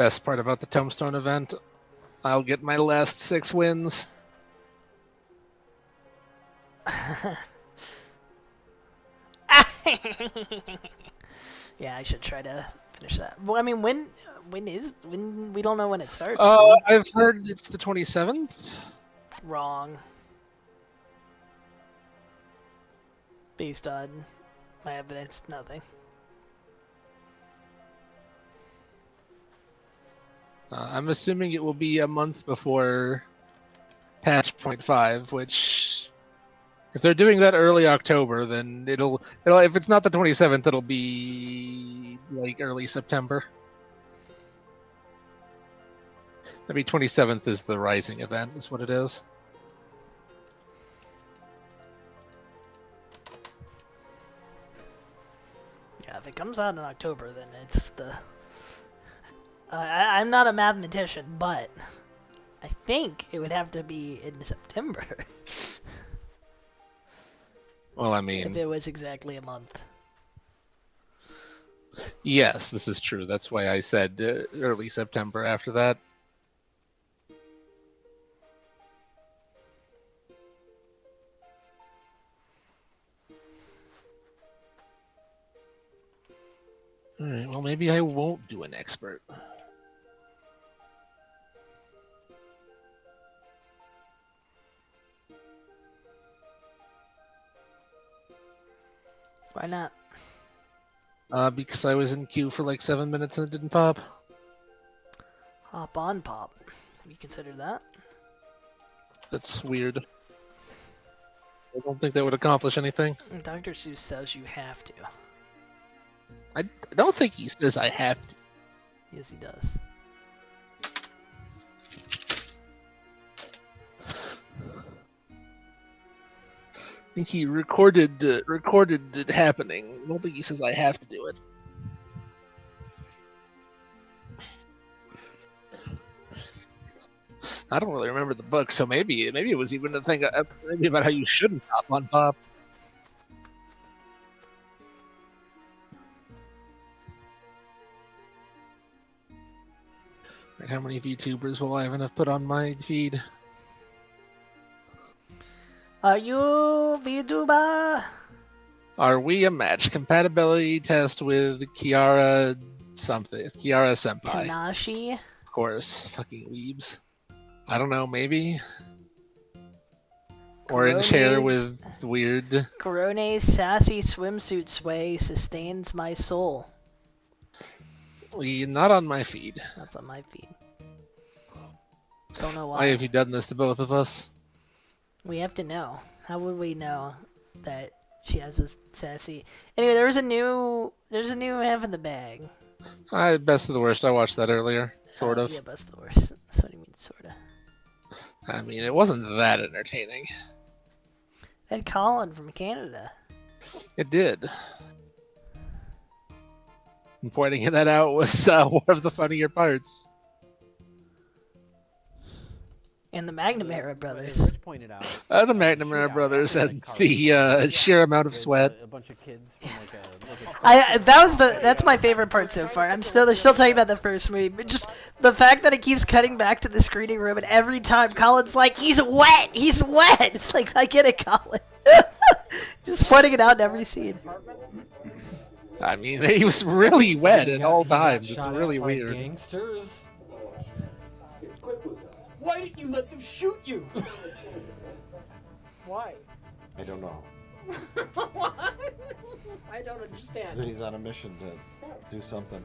best part about the Tombstone event. I'll get my last 6 wins. Yeah, I should try to finish that. Well, I mean, when we don't know when it starts. I've heard it's the 27th. Wrong. Based on my evidence, nothing. I'm assuming it will be a month before patch 0.5, which, if they're doing that early October, then it'll if it's not the 27th, it'll be like early September. Maybe 27th is the Rising event, is what it is. Yeah, if it comes out in October, then it's the... I'm not a mathematician, but I think it would have to be in September. Well, I mean... if it was exactly a month. Yes, this is true. That's why I said early September after that. Alright, well, maybe I won't do an expert. Why not? Because I was in queue for like 7 minutes and it didn't pop. Hop on pop. Have you considered that? That's weird. I don't think that would accomplish anything. Dr. Seuss says you have to. I don't think he says I have to. Yes, he does. I think he recorded it happening. I don't think he says I have to do it. I don't really remember the book, so maybe it was even a thing maybe about how you shouldn't hop on pop. Right, how many VTubers will I have put on my feed? Are you VTuber? Are we a match? Compatibility test with Kiara something. Kiara Senpai. Kanashi? Of course. Fucking weebs. I don't know, maybe? Orange hair with weird... Corone's sassy swimsuit sway sustains my soul. Not on my feed. That's on my feed. Don't know Why why. have you done this to both of us? We have to know. How would we know that she has a sassy... Anyway, there's a new half in the bag. Best of the worst. I watched that earlier. Sort of. Yeah, best of the worst. That's what I mean, sorta. I mean, it wasn't that entertaining. Had Colin from Canada. It did. And pointing that out was one of the funnier parts. And the McNamara brothers. As Rich pointed out, The McNamara brothers had the sheer amount of sweat. A bunch of kids from like a that's my favorite part so far. They're still talking about the first movie, but just the fact that it keeps cutting back to the screening room, and every time Colin's like, he's wet. It's like, I get it, Colin. Just pointing it out in every scene. I mean, he was really wet at all times. It's really weird. Gangsters. Why didn't you let them shoot you? Why? I don't know. What? I don't understand. He's on a mission to do something.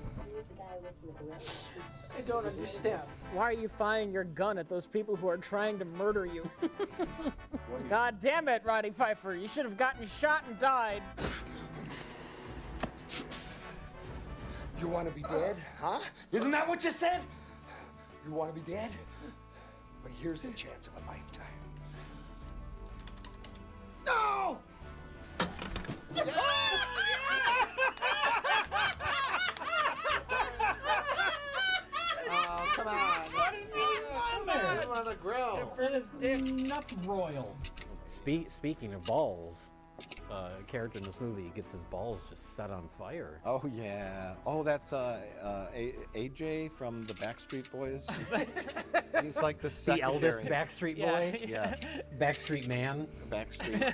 I don't understand. Why are you firing your gun at those people who are trying to murder you? God damn it, Roddy Piper. You should have gotten shot and died. You want to be dead, huh? Isn't that what you said? You want to be dead? Well, here's the chance of a lifetime. No! Oh, come on. What did you on there? I'm on the grill. It is nuts royal. Speaking of balls, character in this movie gets his balls just set on fire. Oh yeah. Oh, that's AJ from the Backstreet Boys. He's like the The eldest secondary. Backstreet Boy? Yes. Backstreet Man? Backstreet.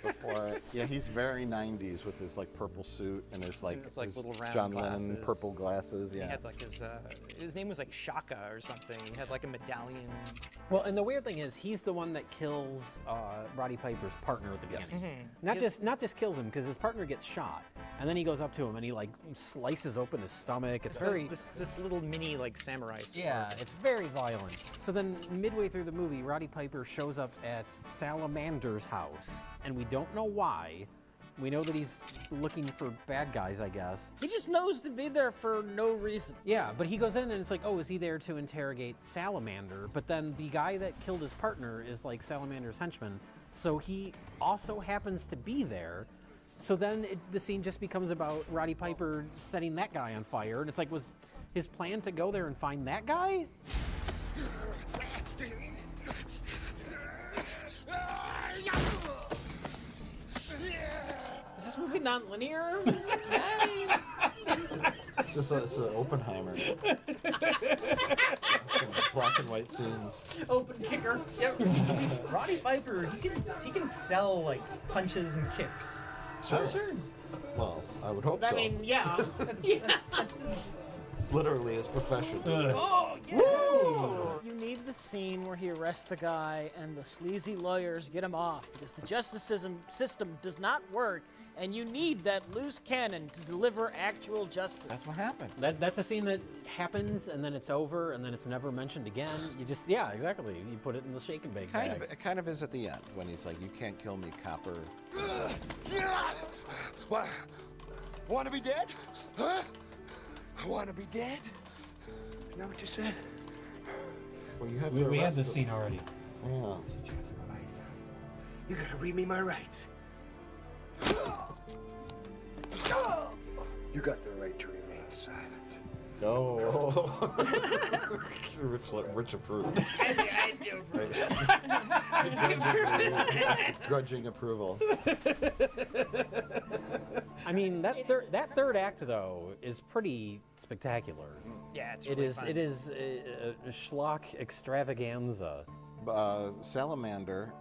Before, yeah, he's very 90s with his like purple suit and his like, It's like his little round John glasses. Lennon purple glasses. He Yeah. had like his name was like Shaka or something. He had like a medallion. Well, and the weird thing is, he's the one that kills Roddy Piper's partner at the beginning. Not just kills him, because his partner gets shot, and then he goes up to him and he like slices open his stomach. It's very this little mini like samurai sword. yeah, it's very violent. So then midway through the movie, Roddy Piper shows up at Salamander's house, and we don't know why. We know that he's looking for bad guys, I guess. He just knows to be there for no reason. Yeah, but he goes in and it's like, oh, is he there to interrogate Salamander? But then the guy that killed his partner is like Salamander's henchman, so he also happens to be there. So then the scene just becomes about Roddy Piper setting that guy on fire, and it's like, was his plan to go there and find that guy? Is this movie non-linear? It's just it's an Oppenheimer. Some black and white scenes. Open kicker. Yep. Roddy Piper, he can sell like punches and kicks. Sure. Well, I would hope I so. mean, yeah. That's It's literally his profession. Oh, yeah. You need the scene where he arrests the guy and the sleazy lawyers get him off because the justice system does not work, and you need that loose cannon to deliver actual justice. That's what happened. That's a scene that happens, and then it's over, and then it's never mentioned again. You just, yeah, exactly. You put it in the shake and bake bag. It kind of is at the end when he's like, "You can't kill me, copper." What? Want to be dead? Huh? Want to be dead? Is that what you said? Well, you have to. We had arrest this him. scene already. Yeah. You gotta read me my rights. You got the right to remain silent. No. Rich approved. I do. Grudging approval. I mean, that third act though is pretty spectacular. Yeah, it's It really is fun. it is a schlock extravaganza. Salamander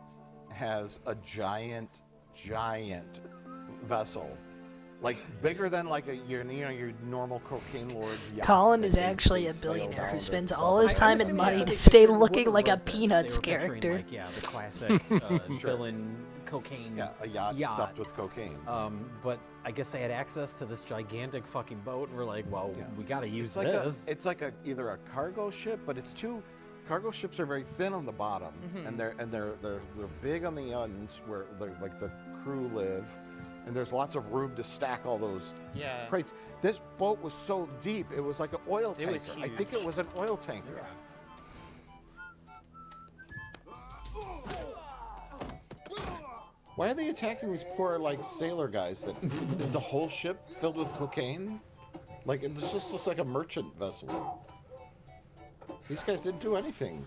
has a giant vessel, like bigger than like your normal cocaine lord's yacht. Callin that is they actually a sail billionaire down who to spends South all his America. time and money to stay looking like a Peanuts character. Like, yeah, the classic villain cocaine Yeah, a yacht stuffed with cocaine. But I guess they had access to this gigantic fucking boat, and we're like, well, Yeah. we gotta use It's like this. it's like either a cargo ship, but it's too. Cargo ships are very thin on the bottom, and they're big on the ends where like the crew live, and there's lots of room to stack all those crates. This boat was so deep, it was like an oil It tanker. was I think it was an oil tanker. Why are they attacking these poor like sailor guys? That is the whole ship filled with cocaine? Like it just looks like a merchant vessel. These guys didn't do anything.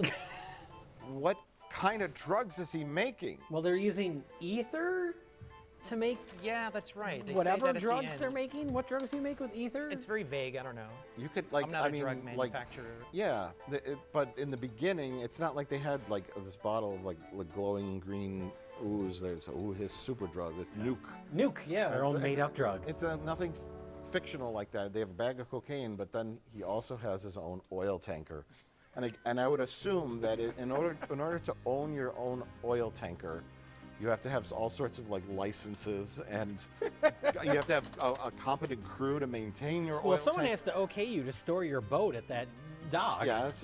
What kind of drugs is he making? Well, they're using ether to make Yeah, that's right. They say whatever that at the drugs end. they're making. What drugs do you make with ether? It's very vague. I don't know. You could like I'm not I a mean drug like manufacturer. yeah, but in the beginning, it's not like they had like this bottle of like glowing green ooze. There's his super drug, this nuke. yeah, their own made-up drug. It's nothing fictional like that. They have a bag of cocaine, but then he also has his own oil tanker, and I would assume that in order to own your own oil tanker, you have to have all sorts of like licenses, and you have to have a competent crew to maintain your oil Well, someone tank. has to okay you to store your boat at that dock. Yes,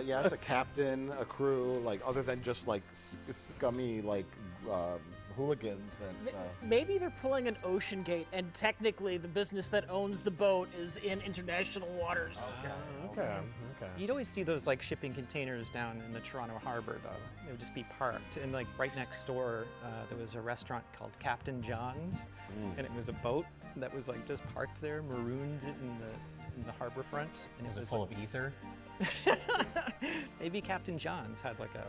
yes, a captain, a crew, like other than just like scummy like hooligans that. Maybe they're pulling an ocean gate, and technically the business that owns the boat is in international waters. Okay. You'd always see those like shipping containers down in the Toronto harbor, though. They would just be parked, and like right next door, there was a restaurant called Captain John's, and it was a boat that was like just parked there, marooned in the harbor front, and Was it it was full like, of ether? Maybe Captain John's had like a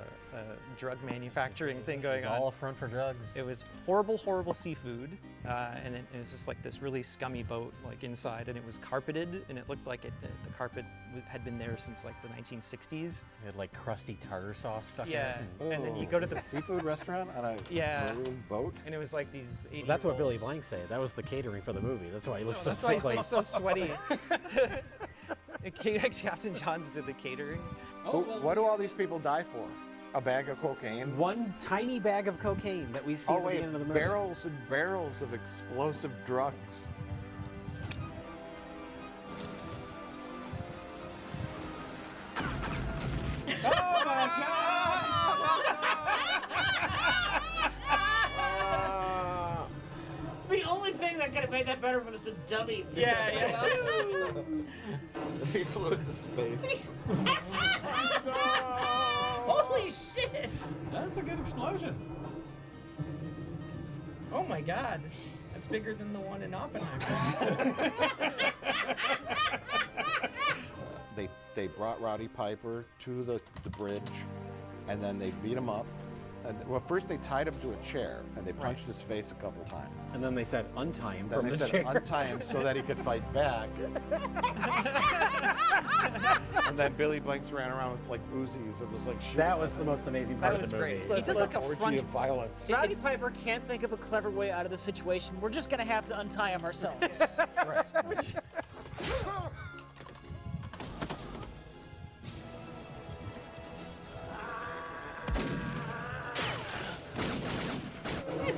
drug manufacturing thing going It's on. all a front for drugs. It was horrible, horrible seafood, and it was just like this really scummy boat, like inside, and it was carpeted, and it looked like the carpet had been there since like the 1960s. It had like crusty tartar sauce stuck Yeah, in it. and then you go to the seafood restaurant on a maroon boat. and it was like these. Well, that's what Billy Blank said. That was the catering for the movie. That's why he looks so That's why sickly. he's so sweaty. Captain John's did the catering. What do all these people die for? A bag of cocaine? One tiny bag of cocaine that we see at the beginning of the movie. Barrels and barrels of explosive drugs. Oh my god! The only thing that could have made that better was a dummy. Yeah. He flew into space. Holy shit! That's a good explosion. Oh my god. That's bigger than the one in Oppenheimer. They brought Roddy Piper to the bridge, and then they beat him up. And, well, first they tied him to a chair, and they punched his face a couple times. And then they said, untie him Then from they the said chair. untie him so that he could fight back. And then Billy Blanks ran around with like Uzis and was like shooting. That was the most amazing part of the movie. He does like a orgy front of violence. Roddy Piper can't think of a clever way out of the situation. We're just gonna have to untie him ourselves.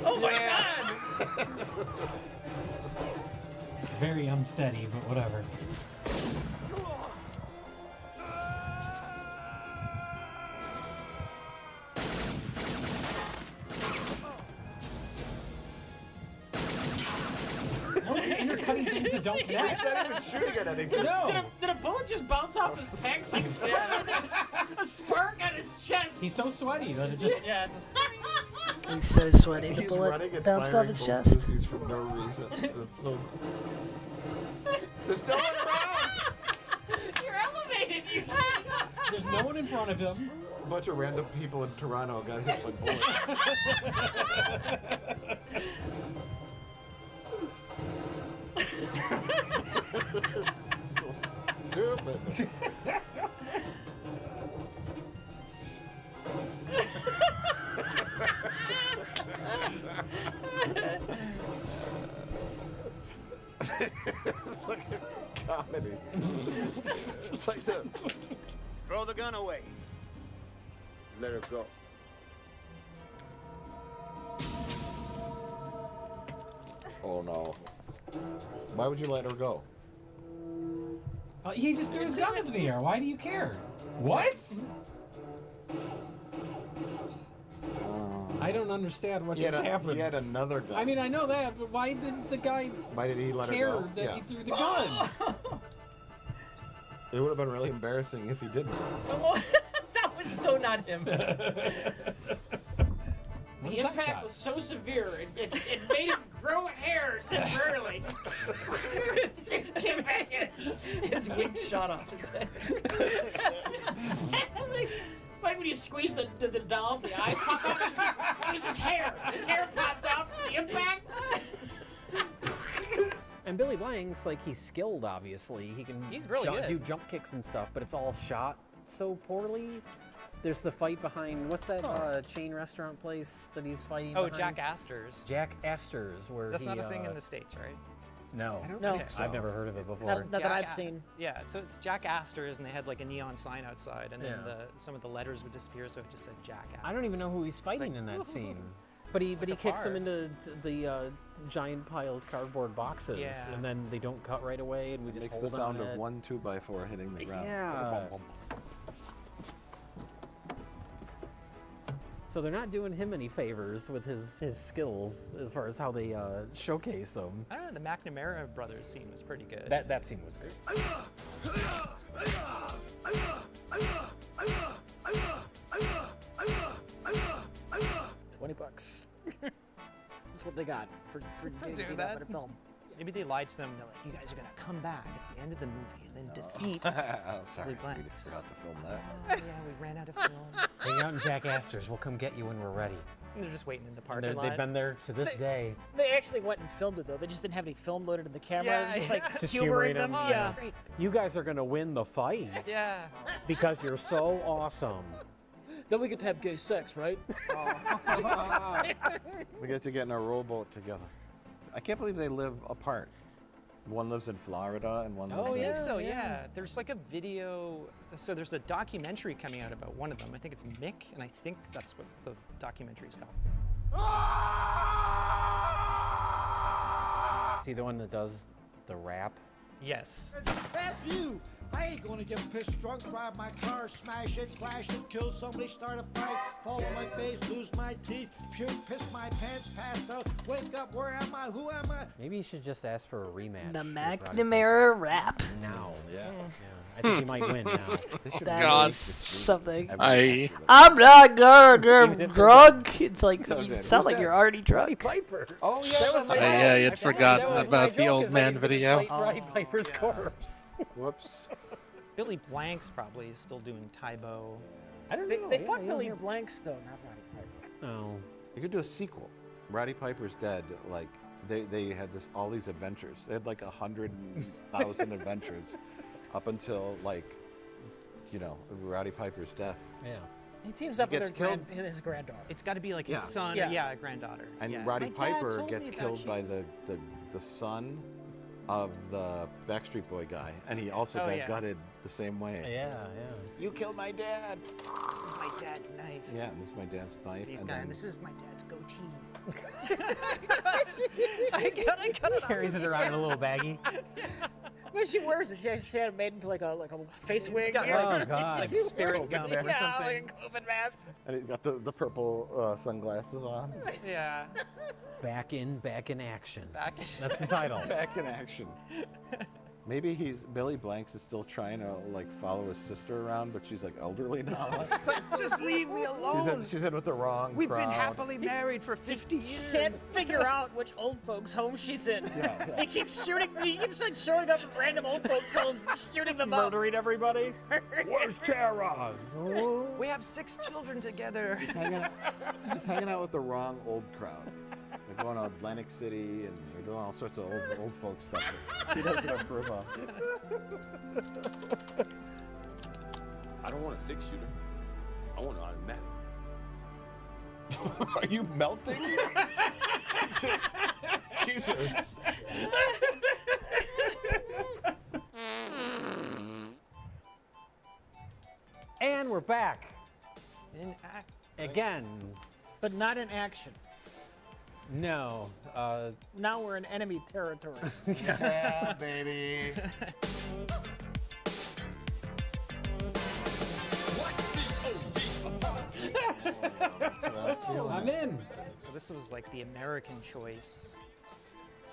Oh my god! Very unsteady, but whatever. How is he intercutting things that don't connect? He's not even shooting at anything. No! Did a bullet just bounce off his pecs? Like, a spark on his chest. He's so sweaty that it just... Yeah, it's He's so sweaty. The He's bullet running and bounced off firing his both chest. Uzis for no reason. That's so. There's no one around. You're elevated. There's no one in front of him. A bunch of random people in Toronto got hit by bullets. So stupid. This is like a comedy. It's like the Throw the gun away. let her go. Oh no. Why would you let her go? He just threw his gun into the air. Why do you care? What? I don't understand what just happened. He had another gun. I mean, I know that, but why did the guy Why did he let her care go? that Yeah. he threw the gun? It would have been really embarrassing if he didn't. That was so not him. The impact was so severe, it made him grow hair temporarily. Get back in. His wig shot off his head. Like when you squeeze the dolls, the eyes pop out. It was his hair. His hair popped out from the impact. And Billy Blanks, like, he's skilled, obviously. He can He's really good. do jump kicks and stuff, but it's all shot so poorly. There's the fight behind, what's that chain restaurant place that he's fighting Oh, behind? Jack Astor's. Jack Astor's, where That's he, not a thing in the States, right? No. I don't No. think so. I've never heard of it before. Not that I've Jack- seen. Yeah, so it's Jack Astor's, and they had like a neon sign outside, and then Yeah. some of the letters would disappear, so it just said Jack Astor's. I don't even know who he's fighting in that scene. But he kicks him bar. into the giant pile of cardboard boxes, Yeah. and then they don't cut right away, and we just Makes hold the sound on of it. 1 2x4 hitting the ground. Yeah. So they're not doing him any favors with his skills as far as how they showcase him. I don't know, the McNamara brothers scene was pretty good. That scene was great. 20 bucks. That's what they got for getting do beat that. up in a film. Maybe they lied to them. They're like, you guys are gonna come back at the end of the movie and then defeat Oh, sorry, Billy we Blanks. forgot to film that. Oh, yeah, we ran out of film. Hang out in Jack Astor's. We'll come get you when we're ready. And they're just waiting in the And parking lot. they've been there to this day. They actually went and filmed it though. They just didn't have any film loaded in the camera. Yeah, It was just yeah. like Just humoring humoring them. them, Yeah. Great. You guys are gonna win the fight Yeah. because you're so awesome. Then we get to have gay sex, right? We get to get in a rowboat together. I can't believe they live apart. One lives in Florida and one lives I in... think so, yeah. There's like a video, so there's a documentary coming out about one of them. I think it's Mick, and I think that's what the documentary is called. See the one that does the rap? Yes. F you! I ain't gonna get pissed drunk, drive my car, smash it, crash it, kill somebody, start a fight, fall on my face, lose my teeth, puke, piss my pants, pass out, wake up, where am I, who am I? Maybe you should just ask for a rematch. The with Roddy McNamara rap. Piper. Now. Yeah. I think you might win now. They should That really is just do something. every after that. I'm not gonna Even get if drunk. It's like So you dead. sound Who's like that? you're already Roddy drunk. Piper. Oh, yeah, That was my Yeah, joke. you'd I forgotten that was about my the joke, old is that man he's gonna video. fight Roddy Piper's yeah. corpse. Whoops. Billy Blanks probably is still doing Tybo. I don't They, know. they Yeah, fought you don't Billy hear- Blanks though, not Roddy Piper. No. You could do a sequel. Roddy Piper's dead. Like they had all these adventures. They had like 100,000 adventures up until like, you know, Roddy Piper's death. Yeah. He teams up with gets his granddaughter. It's got to be like his Yeah. son, Yeah. yeah, granddaughter. And yeah. Roddy My dad Piper told gets me killed by about the son of the Backstreet Boy guy, and he also Oh, got yeah. gutted the same way. Yeah, yeah. You killed my dad. This is my dad's knife. Yeah, and this is my dad's knife. He's and got, then- this is my dad's goatee. I got it Carries it around in a little baggie. When she wears it, she had it made into like a face wig. got Yeah. Oh, God. like spirit gum or Yeah, like something. a COVID mask. and he's got the purple sunglasses on. Yeah. Back in action. Back. That's the title. Back in action. Maybe Billy Blanks is still trying to like follow his sister around, but she's like elderly now. Just leave me alone. She's in with the wrong We've crowd. been happily married for 50 years. Can't figure out which old folks' home she's in. Yeah. He keeps shooting. He keeps like showing up at random old folks' homes and shooting them up. Murdering everybody. Where's Tara? We have 6 children together. He's hanging out with the wrong old crowd. They're going to Atlantic City and they're doing all sorts of old folk stuff that he doesn't approve of. I don't want a 6-shooter. I want an automatic. Are you melting? Jesus. And we're back. In act. Again. But not in action. No. Now we're in enemy territory. Yeah, baby. I'm in. So this was like the American choice.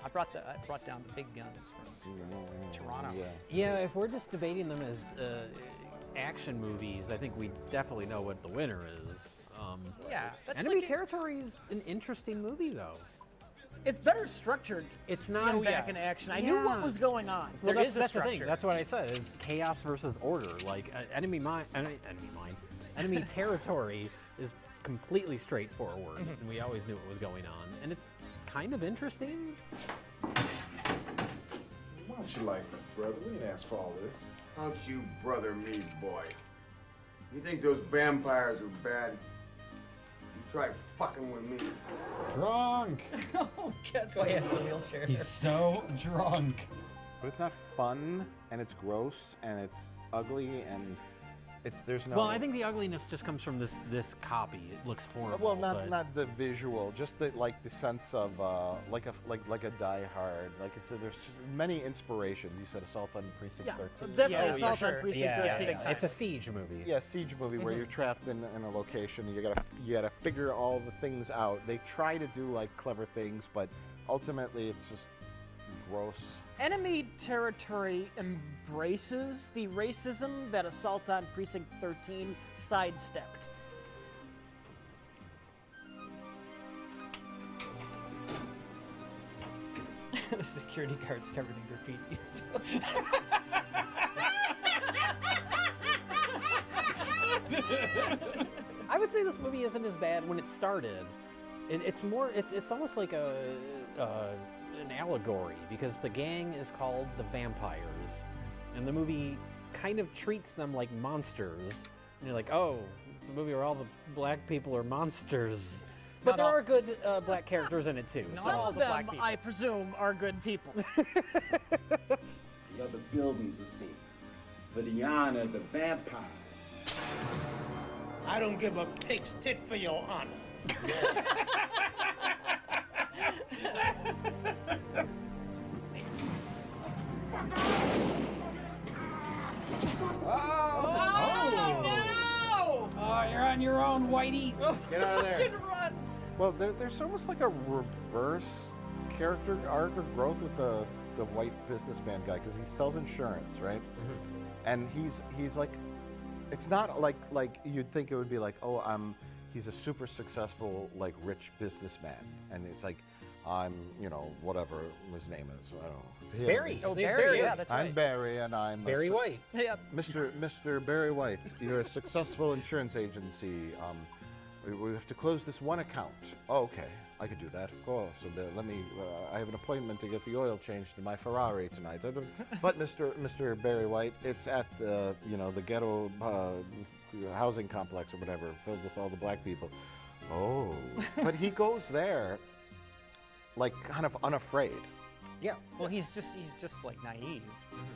I brought down the big guns from Toronto. Yeah, if we're just debating them as action movies, I think we definitely know what the winner is. Yeah, that's Enemy like Territory is an interesting movie, though. It's better structured It's not than back in action. I knew what Yeah. was going on. Well, There that's, is a that's the thing. structure. That's what I said. Is chaos versus order. Like enemy territory is completely straightforward, and we always knew what was going on, and it's kind of interesting. Why don't you like that, brother? We didn't ask for all this. Don't you brother me, boy. You think those vampires are bad? You try fucking with me. Drunk. Oh, that's why he has the wheelchair. He's so drunk. But it's not fun, and it's gross, and it's ugly, and there's no. Well, I think the ugliness just comes from this copy. It looks horrible. Well, but- not the visual, just the sense of like a Die Hard. Like there's just many inspirations. You said Assault on Precinct 13. Definitely Yeah, Assault sure. on Precinct Yeah, 13. it's a siege movie. Yeah, siege movie where you're trapped in a location. And you gotta figure all the things out. They try to do like clever things, but ultimately it's just gross. Enemy Territory embraces the racism that Assault on Precinct 13 sidestepped. the security guard's covered in graffiti. So. I would say this movie isn't as bad when it started. It's more. It's almost like an allegory because the gang is called the Vampires, and the movie kind of treats them like monsters. And you're like, oh, it's a movie where all the black people are monsters. But there are good black characters in it too. Some of them, I presume, are good people. The other buildings are safe. For the honor of the vampires. I don't give a pig's tit for your honor. Oh, you're on your own, Whitey. Get out of there. Well, there's almost like a reverse character arc or growth with the white businessman guy because he sells insurance, right? Mm-hmm. And he's like, it's not like you'd think it would be like, oh, he's a super successful like rich businessman, and it's like, I'm whatever his name is, I don't know. Barry. Oh, Barry. Yeah, that's right. I'm Barry, and I'm Barry White. Yep. Mr. Barry White. You're a successful insurance agency. We have to close this one account. Oh, okay, I could do that, of course. So let me. I have an appointment to get the oil changed in my Ferrari tonight. But Mr. Barry White, it's at the the ghetto housing complex or whatever, filled with all the black people. Oh, but he goes there, like kind of unafraid. Yeah. Well, he's just like naive.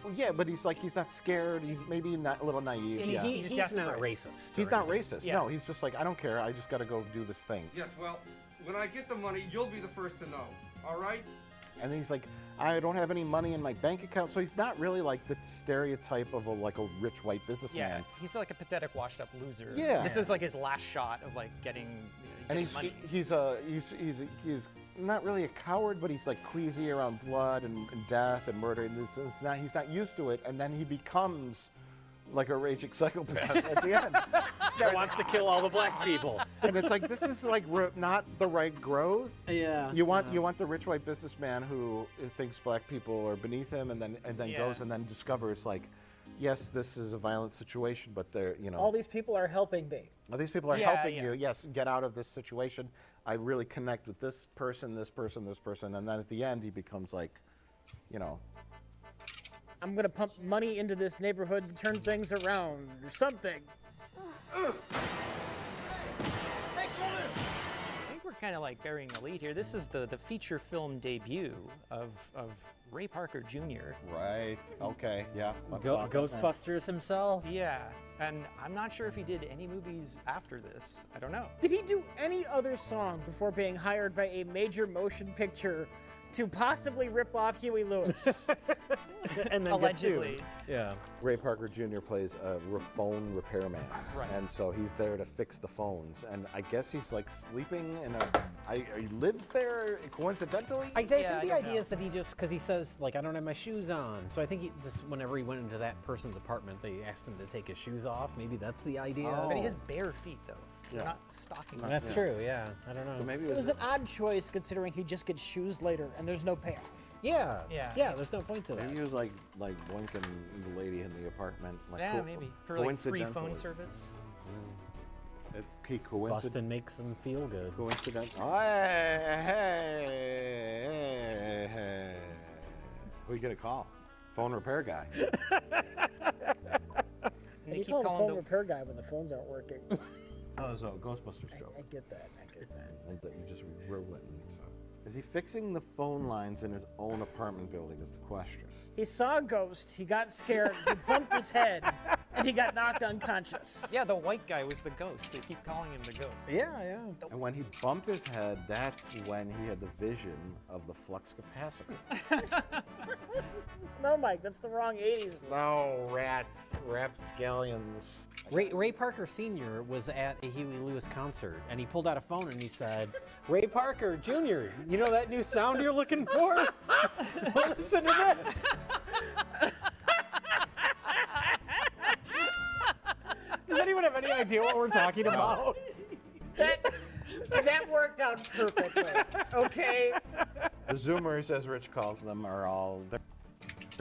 Well, yeah, but he's not scared. He's maybe not a little naive. And yeah. he's not racist. He's not racist. Yeah. No, he's just like, I don't care. I just got to go do this thing. Yes, well, when I get the money, you'll be the first to know. All right? And then he's like, I don't have any money in my bank account. So he's not really like the stereotype of a rich white businessman. Yeah, he's like a pathetic, washed-up loser. Yeah. This is like his last shot of like getting money. He's not really a coward, but he's like queasy around blood and death and murder. And he's not used to it. And then he becomes like a raging psychopath at the end. That wants to kill all the black people. And it's like, this is like not the right growth. Yeah. You want the rich white businessman who thinks black people are beneath him, and then goes and then discovers like, yes, this is a violent situation, but they're all these people are helping me. All these people are helping you, yes, get out of this situation. I really connect with this person, this person, this person, and then at the end he becomes like, I'm gonna pump money into this neighborhood to turn things around or something. I think we're kind of like burying the lead here. This is the feature film debut of Ray Parker Jr. Right. Okay. Yeah. Ghostbusters himself. Yeah. And I'm not sure if he did any movies after this. I don't know. Did he do any other song before being hired by a major motion picture to possibly rip off Huey Lewis? And then allegedly. Yeah. Ray Parker Jr. plays a phone repairman. Right. And so he's there to fix the phones. And I guess he's like sleeping in he lives there coincidentally? I think the idea is that he just, because he says, like, I don't have my shoes on. So I think he just, whenever he went into that person's apartment, they asked him to take his shoes off. Maybe that's the idea. But he has bare feet, though. Yeah. They're not stocking. That's true, yeah. I don't know. So maybe It was an odd choice considering he just gets shoes later and there's no payoff. Yeah, there's no point to that. Maybe he was like blinking the lady in the apartment. Like, maybe. For like free phone service. It's coincident. Bustin' makes him feel good. Coincident. Oh, hey. Who you gonna call? Phone repair guy. And you call him a phone repair guy when the phones aren't working. Oh, it's a Ghostbusters joke. I get that. Like that you just ruined. Is he fixing the phone lines in his own apartment building is the question. He saw a ghost, he got scared, he bumped his head, and he got knocked unconscious. Yeah, the white guy was the ghost. They keep calling him the ghost. Yeah. And when he bumped his head, that's when he had the vision of the flux capacitor. No, Mike, that's the wrong 80s. No, rapscallions. Ray Parker Sr. was at a Huey Lewis concert, and he pulled out a phone and he said, Ray Parker Jr., you know that new sound you're looking for? Well, listen to this. Does anyone have any idea what we're talking about? That worked out perfectly, okay? The Zoomers, as Rich calls them, are all they're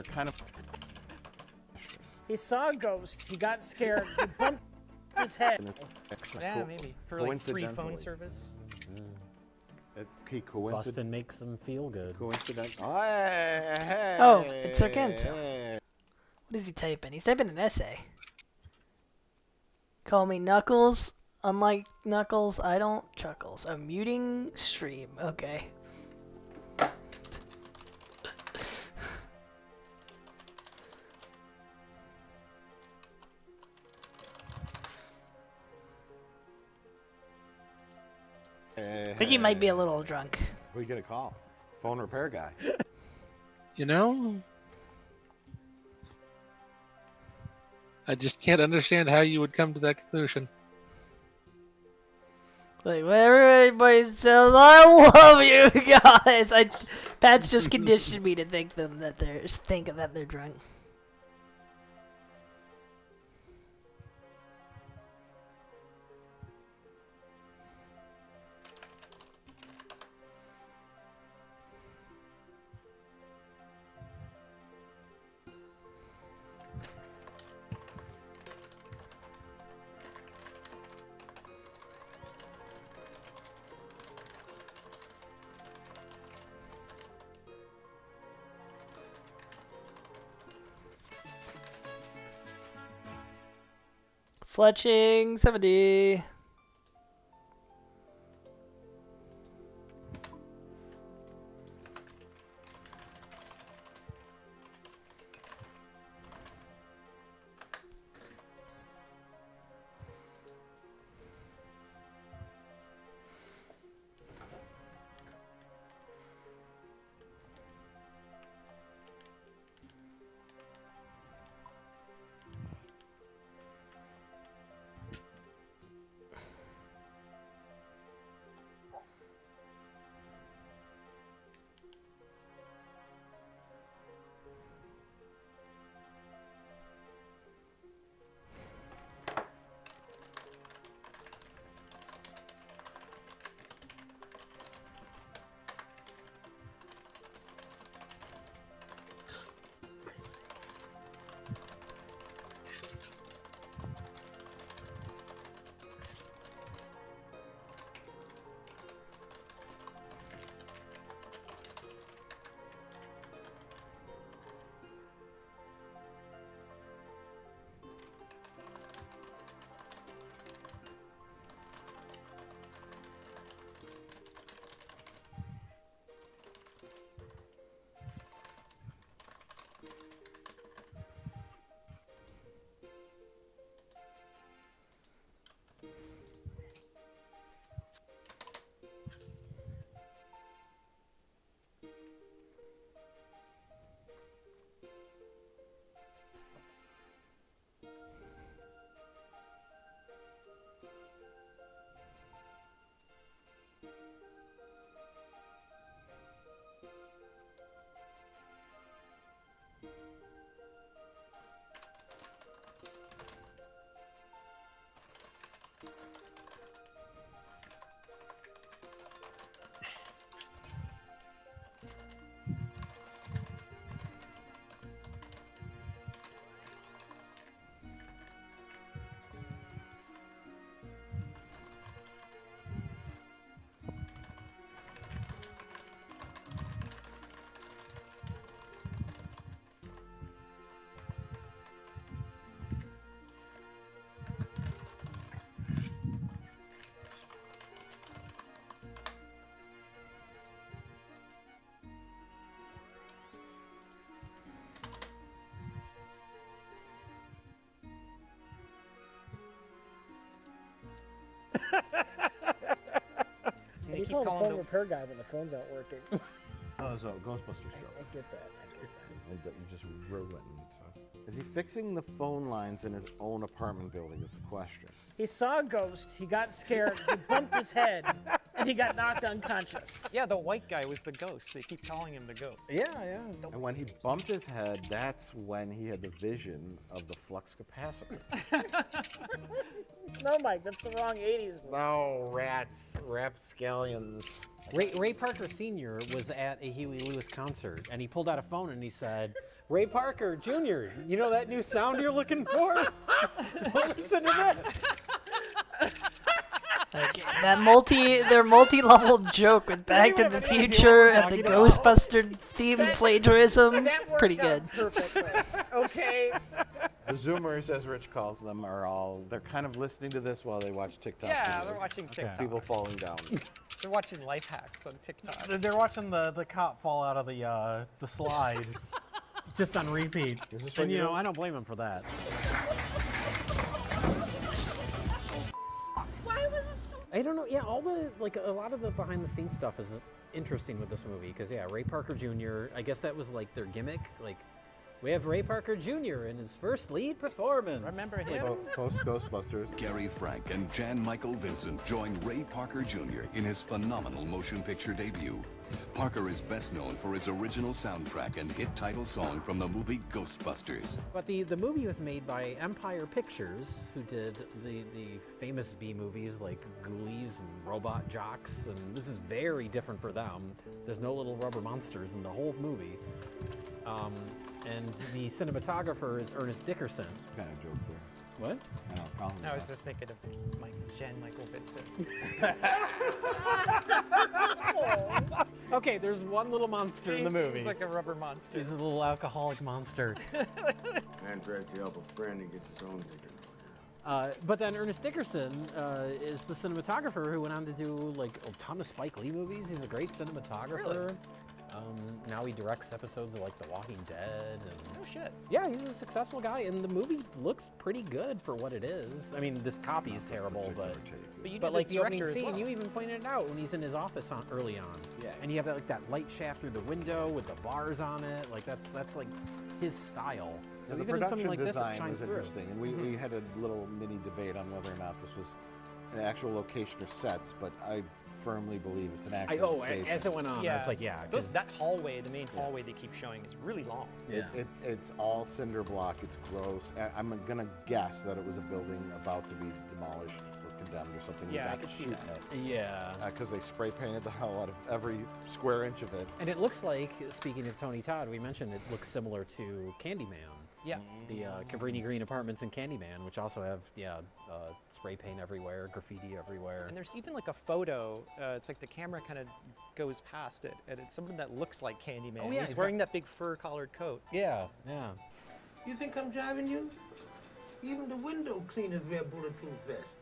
kind of. He saw a ghost. He got scared. He bumped his head. Yeah, maybe for like free phone service. He Boston makes them feel good. Coincident. Oh, it's Argento. What is he typing? He's typing an essay. Call me Knuckles. Unlike Knuckles, I don't chuckles. A muting stream. Okay. I think he might be a little drunk. Who you gonna call? Phone repair guy. You know? I just can't understand how you would come to that conclusion. Like, whatever everybody says, I love you guys. Pat's just conditioned me to think that they're drunk. Fletching 70. You call the phone repair guy when the phone's not working. Oh, so Ghostbusters joke. I get that. That you just ruined. Is he fixing the phone lines in his own apartment building is the question. He saw a ghost, he got scared, he bumped his head, and he got knocked unconscious. Yeah, the white guy was the ghost. They keep calling him the ghost. Yeah, yeah. And when he bumped his head, that's when he had the vision of the flux capacitor. No, Mike, that's the wrong 80s movie. No, rats, rapscallions. Ray Parker Sr. was at a Huey Lewis concert, and he pulled out a phone and he said, "Ray Parker Jr., you know that new sound you're looking for? Well, listen to this." Like, their multi-level joke with Back to the Future and the Ghostbuster theme plagiarism, That worked pretty out good. perfectly. Okay. The Zoomers, as Rich calls them, they're kind of listening to this while they watch TikTok. Yeah, videos. they're watching TikTok. People falling down. They're watching life hacks on TikTok. They're watching the cop fall out of the slide, just on repeat. And you know, I don't blame them for that. Why was it so... I don't know. Yeah, a lot of the behind the scenes stuff is interesting with this movie because Ray Parker Jr. I guess that was like their gimmick. Like, we have Ray Parker Jr. in his first lead performance. Remember him? Post Ghostbusters. Gary Frank and Jan Michael Vincent join Ray Parker Jr. in his phenomenal motion picture debut. Parker is best known for his original soundtrack and hit title song from the movie Ghostbusters. But the movie was made by Empire Pictures, who did the famous B movies like Ghoulies and Robot Jocks, and this is very different for them. There's no little rubber monsters in the whole movie. And the cinematographer is Ernest Dickerson. Kind of joke there. What? I was just thinking of Jan Michael Vincent. Okay, there's one little monster in the movie. He's like a rubber monster. He's a little alcoholic monster. Man tries to help a friend and gets his own ticket. But then Ernest Dickerson is the cinematographer who went on to do like a ton of Spike Lee movies. He's a great cinematographer. Really? Now he directs episodes of like The Walking Dead. And Oh shit. yeah, he's a successful guy, and the movie looks pretty good for what it is. I mean, this copy is terrible, but you but did like the the opening director as scene, well. you even pointed it out when he's in his office early on. Yeah. And you have that light shaft through the window with the bars on it. Like that's like his style. So So the even in something production like this, it design shines was through. interesting, and we had a little mini debate on whether or not this was an actual location or sets, but I firmly believe it's an actual location. As it went on, I was like, yeah. 'cause- That hallway, the main hallway they keep showing, is really long. It's all cinder block. It's gross. I'm gonna guess that it was a building about to be demolished or condemned or something. Yeah, I got could see shooting that. it. Yeah. Because they spray painted the hell out of every square inch of it. And it looks like, speaking of Tony Todd, we mentioned it looks similar to Candyman. Yeah. The Cabrini Green apartments in Candyman, which also have, spray paint everywhere, graffiti everywhere. And there's even like a photo, it's like the camera kind of goes past it, and it's someone that looks like Candyman. Oh, yeah, he's he's wearing that big fur-collared coat. Yeah. You think I'm driving you? Even the window cleaners wear bulletproof vests.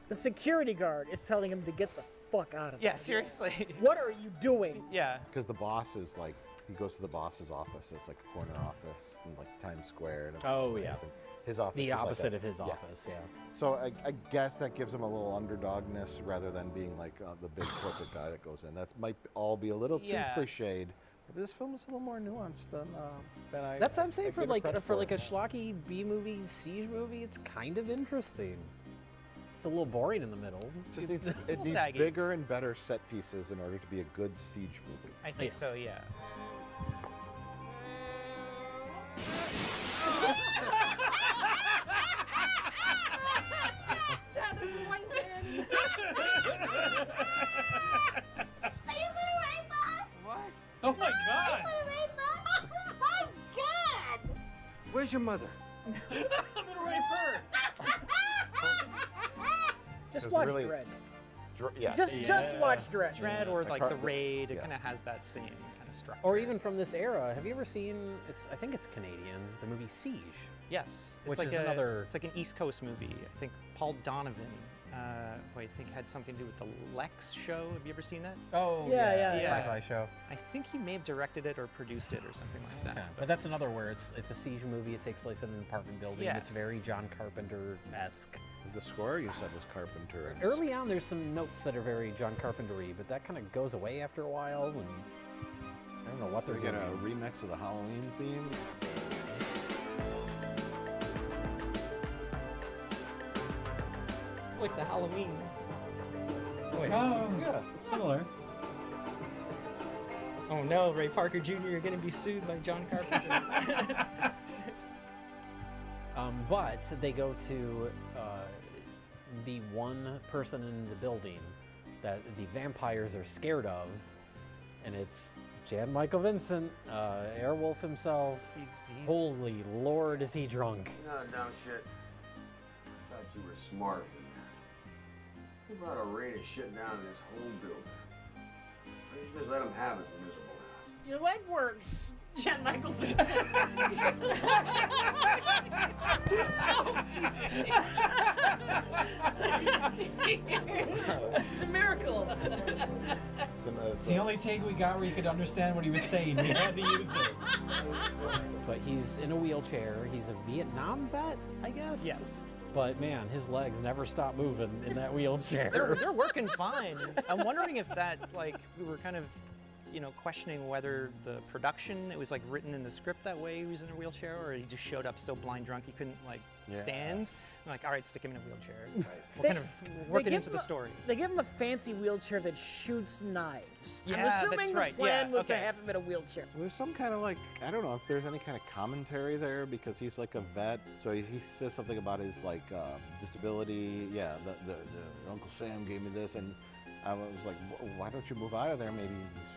The security guard is telling him to get the fuck out of there. Yeah, seriously. What are you doing? Yeah. Because the boss is like, he goes to the boss's office. It's like a corner office in like Times Square. And it's amazing. His office The is opposite like of his office, yeah. So I guess that gives him a little underdogness rather than being like the big corporate guy that goes in. That might all be a little too cliched. But this film is a little more nuanced than I. That's what I'm saying. I For give it like credit a schlocky B movie, siege movie, it's kind of interesting. It's a little boring in the middle. Just needs, It's a it little needs saggy. bigger and better set pieces in order to be a good siege movie. I think so, yeah. Dad, there's a white man. Are you gonna rape us? What? Oh my Are you god! gonna rape us? My God! Where's your mother? I'm gonna rape her! Just It was watch really- Dread. Yeah. Just watch Dread. Dread or like The Raid, it yeah. kind of has that same kind of structure. Or even from this era, have you ever seen? I think it's Canadian. The movie Siege. Yes, Which it's like is another. It's like an East Coast movie. I think Paul Donovan, who I think had something to do with the Lex show. Have you ever seen that? Oh Yeah. Sci-fi show. I think he may have directed it or produced it or something like that. Yeah, but that's another where it's a siege movie. It takes place in an apartment building. Yes. It's very John Carpenter-esque. The score you said was Carpenter. Early on, there's some notes that are very John Carpenter-y, but that kind of goes away after a while, and I don't know what they're We get doing. a remix of the Halloween theme. It's like the Halloween. Wait. Oh, Yeah. similar. Oh no, Ray Parker Jr., you're gonna be sued by John Carpenter. But they go to the one person in the building that the vampires are scared of, and it's Jan Michael Vincent, Airwolf himself. He's Holy Lord, is he drunk? You know, dumb shit. Thought you were smarter than that. You brought a rain of shit down in this whole building. Why don't you just let him have his miserable ass? Your leg works, Jan Michael Vincent. It's a miracle. It's the only take we got where you could understand what he was saying. We had to use it. But he's in a wheelchair. He's a Vietnam vet, I guess? Yes. But man, his legs never stop moving in that wheelchair. They're working fine. I'm wondering if that, like, we were kind of, you know, questioning whether the production, it was like written in the script that way he was in a wheelchair, or he just showed up so blind drunk he couldn't, like, stand. I'm like, all right, stick him in a wheelchair. We'll kind of work it into the story. They give him a fancy wheelchair that shoots knives. Yeah, I'm assuming that's the right. plan Yeah, was to okay. have him in a wheelchair. There's some kind of like, I don't know if there's any kind of commentary there because he's like a vet. So he says something about his like disability. Yeah, the Uncle Sam gave me this, and I was like, why don't you move out of there? Maybe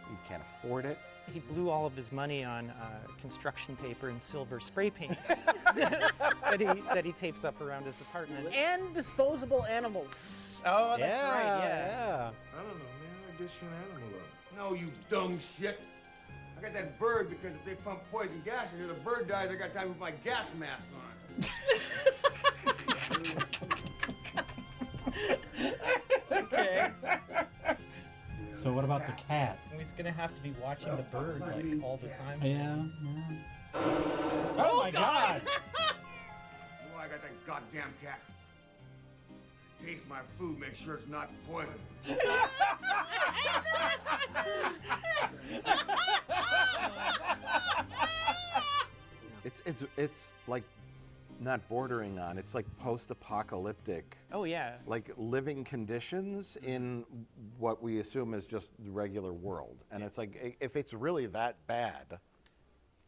he can't afford it. He blew all of his money on construction paper and silver spray paint that he tapes up around his apartment. And disposable animals. Oh, that's right, yeah. I don't know, man. I just an animal up. No, you dumb shit. I got that bird because if they pump poison gas in here, the bird dies. I got time to put my gas mask on. Okay. So what about the cat? He's gonna have to be watching the bird like all the time. Yeah. Oh my God! Oh, I got that goddamn cat. Taste my food, make sure it's not poison. It's like not bordering on. It's like post-apocalyptic. Oh yeah. Like living conditions in what we assume is just the regular world, and it's like if it's really that bad,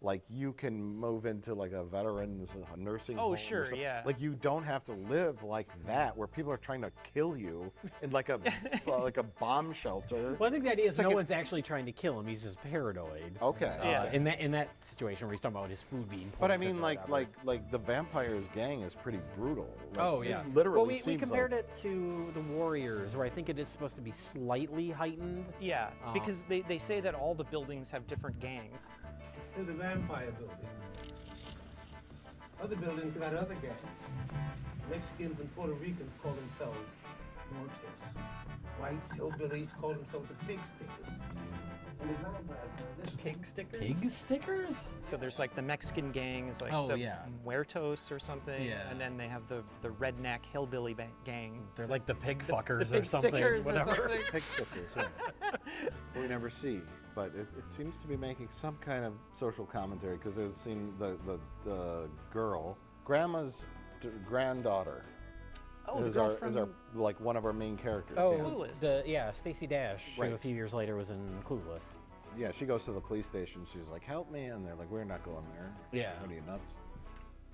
like you can move into like a veterans nursing home. Oh or sure, something. yeah. Like you don't have to live like that, where people are trying to kill you in like a like a bomb shelter. Well, I think the idea is It's like no one's actually trying to kill him. He's just paranoid. Okay. In that situation where he's talking about his food being poisoned. But I mean, or like whatever. the vampires gang is pretty brutal. Like, Oh yeah. It literally well, we seems compared like, it to the Warriors, where I think it is supposed to be slightly heightened. Yeah, because they say that all the buildings have different gangs. In the vampire building. Other buildings got other gangs. Mexicans and Puerto Ricans call themselves Montes. Whites, hillbillies call themselves the pig stickers. And the vampires, Pig stickers? Pig stickers? So there's like the Mexican gangs, like Oh, the yeah. Muertos or something. Yeah. And then they have the redneck hillbilly gang. They're like the pig fuckers the pig or something. stickers or whatever. something. pig stickers, yeah. We never see, but it seems to be making some kind of social commentary because there's a scene the girl, grandma's granddaughter. Oh, is the girl our from- like one of our main characters. Oh, Clueless. Stacey Dash, who Right. a few years later was in Clueless. Yeah, she goes to the police station. She's like, "Help me!" And they're like, "We're not going there." Yeah. What are you, nuts?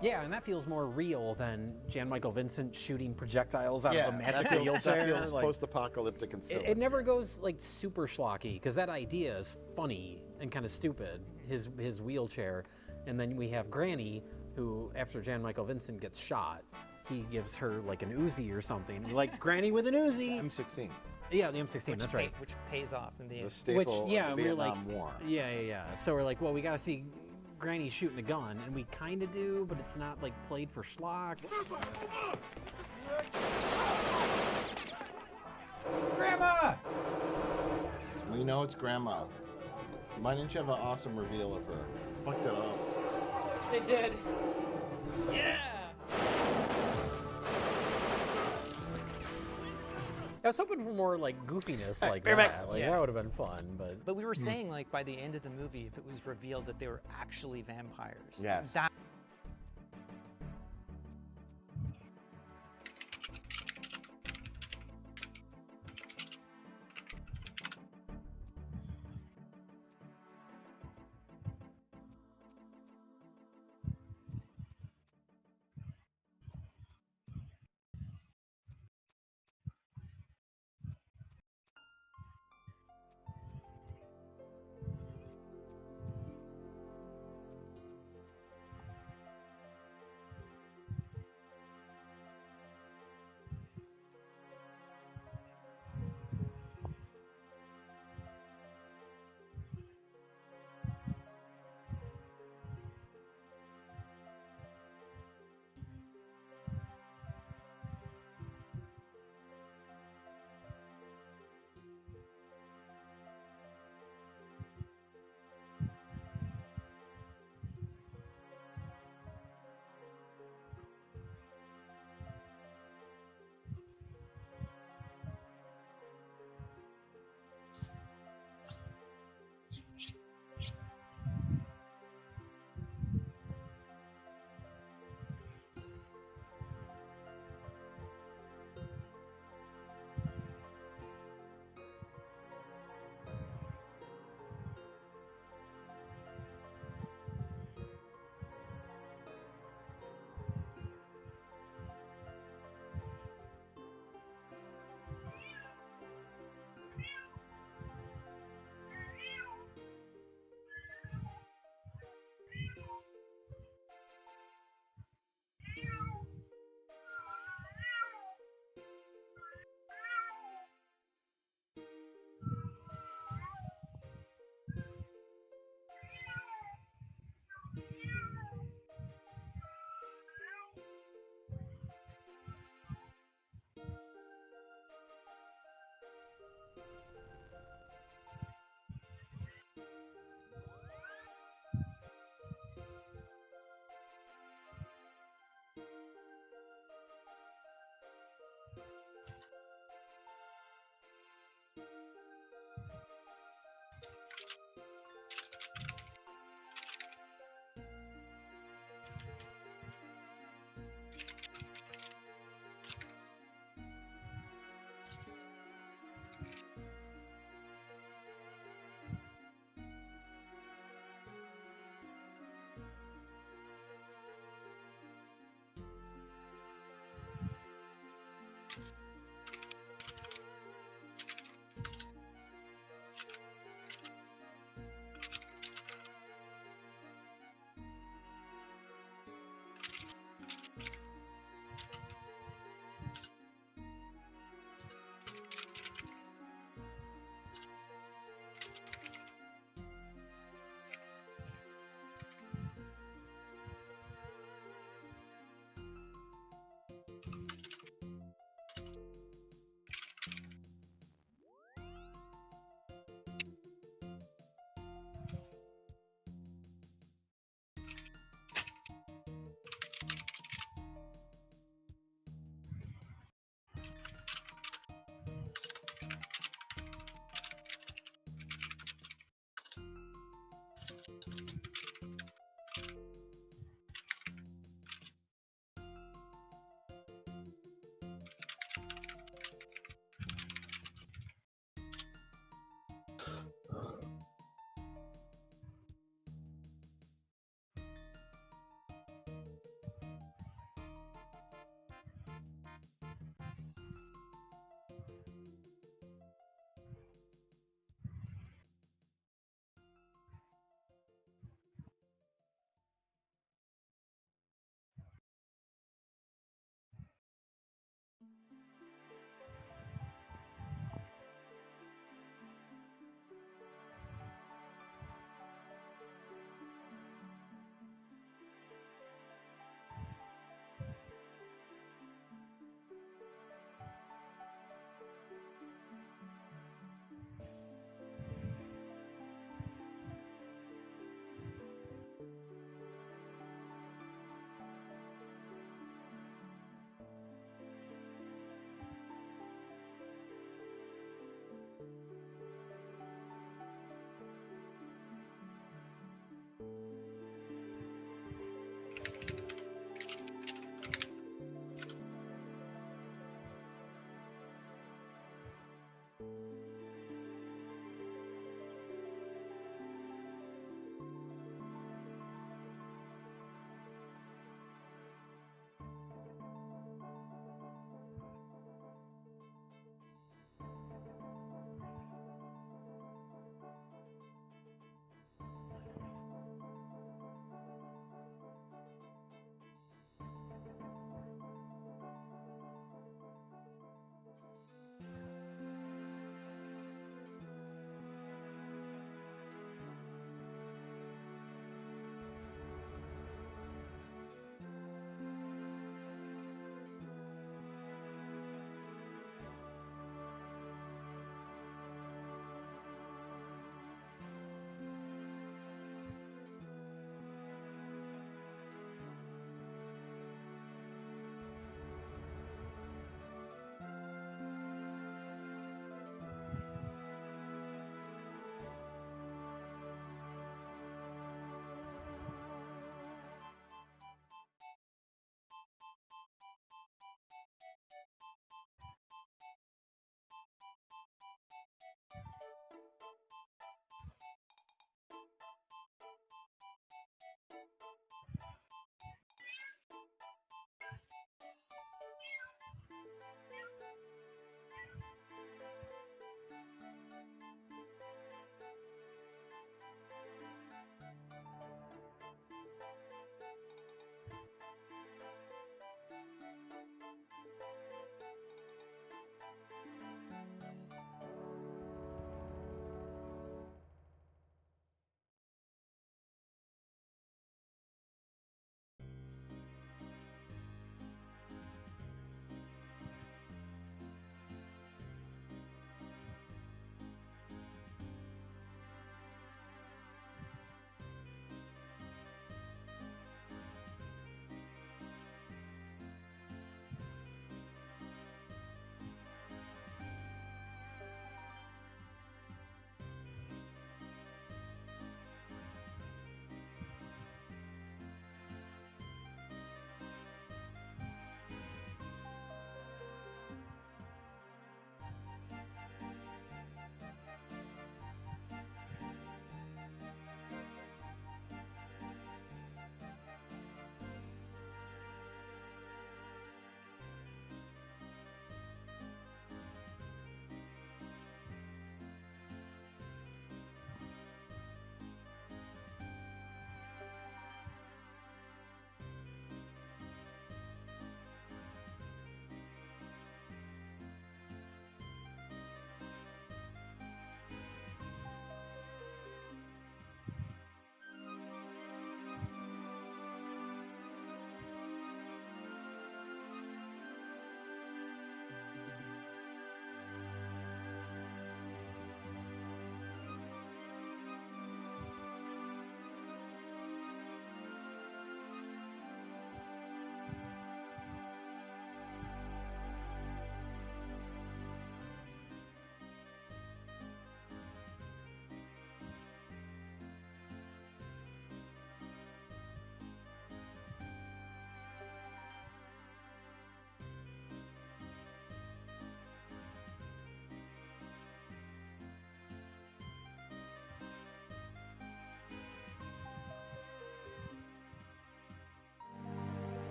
Yeah, and that feels more real than Jan Michael Vincent shooting projectiles out Yeah, of a magic that feels, wheelchair. that feels like, post-apocalyptic and silly. it never goes like super schlocky because that idea is funny and kind of stupid. His wheelchair, and then we have Granny, who after Jan Michael Vincent gets shot, he gives her like an Uzi or something, like Granny with an Uzi. M16. Yeah, the M16. That's right. Which pays off in the The end. staple Which, yeah, of the we're like, Vietnam War. yeah. So we're like, well, we got to see Granny shooting a gun, and we kind of do, but it's not like played for schlock. Grandma! We know it's Grandma. Why didn't you have an awesome reveal of her? Fucked it up. They did. Yeah! I was hoping for more like goofiness like right that. back. Like Yeah. that would have been fun, but. But we were saying, like, by the end of the movie, if it was revealed that they were actually vampires, Yes. that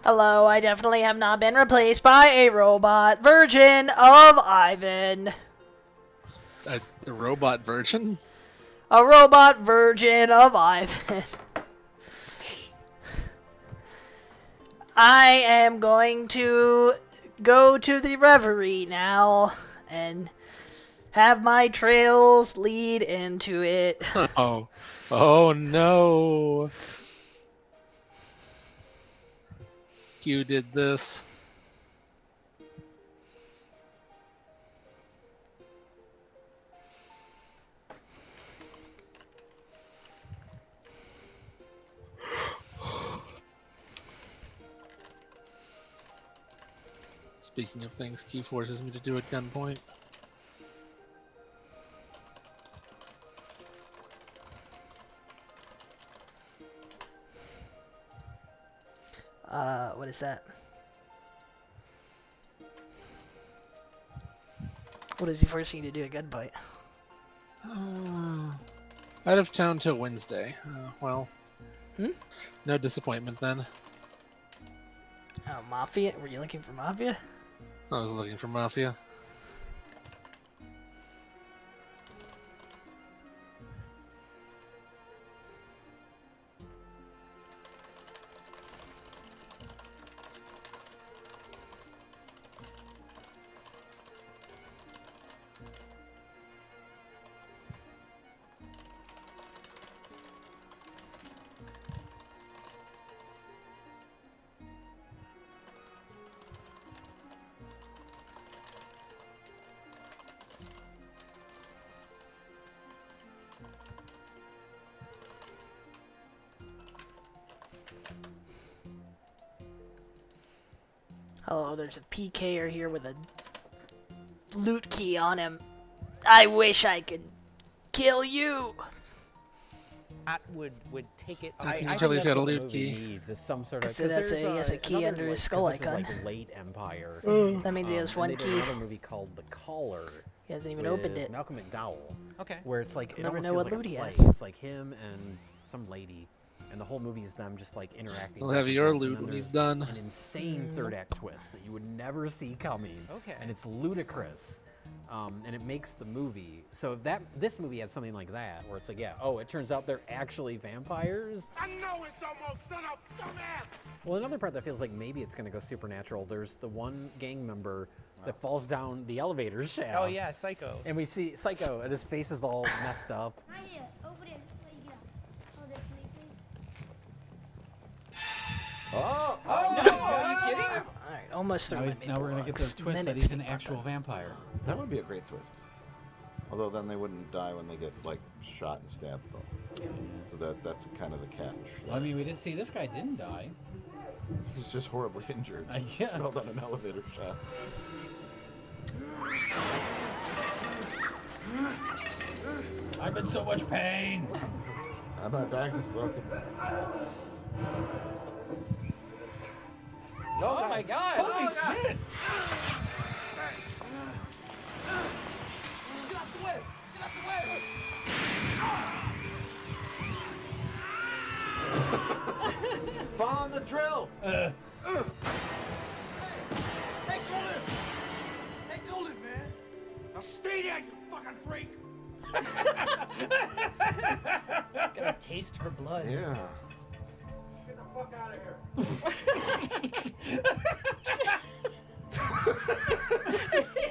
Hello, I definitely have not been replaced by a robot version of Ivan. A robot virgin? A robot version of Ivan. I am going to go to the reverie now and have my trails lead into it. Oh. Oh no. You did this. Speaking of things Key forces me to do at gunpoint. What is that? What is he forcing you to do at gunpoint? Out of town till Wednesday. Well, Hmm? no disappointment then. Oh, Mafia? Were you looking for Mafia? I was looking for Mafia. Oh, there's a PKer here with a loot key on him. I wish I could kill you. That would take it. I Until think he's that's got a what the loot movie key. needs is some sort of. So that's there's he has a key another, under his like, skull 'cause this icon. is like late Empire. That means he has one and they key. did another movie called The Caller. He hasn't even with opened it. Malcolm McDowell. Okay. Where it's like it Never almost know feels what like loot a he play. has. It's like him and some lady, and the whole movie is them just like interacting. He'll back have and your forth, and loot then when he's there's done. An insane third act twist that you would never see coming. Okay. And it's ludicrous. And it makes the movie. So if this movie had something like that, where it's like, yeah, oh, it turns out they're actually vampires. I know it's almost son of dumbass. Well, another part that feels like maybe it's going to go supernatural. There's the one gang member that falls down the elevator shaft. Oh yeah, Psycho. And we see Psycho, and his face is all messed up. Right here, over there. That's how you get up. Oh, that's me, please. Oh! Are you kidding? Alright, almost through Now we're gonna get the mailbox. twist that Minutes he's an to pop actual up. vampire. That would be a great twist. Although then they wouldn't die when they get like shot and stabbed though. So that's kind of the catch. Well, I mean, we did see this guy didn't die. He's just horribly injured. He yeah. fell down an elevator shaft. I'm in so much pain. My back is broken. Oh my God! Holy shit! Get out the way! Get out the way! Fall on the drill! Hey, Colin! Hey, Colin, man! Now stay there, you fucking freak! He's got a taste for blood. Yeah. Get the fuck out of here!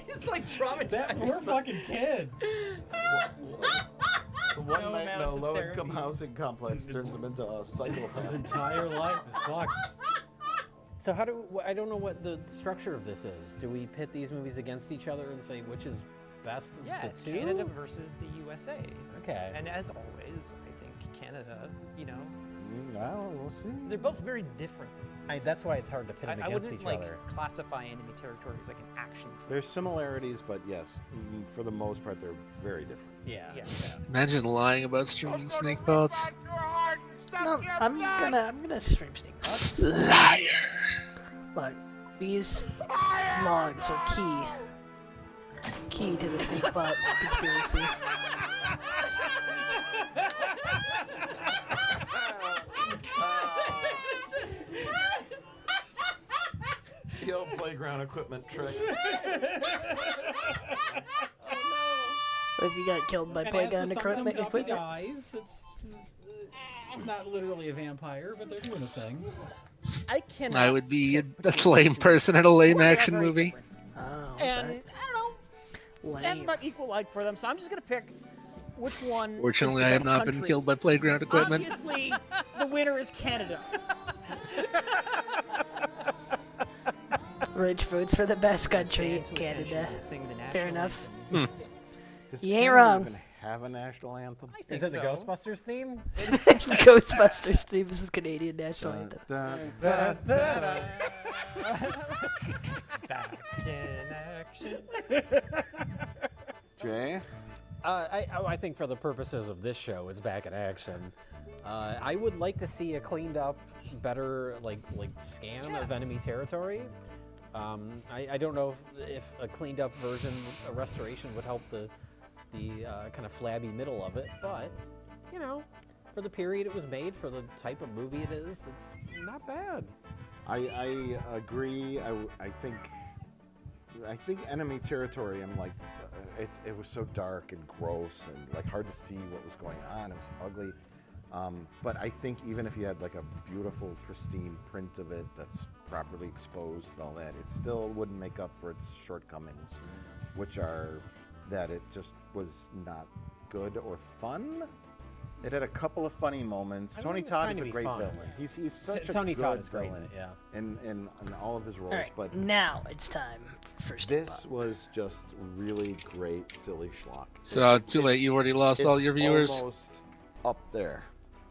He's like traumatized. That poor fucking kid. The one No night in a amounts of low-income therapy. housing complex turns him into a His psychopath. entire life is fucked. So I don't know what the structure of this is. Do we pit these movies against each other and say which is best of Yeah, the it's two? Canada versus the USA. Okay. And as always, I think Canada, Well, we'll see. they're both very different. That's why it's hard to pit them I against wouldn't each like other. classify enemy territories like an action film. There's similarities, but yes, for the most part, they're very different. Yeah. Imagine lying about streaming snake bots. No, I'm gonna stream Snake Bots. Liar. Look, these logs are key to the Snake Bot conspiracy. the old playground equipment trick. If you got killed by And playground as the sun equipment, comes up, he dies. It's not literally a vampire, but they're doing a thing. I cannot. I would be a lame person in a lame action very movie. And I don't know. I have about equal like for them, so I'm just gonna pick which one. Fortunately, is I the have best not been country. killed by playground equipment. Obviously, the winner is Canada. Rich votes for the best country, Santa Canada. will sing the Fair national enough. anthem. Does You ain't Canada wrong. even have a national anthem? Is it the Ghostbusters theme? Ghostbusters theme is the Canadian national anthem. Back in action. Jay? I think for the purposes of this show, it's back in action. I would like to see a cleaned up, better like scan of enemy territory. I don't know if a cleaned up version, a restoration would help the kind of flabby middle of it, but you know, for the period it was made, for the type of movie it is, it's not bad. I agree. I think enemy territory. I'm like, it was so dark and gross and like hard to see what was going on. It was ugly. But I think even if you had like a beautiful, pristine print of it that's properly exposed and all that, it still wouldn't make up for its shortcomings, which are that it just was not good or fun. It had a couple of funny moments. I Tony think it was Todd trying is to a be great fun. villain. He's such Tony a good Todd is great in villain it, yeah. in all of his roles. Alright, But now it's time for this was just really great, silly schlock. So too late. You already lost all your viewers. It's almost up there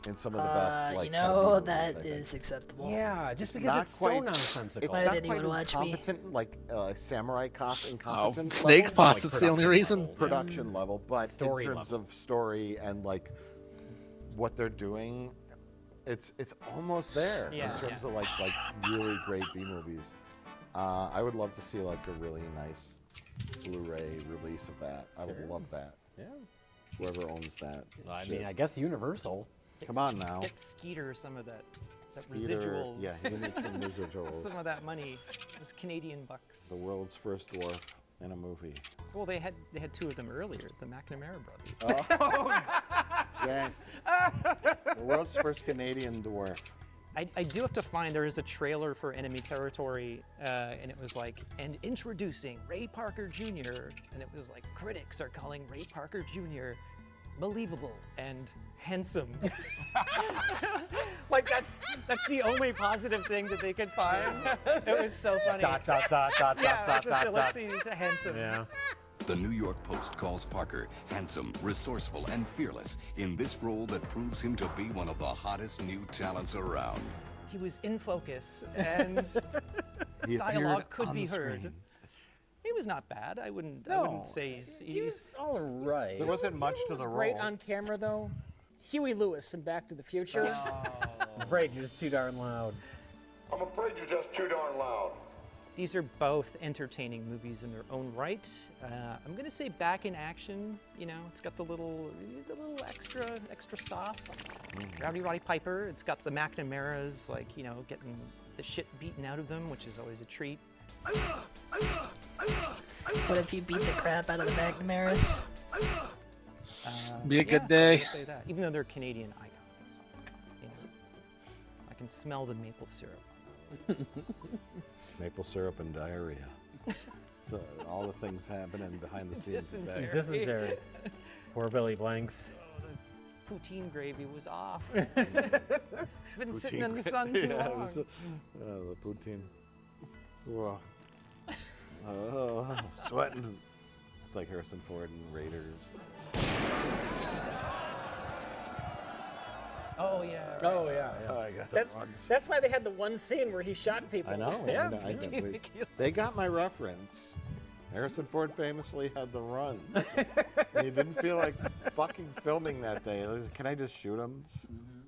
in some of the best. Like, you kind of know, B-movies, that I think. is acceptable. Yeah, just because not it's so quite- nonsensical. It's Why not didn't quite anyone watch me? incompetent, like samurai cop Oh, incompetent. Snake level, Pots like is the only reason. level, yeah. production level, but Story in terms level. of story and like what they're doing, it's almost there Yeah, in terms of like really great B movies. I would love to see like a really nice Blu-ray release of that. I would Sure. love that. Yeah. Whoever owns that. I shit. mean, I guess Universal. Come on now. Get Skeeter some of that Skeeter, residuals. yeah, he needs some residuals. Some of that money, those Canadian bucks. The world's first dwarf in a movie. Well, they had two of them earlier, the McNamara brothers. Oh, Jack. The world's first Canadian dwarf. I do have to find there is a trailer for Enemy Territory, and it was like, and introducing Ray Parker Jr., and it was like, critics are calling Ray Parker Jr. believable and handsome. Like that's the only positive thing that they could find. It was so funny. Dot, dot, dot, dot, Yeah, dot, it was just, dot, let's dot. see, he's handsome. Yeah. The New York Post calls Parker handsome, resourceful, and fearless in this role that proves him to be one of the hottest new talents around. He was in focus, and his He dialogue appeared could on be the heard. screen. He was not bad. I wouldn't say he's all right. There wasn't much to Who's the great role. on camera though? Huey Lewis in Back to the Future. I'm afraid you're just too darn loud. I'm afraid you're just too darn loud. These are both entertaining movies in their own right. I'm gonna say Back in Action. You know, it's got the little extra sauce. Roddy Piper. It's got the McNamara's, like, you know, getting the shit beaten out of them, which is always a treat. What if you beat the crap out of the McNamara's? Be a good Yeah, day. I will say that. Even though they're Canadian icons, you know, I can smell the maple syrup. Maple syrup and diarrhea. So all the things happening behind the scenes. of that. Dysentery. Poor Billy Blanks. The poutine gravy was off. It's been sitting in the sun too Yeah, it long. was, the poutine. Whoa. Oh, sweating. It's like Harrison Ford and Raiders. Oh yeah. Oh yeah, yeah. Oh, I got that once. That's why they had the one scene where he shot people. I know. Yeah. I know. They got my reference. Harrison Ford famously had the run. And he didn't feel like fucking filming that day. He was, can I just shoot him?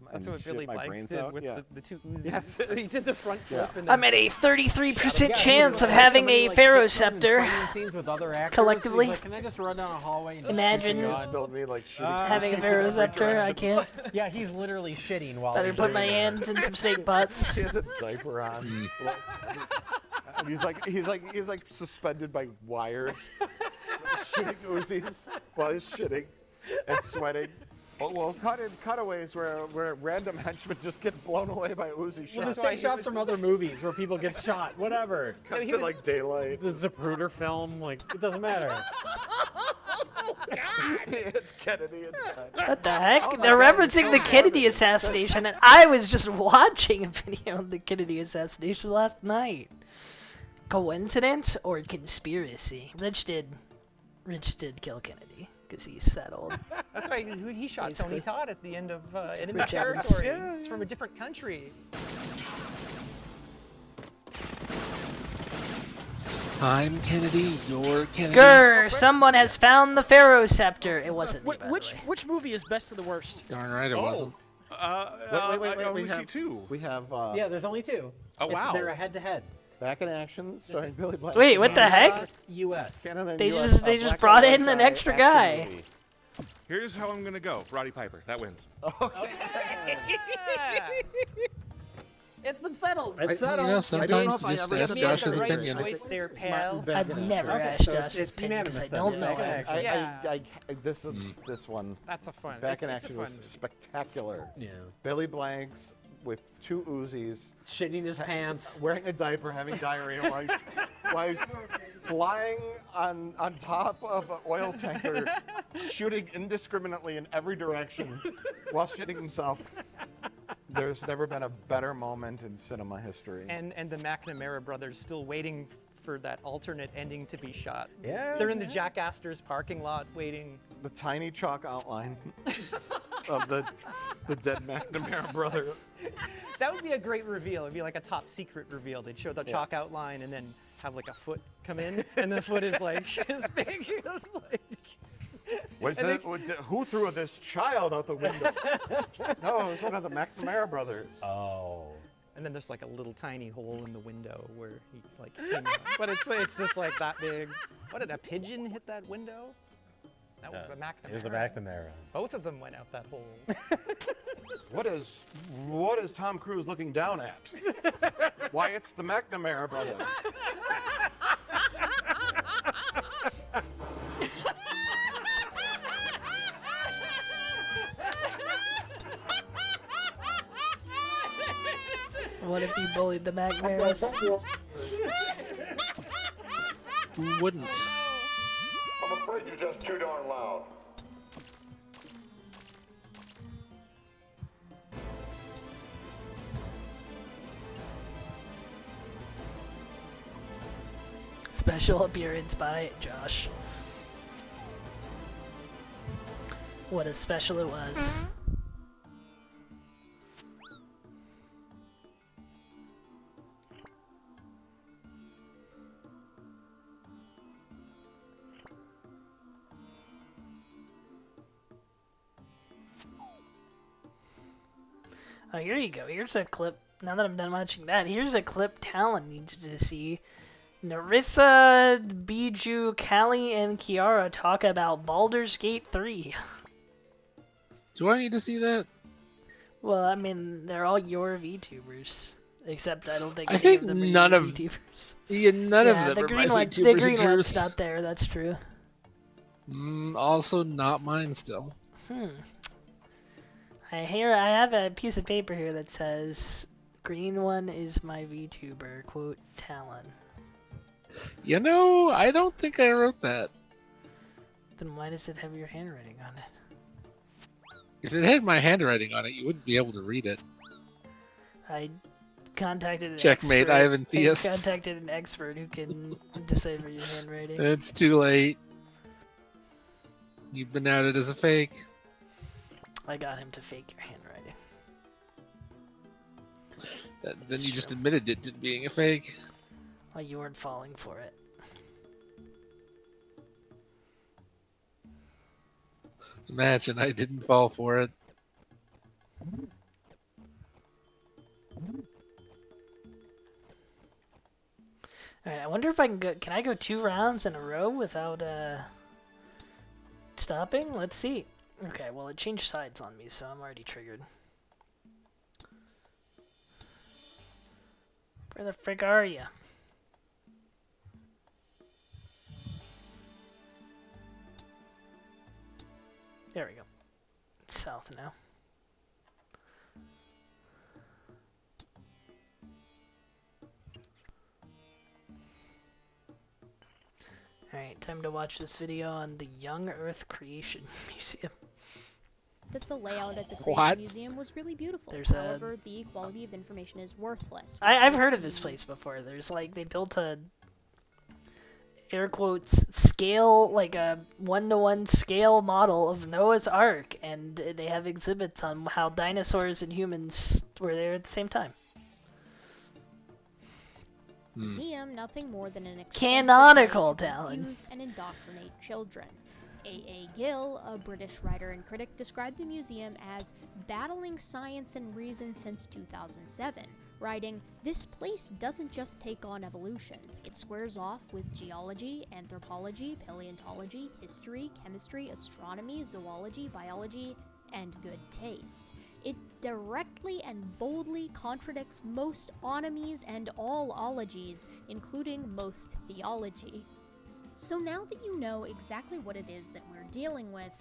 That's and what shit Billy my Blanks brains did out? with Yeah. the two Uzis. Yes. He did the front flip. Yeah. And I'm then at a 33% Yeah, chance of like having somebody, a like, Pharoh kicks him and Sceptre. fighting scenes with other actors. Collectively. He's like, can I just run down a hallway and just Imagine shoot the Just gun? filled me like shooting. Having a pieces in Pharoh every Sceptre, I direction. can't. Yeah, he's literally shitting while Better he's put my doing it. hands in some snake butts. He has a diaper on. and he's like suspended by wires, shooting Uzis while he's shitting and sweating. Well, cutaways where random henchmen just get blown away by Uzi Well, shots. just take shots from other movies where people get shot. Whatever. Cuts to like Daylight. The Zapruder film, like it doesn't matter. It's Kennedy inside. What the heck? Oh my They're God, referencing it's the so Kennedy morbid. assassination, and I was just watching a video of the Kennedy assassination last night. Coincidence or conspiracy? Rich did kill Kennedy because he's that old. That's right. He shot Basically. Tony Todd at the end of Enemy Rich Evans. Territory. He's from a different country. I'm Kennedy, you're Kennedy. Grr! Someone has found the Pharoh Sceptre. It wasn't me, by the way. Which movie is best of the worst? Darn right it wasn't. Wait, I only see two. We have. Yeah, there's only two. Oh, wow. They're a head-to-head. Back in Action, starring Billy Blank. Wait, what the heck? U.S. Canada and They US, just Black and brought White in an guy extra action guy. movie. Here's how I'm gonna go. Roddy Piper. That wins. It's been settled. It's settled. You know, I don't sometimes know you if I just ever ask said Josh's that. opinion. Voice there, pal. I've never Okay, asked so Josh's it's opinion unanimous because I then. don't It's know back in him. action. Yeah. This is this one. That's a fun. Back in it's Action a was fun. spectacular. Yeah. Billy Blanks with two Uzis, Shitting his pants. wearing a diaper, having diarrhea while he's flying on top of an oil tanker, shooting indiscriminately in every direction while shitting himself. There's never been a better moment in cinema history. And the McNamara brothers still waiting for that alternate ending to be shot. Yeah. They're in the Jack Astor's parking lot waiting. The tiny chalk outline of the dead McNamara brother. That would be a great reveal. It'd be like a top secret reveal. They'd show the chalk outline and then have like a foot come in, and the foot is like as big as like. Who threw this child out the window? No, it was one of the McNamara brothers. Oh. And then there's like a little tiny hole in the window where he like came out. But it's just like that big. What did a pigeon hit that window? That was a McNamara. It was a McNamara. Both of them went out that hole. What is Tom Cruise looking down at? Why, it's the McNamara brothers. What if you bullied the McNamaras? Who wouldn't? I'm afraid you're just too darn loud. Special appearance by Josh. What a special it was. Oh, here you go. Here's a clip. Now that I'm done watching that, here's a clip Talon needs to see. Narissa, Bijou, Callie, and Kiara talk about Baldur's Gate 3. Do I need to see that? Well, I mean, they're all your VTubers. Except I don't think I any think of them are none your of VTubers. Yeah, none of them the are green my one, VTubers the in green one's truth. not there, that's true. Also not mine still. I have a piece of paper here that says, green one is my VTuber, quote, Talon. You know, I don't think I wrote that. Then why does it have your handwriting on it? If it had my handwriting on it, you wouldn't be able to read it. I contacted an Checkmate, expert. Ivan Theus. I contacted an expert who can decipher your handwriting. It's too late. You've been outed as a fake. I got him to fake your handwriting. Then you just admitted it to being a fake. Well, you weren't falling for it. Imagine I didn't fall for it. Alright, I wonder if I can go. Can I go 2 rounds in a row without stopping? Let's see. Okay, well, it changed sides on me, so I'm already triggered. Where the frick are you? There we go. It's south now. Alright, time to watch this video on the Young Earth Creation Museum. That the layout at the What? Creation Museum was really beautiful. There's a- However, the quality of information is worthless. I've heard of this place before. There's like, they built a, air quotes, scale, like a 1-to-1 scale model of Noah's Ark, and they have exhibits on how dinosaurs and humans were there at the same time. Museum, nothing more than an expensive Canonical way to talent. confuse and indoctrinate children. A. Gill, a British writer and critic, described the museum as battling science and reason since 2007, writing, "This place doesn't just take on evolution. It squares off with geology, anthropology, paleontology, history, chemistry, astronomy, zoology, biology, and good taste. It directly and boldly contradicts most onomies and all ologies, including most theology." So now that you know exactly what it is that we're dealing with,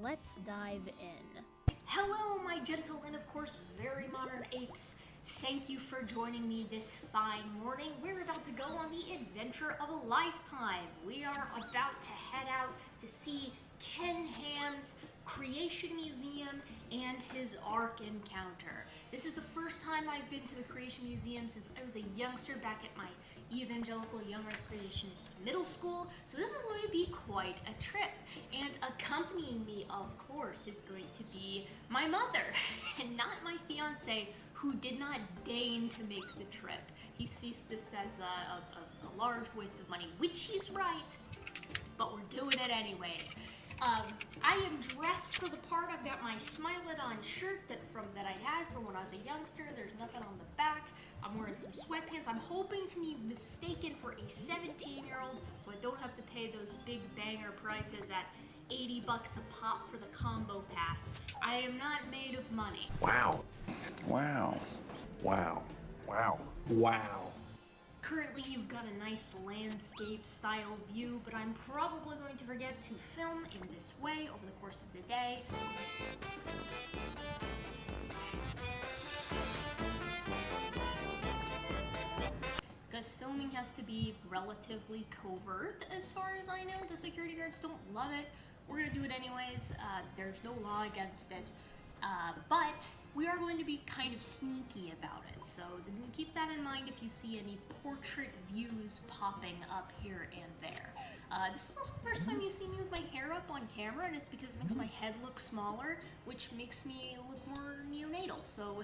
let's dive in. Hello, my gentle and of course very modern apes. Thank you for joining me this fine morning. We're about to go on the adventure of a lifetime. We are about to head out to see Ken Ham's Creation Museum and his Ark encounter. This is the first time I've been to the Creation Museum since I was a youngster back at my evangelical young earth creationist middle school, so this is going to be quite a trip. And accompanying me, of course, is going to be my mother, and not my fiance, who did not deign to make the trip. He sees this as a large waste of money, which he's right, but we're doing it anyways. I am dressed for the part. I've got my Smile-It-On shirt that I had from when I was a youngster. There's nothing on the back. I'm wearing some sweatpants. I'm hoping to be mistaken for a 17-year-old, so I don't have to pay those big banger prices at $80 a pop for the combo pass. I am not made of money. Wow. Wow. Wow. Wow. Wow. Currently, you've got a nice landscape style view, but I'm probably going to forget to film in this way over the course of the day. Because filming has to be relatively covert as far as I know. The security guards don't love it. We're gonna do it anyways. There's no law against it. But we are going to be kind of sneaky about it, so keep that in mind if you see any portrait views popping up here and there. This is also the first time you see me with my hair up on camera, and it's because it makes my head look smaller, which makes me look more neonatal. So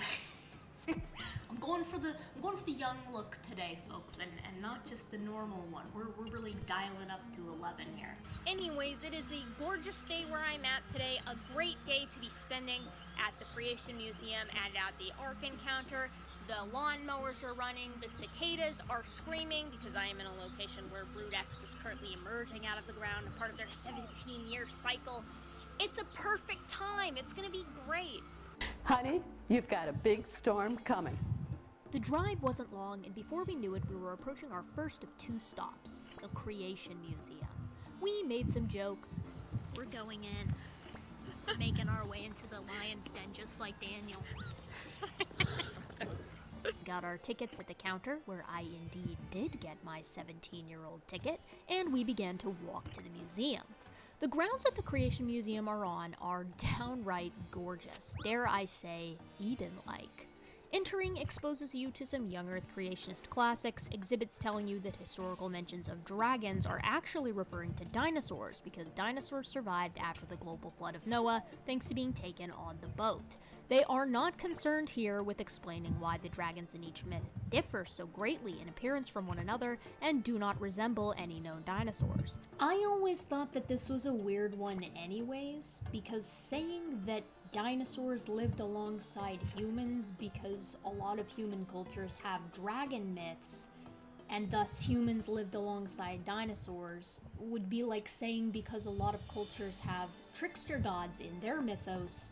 I'm going for the young look today, folks, and not just the normal one. We're really dialing up to 11 here. Anyways, it is a gorgeous day where I'm at today. A great day to be spending at the Creation Museum and at the Ark encounter. The lawnmowers are running, the cicadas are screaming because I am in a location where Brood X is currently emerging out of the ground, a part of their 17-year cycle. It's a perfect time. It's gonna be great. Honey, you've got a big storm coming. The drive wasn't long, and before we knew it, we were approaching our first of 2 stops, the Creation Museum. We made some jokes. We're going in, making our way into the lion's den just like Daniel. Got our tickets at the counter, where I indeed did get my 17-year-old ticket, and we began to walk to the museum. The grounds that the Creation Museum are downright gorgeous, dare I say, Eden-like. Entering exposes you to some young earth creationist classics, exhibits telling you that historical mentions of dragons are actually referring to dinosaurs, because dinosaurs survived after the global flood of Noah, thanks to being taken on the boat. They are not concerned here with explaining why the dragons in each myth differ so greatly in appearance from one another and do not resemble any known dinosaurs. I always thought that this was a weird one anyways, because saying that dinosaurs lived alongside humans because a lot of human cultures have dragon myths, and thus humans lived alongside dinosaurs, would be like saying because a lot of cultures have trickster gods in their mythos,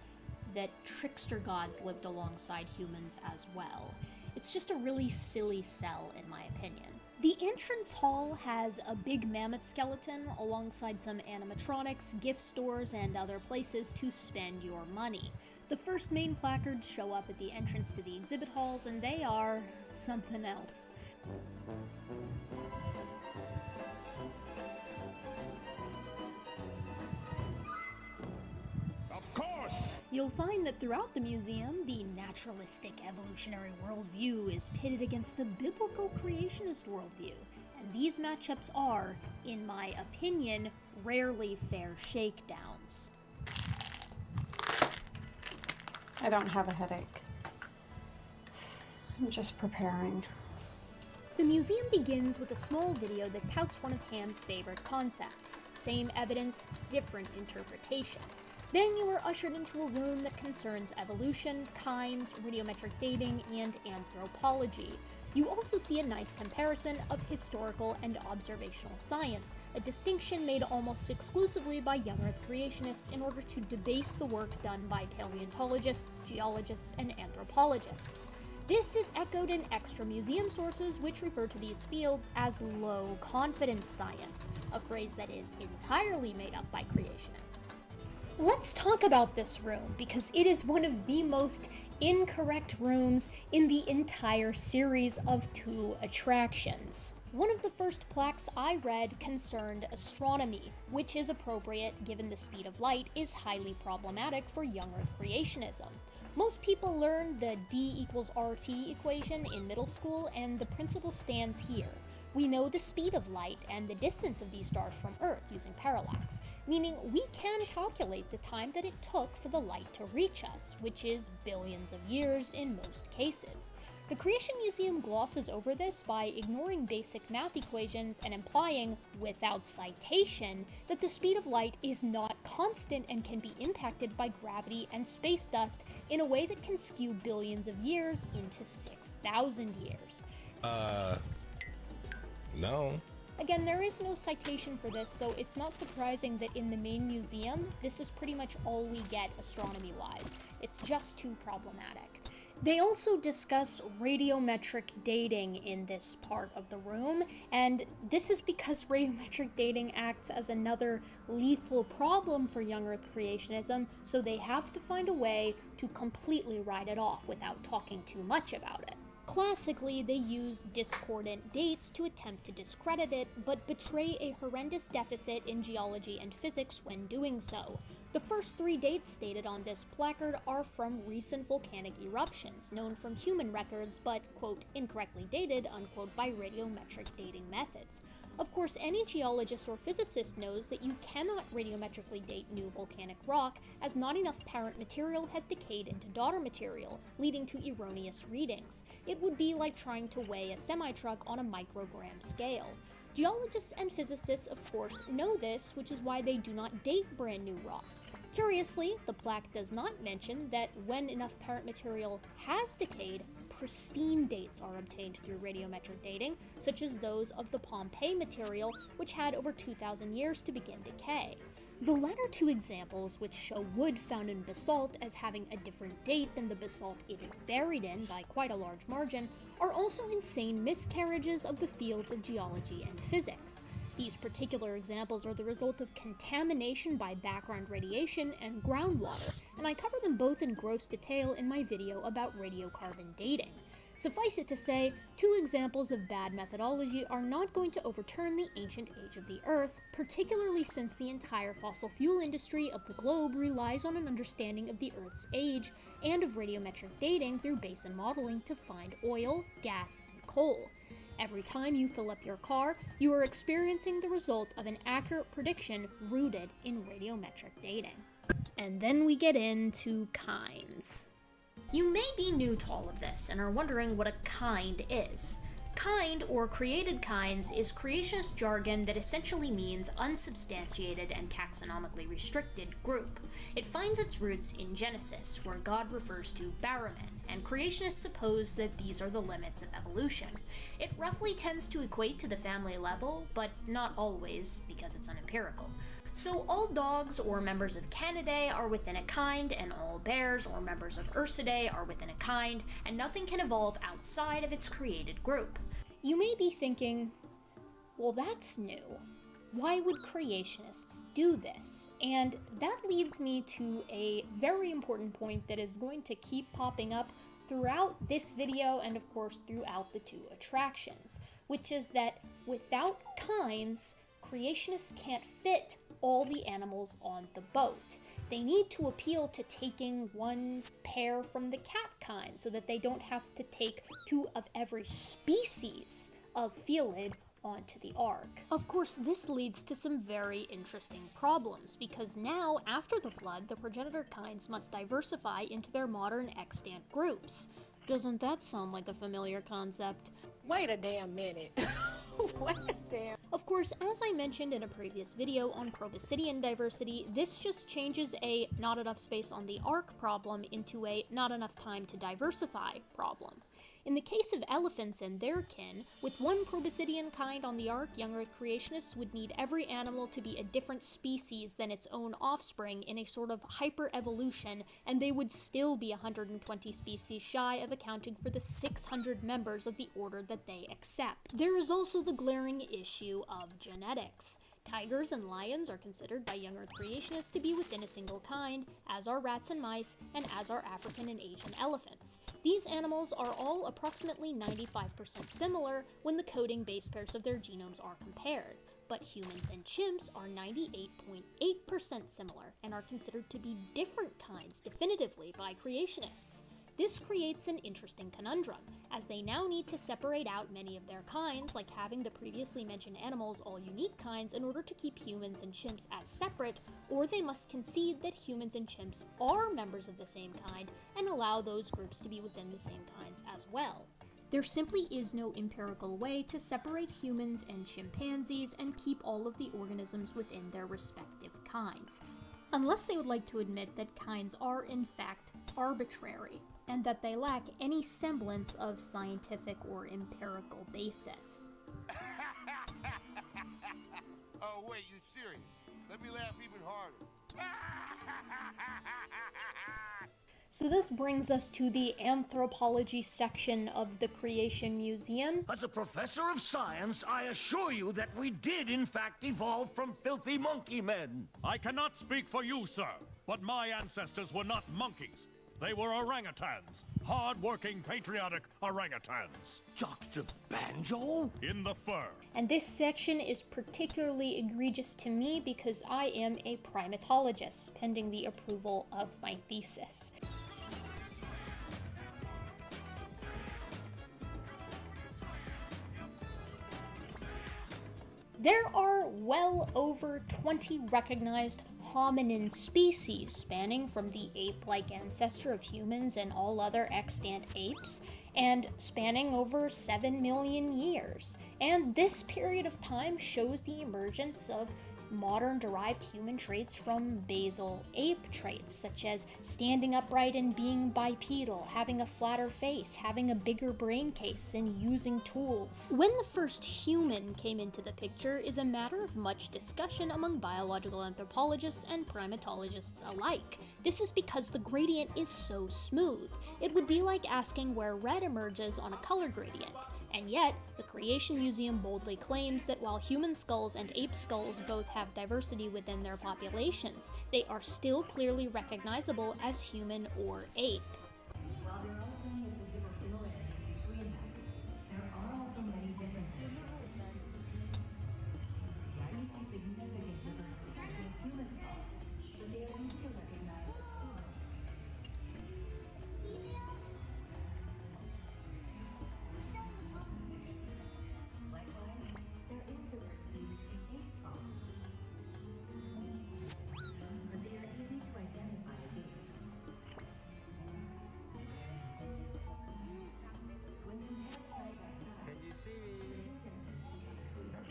that trickster gods lived alongside humans as well. It's just a really silly sell, in my opinion. The entrance hall has a big mammoth skeleton alongside some animatronics, gift stores, and other places to spend your money. The first main placards show up at the entrance to the exhibit halls, and they are something else. Of course! You'll find that throughout the museum, the naturalistic evolutionary worldview is pitted against the biblical creationist worldview, and these matchups are, in my opinion, rarely fair shakedowns. I don't have a headache. I'm just preparing. The museum begins with a small video that touts one of Ham's favorite concepts. Same evidence, different interpretation. Then you are ushered into a room that concerns evolution, kinds, radiometric dating, and anthropology. You also see a nice comparison of historical and observational science, a distinction made almost exclusively by young Earth creationists in order to debase the work done by paleontologists, geologists, and anthropologists. This is echoed in extra museum sources which refer to these fields as low-confidence science, a phrase that is entirely made up by creationists. Let's talk about this room, because it is one of the most incorrect rooms in the entire series of 2 attractions. One of the first plaques I read concerned astronomy, which is appropriate given the speed of light is highly problematic for young Earth creationism. Most people learned the D=RT equation in middle school, and the principle stands here. We know the speed of light and the distance of these stars from Earth using parallax, meaning we can calculate the time that it took for the light to reach us, which is billions of years in most cases. The Creation Museum glosses over this by ignoring basic math equations and implying, without citation, that the speed of light is not constant and can be impacted by gravity and space dust in a way that can skew billions of years into 6,000 years. No. Again, there is no citation for this, so it's not surprising that in the main museum, this is pretty much all we get astronomy-wise. It's just too problematic. They also discuss radiometric dating in this part of the room, and this is because radiometric dating acts as another lethal problem for young Earth creationism, so they have to find a way to completely write it off without talking too much about it. Classically, they use discordant dates to attempt to discredit it, but betray a horrendous deficit in geology and physics when doing so. The first 3 dates stated on this placard are from recent volcanic eruptions, known from human records, but, quote, incorrectly dated, unquote, by radiometric dating methods. Of course, any geologist or physicist knows that you cannot radiometrically date new volcanic rock, as not enough parent material has decayed into daughter material, leading to erroneous readings. It would be like trying to weigh a semi-truck on a microgram scale. Geologists and physicists, of course, know this, which is why they do not date brand new rock. Curiously, the plaque does not mention that when enough parent material has decayed, pristine dates are obtained through radiometric dating, such as those of the Pompeii material, which had over 2,000 years to begin decay. The latter 2 examples, which show wood found in basalt as having a different date than the basalt it is buried in by quite a large margin, are also insane miscarriages of the fields of geology and physics. These particular examples are the result of contamination by background radiation and groundwater, and I cover them both in gross detail in my video about radiocarbon dating. Suffice it to say, 2 examples of bad methodology are not going to overturn the ancient age of the Earth, particularly since the entire fossil fuel industry of the globe relies on an understanding of the Earth's age and of radiometric dating through basin modeling to find oil, gas, and coal. Every time you fill up your car, you are experiencing the result of an accurate prediction rooted in radiometric dating. And then we get into kinds. You may be new to all of this and are wondering what a kind is. Kind, or created kinds, is creationist jargon that essentially means unsubstantiated and taxonomically restricted group. It finds its roots in Genesis, where God refers to Barraman, and creationists suppose that these are the limits of evolution. It roughly tends to equate to the family level, but not always, because it's unempirical. So all dogs or members of Canidae are within a kind, and all bears or members of Ursidae are within a kind, and nothing can evolve outside of its created group. You may be thinking, well, that's new. Why would creationists do this? And that leads me to a very important point that is going to keep popping up throughout this video and of course throughout the two attractions, which is that without kinds, creationists can't fit all the animals on the boat. They need to appeal to taking one pair from the cat kind so that they don't have to take two of every species of felid onto the Ark. Of course, this leads to some very interesting problems, because now, after the flood, the progenitor kinds must diversify into their modern extant groups. Doesn't that sound like a familiar concept? Wait a damn minute. Wait a damn... Of course, as I mentioned in a previous video on proboscidean diversity, this just changes a not enough space on the Ark problem into a not enough time to diversify problem. In the case of elephants and their kin, with one proboscidean kind on the Ark, young Earth creationists would need every animal to be a different species than its own offspring in a sort of hyper-evolution, and they would still be 120 species shy of accounting for the 600 members of the order that they accept. There is also the glaring issue of genetics. Tigers and lions are considered by young Earth creationists to be within a single kind, as are rats and mice, and as are African and Asian elephants. These animals are all approximately 95% similar when the coding base pairs of their genomes are compared, but humans and chimps are 98.8% similar and are considered to be different kinds definitively by creationists. This creates an interesting conundrum, as they now need to separate out many of their kinds, like having the previously mentioned animals all unique kinds in order to keep humans and chimps as separate, or they must concede that humans and chimps are members of the same kind and allow those groups to be within the same kinds as well. There simply is no empirical way to separate humans and chimpanzees and keep all of the organisms within their respective kinds, unless they would like to admit that kinds are in fact arbitrary, and that they lack any semblance of scientific or empirical basis. Oh, wait, you serious? Let me laugh even harder. So this brings us to the anthropology section of the Creation Museum. As a professor of science, I assure you that we did in fact evolve from filthy monkey men. I cannot speak for you, sir, but my ancestors were not monkeys. They were orangutans. Hard-working, patriotic orangutans. Dr. Banjo? In the fur. And this section is particularly egregious to me because I am a primatologist, pending the approval of my thesis. There are well over 20 recognized hominin species, spanning from the ape-like ancestor of humans and all other extant apes, and spanning over 7 million years. And this period of time shows the emergence of modern derived human traits from basal ape traits, such as standing upright and being bipedal, having a flatter face, having a bigger brain case, and using tools. When the first human came into the picture is a matter of much discussion among biological anthropologists and primatologists alike. This is because the gradient is so smooth. It would be like asking where red emerges on a color gradient. And yet, the Creation Museum boldly claims that while human skulls and ape skulls both have diversity within their populations, they are still clearly recognizable as human or ape. While there are plenty of physical similarities between them, there are also many differences. We see significant diversity between human skulls, but they are easy to recognize as human. Likewise, there is diversity between ape skulls, but they are easy to identify as apes. When compared side by side, the differences become clear.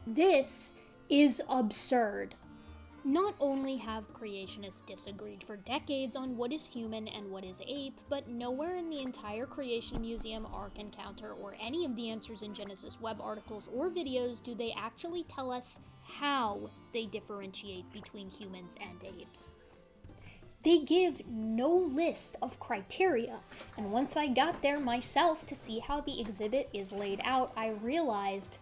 This is absurd. Not only have creationists disagreed for decades on what is human and what is ape, but nowhere in the entire Creation Museum, Ark Encounter, or any of the Answers in Genesis web articles or videos do they actually tell us how they differentiate between humans and apes. They give no list of criteria, and once I got there myself to see how the exhibit is laid out, I realized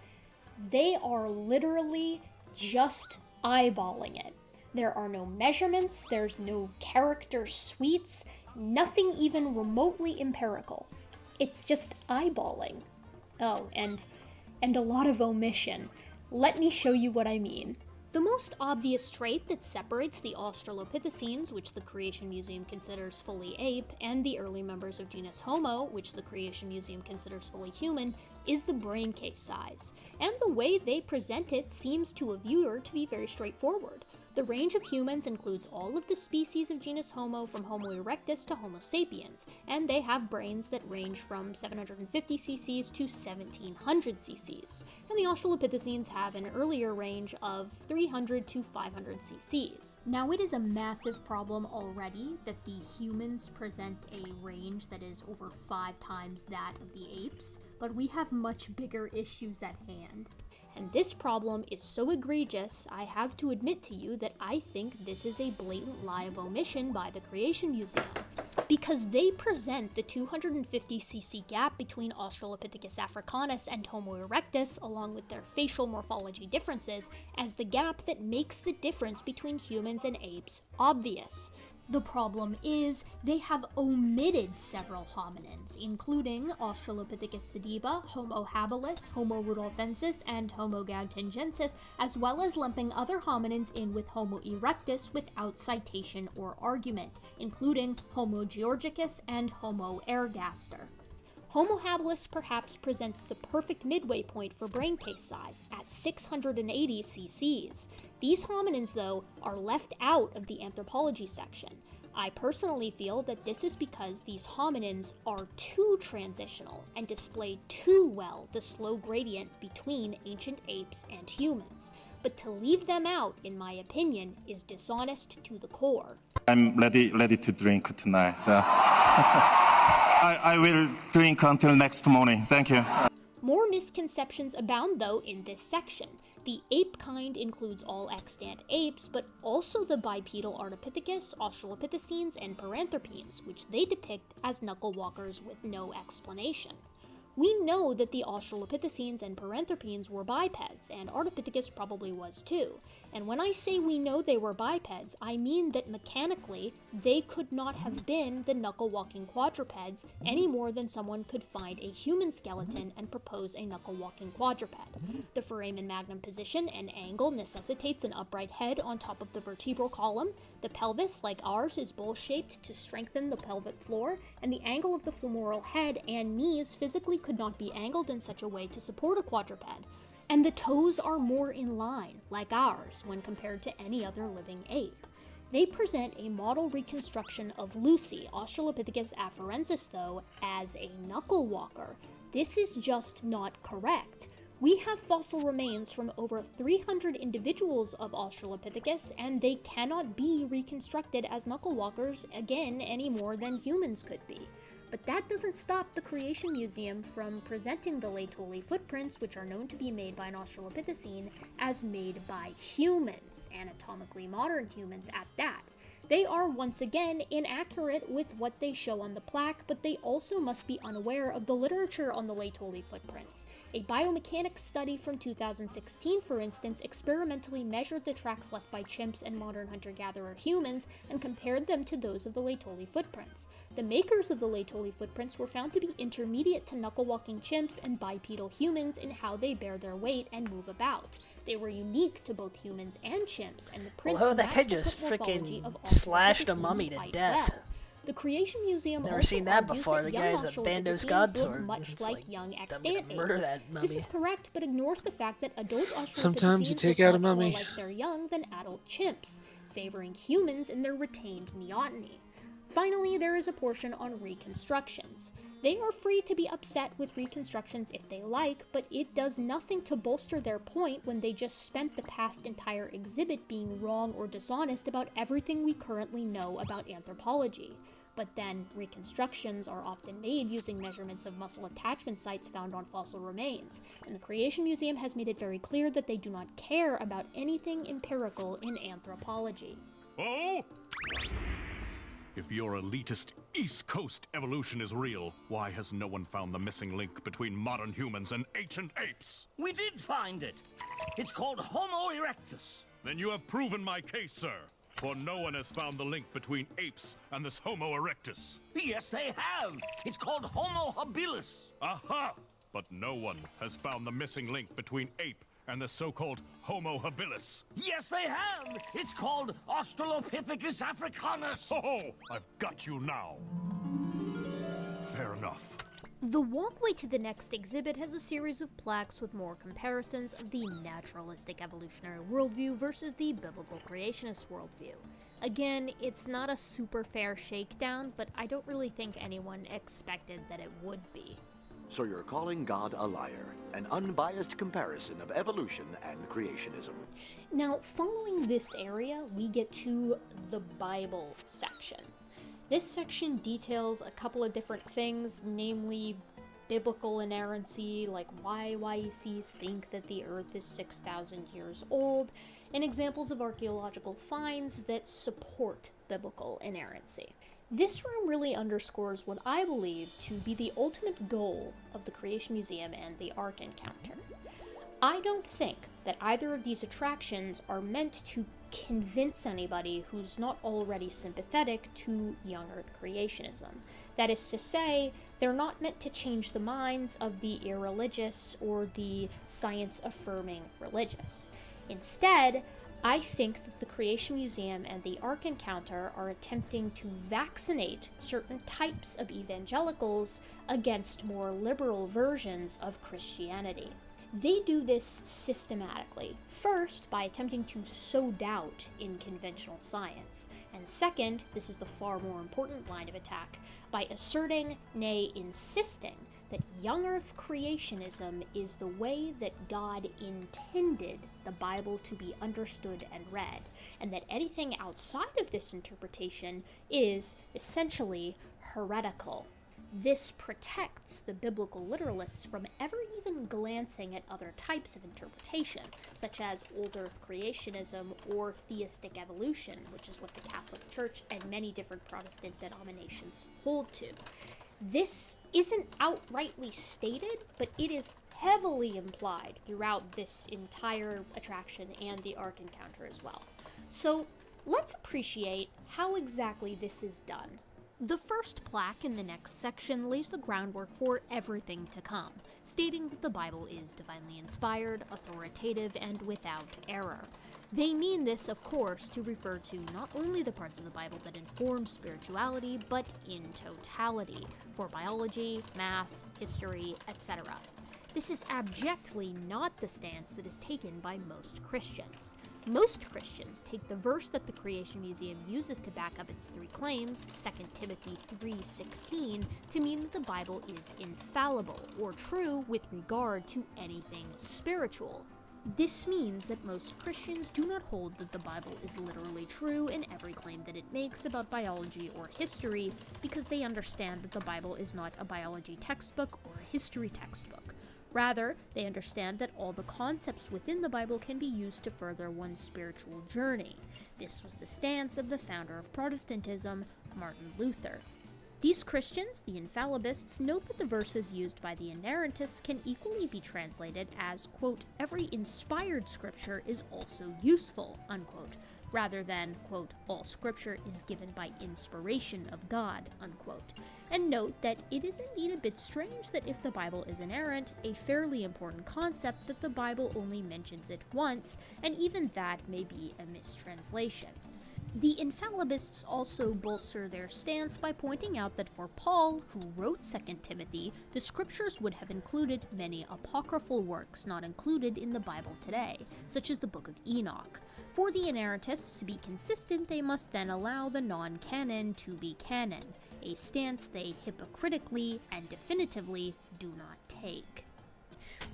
they are literally just eyeballing it. There are no measurements, there's no character suites, nothing even remotely empirical. It's just eyeballing. Oh, and a lot of omission. Let me show you what I mean. The most obvious trait that separates the Australopithecines, which the Creation Museum considers fully ape, and the early members of genus Homo, which the Creation Museum considers fully human, is the brain case size. And the way they present it seems to a viewer to be very straightforward. The range of humans includes all of the species of genus Homo from Homo erectus to Homo sapiens, and they have brains that range from 750 cc's to 1700 cc's, and the Australopithecines have an earlier range of 300 to 500 cc's. Now, it is a massive problem already that the humans present a range that is over 5 times that of the apes, but we have much bigger issues at hand. And this problem is so egregious, I have to admit to you that I think this is a blatant lie of omission by the Creation Museum. Because they present the 250cc gap between Australopithecus africanus and Homo erectus, along with their facial morphology differences, as the gap that makes the difference between humans and apes obvious. The problem is, they have omitted several hominins, including Australopithecus sediba, Homo habilis, Homo rudolfensis, and Homo gautingensis, as well as lumping other hominins in with Homo erectus without citation or argument, including Homo georgicus and Homo ergaster. Homo habilis perhaps presents the perfect midway point for brain case size, at 680 cc's. These hominins, though, are left out of the anthropology section. I personally feel that this is because these hominins are too transitional and display too well the slow gradient between ancient apes and humans. But to leave them out, in my opinion, is dishonest to the core. I'm ready to drink tonight, so I will drink until next morning. Thank you. More misconceptions abound, though, in this section. The ape kind includes all extant apes, but also the bipedal Ardipithecus, Australopithecines, and Paranthropines, which they depict as knuckle walkers with no explanation. We know that the Australopithecines and Paranthropines were bipeds, and Ardipithecus probably was too. And when I say we know they were bipeds, I mean that mechanically, they could not have been the knuckle-walking quadrupeds any more than someone could find a human skeleton and propose a knuckle-walking quadruped. The foramen magnum position and angle necessitates an upright head on top of the vertebral column. The pelvis, like ours, is bowl-shaped to strengthen the pelvic floor, and the angle of the femoral head and knees physically could not be angled in such a way to support a quadruped. And the toes are more in line, like ours, when compared to any other living ape. They present a model reconstruction of Lucy, Australopithecus afarensis, though, as a knuckle walker. This is just not correct. We have fossil remains from over 300 individuals of Australopithecus, and they cannot be reconstructed as knuckle walkers again any more than humans could be. But that doesn't stop the Creation Museum from presenting the Laetoli footprints, which are known to be made by an Australopithecine, as made by humans, anatomically modern humans at that. They are once again inaccurate with what they show on the plaque, but they also must be unaware of the literature on the Laetoli footprints. A biomechanics study from 2016, for instance, experimentally measured the tracks left by chimps and modern hunter-gatherer humans and compared them to those of the Laetoli footprints. The makers of the Laetoli footprints were found to be intermediate to knuckle-walking chimps and bipedal humans in how they bear their weight and move about. They were unique to both humans and chimps, and the prints Whoa, that guy matched the just foot morphology freaking of slashed a Australopithecines mummy to quite death. well. The Creation Museum Never also seen that argues before. that The young guy's a Bando's Australopithecines godsword. look much It's like like, young I'm extant gonna murder apes. that This mummy. is correct, but ignores the fact that adult Australopithecines Sometimes you take look out a much more mummy. like their young than adult chimps, favoring humans in their retained neoteny. Finally, there is a portion on reconstructions. They are free to be upset with reconstructions if they like, but it does nothing to bolster their point when they just spent the past entire exhibit being wrong or dishonest about everything we currently know about anthropology. But then, reconstructions are often made using measurements of muscle attachment sites found on fossil remains, and the Creation Museum has made it very clear that they do not care about anything empirical in anthropology. Oh? If your elitist East Coast evolution is real, why has no one found the missing link between modern humans and ancient apes? We did find it. It's called Homo erectus. Then you have proven my case, sir. For no one has found the link between apes and this Homo erectus. Yes, they have. It's called Homo habilis. Aha! But no one has found the missing link between ape and the so-called Homo habilis. Yes, they have. It's called Australopithecus africanus. Oh, I've got you now. Fair enough. The walkway to the next exhibit has a series of plaques with more comparisons of the naturalistic evolutionary worldview versus the biblical creationist worldview. Again, it's not a super fair shakedown, but I don't really think anyone expected that it would be. So you're calling God a liar, an unbiased comparison of evolution and creationism. Now, following this area, we get to the Bible section. This section details a couple of different things, namely biblical inerrancy, like why YECs think that the Earth is 6,000 years old, and examples of archaeological finds that support biblical inerrancy. This room really underscores what I believe to be the ultimate goal of the Creation Museum and the Ark Encounter. I don't think that either of these attractions are meant to convince anybody who's not already sympathetic to young Earth creationism. That is to say, they're not meant to change the minds of the irreligious or the science-affirming religious. Instead, I think that the Creation Museum and the Ark Encounter are attempting to vaccinate certain types of evangelicals against more liberal versions of Christianity. They do this systematically, first by attempting to sow doubt in conventional science, and second, this is the far more important line of attack, by asserting, nay insisting, that young Earth creationism is the way that God intended the Bible to be understood and read, and that anything outside of this interpretation is essentially heretical. This protects the biblical literalists from ever even glancing at other types of interpretation, such as old Earth creationism or theistic evolution, which is what the Catholic Church and many different Protestant denominations hold to. This isn't outrightly stated, but it is heavily implied throughout this entire attraction and the Ark Encounter as well. So let's appreciate how exactly this is done. The first plaque in the next section lays the groundwork for everything to come, stating that the Bible is divinely inspired, authoritative, and without error. They mean this, of course, to refer to not only the parts of the Bible that inform spirituality, but in totality, for biology, math, history, etc. This is abjectly not the stance that is taken by most Christians. Most Christians take the verse that the Creation Museum uses to back up its three claims, 2 Timothy 3:16, to mean that the Bible is infallible, or true with regard to anything spiritual. This means that most Christians do not hold that the Bible is literally true in every claim that it makes about biology or history, because they understand that the Bible is not a biology textbook or a history textbook. Rather, they understand that all the concepts within the Bible can be used to further one's spiritual journey. This was the stance of the founder of Protestantism, Martin Luther. These Christians, the infallibists, note that the verses used by the inerrantists can equally be translated as, quote, every inspired scripture is also useful, unquote, rather than, quote, all scripture is given by inspiration of God, unquote. And note that it is indeed a bit strange that if the Bible is inerrant, a fairly important concept, that the Bible only mentions it once, and even that may be a mistranslation. The infallibists also bolster their stance by pointing out that for Paul, who wrote 2 Timothy, the scriptures would have included many apocryphal works not included in the Bible today, such as the Book of Enoch. For the inerrantists to be consistent, they must then allow the non-canon to be canon, a stance they hypocritically and definitively do not take.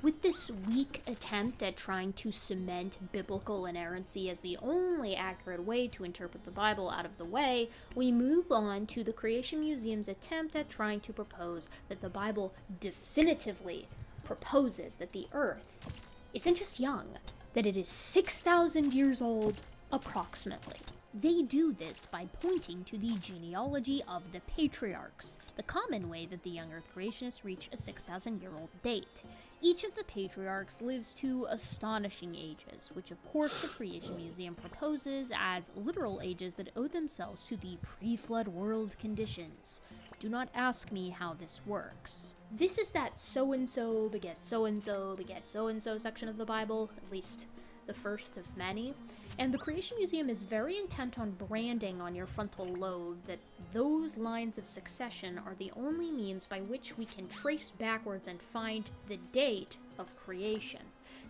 With this weak attempt at trying to cement biblical inerrancy as the only accurate way to interpret the Bible out of the way, we move on to the Creation Museum's attempt at trying to propose that the Bible definitively proposes that the Earth isn't just young, that it is 6,000 years old, approximately. They do this by pointing to the genealogy of the patriarchs, the common way that the young Earth creationists reach a 6,000-year-old date. Each of the patriarchs lives to astonishing ages, which of course the Creation Museum proposes as literal ages that owe themselves to the pre-flood world conditions. Do not ask me how this works. This is that so-and-so beget so-and-so beget so-and-so section of the Bible, at least the first of many, and the Creation Museum is very intent on branding on your frontal lobe that those lines of succession are the only means by which we can trace backwards and find the date of creation.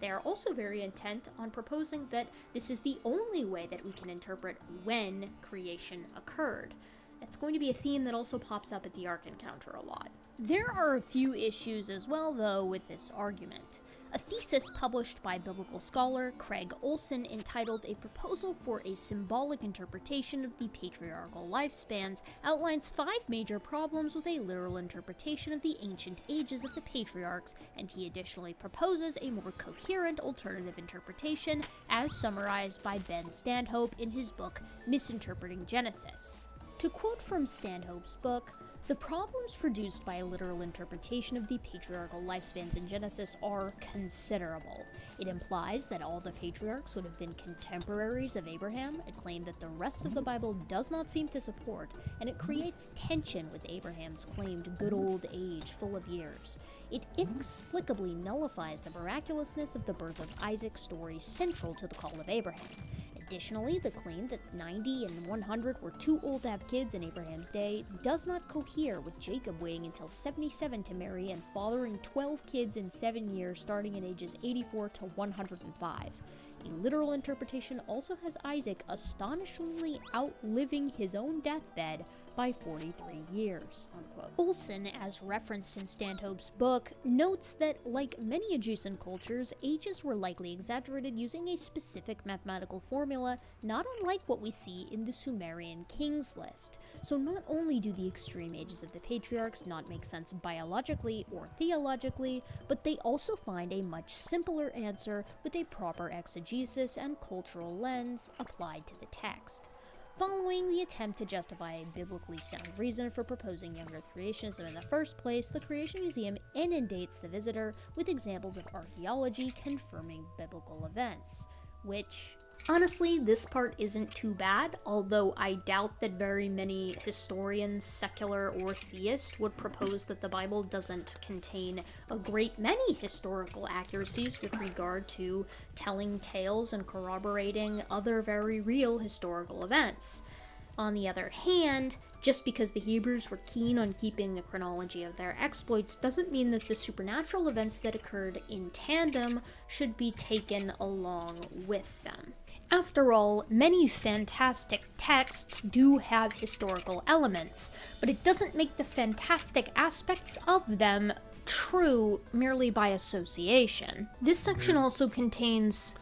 They are also very intent on proposing that this is the only way that we can interpret when creation occurred. That's going to be a theme that also pops up at the Ark Encounter a lot. There are a few issues as well, though, with this argument. A thesis published by biblical scholar Craig Olson entitled A Proposal for a Symbolic Interpretation of the Patriarchal Lifespans outlines 5 major problems with a literal interpretation of the ancient ages of the patriarchs, and he additionally proposes a more coherent alternative interpretation as summarized by Ben Stanhope in his book Misinterpreting Genesis. To quote from Stanhope's book, "The problems produced by a literal interpretation of the patriarchal lifespans in Genesis are considerable. It implies that all the patriarchs would have been contemporaries of Abraham, a claim that the rest of the Bible does not seem to support, and it creates tension with Abraham's claimed good old age full of years. It inexplicably nullifies the miraculousness of the birth of Isaac's story central to the call of Abraham. Additionally, the claim that 90 and 100 were too old to have kids in Abraham's day does not cohere with Jacob waiting until 77 to marry and fathering 12 kids in 7 years starting in ages 84 to 105. A literal interpretation also has Isaac astonishingly outliving his own deathbed by 43 years." Unquote. Olson, as referenced in Stanhope's book, notes that, like many adjacent cultures, ages were likely exaggerated using a specific mathematical formula, not unlike what we see in the Sumerian kings list. So not only do the extreme ages of the patriarchs not make sense biologically or theologically, but they also find a much simpler answer with a proper exegesis and cultural lens applied to the text. Following the attempt to justify a biblically sound reason for proposing young Earth creationism in the first place, the Creation Museum inundates the visitor with examples of archaeology confirming biblical events, which, honestly, this part isn't too bad, although I doubt that very many historians, secular or theist, would propose that the Bible doesn't contain a great many historical accuracies with regard to telling tales and corroborating other very real historical events. On the other hand, just because the Hebrews were keen on keeping a chronology of their exploits doesn't mean that the supernatural events that occurred in tandem should be taken along with them. After all, many fantastic texts do have historical elements, but it doesn't make the fantastic aspects of them true merely by association. This section also contains...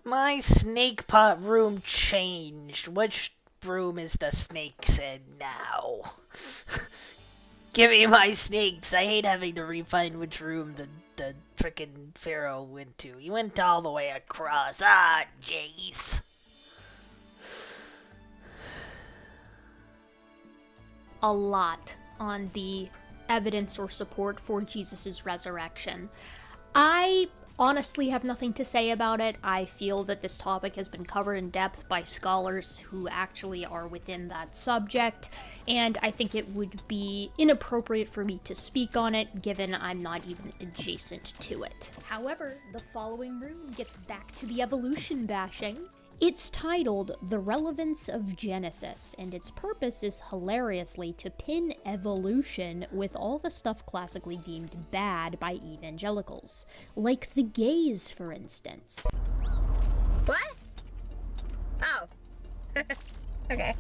My snake pot room changed. Which room is the snakes in now? Give me my snakes. I hate having to refine which room the frickin' Pharoh went to. He went all the way across. Ah, jeez. A lot on the evidence or support for Jesus' resurrection. I honestly have nothing to say about it. I feel that this topic has been covered in depth by scholars who actually are within that subject, and I think it would be inappropriate for me to speak on it, given I'm not even adjacent to it. However, the following room gets back to the evolution bashing. It's titled The Relevance of Genesis, and its purpose is hilariously to pin evolution with all the stuff classically deemed bad by evangelicals, like the gays, for instance. What? Oh. Okay.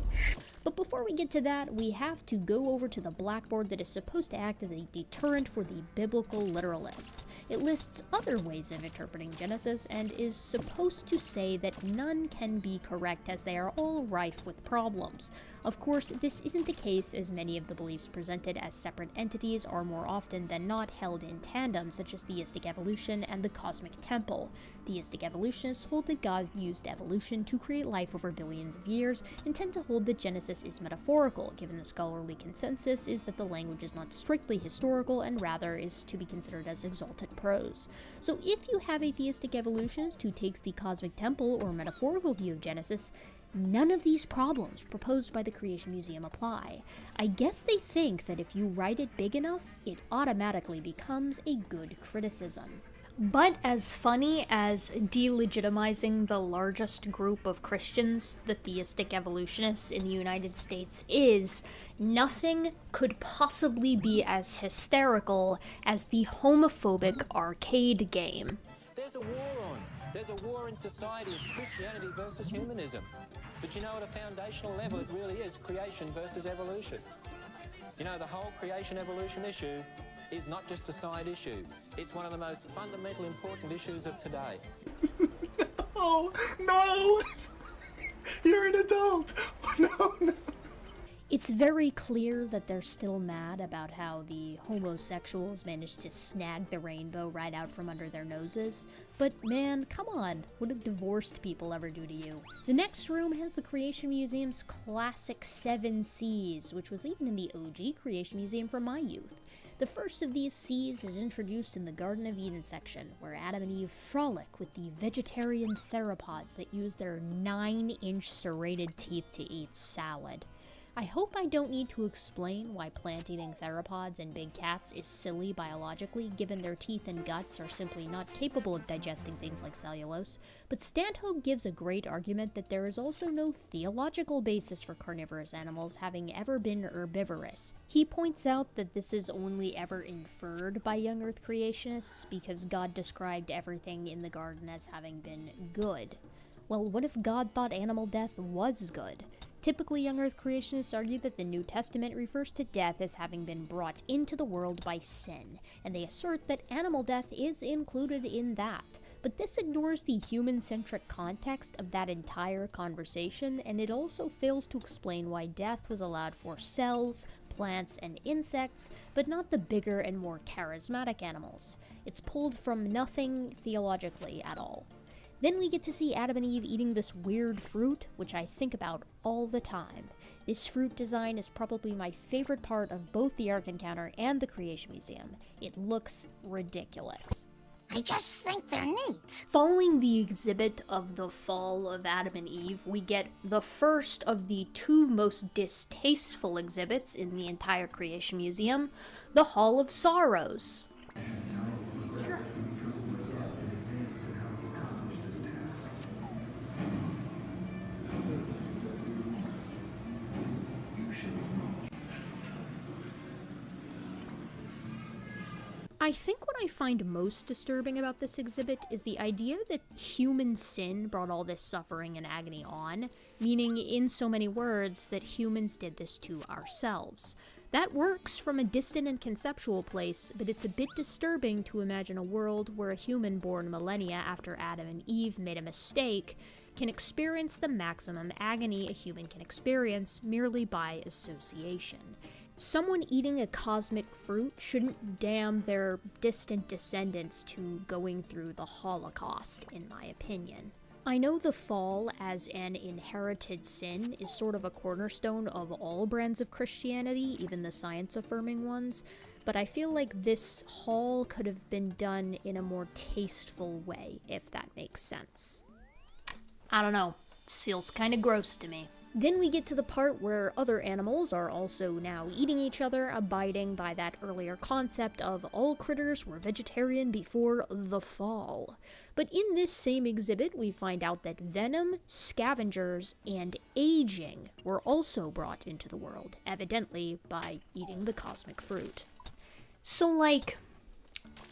But before we get to that, we have to go over to the blackboard that is supposed to act as a deterrent for the biblical literalists. It lists other ways of interpreting Genesis and is supposed to say that none can be correct as they are all rife with problems. Of course, this isn't the case, as many of the beliefs presented as separate entities are more often than not held in tandem, such as theistic evolution and the cosmic temple. Theistic evolutionists hold that God used evolution to create life over billions of years, and tend to hold that Genesis is metaphorical, given the scholarly consensus is that the language is not strictly historical and rather is to be considered as exalted prose. So if you have a theistic evolutionist who takes the cosmic temple or metaphorical view of Genesis, none of these problems proposed by the Creation Museum apply. I guess they think that if you write it big enough, it automatically becomes a good criticism. But as funny as delegitimizing the largest group of Christians, the theistic evolutionists in the United States, is, nothing could possibly be as hysterical as the homophobic arcade game. There's a war on. There's a war in society. It's Christianity versus humanism. But you know, at a foundational level, it really is creation versus evolution. You know, the whole creation-evolution issue is not just a side issue. It's one of the most fundamental, important issues of today. Oh, no! You're an adult! Oh, no. It's very clear that they're still mad about how the homosexuals managed to snag the rainbow right out from under their noses, but man, come on, what do divorced people ever do to you? The next room has the Creation Museum's classic 7 C's, which was even in the OG Creation Museum from my youth. The first of these C's is introduced in the Garden of Eden section, where Adam and Eve frolic with the vegetarian theropods that use their 9-inch serrated teeth to eat salad. I hope I don't need to explain why plant-eating theropods and big cats is silly biologically, given their teeth and guts are simply not capable of digesting things like cellulose, but Stanhope gives a great argument that there is also no theological basis for carnivorous animals having ever been herbivorous. He points out that this is only ever inferred by young Earth creationists because God described everything in the garden as having been good. Well, what if God thought animal death was good? Typically, young Earth creationists argue that the New Testament refers to death as having been brought into the world by sin, and they assert that animal death is included in that. But this ignores the human-centric context of that entire conversation, and it also fails to explain why death was allowed for cells, plants, and insects, but not the bigger and more charismatic animals. It's pulled from nothing theologically at all. Then we get to see Adam and Eve eating this weird fruit, which I think about all the time. This fruit design is probably my favorite part of both the Ark Encounter and the Creation Museum. It looks ridiculous. I just think they're neat. Following the exhibit of the fall of Adam and Eve, we get the first of the 2 most distasteful exhibits in the entire Creation Museum, the Hall of Sorrows. I think what I find most disturbing about this exhibit is the idea that human sin brought all this suffering and agony on, meaning in so many words that humans did this to ourselves. That works from a distant and conceptual place, but it's a bit disturbing to imagine a world where a human born millennia after Adam and Eve made a mistake can experience the maximum agony a human can experience merely by association. Someone eating a cosmic fruit shouldn't damn their distant descendants to going through the Holocaust, in my opinion. I know the fall as an inherited sin is sort of a cornerstone of all brands of Christianity, even the science-affirming ones, but I feel like this haul could have been done in a more tasteful way, if that makes sense. I don't know, this feels kinda gross to me. Then we get to the part where other animals are also now eating each other, abiding by that earlier concept of all critters were vegetarian before the fall. But in this same exhibit, we find out that venom, scavengers, and aging were also brought into the world, evidently by eating the cosmic fruit. So, like,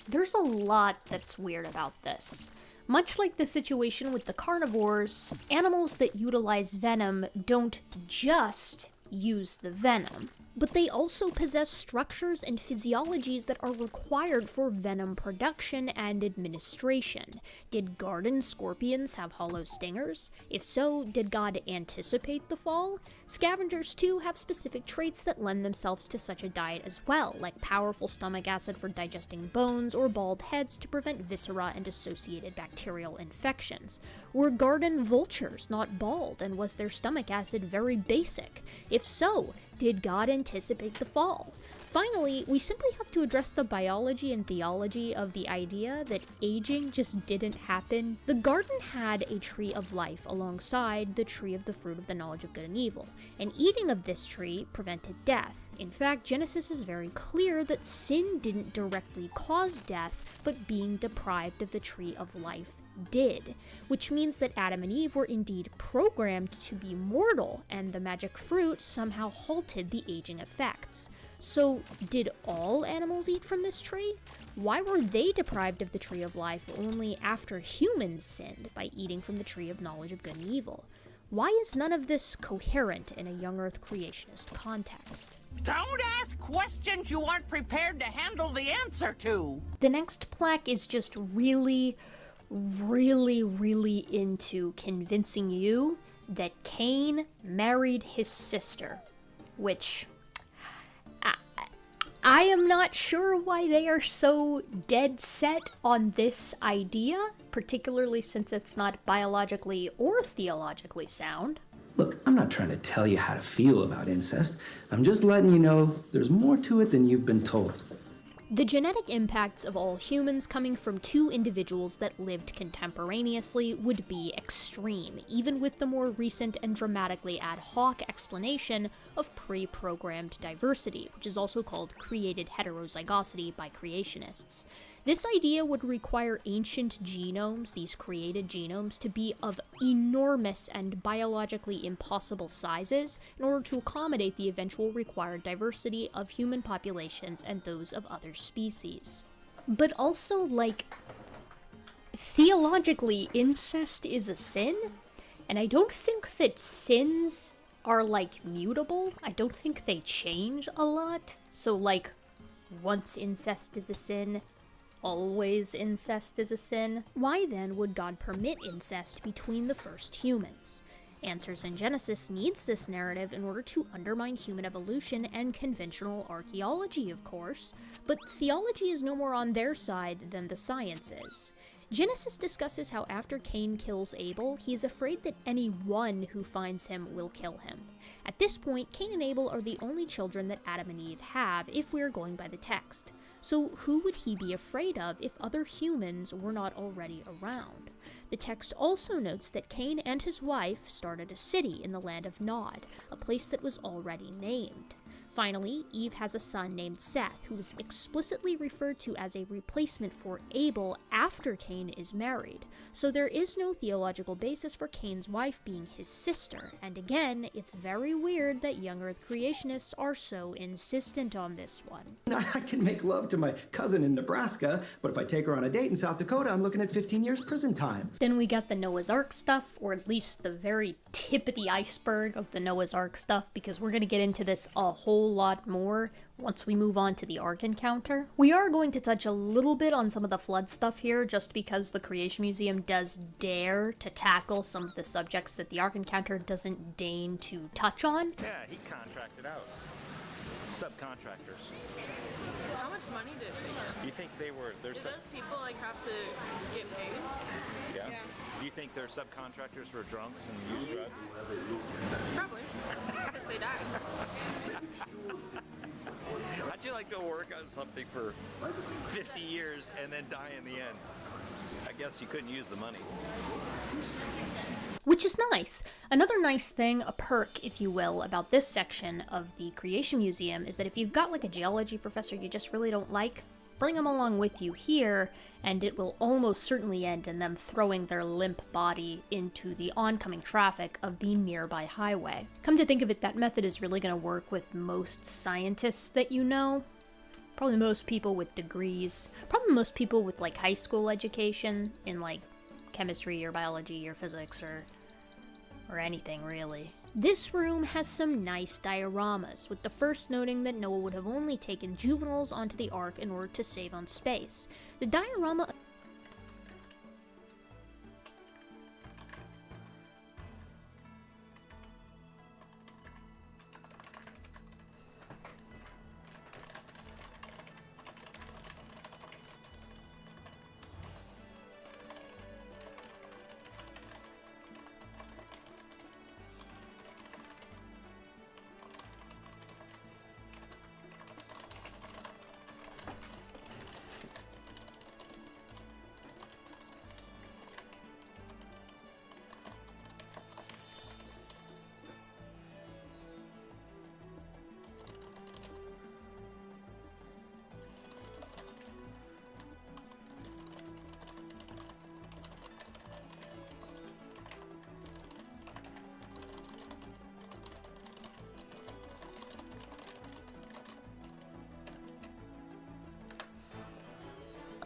there's a lot that's weird about this. Much like the situation with the carnivores, animals that utilize venom don't just use the venom, but they also possess structures and physiologies that are required for venom production and administration. Did garden scorpions have hollow stingers? If so, did God anticipate the fall? Scavengers too have specific traits that lend themselves to such a diet as well, like powerful stomach acid for digesting bones or bald heads to prevent viscera and associated bacterial infections. Were garden vultures not bald, and was their stomach acid very basic? If so, did God anticipate the fall? Finally, we simply have to address the biology and theology of the idea that aging just didn't happen. The garden had a tree of life alongside the tree of the fruit of the knowledge of good and evil, and eating of this tree prevented death. In fact, Genesis is very clear that sin didn't directly cause death, but being deprived of the tree of life did, which means that Adam and Eve were indeed programmed to be mortal, and the magic fruit somehow halted the aging effects. So, did all animals eat from this tree? Why were they deprived of the tree of life only after humans sinned by eating from the tree of knowledge of good and evil? Why is none of this coherent in a young Earth creationist context? Don't ask questions you aren't prepared to handle the answer to! The next plaque is just really into convincing you that Cain married his sister, which I am not sure why they are so dead set on this idea, particularly since it's not biologically or theologically sound. Look, I'm not trying to tell you how to feel about incest. I'm just letting you know there's more to it than you've been told. The genetic impacts of all humans coming from two individuals that lived contemporaneously would be extreme, even with the more recent and dramatically ad hoc explanation of pre-programmed diversity, which is also called created heterozygosity by creationists. This idea would require ancient genomes, these created genomes, to be of enormous and biologically impossible sizes in order to accommodate the eventual required diversity of human populations and those of other species. But also, like, theologically, incest is a sin, and I don't think that sins are, like, mutable. I don't think they change a lot. So, like, once incest is a sin, always incest is a sin. Why then would God permit incest between the first humans? Answers in Genesis needs this narrative in order to undermine human evolution and conventional archaeology, of course, but theology is no more on their side than the science is. Genesis discusses how after Cain kills Abel, he is afraid that anyone who finds him will kill him. At this point, Cain and Abel are the only children that Adam and Eve have, if we are going by the text. So who would he be afraid of if other humans were not already around? The text also notes that Cain and his wife started a city in the land of Nod, a place that was already named. Finally, Eve has a son named Seth, who is explicitly referred to as a replacement for Abel after Cain is married, so there is no theological basis for Cain's wife being his sister, and again, it's very weird that young Earth creationists are so insistent on this one. I can make love to my cousin in Nebraska, but if I take her on a date in South Dakota, I'm looking at 15 years prison time. Then we got the Noah's Ark stuff, or at least the very tip of the iceberg of the Noah's Ark stuff, because we're going to get into this a whole lot more once we move on to the Ark encounter. We are going to touch a little bit on some of the flood stuff here, just because the Creation Museum does dare to tackle some of the subjects that the Ark encounter doesn't deign to touch on. Yeah, he contracted out. Subcontractors. How much money did it make? You think they were... Do those people like have to get paid? Yeah. Do you think their subcontractors were drunks and used drugs? Probably. Because they died. How'd you like to work on something for 50 years and then die in the end? I guess you couldn't use the money. Which is nice. Another nice thing, a perk, if you will, about this section of the Creation Museum is that if you've got like a geology professor you just really don't like, bring them along with you here, and it will almost certainly end in them throwing their limp body into the oncoming traffic of the nearby highway. Come to think of it, that method is really going to work with most scientists that you know. Probably most people with degrees. Probably most people with like high school education in like chemistry or biology or physics or anything really. This room has some nice dioramas, with the first noting that Noah would have only taken juveniles onto the Ark in order to save on space. The diorama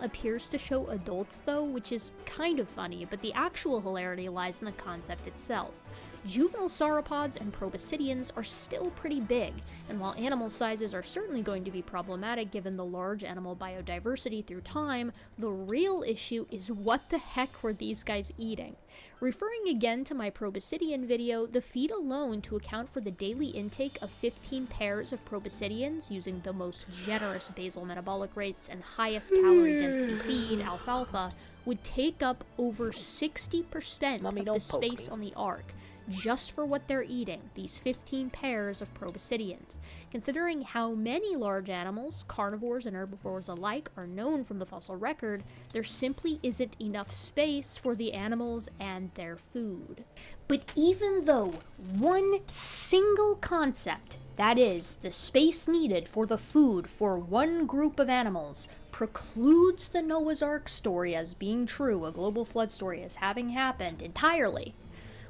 appears to show adults though, which is kind of funny, but the actual hilarity lies in the concept itself. Juvenile sauropods and proboscideans are still pretty big, and while animal sizes are certainly going to be problematic given the large animal biodiversity through time, the real issue is what the heck were these guys eating? Referring again to my proboscidean video, the feed alone to account for the daily intake of 15 pairs of proboscideans using the most generous basal metabolic rates and highest calorie density feed, alfalfa, would take up over 60% of the space on the Ark, just for what they're eating, these 15 pairs of proboscideans. Considering how many large animals, carnivores and herbivores alike, are known from the fossil record, there simply isn't enough space for the animals and their food. But even though one single concept, that is, the space needed for the food for one group of animals, precludes the Noah's Ark story as being true, a global flood story as having happened entirely,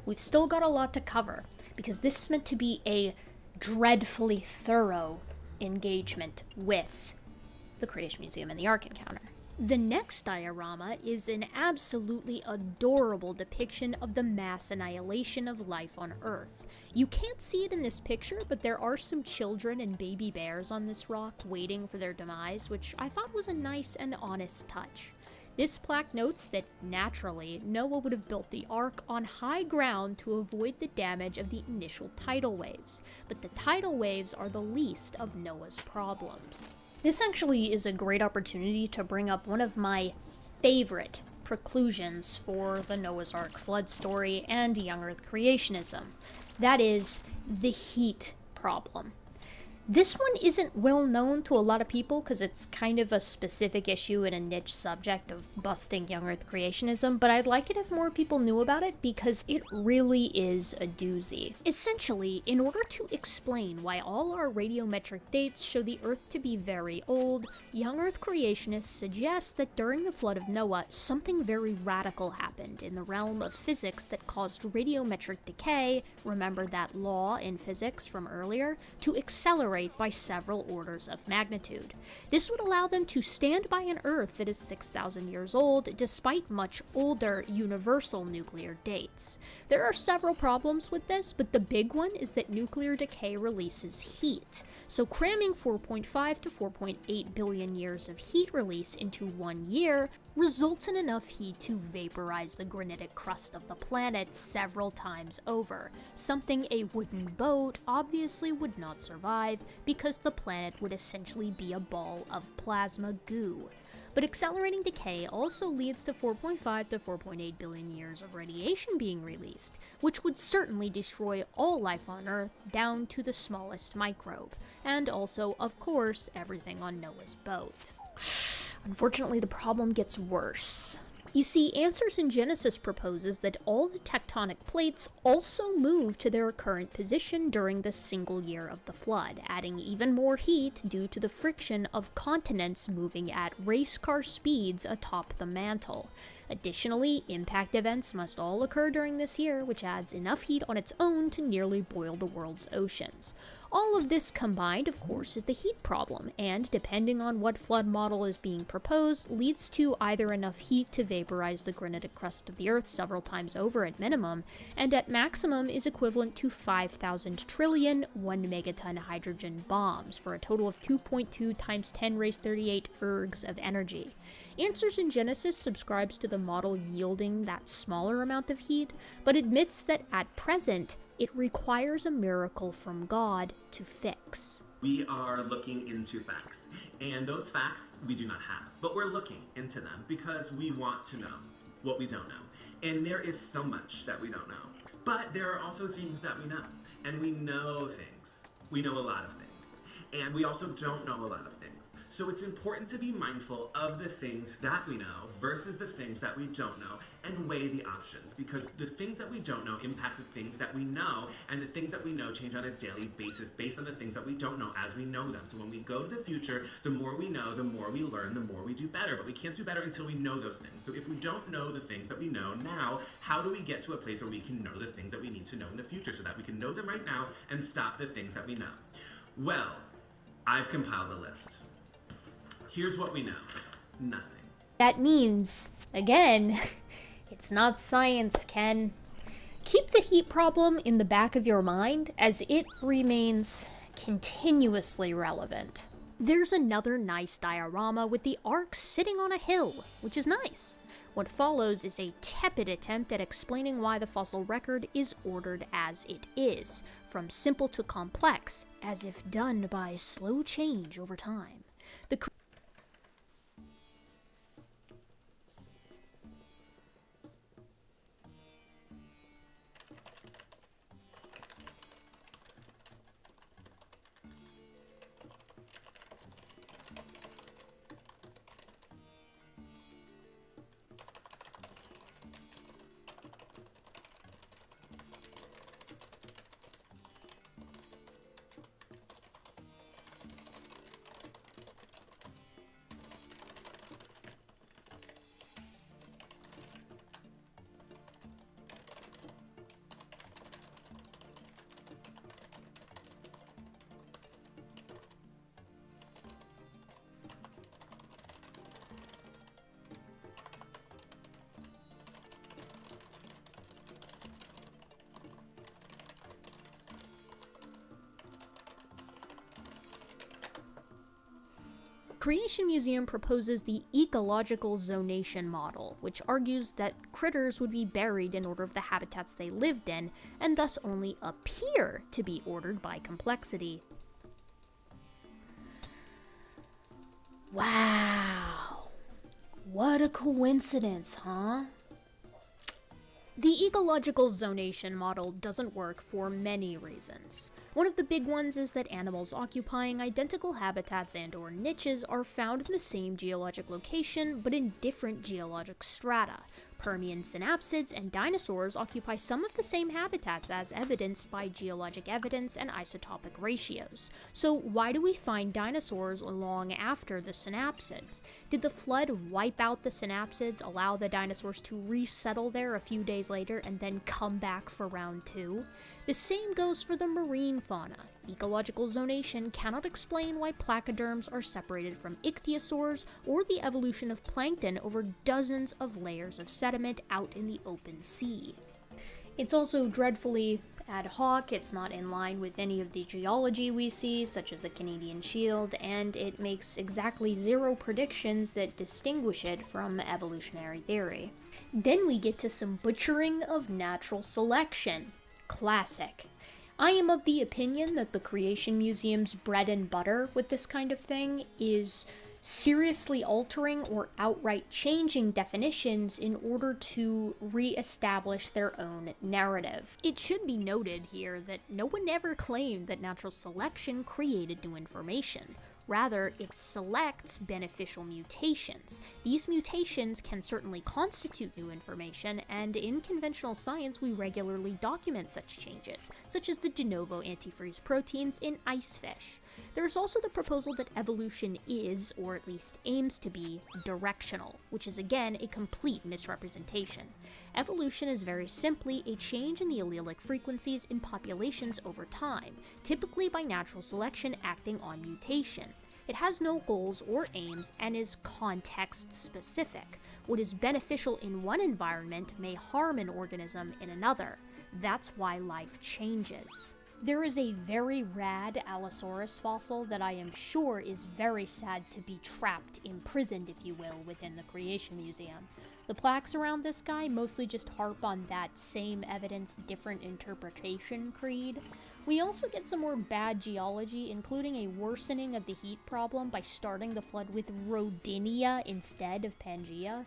we've still got a lot to cover, because this is meant to be a dreadfully thorough engagement with the Creation Museum and the Ark Encounter. The next diorama is an absolutely adorable depiction of the mass annihilation of life on Earth. You can't see it in this picture, but there are some children and baby bears on this rock waiting for their demise, which I thought was a nice and honest touch. This plaque notes that, naturally, Noah would have built the Ark on high ground to avoid the damage of the initial tidal waves, but the tidal waves are the least of Noah's problems. This actually is a great opportunity to bring up one of my favorite preclusions for the Noah's Ark flood story and young Earth creationism. That is the heat problem. This one isn't well known to a lot of people because it's kind of a specific issue and a niche subject of busting young Earth creationism, but I'd like it if more people knew about it because it really is a doozy. Essentially, in order to explain why all our radiometric dates show the Earth to be very old, young Earth creationists suggest that during the flood of Noah, something very radical happened in the realm of physics that caused radiometric decay, remember that law in physics from earlier, to accelerate by several orders of magnitude. This would allow them to stand by an Earth that is 6,000 years old, despite much older universal nuclear dates. There are several problems with this, but the big one is that nuclear decay releases heat. So cramming 4.5 to 4.8 billion years of heat release into 1 year results in enough heat to vaporize the granitic crust of the planet several times over, something a wooden boat obviously would not survive because the planet would essentially be a ball of plasma goo. But accelerating decay also leads to 4.5 to 4.8 billion years of radiation being released, which would certainly destroy all life on Earth down to the smallest microbe, and also, of course, everything on Noah's boat. Unfortunately, the problem gets worse. You see, Answers in Genesis proposes that all the tectonic plates also move to their current position during the single year of the flood, adding even more heat due to the friction of continents moving at race car speeds atop the mantle. Additionally, impact events must all occur during this year, which adds enough heat on its own to nearly boil the world's oceans. All of this combined, of course, is the heat problem, and depending on what flood model is being proposed, leads to either enough heat to vaporize the granitic crust of the Earth several times over at minimum, and at maximum is equivalent to 5,000 trillion 1 megaton hydrogen bombs, for a total of 2.2 times 10 raised 38 ergs of energy. Answers in Genesis subscribes to the model yielding that smaller amount of heat, but admits that at present, it requires a miracle from God to fix. We are looking into facts, and those facts we do not have, but we're looking into them because we want to know what we don't know. And there is so much that we don't know, but there are also things that we know, and we know things. We know a lot of things, and we also don't know a lot of things. So it's important to be mindful of the things that we know versus the things that we don't know, and weigh the options, because the things that we don't know impact the things that we know, and the things that we know change on a daily basis based on the things that we don't know as we know them. So when we go to the future, the more we know, the more we learn, the more we do better. But we can't do better until we know those things. So if we don't know the things that we know now, how do we get to a place where we can know the things that we need to know in the future so that we can know them right now and stop the things that we know? Well, I've compiled a list. Here's what we know. Nothing. That means, again, it's not science, Ken. Keep the heat problem in the back of your mind, as it remains continuously relevant. There's another nice diorama with the Ark sitting on a hill, which is nice. What follows is a tepid attempt at explaining why the fossil record is ordered as it is, from simple to complex, as if done by slow change over time. The Creation Museum proposes the ecological zonation model, which argues that critters would be buried in order of the habitats they lived in, and thus only appear to be ordered by complexity. Wow. What a coincidence, huh? The ecological zonation model doesn't work for many reasons. One of the big ones is that animals occupying identical habitats and/or niches are found in the same geologic location, but in different geologic strata. Permian synapsids and dinosaurs occupy some of the same habitats as evidenced by geologic evidence and isotopic ratios. So why do we find dinosaurs long after the synapsids? Did the flood wipe out the synapsids, allow the dinosaurs to resettle there a few days later, and then come back for round 2? The same goes for the marine fauna. Ecological zonation cannot explain why placoderms are separated from ichthyosaurs, or the evolution of plankton over dozens of layers of sediment out in the open sea. It's also dreadfully ad hoc, it's not in line with any of the geology we see, such as the Canadian Shield, and it makes exactly 0 predictions that distinguish it from evolutionary theory. Then we get to some butchering of natural selection. Classic. I am of the opinion that the Creation Museum's bread and butter with this kind of thing is seriously altering or outright changing definitions in order to re-establish their own narrative. It should be noted here that no one ever claimed that natural selection created new information. Rather, it selects beneficial mutations. These mutations can certainly constitute new information, and in conventional science we regularly document such changes, such as the de novo antifreeze proteins in ice fish. There's also the proposal that evolution is, or at least aims to be, directional, which is again a complete misrepresentation. Evolution is very simply a change in the allelic frequencies in populations over time, typically by natural selection acting on mutation. It has no goals or aims and is context-specific. What is beneficial in one environment may harm an organism in another. That's why life changes. There is a very rad Allosaurus fossil that I am sure is very sad to be trapped, imprisoned if you will, within the Creation Museum. The plaques around this guy mostly just harp on that same evidence, different interpretation creed. We also get some more bad geology, including a worsening of the heat problem by starting the flood with Rodinia instead of Pangea.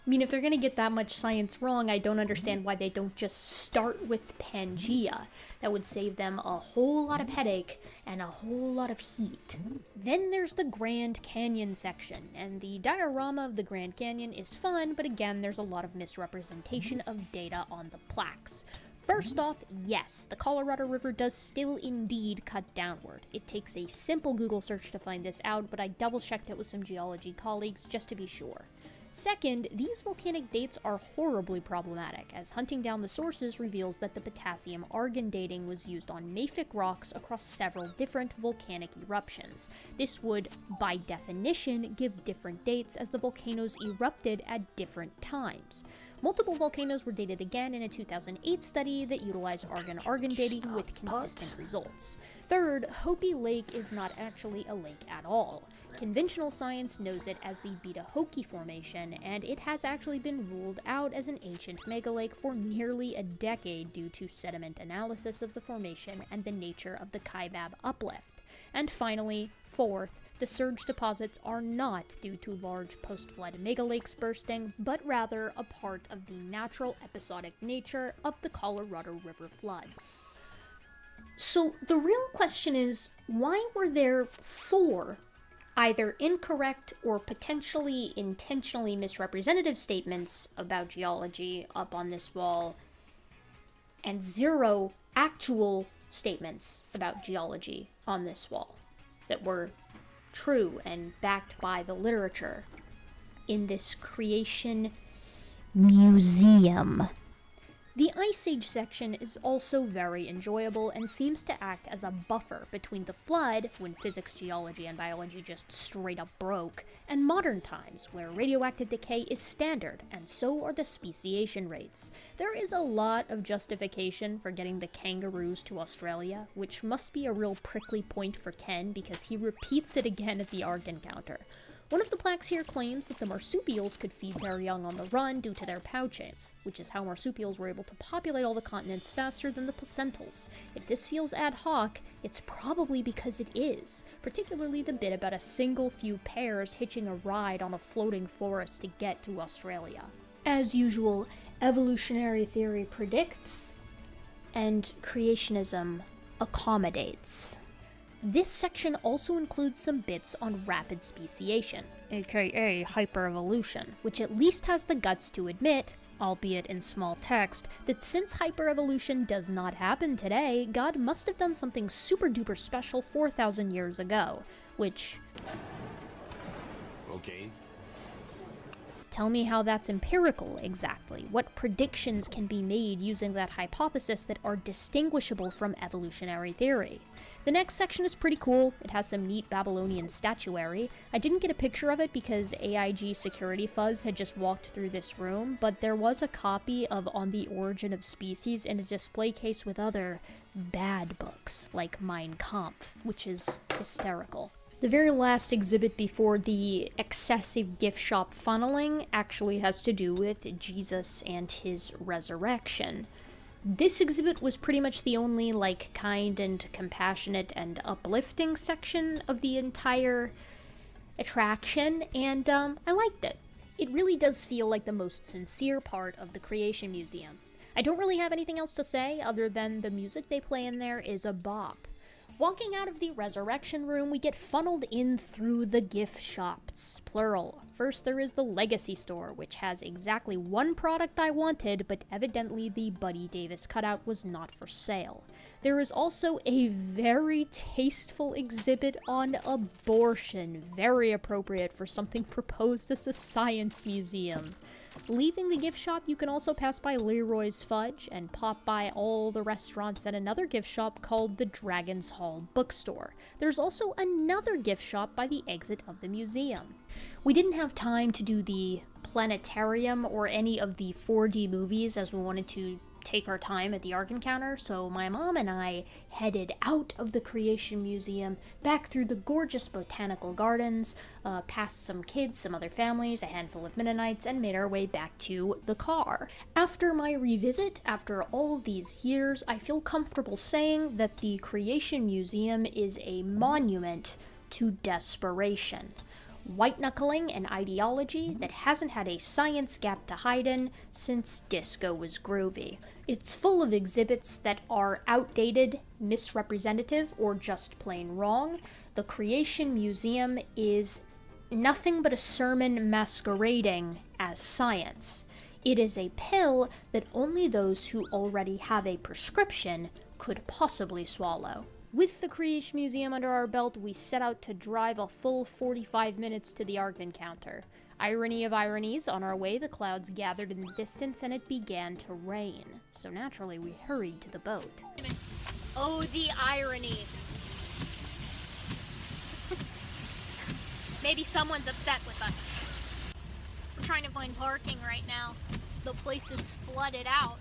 I mean, if they're gonna get that much science wrong, I don't understand why they don't just start with Pangea. That would save them a whole lot of headache and a whole lot of heat. Then there's the Grand Canyon section, and the diorama of the Grand Canyon is fun, but again, there's a lot of misrepresentation of data on the plaques. First off, yes, the Colorado River does still indeed cut downward. It takes a simple Google search to find this out, but I double-checked it with some geology colleagues just to be sure. Second, these volcanic dates are horribly problematic, as hunting down the sources reveals that the potassium-argon dating was used on mafic rocks across several different volcanic eruptions. This would, by definition, give different dates as the volcanoes erupted at different times. Multiple volcanoes were dated again in a 2008 study that utilized argon-argon dating with consistent results. Third, Hopi Lake is not actually a lake at all. Conventional science knows it as the Beta Hoki Formation, and it has actually been ruled out as an ancient megalake for nearly a decade due to sediment analysis of the formation and the nature of the Kaibab uplift. And finally, fourth, the surge deposits are not due to large post-flood megalakes bursting, but rather a part of the natural episodic nature of the Colorado River floods. So the real question is, why were there 4 either incorrect or potentially intentionally misrepresentative statements about geology up on this wall, and 0 actual statements about geology on this wall that were true and backed by the literature in this Creation Museum? The Ice Age section is also very enjoyable and seems to act as a buffer between the flood, when physics, geology, and biology just straight up broke, and modern times, where radioactive decay is standard, and so are the speciation rates. There is a lot of justification for getting the kangaroos to Australia, which must be a real prickly point for Ken because he repeats it again at the Ark encounter. One of the plaques here claims that the marsupials could feed their young on the run due to their pouches, which is how marsupials were able to populate all the continents faster than the placentals. If this feels ad hoc, it's probably because it is, particularly the bit about a single few pairs hitching a ride on a floating forest to get to Australia. As usual, evolutionary theory predicts, and creationism accommodates. This section also includes some bits on rapid speciation, aka hyperevolution, which at least has the guts to admit, albeit in small text, that since hyperevolution does not happen today, God must have done something super duper special 4,000 years ago, which... Okay. Tell me how that's empirical, exactly. What predictions can be made using that hypothesis that are distinguishable from evolutionary theory? The next section is pretty cool. It has some neat Babylonian statuary. I didn't get a picture of it because AIG security fuzz had just walked through this room, but there was a copy of On the Origin of Species in a display case with other bad books, like Mein Kampf, which is hysterical. The very last exhibit before the excessive gift shop funneling actually has to do with Jesus and his resurrection. This exhibit was pretty much the only, kind and compassionate and uplifting section of the entire attraction, and, I liked it. It really does feel like the most sincere part of the Creation Museum. I don't really have anything else to say other than the music they play in there is a bop. Walking out of the resurrection room, we get funneled in through the gift shops, plural. First there is the Legacy store, which has exactly one product I wanted, but evidently the Buddy Davis cutout was not for sale. There is also a very tasteful exhibit on abortion, very appropriate for something proposed as a science museum. Leaving the gift shop, you can also pass by Leroy's Fudge and pop by all the restaurants and another gift shop called the Dragon's Hall Bookstore. There's also another gift shop by the exit of the museum. We didn't have time to do the planetarium or any of the 4D movies as we wanted to take our time at the Ark Encounter, so my mom and I headed out of the Creation Museum, back through the gorgeous botanical gardens, past some kids, some other families, a handful of Mennonites, and made our way back to the car. After my revisit, after all these years, I feel comfortable saying that the Creation Museum is a monument to desperation. White-knuckling an ideology that hasn't had a science gap to hide in since disco was groovy. It's full of exhibits that are outdated, misrepresentative, or just plain wrong. The Creation Museum is nothing but a sermon masquerading as science. It is a pill that only those who already have a prescription could possibly swallow. With the Creation Museum under our belt, we set out to drive a full 45 minutes to the Ark Encounter. Irony of ironies, on our way the clouds gathered in the distance and it began to rain. So naturally we hurried to the boat. Oh, the irony. Maybe someone's upset with us. We're trying to find parking right now. The place is flooded out.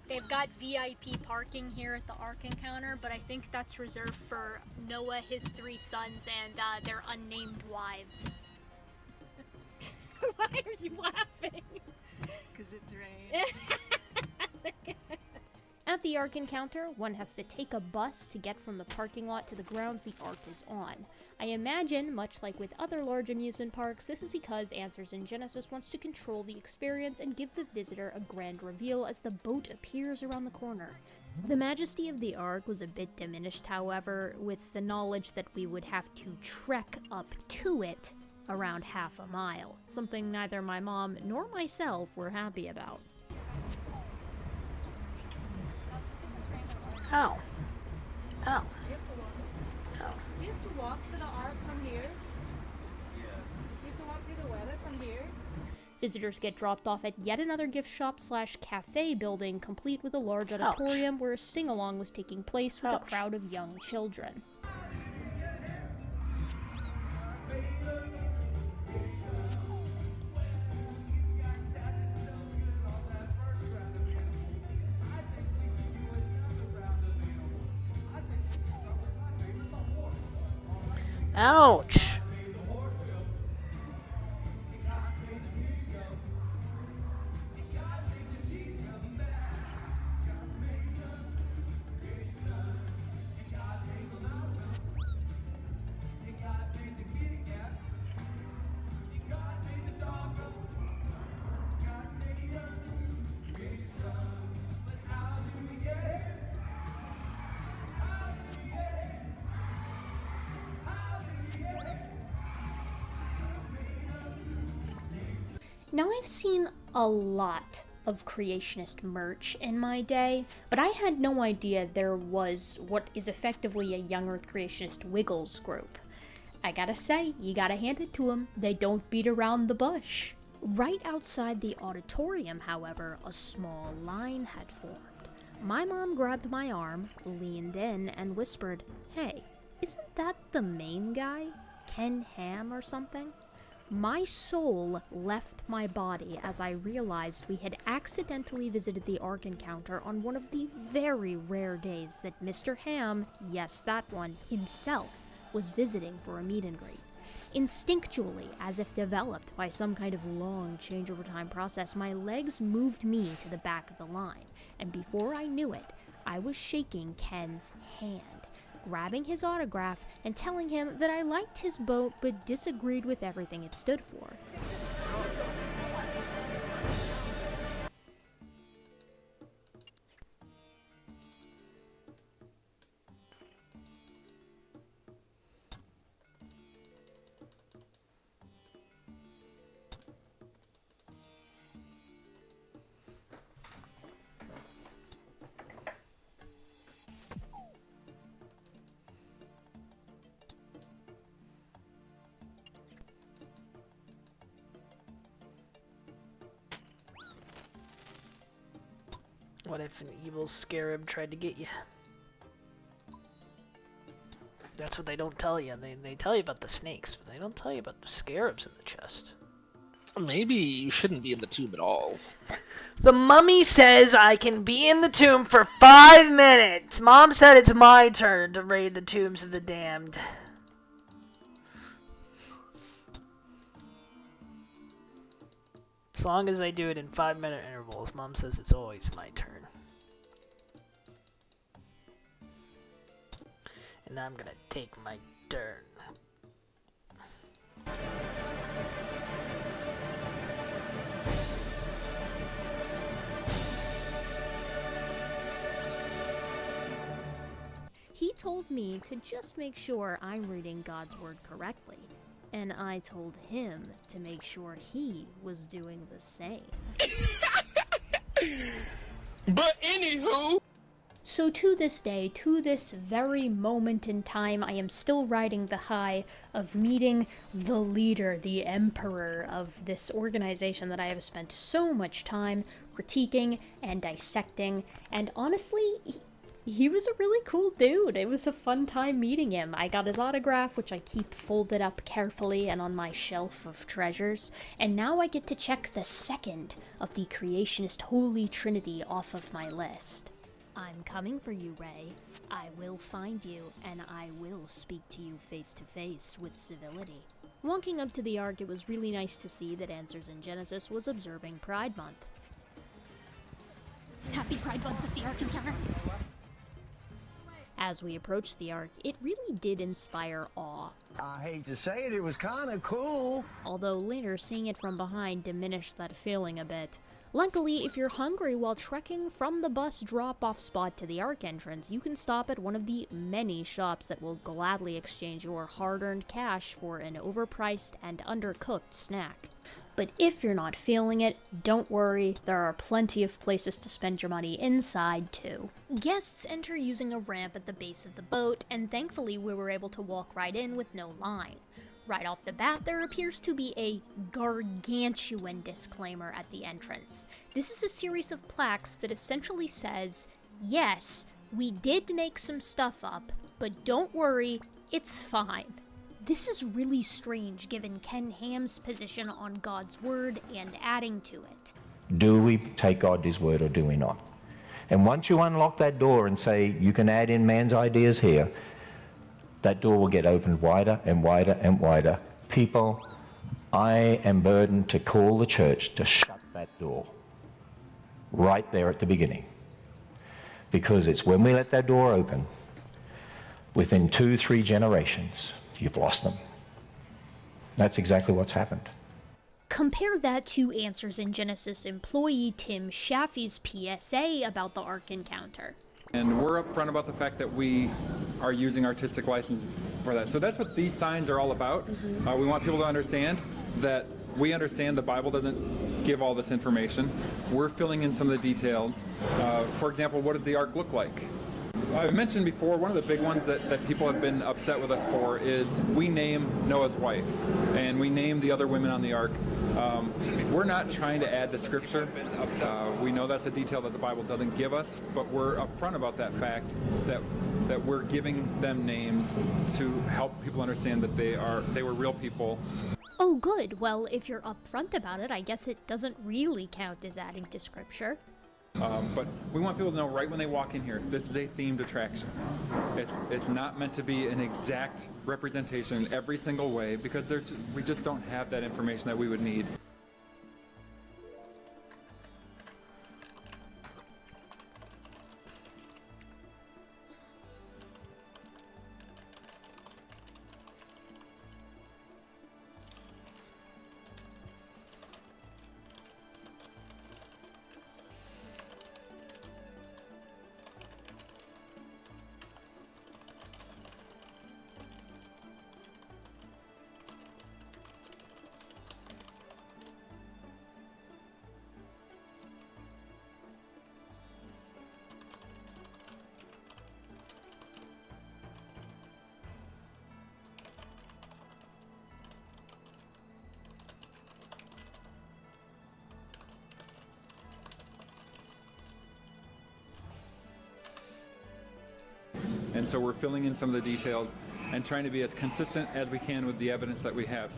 They've got VIP parking here at the Ark Encounter, but I think that's reserved for Noah, his 3 sons, and their unnamed wives. Why are you laughing? Because it's rain. At the Ark Encounter, one has to take a bus to get from the parking lot to the grounds the Ark is on. I imagine, much like with other large amusement parks, this is because Answers in Genesis wants to control the experience and give the visitor a grand reveal as the boat appears around the corner. The majesty of the Ark was a bit diminished, however, with the knowledge that we would have to trek up to it around half a mile, something neither my mom nor myself were happy about. Ow. Ow. Do you have to walk to the Ark from here? Yeah. You have to walk through the weather from here? Visitors get dropped off at yet another gift shop / cafe building, complete with a large auditorium where a sing-along was taking place with a crowd of young children. Ouch! Now, I've seen a lot of creationist merch in my day, but I had no idea there was what is effectively a young earth creationist Wiggles group. I gotta say, you gotta hand it to them, they don't beat around the bush. Right outside the auditorium, however, a small line had formed. My mom grabbed my arm, leaned in, and whispered, "Hey, isn't that the main guy? Ken Ham or something?" My soul left my body as I realized we had accidentally visited the Ark Encounter on one of the very rare days that Mr. Ham, yes that one, himself, was visiting for a meet and greet. Instinctually, as if developed by some kind of long changeover time process, my legs moved me to the back of the line, and before I knew it, I was shaking Ken's hand, grabbing his autograph and telling him that I liked his boat but disagreed with everything it stood for. What if an evil scarab tried to get you? That's what they don't tell you. They tell you about the snakes, but they don't tell you about the scarabs in the chest. Maybe you shouldn't be in the tomb at all. The mummy says I can be in the tomb for 5 minutes. Mom said it's my turn to raid the tombs of the damned. As long as I do it in 5-minute intervals, Mom says it's always my turn. And I'm gonna take my turn. He told me to just make sure I'm reading God's word correctly, and I told him to make sure he was doing the same. But anywho... So to this day, to this very moment in time, I am still riding the high of meeting the leader, the emperor of this organization that I have spent so much time critiquing and dissecting, and honestly, he was a really cool dude. It was a fun time meeting him. I got his autograph, which I keep folded up carefully and on my shelf of treasures, and now I get to check the second of the creationist holy trinity off of my list. I'm coming for you, Ray. I will find you, and I will speak to you face to face with civility. Walking up to the Ark, it was really nice to see that Answers in Genesis was observing Pride Month. Happy Pride Month with the Ark Encounter. As we approached the Ark, it really did inspire awe. I hate to say it, it was kind of cool. Although later, seeing it from behind diminished that feeling a bit. Luckily, if you're hungry while trekking from the bus drop-off spot to the Ark entrance, you can stop at one of the many shops that will gladly exchange your hard-earned cash for an overpriced and undercooked snack. But if you're not feeling it, don't worry, there are plenty of places to spend your money inside too. Guests enter using a ramp at the base of the boat, and thankfully we were able to walk right in with no line. Right off the bat, there appears to be a gargantuan disclaimer at the entrance. This is a series of plaques that essentially says, yes, we did make some stuff up, but don't worry, it's fine. This is really strange given Ken Ham's position on God's word and adding to it. Do we take God at his word or do we not? And once you unlock that door and say you can add in man's ideas here, that door will get opened wider and wider and wider. People, I am burdened to call the church to shut that door right there at the beginning. Because it's when we let that door open, within 2-3 generations, you've lost them. That's exactly what's happened. Compare that to Answers in Genesis employee Tim Shaffy's PSA about the Ark encounter. And we're upfront about the fact that we are using artistic license for that. So that's what these signs are all about. We want people to understand that we understand the Bible doesn't give all this information. We're filling in some of the details. For example, what does the Ark look like? I've mentioned before, one of the big ones that people have been upset with us for is we name Noah's wife, and we name the other women on the Ark. We're not trying to add to Scripture. We know that's a detail that the Bible doesn't give us, but we're upfront about that fact that we're giving them names to help people understand that they were real people. Oh good, well if you're upfront about it, I guess it doesn't really count as adding to Scripture. But we want people to know right when they walk in here, this is a themed attraction. It's not meant to be an exact representation in every single way because we just don't have that information that we would need. and so we're filling in some of the details and trying to be as consistent as we can with the evidence that we have.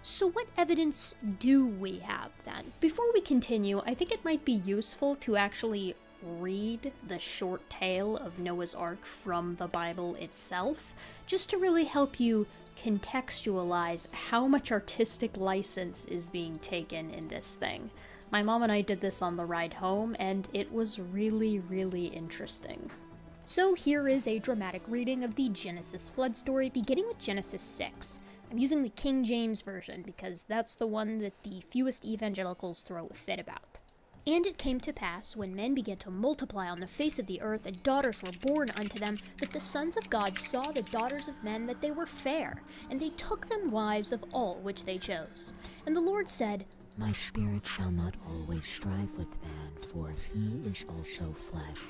So what evidence do we have then? Before we continue, I think it might be useful to actually read the short tale of Noah's Ark from the Bible itself, just to really help you contextualize how much artistic license is being taken in this thing. My mom and I did this on the ride home, and it was really, really interesting. So here is a dramatic reading of the Genesis flood story, beginning with Genesis 6. I'm using the King James Version because that's the one that the fewest evangelicals throw a fit about. And it came to pass, when men began to multiply on the face of the earth, and daughters were born unto them, that the sons of God saw the daughters of men that they were fair, and they took them wives of all which they chose. And the Lord said, My spirit shall not always strive with man, for he is also flesh.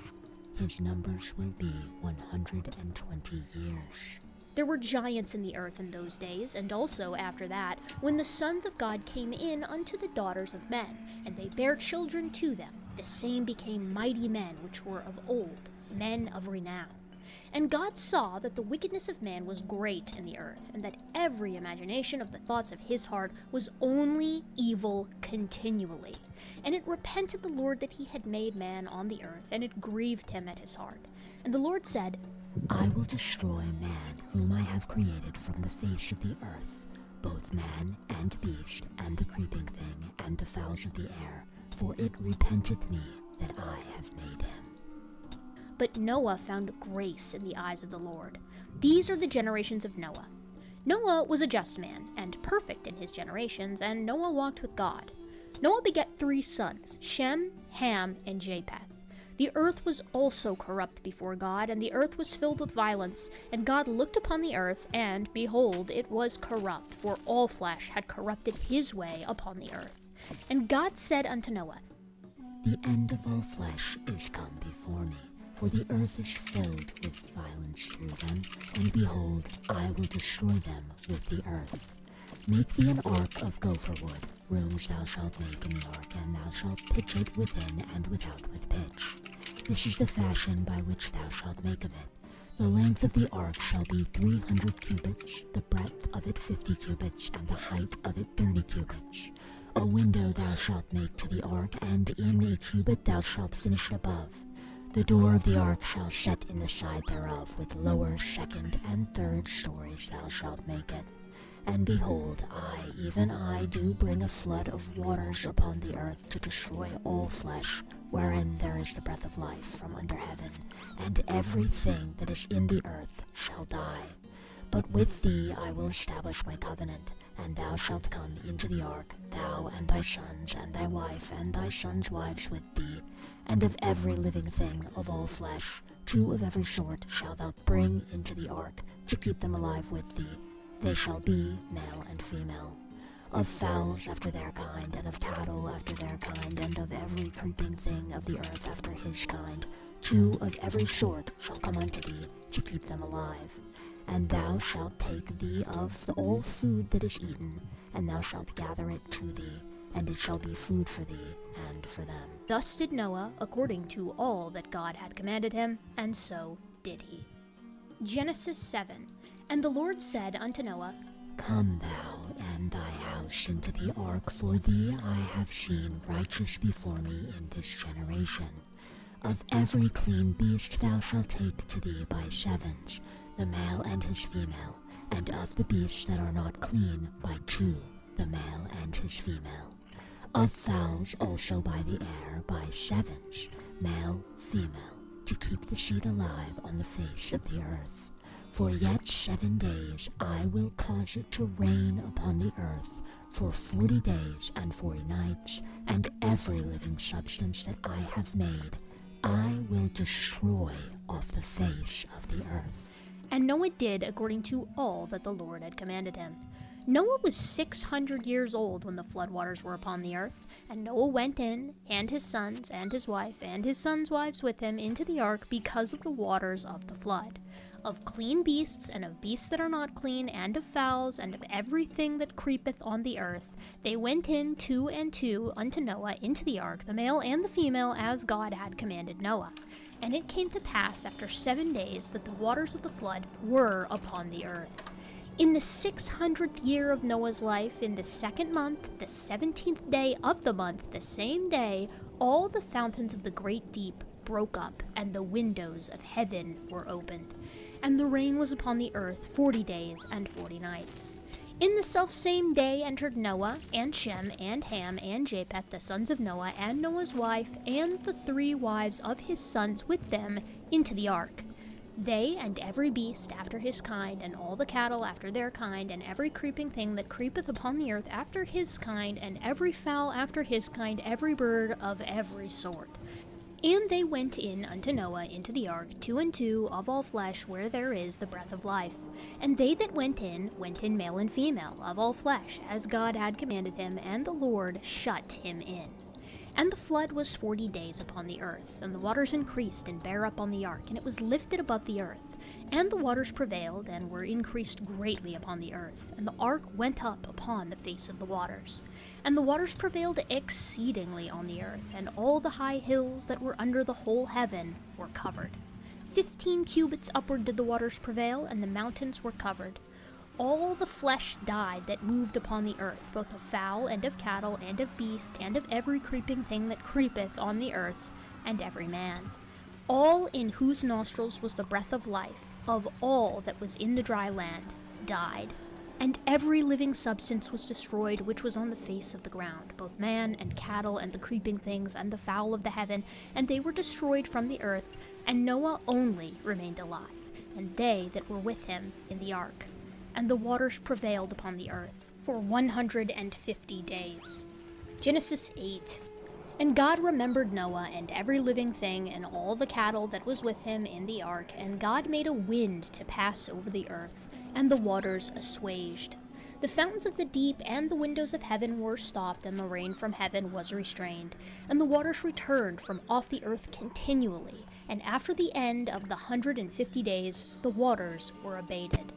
His numbers will be 120 years. There were giants in the earth in those days, and also after that, when the sons of God came in unto the daughters of men, and they bare children to them. The same became mighty men which were of old, men of renown. And God saw that the wickedness of man was great in the earth, and that every imagination of the thoughts of his heart was only evil continually. And it repented the Lord that he had made man on the earth, and it grieved him at his heart. And the Lord said, I will destroy man whom I have created from the face of the earth, both man and beast, and the creeping thing, and the fowls of the air, for it repenteth me that I have made him. But Noah found grace in the eyes of the Lord. These are the generations of Noah. Noah was a just man, and perfect in his generations, and Noah walked with God. Noah begat 3 sons, Shem, Ham, and Japheth. The earth was also corrupt before God, and the earth was filled with violence. And God looked upon the earth, and, behold, it was corrupt, for all flesh had corrupted his way upon the earth. And God said unto Noah, The end of all flesh is come before me, for the earth is filled with violence through them, and behold, I will destroy them with the earth. Make thee an ark of gopher wood. Rooms thou shalt make in the ark, and thou shalt pitch it within and without with pitch. This is the fashion by which thou shalt make of it. The length of the ark shall be 300 cubits, the breadth of it 50 cubits, and the height of it 30 cubits. A window thou shalt make to the ark, and in a cubit thou shalt finish it above. The door of the ark shall set in the side thereof, with lower, second, and third stories thou shalt make it. And behold, I, even I, do bring a flood of waters upon the earth to destroy all flesh, wherein there is the breath of life from under heaven, and everything that is in the earth shall die. But with thee I will establish my covenant, and thou shalt come into the ark, thou and thy sons, and thy wife, and thy sons' wives with thee, and of every living thing of all flesh, 2 of every sort shalt thou bring into the ark, to keep them alive with thee. They shall be male and female. Of fowls after their kind, and of cattle after their kind, and of every creeping thing of the earth after his kind, 2 of every sort shall come unto thee, to keep them alive. And thou shalt take thee of all food that is eaten, and thou shalt gather it to thee, and it shall be food for thee and for them. Thus did Noah, according to all that God had commanded him, and so did he. Genesis 7. And the Lord said unto Noah, Come thou and thy house into the ark, for thee I have seen righteous before me in this generation. Of every clean beast thou shalt take to thee by 7s, the male and his female, and of the beasts that are not clean by 2, the male and his female. Of fowls also by the air by 7s, male, female, to keep the seed alive on the face of the earth. For yet 7 days I will cause it to rain upon the earth for 40 days and 40 nights, and every living substance that I have made I will destroy off the face of the earth. And Noah did according to all that the Lord had commanded him. Noah was 600 years old when the floodwaters were upon the earth, and Noah went in, and his sons, and his wife, and his sons' wives with him into the ark because of the waters of the flood. Of clean beasts, and of beasts that are not clean, and of fowls, and of everything that creepeth on the earth, they went in 2 and 2 unto Noah into the ark, the male and the female, as God had commanded Noah. And it came to pass after 7 days that the waters of the flood were upon the earth. In the 600th year of Noah's life, in the 2nd month, the 17th day of the month, the same day, all the fountains of the great deep broke up, and the windows of heaven were opened. And the rain was upon the earth 40 days and 40 nights. In the selfsame day entered Noah, and Shem, and Ham, and Japheth, the sons of Noah, and Noah's wife, and the 3 wives of his sons with them, into the ark. They and every beast after his kind, and all the cattle after their kind, and every creeping thing that creepeth upon the earth after his kind, and every fowl after his kind, every bird of every sort. And they went in unto Noah into the ark, 2 and 2 of all flesh, where there is the breath of life. And they that went in male and female, of all flesh, as God had commanded him, and the Lord shut him in. And the flood was 40 days upon the earth, and the waters increased and bare up on the ark, and it was lifted above the earth. And the waters prevailed, and were increased greatly upon the earth, and the ark went up upon the face of the waters. And the waters prevailed exceedingly on the earth, and all the high hills that were under the whole heaven were covered. 15 cubits upward did the waters prevail, and the mountains were covered. All the flesh died that moved upon the earth, both of fowl, and of cattle, and of beast, and of every creeping thing that creepeth on the earth, and every man. All in whose nostrils was the breath of life, of all that was in the dry land, died. And every living substance was destroyed which was on the face of the ground, both man and cattle, and the creeping things, and the fowl of the heaven, and they were destroyed from the earth, and Noah only remained alive, and they that were with him in the ark. And the waters prevailed upon the earth for 150 days. Genesis 8. And God remembered Noah and every living thing, and all the cattle that was with him in the ark, and God made a wind to pass over the earth, and the waters assuaged. The fountains of the deep and the windows of heaven were stopped, and the rain from heaven was restrained, and the waters returned from off the earth continually, and after the end of the 150 days, the waters were abated.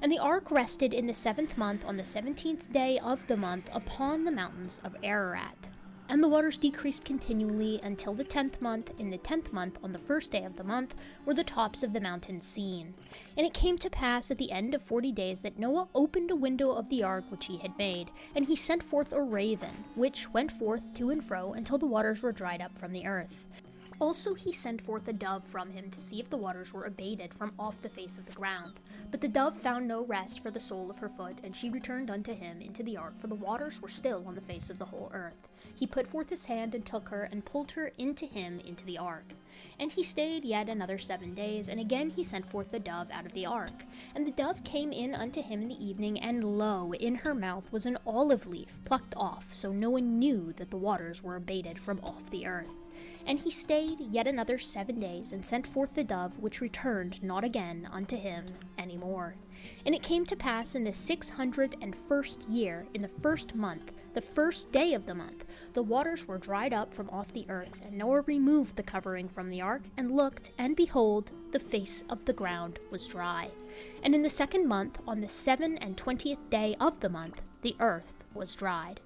And the ark rested in the 7th month on the 17th day of the month upon the mountains of Ararat. And the waters decreased continually until the 10th month. In the 10th month, on the 1st day of the month, were the tops of the mountains seen. And it came to pass at the end of 40 days that Noah opened a window of the ark which he had made, and he sent forth a raven, which went forth to and fro until the waters were dried up from the earth. Also he sent forth a dove from him to see if the waters were abated from off the face of the ground. But the dove found no rest for the sole of her foot, and she returned unto him into the ark, for the waters were still on the face of the whole earth. He put forth his hand and took her, and pulled her into him into the ark. And he stayed yet another 7 days, and again he sent forth the dove out of the ark. And the dove came in unto him in the evening, and lo, in her mouth was an olive leaf plucked off, so no one knew that the waters were abated from off the earth. And he stayed yet another 7 days, and sent forth the dove, which returned not again unto him any more. And it came to pass in the 601st year, in the 1st month, the 1st day of the month, the waters were dried up from off the earth, and Noah removed the covering from the ark, and looked, and behold, the face of the ground was dry. And in the 2nd month, on the 27th day of the month, the earth was dried.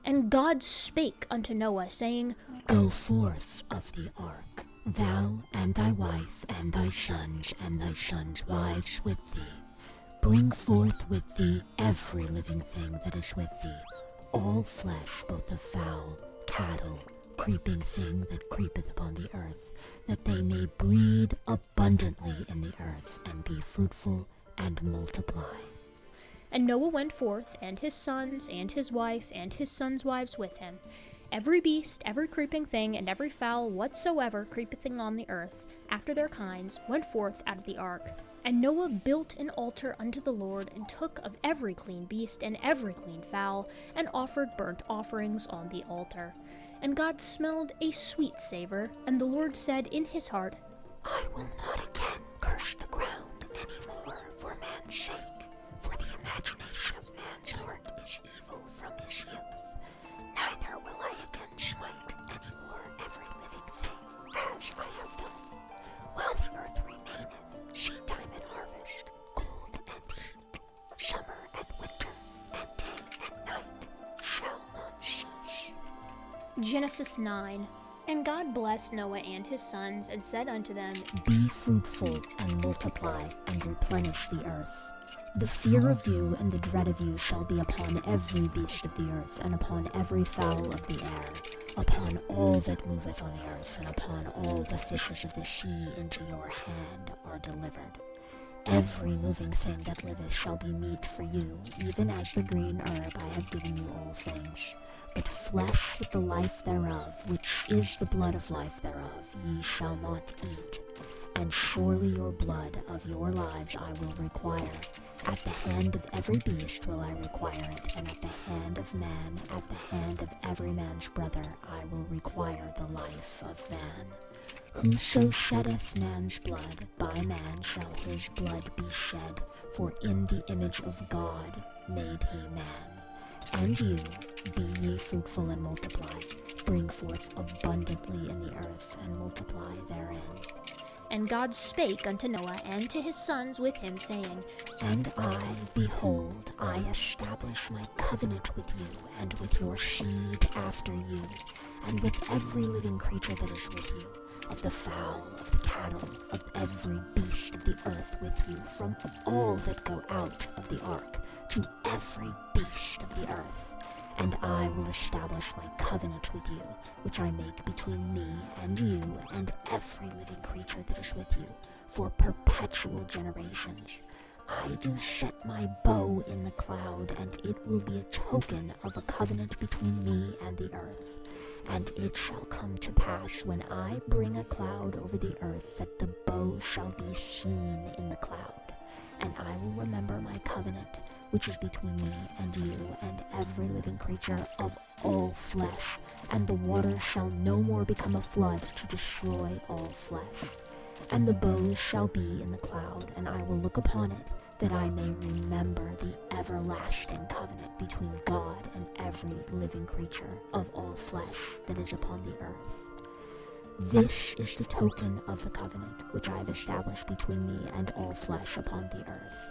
And God spake unto Noah, saying, Go forth of the ark, thou and thy wife, and thy sons wives with thee. Bring forth with thee every living thing that is with thee, all flesh, both of fowl, cattle, creeping thing that creepeth upon the earth, that they may breed abundantly in the earth, and be fruitful and multiply. And Noah went forth, and his wife, and his sons' wives with him. Every beast, every creeping thing, and every fowl whatsoever creepeth on the earth, after their kinds, went forth out of the ark. And Noah built an altar unto the Lord, and took of every clean beast, and every clean fowl, and offered burnt offerings on the altar. And God smelled a sweet savor, and the Lord said in his heart, I will not again curse the ground any more for man's sake. The imagination of man's heart is evil from his youth. Neither will I again smite any more every living thing, as I have done. While the earth remaineth, seedtime and harvest, cold and heat, summer and winter, and day and night shall not cease. Genesis 9. And God blessed Noah and his sons, and said unto them, Be fruitful, and multiply, and replenish the earth. The fear of you and the dread of you shall be upon every beast of the earth, and upon every fowl of the air, upon all that moveth on the earth, and upon all the fishes of the sea into your hand are delivered. Every moving thing that liveth shall be meat for you, even as the green herb I have given you all things. But flesh with the life thereof, which is the blood of life thereof, ye shall not eat. And surely your blood of your lives I will require. At the hand of every beast will I require it, and at the hand of man, at the hand of every man's brother, I will require the life of man. Whoso sheddeth man's blood, by man shall his blood be shed, for in the image of God made he man. And you, be ye fruitful and multiply, bring forth abundantly in the earth, and multiply therein. And God spake unto Noah and to his sons with him, saying, And I, behold, I establish my covenant with you, and with your seed after you, and with every living creature that is with you, of the fowl, of the cattle, of every beast of the earth with you, from all that go out of the ark, to every beast of the earth. And I will establish my covenant with you, which I make between me and you and every living creature that is with you, for perpetual generations. I do set my bow in the cloud, and it will be a token of a covenant between me and the earth. And it shall come to pass, when I bring a cloud over the earth, that the bow shall be seen in the cloud. And I will remember my covenant, which is between me and you and every living creature of all flesh, and the waters shall no more become a flood to destroy all flesh. And the bow shall be in the cloud, and I will look upon it, that I may remember the everlasting covenant between God and every living creature of all flesh that is upon the earth. This is the token of the covenant which I have established between me and all flesh upon the earth.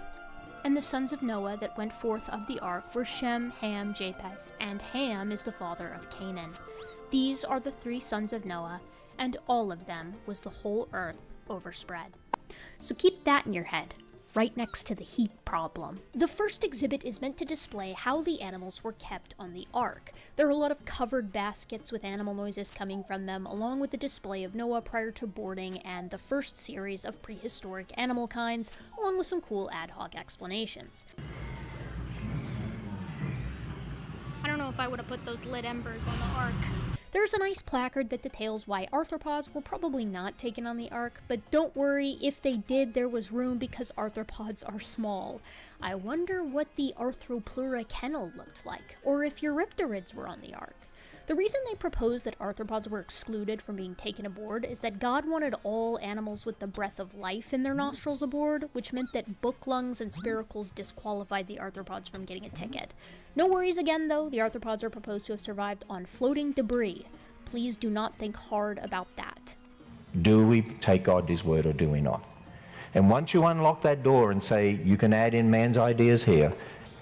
And the sons of Noah that went forth of the ark were Shem, Ham, Japheth, and Ham is the father of Canaan. These are the 3 sons of Noah, and all of them was the whole earth overspread. So keep that in your head, right next to the heat problem. The first exhibit is meant to display how the animals were kept on the ark. There are a lot of covered baskets with animal noises coming from them, along with the display of Noah prior to boarding and the first series of prehistoric animal kinds, along with some cool ad hoc explanations. I don't know if I would have put those lit embers on the ark. There's a nice placard that details why arthropods were probably not taken on the ark, but don't worry, if they did, there was room because arthropods are small. I wonder what the Arthropleura kennel looked like, or if Eurypterids were on the ark. The reason they proposed that arthropods were excluded from being taken aboard is that God wanted all animals with the breath of life in their nostrils aboard, which meant that book lungs and spiracles disqualified the arthropods from getting a ticket. No worries again though, the arthropods are proposed to have survived on floating debris. Please do not think hard about that. Do we take God at his word or do we not? And once you unlock that door and say, you can add in man's ideas here,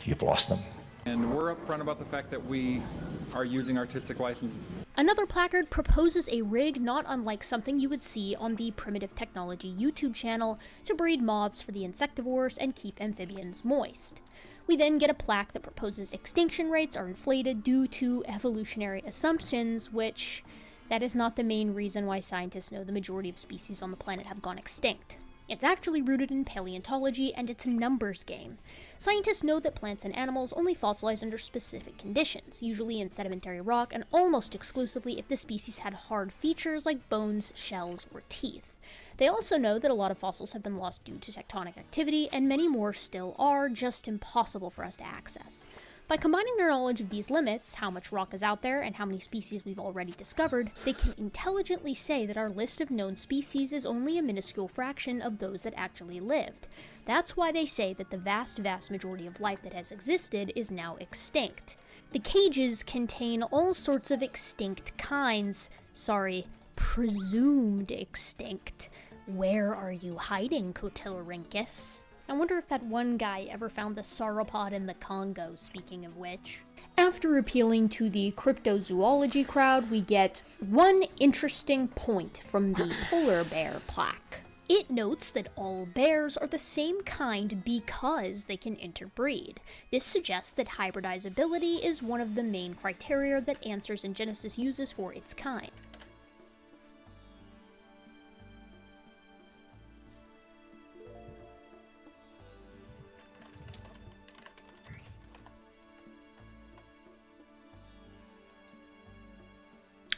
you've lost them. And we're upfront about the fact that we are using artistic license. Another placard proposes a rig not unlike something you would see on the Primitive Technology YouTube channel to breed moths for the insectivores and keep amphibians moist. We then get a plaque that proposes extinction rates are inflated due to evolutionary assumptions, which that is not the main reason why scientists know the majority of species on the planet have gone extinct. It's actually rooted in paleontology, and it's a numbers game. Scientists know that plants and animals only fossilize under specific conditions, usually in sedimentary rock, and almost exclusively if the species had hard features like bones, shells, or teeth. They also know that a lot of fossils have been lost due to tectonic activity, and many more still are, just impossible for us to access. By combining their knowledge of these limits, how much rock is out there, and how many species we've already discovered, they can intelligently say that our list of known species is only a minuscule fraction of those that actually lived. That's why they say that the vast majority of life that has existed is now extinct. The cages contain all sorts of extinct kinds. Sorry, presumed extinct. Where are you hiding, Cotylarhynchus? I wonder if that one guy ever found the sauropod in the Congo, speaking of which. After appealing to the cryptozoology crowd, we get one interesting point from the polar bear plaque. It notes that all bears are the same kind because they can interbreed. This suggests that hybridizability is one of the main criteria that Answers in Genesis uses for its kind.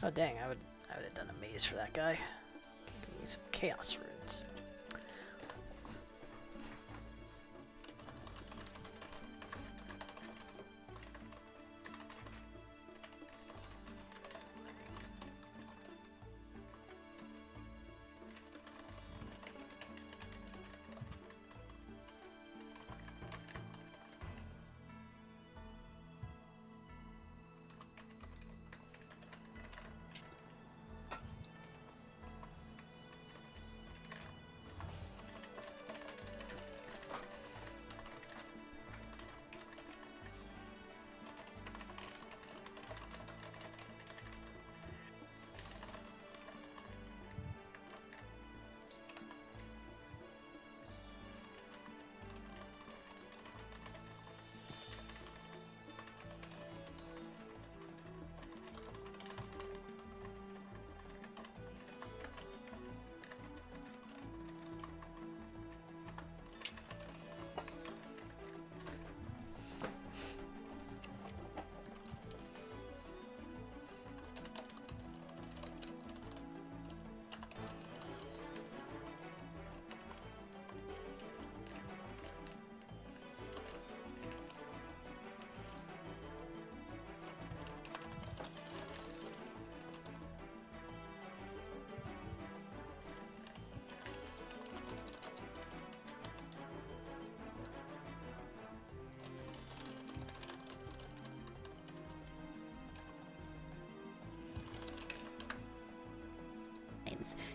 Oh dang, I would have done a maze for that guy. Give me some chaos runes.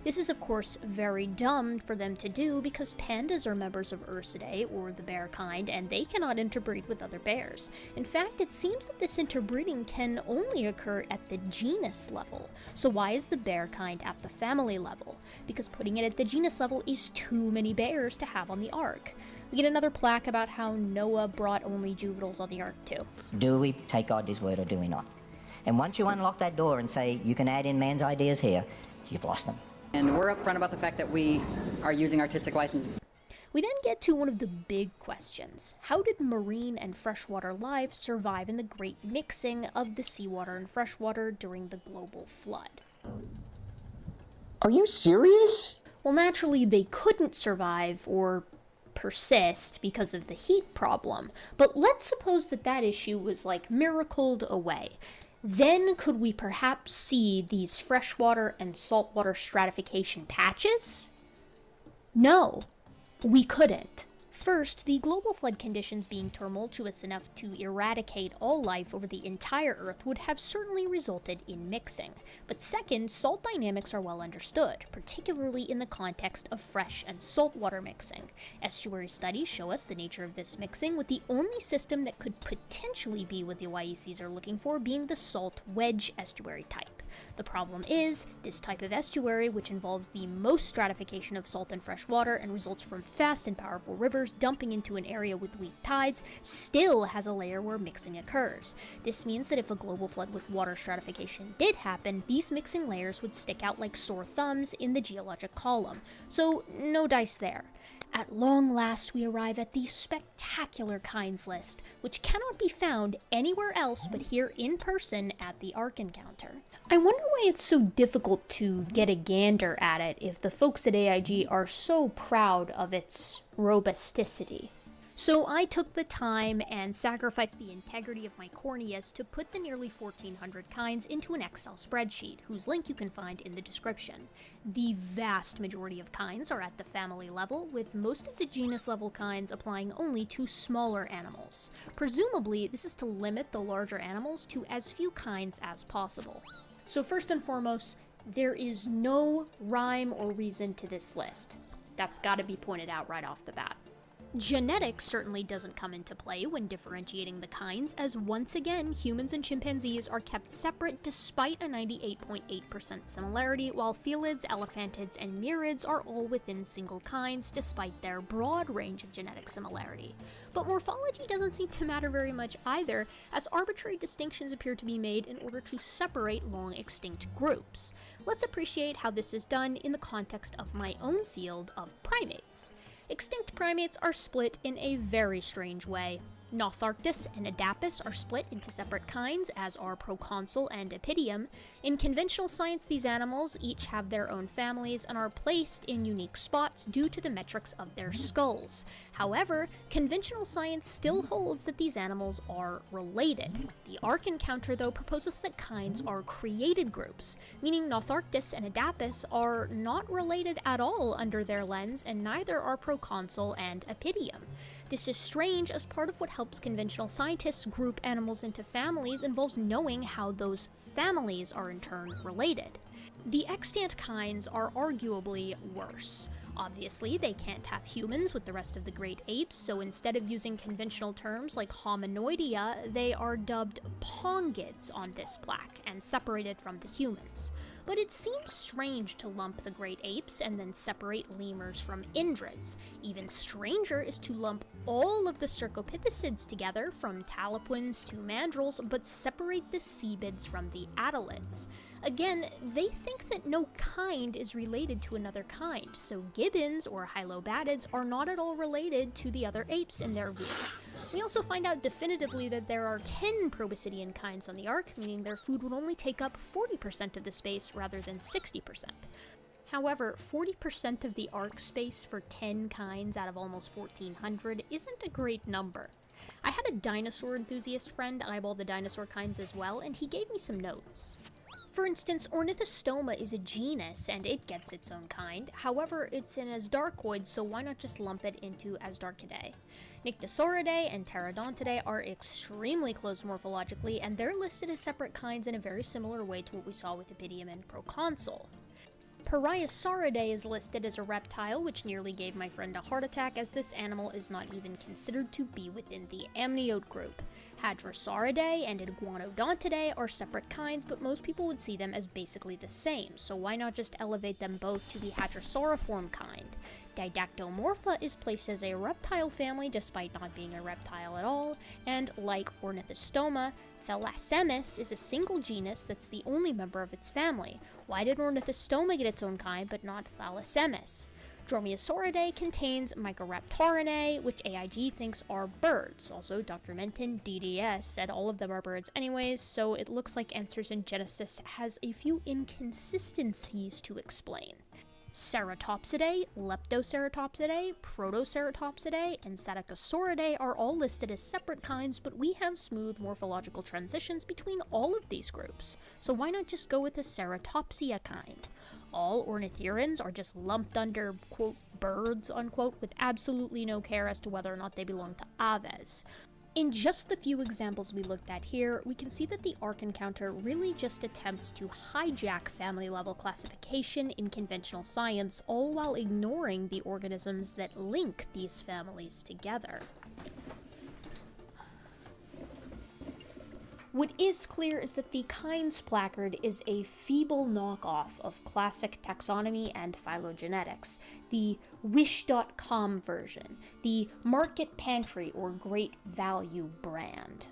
This is of course very dumb for them to do because pandas are members of Ursidae, or the bear kind, and they cannot interbreed with other bears. In fact, it seems that this interbreeding can only occur at the genus level. So why is the bear kind at the family level? Because putting it at the genus level is too many bears to have on the Ark. We get another plaque about how Noah brought only juveniles on the Ark too. Do we take God at his word or do we not? And once you unlock that door and say, you can add in man's ideas here, you've lost them. And we're upfront about the fact that we are using artistic license. We then get to one of the big questions. How did marine and freshwater life survive in the great mixing of the seawater and freshwater during the global flood? Are you serious? Well, naturally, they couldn't survive or persist because of the heat problem, but let's suppose that that issue was like miracled away. Then could we perhaps see these freshwater and saltwater stratification patches? No, we couldn't. First, the global flood conditions being tumultuous enough to eradicate all life over the entire Earth would have certainly resulted in mixing. But second, salt dynamics are well understood, particularly in the context of fresh and saltwater mixing. Estuary studies show us the nature of this mixing, with the only system that could potentially be what the YECs are looking for being the salt wedge estuary type. The problem is, this type of estuary, which involves the most stratification of salt and fresh water and results from fast and powerful rivers dumping into an area with weak tides, still has a layer where mixing occurs. This means that if a global flood with water stratification did happen, these mixing layers would stick out like sore thumbs in the geologic column. So, no dice there. At long last, we arrive at the spectacular kinds list, which cannot be found anywhere else but here in person at the Ark encounter. I wonder why it's so difficult to get a gander at it if the folks at AIG are so proud of its robusticity. So I took the time and sacrificed the integrity of my corneas to put the nearly 1,400 kinds into an Excel spreadsheet, whose link you can find in the description. The vast majority of kinds are at the family level, with most of the genus level kinds applying only to smaller animals. Presumably, this is to limit the larger animals to as few kinds as possible. So first and foremost, there is no rhyme or reason to this list. That's gotta be pointed out right off the bat. Genetics certainly doesn't come into play when differentiating the kinds, as once again, humans and chimpanzees are kept separate despite a 98.8% similarity, while felids, elephantids, and murids are all within single kinds despite their broad range of genetic similarity. But morphology doesn't seem to matter very much either, as arbitrary distinctions appear to be made in order to separate long extinct groups. Let's appreciate how this is done in the context of my own field of primates. Extinct primates are split in a very strange way. Notharctus and Adapus are split into separate kinds, as are Proconsul and Epidium. In conventional science, these animals each have their own families and are placed in unique spots due to the metrics of their skulls. However, conventional science still holds that these animals are related. The Ark encounter, though, proposes that kinds are created groups, meaning Notharctus and Adapus are not related at all under their lens, and neither are Proconsul and Epidium. This is strange, as part of what helps conventional scientists group animals into families involves knowing how those families are in turn related. The extant kinds are arguably worse. Obviously, they can't have humans with the rest of the great apes, so instead of using conventional terms like hominoidea, they are dubbed pongids on this plaque and separated from the humans. But it seems strange to lump the great apes and then separate lemurs from indrids. Even stranger is to lump all of the cercopithecids together, from talapoins to mandrills, but separate the cebids from the attalids. Again, they think that no kind is related to another kind, so gibbons or hylobatids are not at all related to the other apes in their view. We also find out definitively that there are 10 proboscidean kinds on the Ark, meaning their food would only take up 40% of the space rather than 60%. However, 40% of the Ark space for 10 kinds out of almost 1,400 isn't a great number. I had a dinosaur enthusiast friend eyeball the dinosaur kinds as well, and he gave me some notes. For instance, Ornithostoma is a genus, and it gets its own kind. However, it's an Asdarcoid, so why not just lump it into Asdarchidae? Nyctosauridae and Pterodontidae are extremely close morphologically, and they're listed as separate kinds in a very similar way to what we saw with Epidium and Proconsul. Pariasauridae is listed as a reptile, which nearly gave my friend a heart attack, as this animal is not even considered to be within the amniote group. Hadrosauridae and Iguanodontidae are separate kinds, but most people would see them as basically the same, so why not just elevate them both to the Hadrosauriform kind? Didactymorpha is placed as a reptile family despite not being a reptile at all, and like Ornithostoma, Thalassemis is a single genus that's the only member of its family. Why did Ornithostoma get its own kind but not Thalassemis? Dromaeosauridae contains Microraptorinae, which AIG thinks are birds. Also, Dr. Menton, DDS, said all of them are birds anyways, so it looks like Answers in Genesis has a few inconsistencies to explain. Ceratopsidae, Leptoceratopsidae, Protoceratopsidae, and Psittacosauridae are all listed as separate kinds, but we have smooth morphological transitions between all of these groups, so why not just go with the Ceratopsia kind? All ornithurans are just lumped under, quote, birds, unquote, with absolutely no care as to whether or not they belong to aves. In just the few examples we looked at here, we can see that the Ark encounter really just attempts to hijack family-level classification in conventional science, all while ignoring the organisms that link these families together. What is clear is that the Kinds placard is a feeble knockoff of classic taxonomy and phylogenetics, the Wish.com version, the Market Pantry or Great Value brand.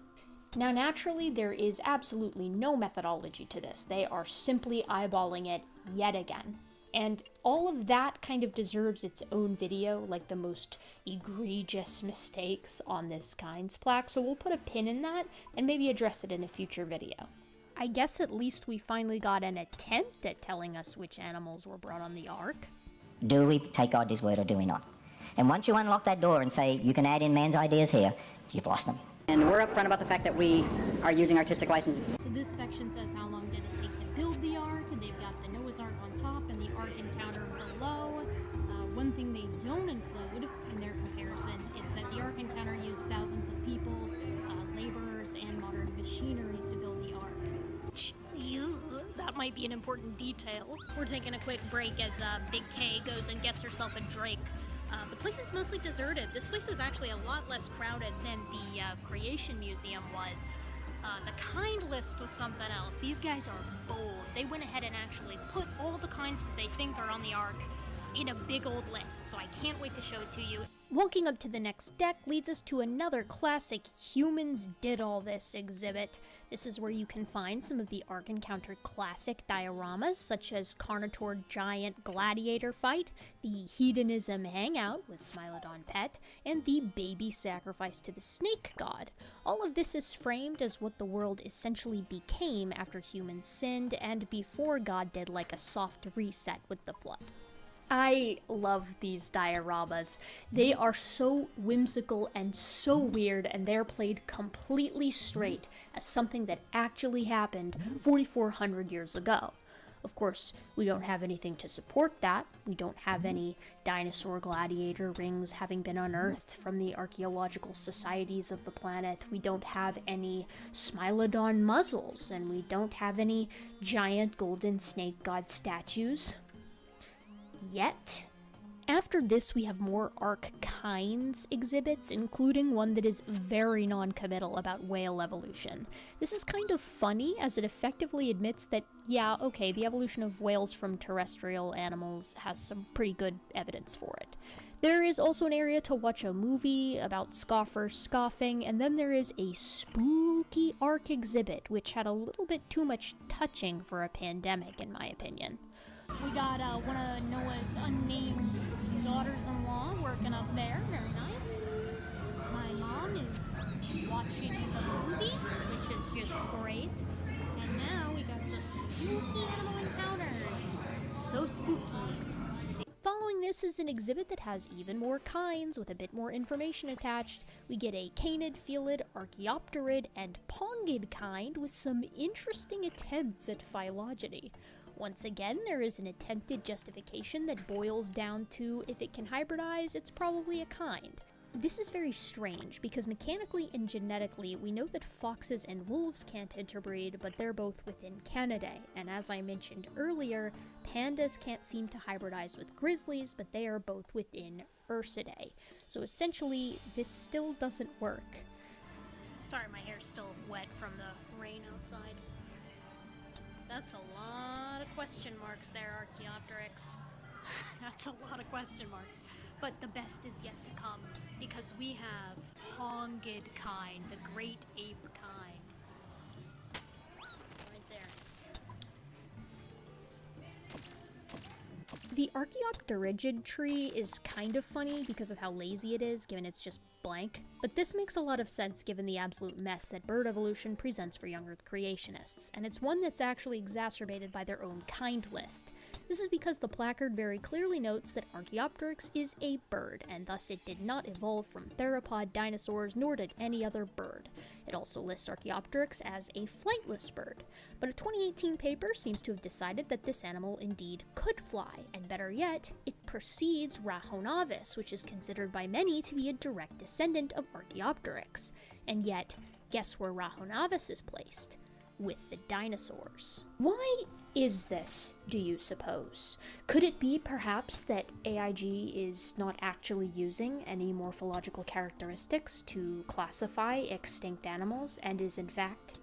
Now naturally, there is absolutely no methodology to this. They are simply eyeballing it yet again. And all of that kind of deserves its own video, like the most egregious mistakes on this Kinds plaque, so we'll put a pin in that and maybe address it in a future video. I guess at least we finally got an attempt at telling us which animals were brought on the Ark. Do we take God at his word or do we not? And once you unlock that door and say, you can add in man's ideas here, you've lost them. And we're upfront about the fact that we are using artistic license. So this section says how long did it take to build the Ark, and they've got the Noah's Ark on top and the Ark encounter below. One thing they don't include in their comparison is that the Ark encounter used thousands of people, laborers, and modern machinery to build the Ark. That might be an important detail. We're taking a quick break as Big K goes and gets herself a drink. The place is mostly deserted. This place is actually a lot less crowded than the Creation Museum was. The kind list was something else. These guys are bold. They went ahead and actually put all the kinds that they think are on the Ark in a big old list, so I can't wait to show it to you. Walking up to the next deck leads us to another classic Humans Did All This exhibit. This is where you can find some of the Ark Encounter classic dioramas, such as Carnotaur Giant Gladiator Fight, the Hedonism Hangout with Smilodon Pet, and the Baby Sacrifice to the Snake God. All of this is framed as what the world essentially became after humans sinned and before God did like a soft reset with the flood. I love these dioramas. They are so whimsical and so weird, and they're played completely straight as something that actually happened 4,400 years ago. Of course, we don't have anything to support that. We don't have any dinosaur gladiator rings having been unearthed from the archaeological societies of the planet. We don't have any Smilodon muzzles, and we don't have any giant golden snake god statues. Yet. After this, we have more Ark kinds exhibits, including one that is very non-committal about whale evolution. This is kind of funny, as it effectively admits that, yeah, okay, the evolution of whales from terrestrial animals has some pretty good evidence for it. There is also an area to watch a movie about scoffers scoffing, and then there is a spooky Ark exhibit, which had a little bit too much touching for a pandemic, in my opinion. We got one of Noah's unnamed daughters-in-law working up there. Very nice. My mom is watching the movie, which is just great. And now we got the spooky animal encounters. So spooky. Following this is an exhibit that has even more kinds with a bit more information attached. We get a canid, felid, archaeopterid, and pongid kind with some interesting attempts at phylogeny. Once again, there is an attempted justification that boils down to if it can hybridize, it's probably a kind. This is very strange, because mechanically and genetically, we know that foxes and wolves can't interbreed, but they're both within Canidae, and as I mentioned earlier, pandas can't seem to hybridize with grizzlies, but they are both within Ursidae. So essentially, this still doesn't work. Sorry, my hair's still wet from the rain outside. That's a lot of question marks there, Archaeopteryx. That's a lot of question marks. But the best is yet to come, because we have Pongid kind, the great ape kind. Right there. The Archaeopterygiid tree is kind of funny because of how lazy it is, given it's just blank, but this makes a lot of sense given the absolute mess that bird evolution presents for young Earth creationists, and it's one that's actually exacerbated by their own kind list. This is because the placard very clearly notes that Archaeopteryx is a bird, and thus it did not evolve from theropod dinosaurs, nor did any other bird. It also lists Archaeopteryx as a flightless bird, but a 2018 paper seems to have decided that this animal indeed could fly, and better yet, it precedes Rahonavis, which is considered by many to be a direct descendant of Archaeopteryx. And yet, guess where Rahonavis is placed? With the dinosaurs. Why is this, do you suppose? Could it be perhaps that AIG is not actually using any morphological characteristics to classify extinct animals and is in fact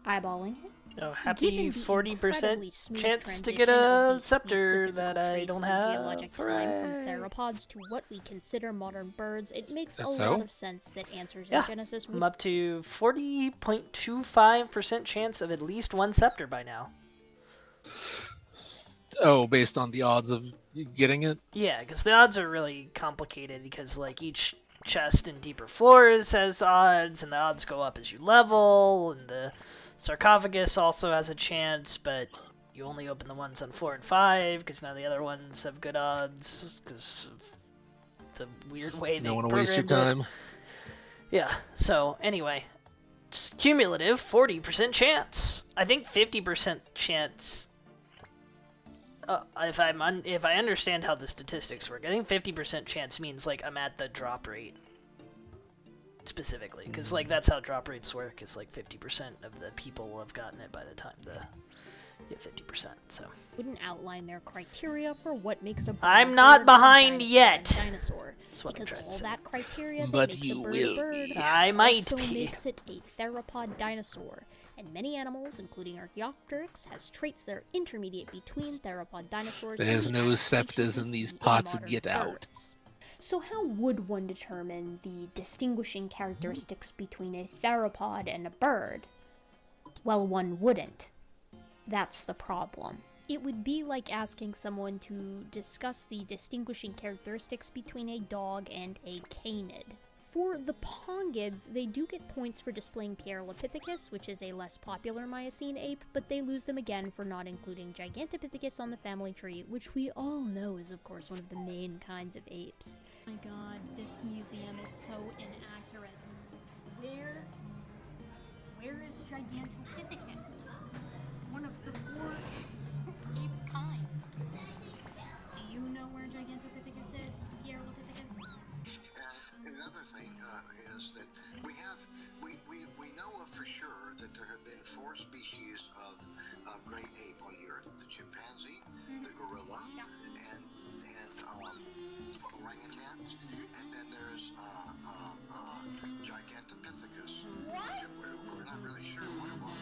eyeballing it? Oh, happy 40% chance to get a scepter that I don't have. From theropods to what we consider modern birds, it makes a lot of sense that answers in Genesis. I'm up to 40.25% chance of at least one scepter by now. Oh, based on the odds of getting it? Yeah, because the odds are really complicated because like each chest in deeper floors has odds, and the odds go up as you level, and the sarcophagus also has a chance, but you only open the ones on 4 and 5 because none of the other ones have good odds because of the weird way they don't want to waste your time. Yeah, so anyway, it's cumulative 40% chance. I think 50% chance. If I understand how the statistics work, I think 50% chance means like I'm at the drop rate specifically, because like that's how drop rates work. Is like 50% of the people will have gotten it by the time you get 50%. So. wouldn't outline their criteria for what makes a bird I'm a not bird, behind a dinosaur yet. a dinosaur. That's what I'm Because trying to all say. that criteria that But makes you a bird will a bird be. I might also be. makes it a theropod dinosaur. And many animals, including Archaeopteryx, has traits that are intermediate between theropod dinosaurs There's and the no adaptations scepters we in these see pots. modern Get out. birds. So how would one determine the distinguishing characteristics between a theropod and a bird? Well, one wouldn't. That's the problem. It would be like asking someone to discuss the distinguishing characteristics between a dog and a canid. For the pongids, they do get points for displaying Pierolopithecus, which is a less popular Miocene ape, but they lose them again for not including Gigantopithecus on the family tree, which we all know is of course one of the main kinds of apes. Oh my god, this museum is so inaccurate. Where is Gigantopithecus? One of the 4 ape kinds. Do you know where Gigantopithecus is? Pierolopithecus? Another thing is that we know for sure that there have been 4 species of great ape on the earth: the chimpanzee, the gorilla, and orangutans, and then there's Gigantopithecus. We're not really sure what it was.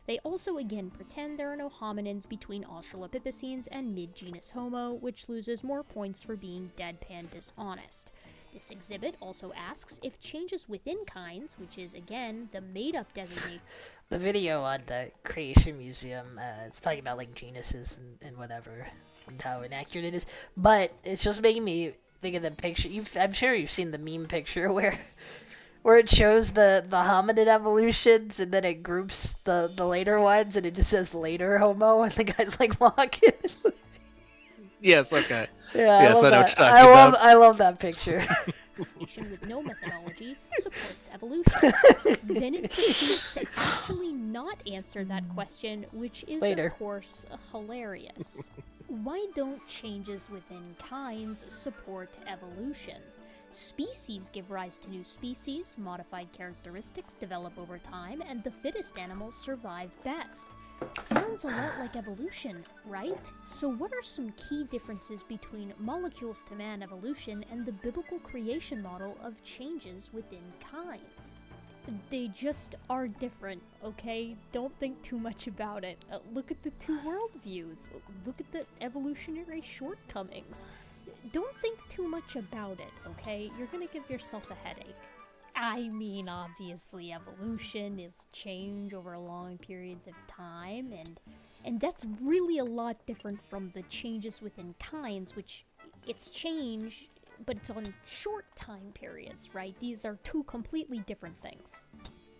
They also again pretend there are no hominins between Australopithecines and mid-genus Homo, which loses more points for being deadpan dishonest. This exhibit also asks if changes within kinds, which is again the made-up designation. The video on the Creation Museum, it's talking about like genuses and whatever, and how inaccurate it is. But it's just making me think of the picture. I'm sure you've seen the meme picture where it shows the hominid evolutions and then it groups the later ones and it just says later Homo and the guy's like walking. Yes, okay. Yeah, Yes, I know what you're talking about. I love that picture. With no methodology supports evolution. Then it proceeds to actually not answer that question, which is of course hilarious. Why don't changes within kinds support evolution? Species give rise to new species, modified characteristics develop over time, and the fittest animals survive best. Sounds a lot like evolution, right? So what are some key differences between molecules to man evolution and the biblical creation model of changes within kinds? They just are different, okay? Don't think too much about it. Look at the 2 worldviews. Look at the evolutionary shortcomings. Don't think too much about it, okay? You're gonna give yourself a headache. I mean, obviously evolution is change over long periods of time, and that's really a lot different from the changes within kinds, which it's change, but it's on short time periods, right? These are 2 completely different things.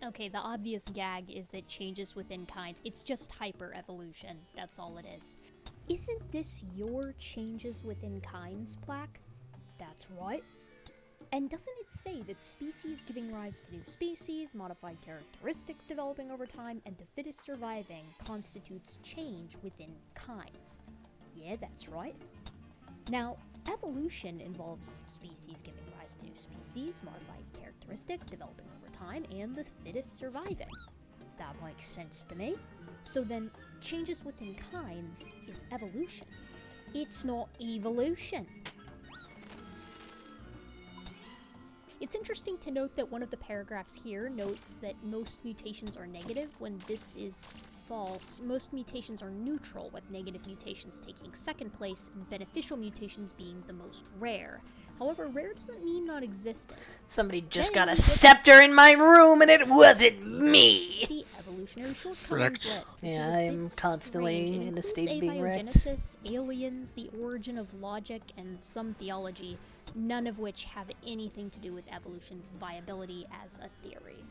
Okay, the obvious gag is that changes within kinds, it's just hyper-evolution, that's all it is. Isn't this your changes within kinds plaque? That's right. And doesn't it say that species giving rise to new species, modified characteristics developing over time, and the fittest surviving constitutes change within kinds? Yeah, that's right. Now, evolution involves species giving rise to new species, modified characteristics developing over time, and the fittest surviving. That makes sense to me. So then, changes within kinds is evolution. It's not evolution. It's interesting to note that one of the paragraphs here notes that most mutations are negative when this is false. Most mutations are neutral, with negative mutations taking second place and beneficial mutations being the most rare. However, rare doesn't mean non-existent. Somebody just got a scepter in my room and it wasn't me! The evolutionary shortcomings list, which yeah, is I'm constantly in a state of being wrecked. Abiogenesis, aliens, the origin of logic, and some theology, none of which have anything to do with evolution's viability as a theory.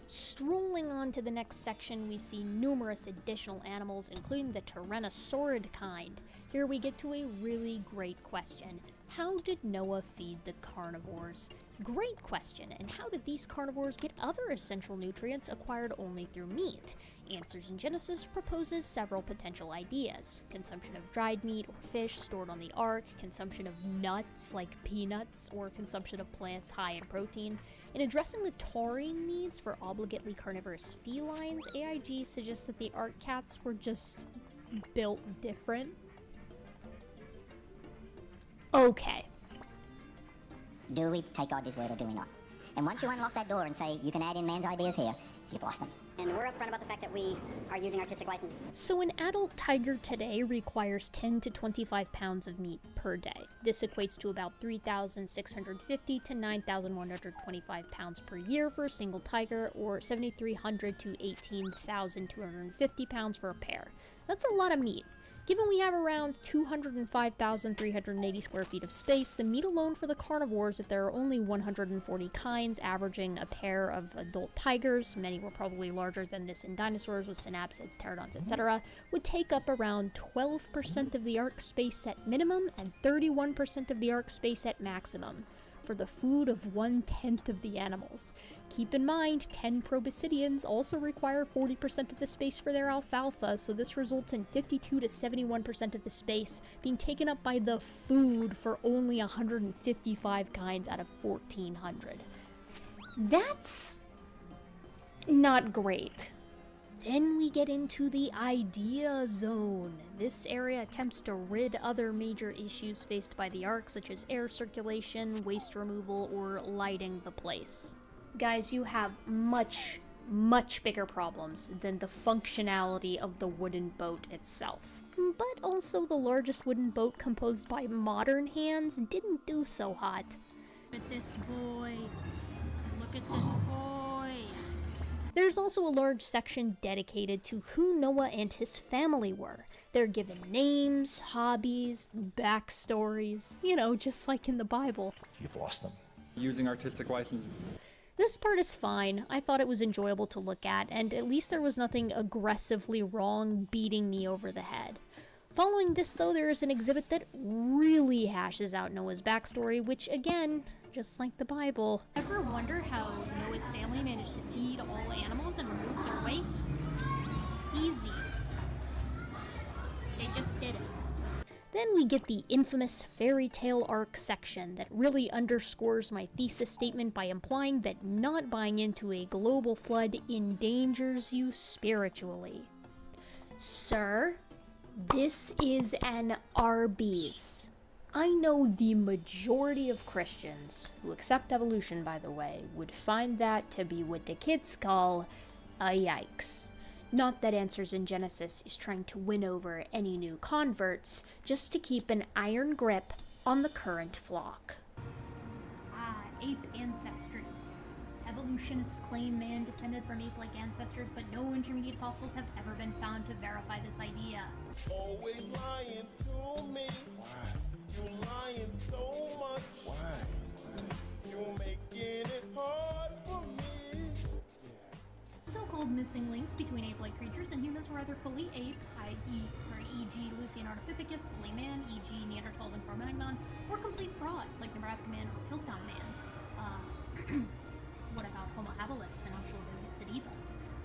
Strolling on to the next section, we see numerous additional animals, including the Tyrannosaurid kind. Here we get to a really great question. How did Noah feed the carnivores? Great question, and how did these carnivores get other essential nutrients acquired only through meat? Answers in Genesis proposes several potential ideas. Consumption of dried meat or fish stored on the ark, consumption of nuts like peanuts, or consumption of plants high in protein. In addressing the taurine needs for obligately carnivorous felines, AIG suggests that the Ark cats were just built different. Okay. Do we take God's word or do we not? And once you unlock that door and say, you can add in man's ideas here, you've lost them. And we're upfront about the fact that we are using artistic license. So an adult tiger today requires 10 to 25 pounds of meat per day. This equates to about 3,650 to 9,125 pounds per year for a single tiger, or 7,300 to 18,250 pounds for a pair. That's a lot of meat. Given we have around 205,380 square feet of space, the meat alone for the carnivores, if there are only 140 kinds, averaging a pair of adult tigers, many were probably larger than this in dinosaurs with synapsids, pterodons, etc., would take up around 12% of the Ark space at minimum and 31% of the Ark space at maximum, for the food of 1/10 of the animals. Keep in mind, 10 proboscideans also require 40% of the space for their alfalfa, so this results in 52 to 71% of the space being taken up by the food for only 155 kinds out of 1,400. That's not great. Then we get into the idea zone. This area attempts to rid other major issues faced by the Ark, such as air circulation, waste removal, or lighting the place. Guys, you have much bigger problems than the functionality of the wooden boat itself. But also the largest wooden boat composed by modern hands didn't do so hot. Look at this boy. Look at this boy. There's also a large section dedicated to who Noah and his family were. They're given names, hobbies, backstories, you know, just like in the Bible. You've lost them. Using artistic license. This part is fine. I thought it was enjoyable to look at, and at least there was nothing aggressively wrong beating me over the head. Following this, though, there is an exhibit that really hashes out Noah's backstory, which, again, just like the Bible. Ever wonder how Noah's family managed to feed all animals and remove their waste? Easy. They just did it. Then we get the infamous fairy tale Ark section that really underscores my thesis statement by implying that not buying into a global flood endangers you spiritually. Sir, this is an Arby's. I know the majority of Christians, who accept evolution by the way, would find that to be what the kids call a yikes. Not that Answers in Genesis is trying to win over any new converts, just to keep an iron grip on the current flock. Ape ancestry. Evolutionists claim man descended from ape-like ancestors, but no intermediate fossils have ever been found to verify this idea. Always lying to me. Why? You lying so much. Why? You making it hard for me. So-called missing links between ape-like creatures and humans were either fully ape, e.g. Lucy and Ardipithecus, fully man, e.g. Neanderthals and Cro-Magnon, or complete frauds like Nebraska man or Piltdown man. What about Homo habilis and Australopithecus sediba?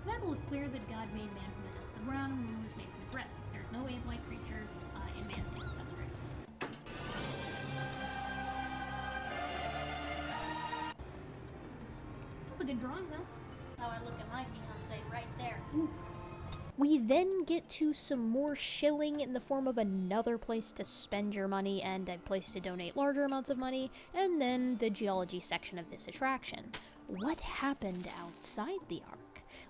The Bible is clear that God made man from the dust of the ground and woman was made from his rib. There's no ape-like creatures in man's ancestry. That's a good drawing, though. How I look at my fiance right there. Ooh. We then get to some more shilling in the form of another place to spend your money and a place to donate larger amounts of money, and then the geology section of this attraction. What happened outside the Ark?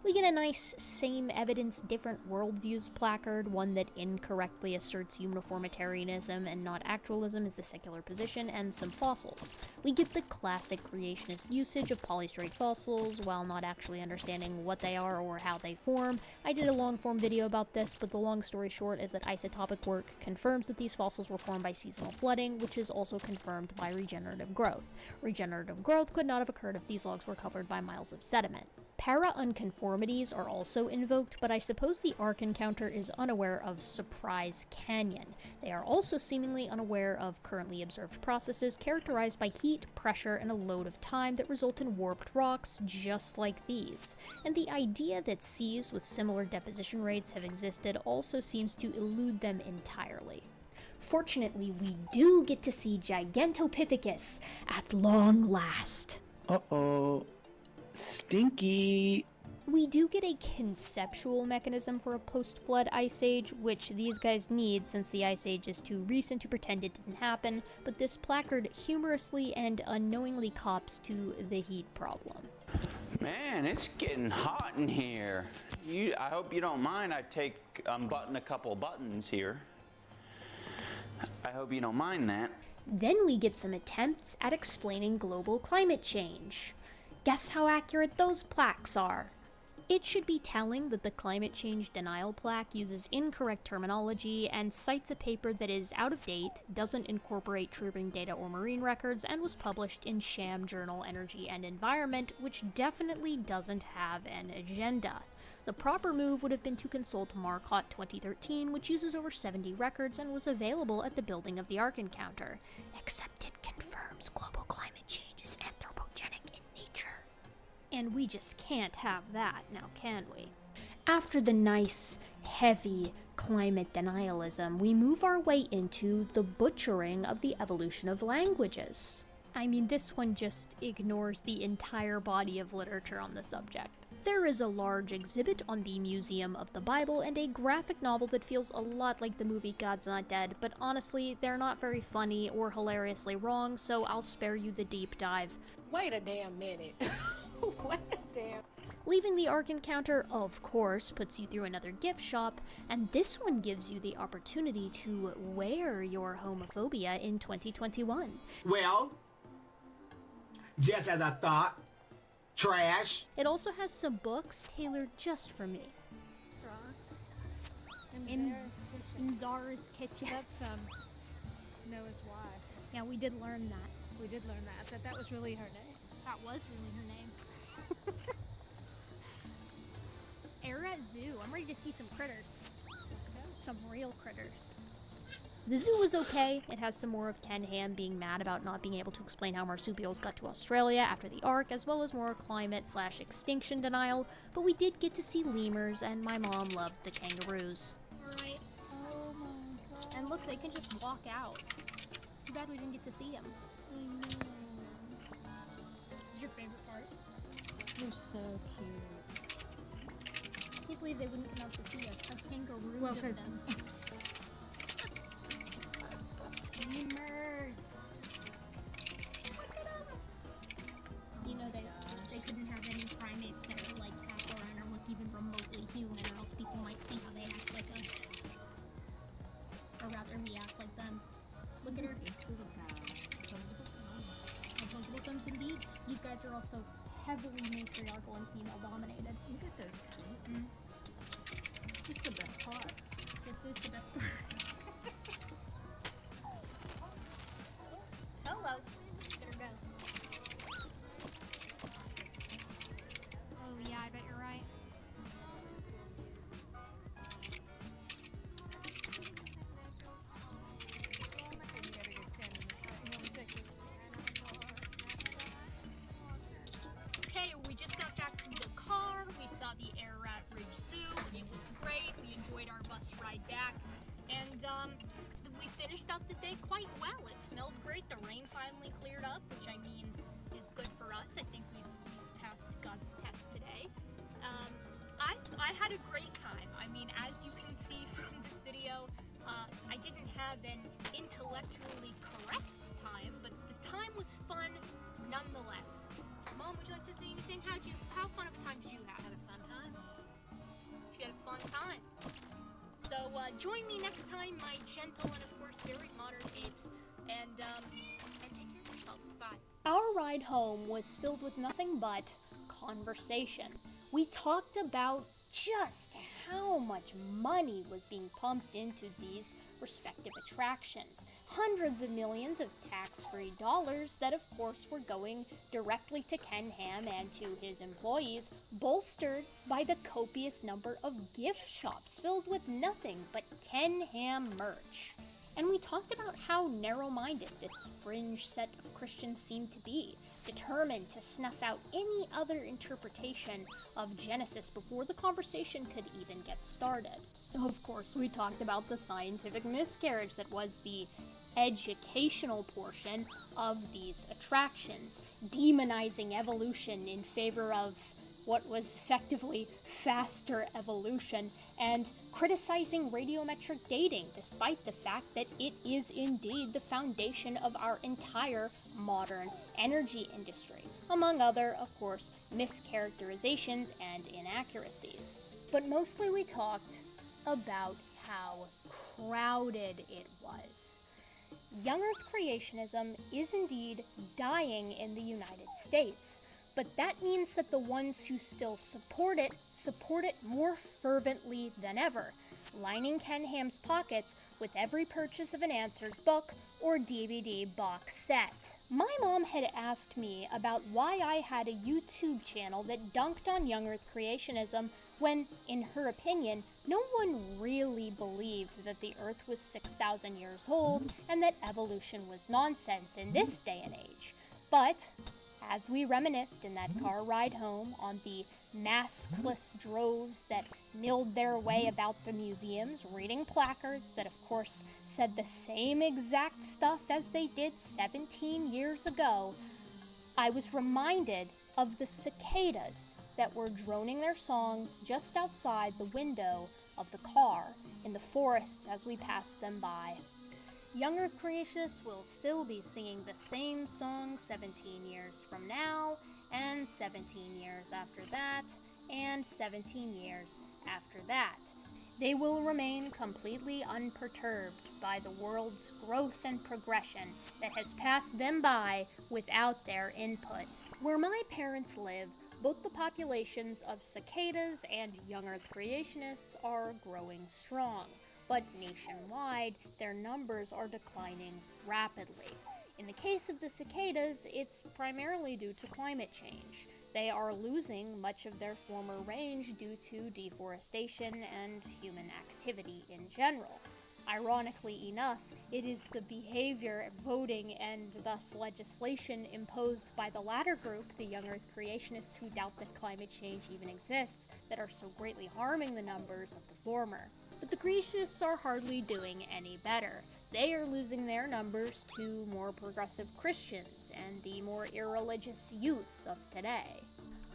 We get a nice same evidence, different worldviews placard, one that incorrectly asserts uniformitarianism and not actualism as the secular position, and some fossils. We get the classic creationist usage of polystrate fossils while not actually understanding what they are or how they form. I did a long-form video about this, but the long story short is that isotopic work confirms that these fossils were formed by seasonal flooding, which is also confirmed by regenerative growth. Regenerative growth could not have occurred if these logs were covered by miles of sediment. Para-unconformities are also invoked, but I suppose the Ark encounter is unaware of Surprise Canyon. They are also seemingly unaware of currently observed processes characterized by heat, pressure, and a load of time that result in warped rocks just like these. And the idea that seas with similar deposition rates have existed also seems to elude them entirely. Fortunately, we do get to see Gigantopithecus at long last. Uh-oh. Stinky. We do get a conceptual mechanism for a post-flood ice age, which these guys need since the ice age is too recent to pretend it didn't happen, but this placard humorously and unknowingly cops to the heat problem. Man, it's getting hot in here. I hope you don't mind I unbutton a couple buttons here. I hope you don't mind that. Then we get some attempts at explaining global climate change. Guess how accurate those plaques are? It should be telling that the climate change denial plaque uses incorrect terminology and cites a paper that is out of date, doesn't incorporate triggering data or marine records, and was published in sham journal Energy and Environment, which definitely doesn't have an agenda. The proper move would have been to consult Marcot 2013, which uses over 70 records and was available at the building of the Ark encounter. Except it confirms global climate change is anthropogenic in nature. And we just can't have that, now can we? After the nice, heavy climate denialism, we move our way into the butchering of the evolution of languages. I mean, this one just ignores the entire body of literature on the subject. There is a large exhibit on the Museum of the Bible and a graphic novel that feels a lot like the movie God's Not Dead, but honestly, they're not very funny or hilariously wrong, so I'll spare you the deep dive. Wait a damn minute. Wait a damn. Leaving the Ark encounter, of course, puts you through another gift shop, and this one gives you the opportunity to wear your homophobia in 2021. Well, just as I thought, trash. It also has some books tailored just for me. In Zara's kitchen. That's Noah's wife. Yeah, we did learn that. We did learn that. That was really her name. That was really her name. Ararat Zoo. I'm ready to see some critters. Some real critters. The zoo was okay. It has some more of Ken Ham being mad about not being able to explain how marsupials got to Australia after the Ark, as well as more climate/extinction denial, but we did get to see lemurs, and my mom loved the kangaroos. Alright. Oh my god. And look, they can just walk out. Too bad we didn't get to see them. I know. What's your favorite part? You're so cute. I can't believe they wouldn't come out to see us. A kangaroo Well, did 'cause them. Lemurs! Look at them! You know, they couldn't have any primates that are like half around or look even remotely human, or else people might see how they act like us. Or rather, we act like them. Look at her. Opposable thumbs indeed. These guys are also heavily matriarchal and female dominated. Look at those titans. This is the best part. This is the best part. Hello. Better go. Oh yeah, I bet you're right. Okay, we just got back from the car. We saw the Ararat Ridge Zoo. It was great. We enjoyed our bus ride back. And we finished out the day quite well. It smelled great. The rain finally cleared up, which I mean is good for us. I think we've passed God's test today. I had a great time. I mean, as you can see from this video, I didn't have an intellectually correct time, but the time was fun nonetheless. Mom, would you like to say anything? How fun of a time did you have? Had a fun time. She had a fun time. So join me next time, my gentle and of course very modern apes, and take care of yourselves. Bye. Our ride home was filled with nothing but conversation. We talked about just how much money was being pumped into these respective attractions. Hundreds of millions of tax-free dollars that of course were going directly to Ken Ham and to his employees, bolstered by the copious number of gift shops filled with nothing but Ken Ham merch. And we talked about how narrow-minded this fringe set of Christians seemed to be. determined to snuff out any other interpretation of Genesis before the conversation could even get started. Of course, we talked about the scientific miscarriage that was the educational portion of these attractions, demonizing evolution in favor of what was effectively faster evolution, and criticizing radiometric dating, despite the fact that it is indeed the foundation of our entire modern energy industry, among other, of course, mischaracterizations and inaccuracies. But mostly we talked about how crowded it was. Young Earth creationism is indeed dying in the United States, but that means that the ones who still support it more fervently than ever, lining Ken Ham's pockets with every purchase of an Answers book or DVD box set. My mom had asked me about why I had a YouTube channel that dunked on Young Earth creationism when, in her opinion, no one really believed that the Earth was 6,000 years old and that evolution was nonsense in this day and age. But as we reminisced in that car ride home on the maskless droves that milled their way about the museums, reading placards that, of course, said the same exact stuff as they did 17 years ago, I was reminded of the cicadas that were droning their songs just outside the window of the car in the forests as we passed them by. Young Earth creationists will still be singing the same song 17 years from now, and 17 years after that, and 17 years after that. They will remain completely unperturbed by the world's growth and progression that has passed them by without their input. Where my parents live, both the populations of cicadas and Young Earth creationists are growing strong, but nationwide, their numbers are declining rapidly. In the case of the cicadas, it's primarily due to climate change. They are losing much of their former range due to deforestation and human activity in general. Ironically enough, it is the behavior, voting, and thus legislation imposed by the latter group, the Young Earth creationists who doubt that climate change even exists, that are so greatly harming the numbers of the former. But the creationists are hardly doing any better. They are losing their numbers to more progressive Christians and the more irreligious youth of today.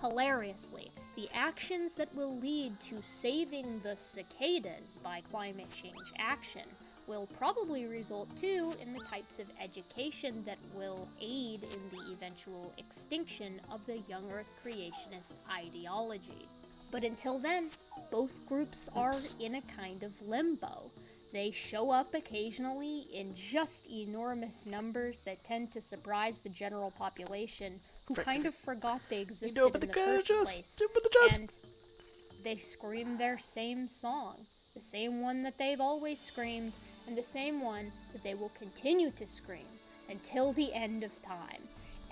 Hilariously, the actions that will lead to saving the cicadas by climate change action will probably result too in the types of education that will aid in the eventual extinction of the Young Earth creationist ideology. But until then, both groups are in a kind of limbo. They show up occasionally in just enormous numbers that tend to surprise the general population, who kind of forgot they existed in the first place. And they scream their same song, the same one that they've always screamed, and the same one that they will continue to scream until the end of time.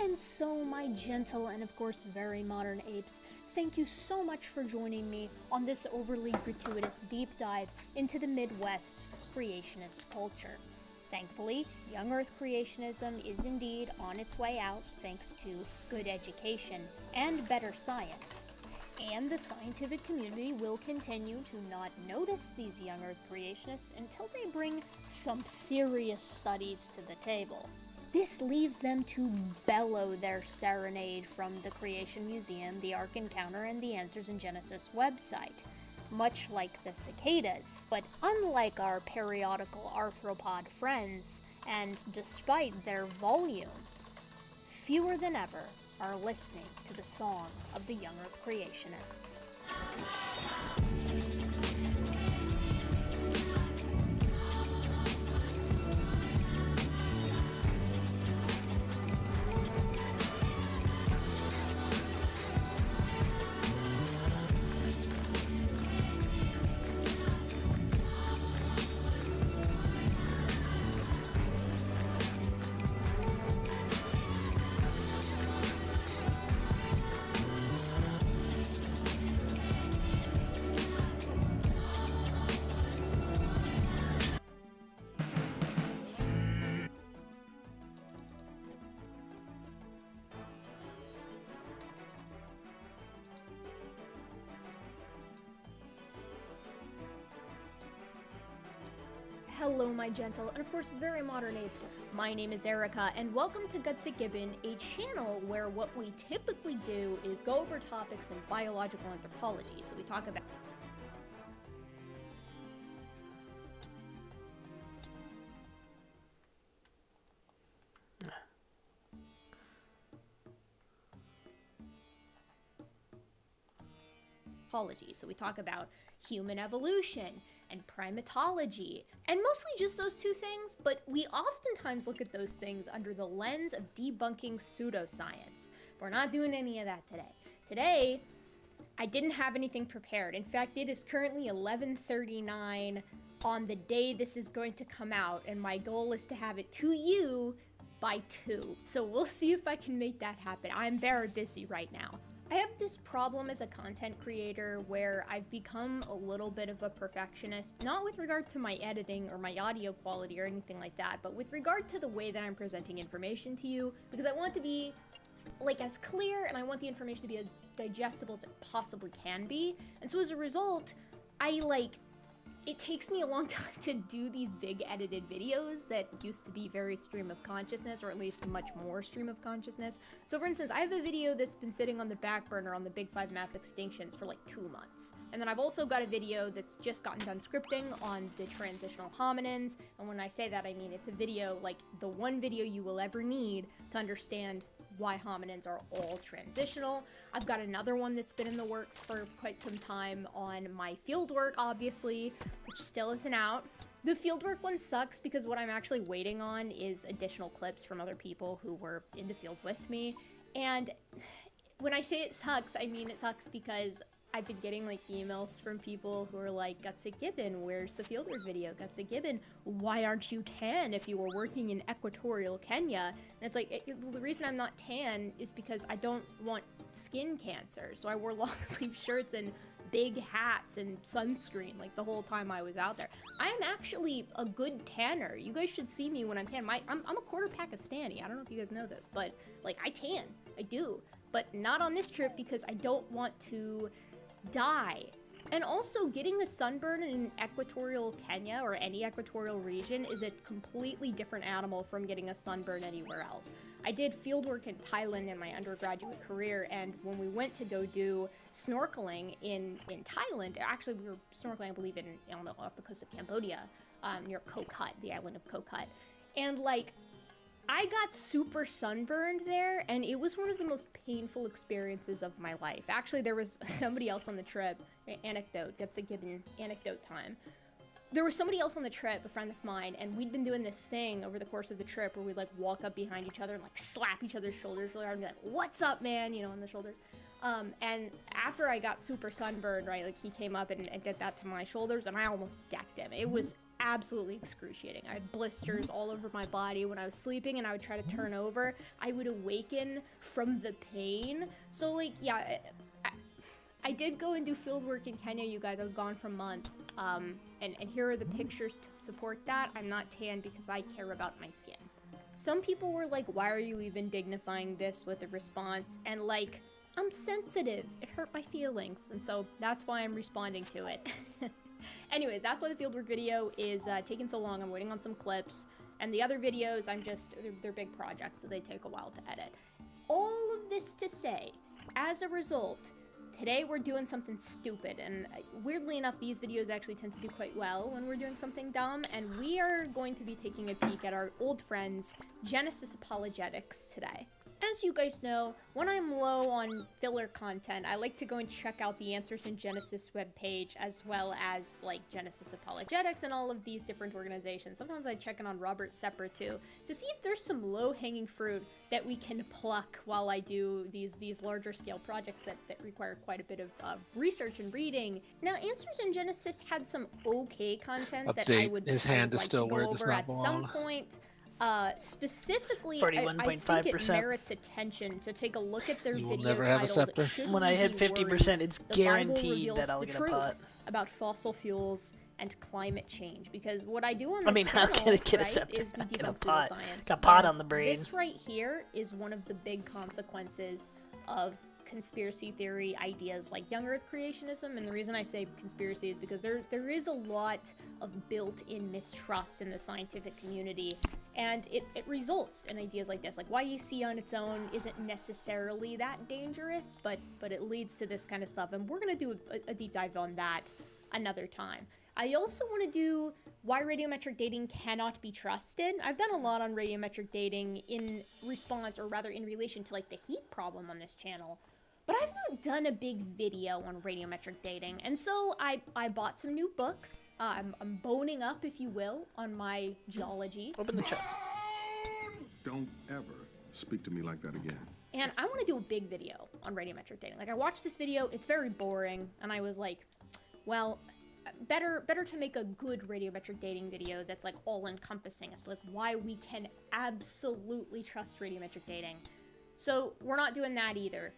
And so, my gentle and of course very modern apes, thank you so much for joining me on this overly gratuitous deep dive into the Midwest's creationist culture. Thankfully, Young Earth creationism is indeed on its way out thanks to good education and better science. And the scientific community will continue to not notice these Young Earth creationists until they bring some serious studies to the table. This leaves them to bellow their serenade from the Creation Museum, the Ark Encounter, and the Answers in Genesis website, much like the cicadas. But unlike our periodical arthropod friends, and despite their volume, fewer than ever are listening to the song of the Young Earth creationists. Hello, my gentle, and of course, very modern apes. My name is Erica, and welcome to Gutsy Gibbon, a channel where what we typically do is go over topics in biological anthropology. So we talk about So we talk about human evolution and primatology, and mostly just those two things, but we oftentimes look at those things under the lens of debunking pseudoscience. We're not doing any of that today. Today, I didn't have anything prepared. In fact, it is currently 11:39 on the day this is going to come out, and my goal is to have it to you by 2. So we'll see if I can make that happen. I'm very busy right now. I have this problem as a content creator where I've become a little bit of a perfectionist, not with regard to my editing or my audio quality or anything like that, but with regard to the way that I'm presenting information to you, because I want it to be like as clear and I want the information to be as digestible as it possibly can be. And so as a result, it takes me a long time to do these big edited videos that used to be very stream of consciousness, or at least much more stream of consciousness. So for instance, I have a video that's been sitting on the back burner on the Big 5 mass extinctions for like 2 months. And then I've also got a video that's just gotten done scripting on the transitional hominins. And when I say that, I mean it's a video, like the one video you will ever need to understand why hominins are all transitional. I've got another one that's been in the works for quite some time on my fieldwork, obviously, which still isn't out. The fieldwork one sucks because what I'm actually waiting on is additional clips from other people who were in the field with me. And when I say it sucks, I mean it sucks because I've been getting like emails from people who are like, Gutsy Gibbon, where's the fieldwork video? Gutsy Gibbon, why aren't you tan if you were working in equatorial Kenya? And it's like, the reason I'm not tan is because I don't want skin cancer. So I wore long sleeve shirts and big hats and sunscreen like the whole time I was out there. I am actually a good tanner. You guys should see me when I'm tan. I'm a quarter Pakistani. I don't know if you guys know this, but like I tan, I do. But not on this trip because I don't want to die. And also, getting a sunburn in equatorial Kenya or any equatorial region is a completely different animal from getting a sunburn anywhere else. I did fieldwork in Thailand in my undergraduate career, and when we went to go do snorkeling in Thailand, actually we were snorkeling, I believe, off the coast of Cambodia, near Koh Kat, the island of Koh Kat. And like, I got super sunburned there, and it was one of the most painful experiences of my life. Actually, there was somebody else on the trip, anecdote, Gutsy Gibbon anecdote time. There was somebody else on the trip, a friend of mine, and we'd been doing this thing over the course of the trip where we'd like walk up behind each other and like slap each other's shoulders really hard and be like, what's up, man, you know, on the shoulders. And after I got super sunburned, right, like he came up and did that to my shoulders, and I almost decked him. It was absolutely excruciating. I had blisters all over my body when I was sleeping, and I would try to turn over. I would awaken from the pain. So like, yeah, I did go and do field work in Kenya, you guys. I was gone for a month. And here are the pictures to support that. I'm not tan because I care about my skin. Some people were like, why are you even dignifying this with a response? And like, I'm sensitive. It hurt my feelings. And so that's why I'm responding to it. Anyways, that's why the fieldwork video is taking so long. I'm waiting on some clips. And the other videos, they're big projects, so they take a while to edit. All of this to say, as a result, today we're doing something stupid. And weirdly enough, these videos actually tend to do quite well when we're doing something dumb. And we are going to be taking a peek at our old friends, Genesis Apologetics, today. As you guys know, when I'm low on filler content, I like to go and check out the Answers in Genesis webpage, as well as like Genesis Apologetics and all of these different organizations. Sometimes I check in on Sceptre too, to see if there's some low-hanging fruit that we can pluck while I do these larger scale projects that require quite a bit of research and reading. Now, Answers in Genesis had some okay content that I would his hand is still where it does not at belong. some point. Specifically, I think it merits attention to take a look at their You will video never have a titled, scepter. "Should When We I hit Be 50%, Worried? it's The Bible guaranteed reveals that I'll the get a truth pot." about fossil fuels and climate change. Because what I do on this I mean, how channel, can it get a right, scepter? is we Get a debunk pot. pseudoscience. Got pot And on the brain. This right here is one of the big consequences of conspiracy theory ideas like young Earth creationism, and the reason I say conspiracy is because there is a lot of built-in mistrust in the scientific community, and it results in ideas like this. Like YEC on its own isn't necessarily that dangerous, but it leads to this kind of stuff, and we're gonna do a deep dive on that another time. I also want to do why radiometric dating cannot be trusted. I've done a lot on radiometric dating in response, or rather in relation to like the heat problem on this channel, but I've not done a big video on radiometric dating, and so I bought some new books. I'm boning up, if you will, on my geology. Open the chest. Don't ever speak to me like that again. And I want to do a big video on radiometric dating. Like, I watched this video, it's very boring, and I was like, well, better to make a good radiometric dating video that's like all-encompassing as to like why we can absolutely trust radiometric dating. So we're not doing that either.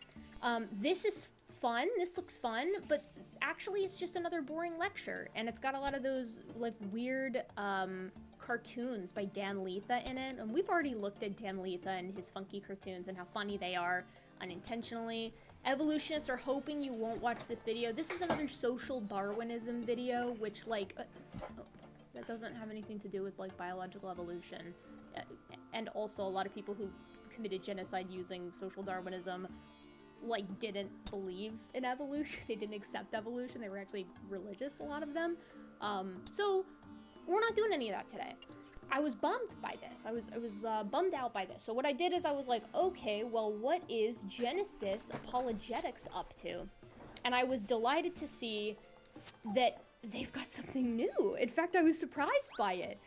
This is fun, this looks fun, but actually it's just another boring lecture, and it's got a lot of those like weird cartoons by Dan Letha in it, and we've already looked at Dan Letha and his funky cartoons and how funny they are unintentionally. Evolutionists are hoping you won't watch this video. This is another social Darwinism video, which like that doesn't have anything to do with like biological evolution, and also a lot of people who committed genocide using social Darwinism like didn't believe in evolution. They didn't accept evolution. They were actually religious, a lot of them. So we're not doing any of that today. I was bummed by this. I was bummed out by this. So what I did is I was like, okay, well, what is Genesis Apologetics up to? And I was delighted to see that they've got something new. In fact, I was surprised by it.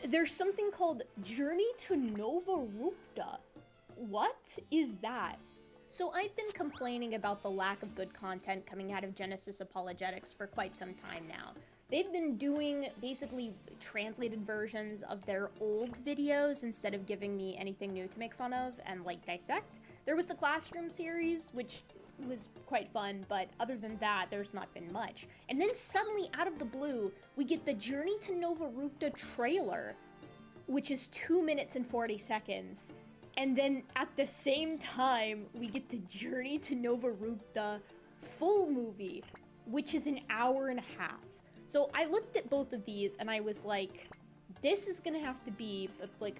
There's something called Journey to Nova Rupta. What is that? So I've been complaining about the lack of good content coming out of Genesis Apologetics for quite some time now. They've been doing basically translated versions of their old videos instead of giving me anything new to make fun of and like dissect. There was the Classroom series, which was quite fun, but other than that, there's not been much. And then suddenly, out of the blue, we get the Journey to Nova Rupta trailer, which is 2 minutes and 40 seconds. And then at the same time, we get the Journey to Nova Rupta full movie, which is an hour and a half. So I looked at both of these and I was like, this is gonna have to be like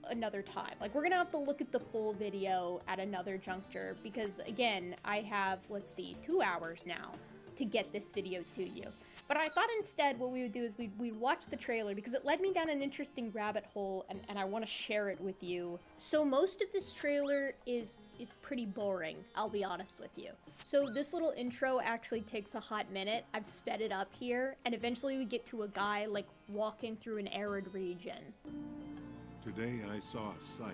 another time. Like, we're gonna have to look at the full video at another juncture because, again, I have, let's see, 2 hours now to get this video to you. But I thought instead what we would do is we'd watch the trailer because it led me down an interesting rabbit hole, and I want to share it with you. So most of this trailer is pretty boring, I'll be honest with you. So this little intro actually takes a hot minute. I've sped it up here, and eventually we get to a guy like walking through an arid region. Today I saw a sight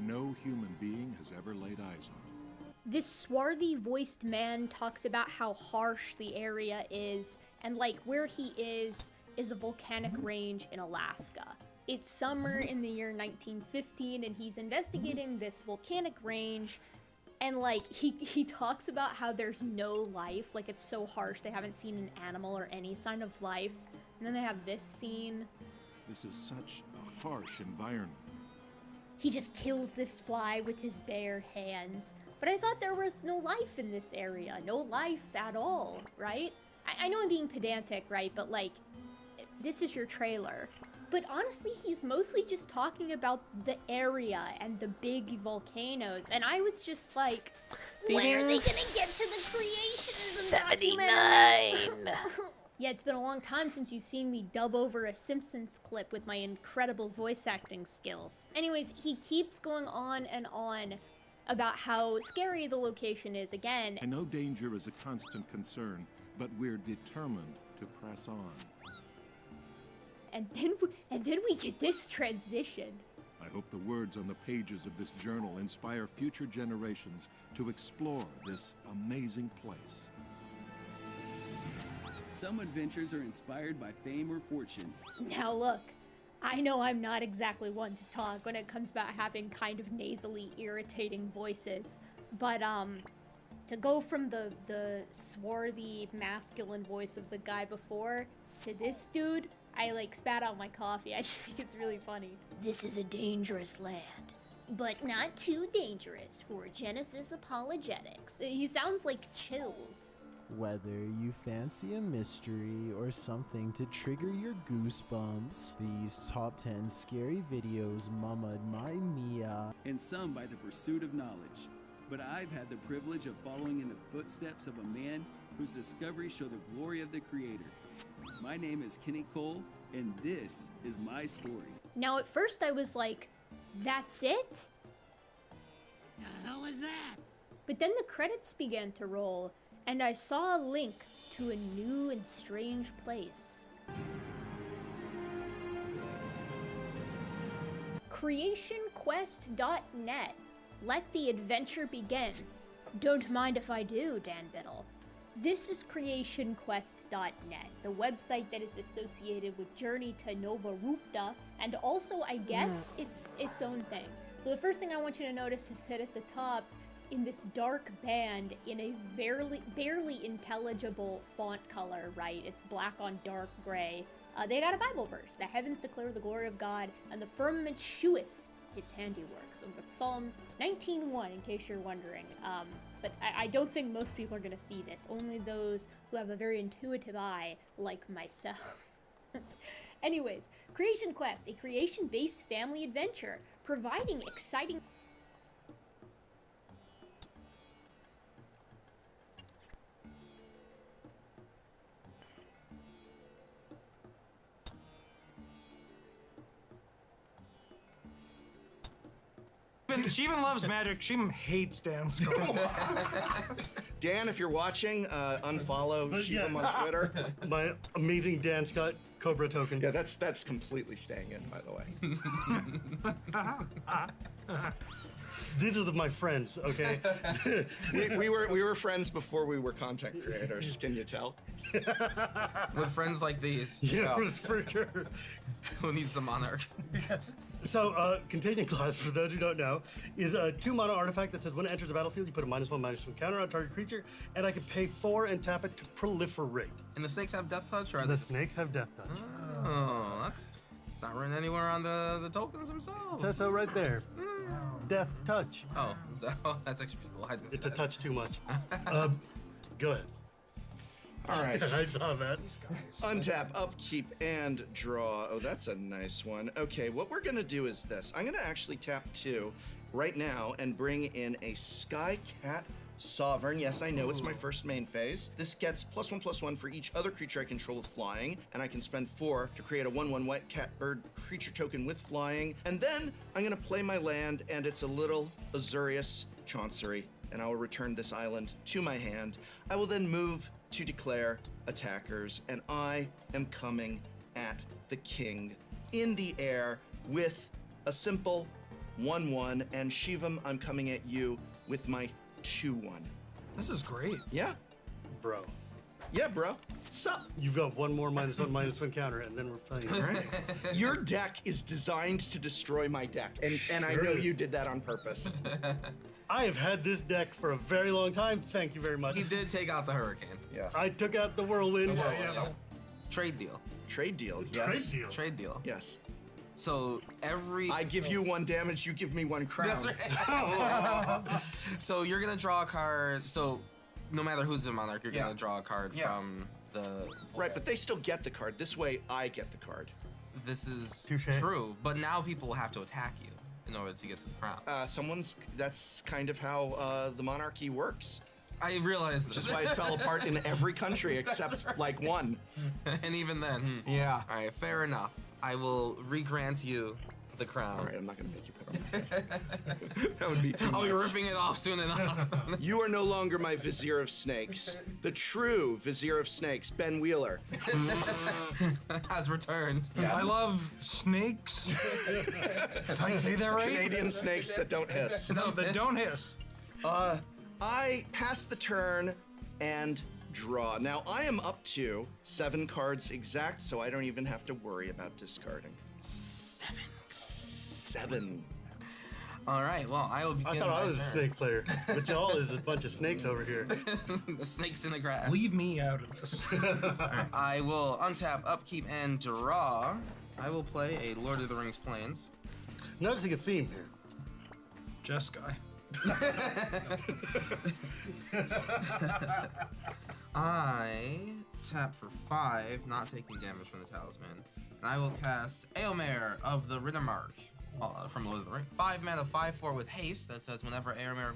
no human being has ever laid eyes on. This swarthy voiced man talks about how harsh the area is, and like where he is a volcanic range in Alaska. It's summer in the year 1915 and he's investigating this volcanic range, and like he talks about how there's no life, like it's so harsh they haven't seen an animal or any sign of life. And then they have this scene. This is such a harsh environment. He just kills this fly with his bare hands. But I thought there was no life in this area. No life at all, right? I know I'm being pedantic, right? But like, this is your trailer. But honestly, he's mostly just talking about the area and the big volcanoes. And I was just like, when are they gonna get to the creationism documentary? 79. Yeah, it's been a long time since you've seen me dub over a Simpsons clip with my incredible voice acting skills. Anyways, he keeps going on and on about how scary the location is again. I know danger is a constant concern, but we're determined to press on. And then we get this transition. I hope the words on the pages of this journal inspire future generations to explore this amazing place. Some adventures are inspired by fame or fortune. Now look, I know I'm not exactly one to talk when it comes about having kind of nasally irritating voices, but to go from the swarthy masculine voice of the guy before to this dude, I like spat out my coffee. I just think it's really funny. This is a dangerous land. but not too dangerous for Genesis apologetics. He sounds like Chills. Whether you fancy a mystery or something to trigger your goosebumps, these top 10 scary videos mama my mia. And some by the pursuit of knowledge. But I've had the privilege of following in the footsteps of a man whose discoveries show the glory of the Creator. My name is Kenny Cole, and this is my story. Now at first I was like, that's it? The hell is that? But then the credits began to roll, and I saw a link to a new and strange place. CreationQuest.net. Let the adventure begin. Don't mind if I do, Dan Biddle. This is CreationQuest.net, the website that is associated with Journey to Nova Rupta, and also, I guess, it's its own thing. So the first thing I want you to notice is that at the top, in this dark band, in a barely intelligible font color, right? It's black on dark gray. They got a Bible verse. The heavens declare the glory of God, and the firmament sheweth his handiwork. So that's Psalm 19:1, in case you're wondering. But I don't think most people are going to see this. Only those who have a very intuitive eye, like myself. Anyways, Creation Quest, a creation-based family adventure, providing exciting... She even loves magic. She hates Dan Skull. Dan, if you're watching, unfollow Shivam on Twitter. My amazing Dan Scott Cobra token. Yeah, that's completely staying in, by the way. These are my friends, okay? we were friends before we were content creators. Can you tell? With friends like these. Yeah, for sure. Who needs the monarch? So, Contagion class, for those who don't know, is a 2-mana artifact that says when it enters the battlefield, you put a -1/-1 counter on target creature, and I can pay 4 and tap it to proliferate. And the snakes have death touch, or the snakes have death touch. Oh, it's not written anywhere on the tokens themselves. It says so right there. Death touch. Oh, is that? Oh, that's actually why this. It's a touch too much. Go ahead. All right. I saw that. Untap, upkeep, and draw. Oh, that's a nice one. Okay, what we're gonna do is this. I'm gonna actually tap 2 right now and bring in a Sky Cat Sovereign. Yes, I know, it's my first main phase. This gets +1/+1 for each other creature I control with flying, and I can spend 4 to create a 1/1 white cat bird creature token with flying. And then I'm gonna play my land, and it's a little Azurius Chancery, and I will return this island to my hand. I will then move to declare attackers, and I am coming at the king in the air with a simple 1/1, and Shivam, I'm coming at you with my 2/1. This is great. Yeah. Bro. Yeah, bro. Sup? You've got 1 more -1/-1 counter, and then we're playing. All right. Your deck is designed to destroy my deck, and I know you did that on purpose. I have had this deck for a very long time. Thank you very much. He did take out the hurricane. Yes. I took out the whirlwind. Trade deal. Trade deal, yes. Trade deal. Trade deal. Yes. So I give you 1 damage, you give me 1 crown. That's right. So you're gonna draw a card. So no matter who's the monarch, you're gonna draw a card from the. Right, but they still get the card. This way, I get the card. This is Touché. true, but now people will have to attack you in order to get to the crown. That's kind of how the monarchy works. I realized this. Which is why it fell apart in every country except like 1. And even then. Yeah. All right, fair enough. I will re-grant you the crown. All right, I'm not gonna make you put on that. That would be too much. Oh, you're ripping it off soon enough. You are no longer my Vizier of Snakes. The true Vizier of Snakes, Ben Wheeler, has returned. Yes. I love snakes. Did I say that right? Canadian snakes that don't hiss. No, that don't hiss. I pass the turn and draw. Now, I am up to 7 cards exact, so I don't even have to worry about discarding. 7. All right, well, I will begin. I thought I was a snake player, but y'all is a bunch of snakes over here. The snakes in the grass. Leave me out of this. All right, I will untap, upkeep, and draw. I will play a Lord of the Rings Plains. Noticing a theme here. Jess guy. I tap for 5, not taking damage from the talisman, and I will cast Eomer of the Riddermark from Lord of the Rings. 5 mana, 5/4 with haste. That says whenever Eomer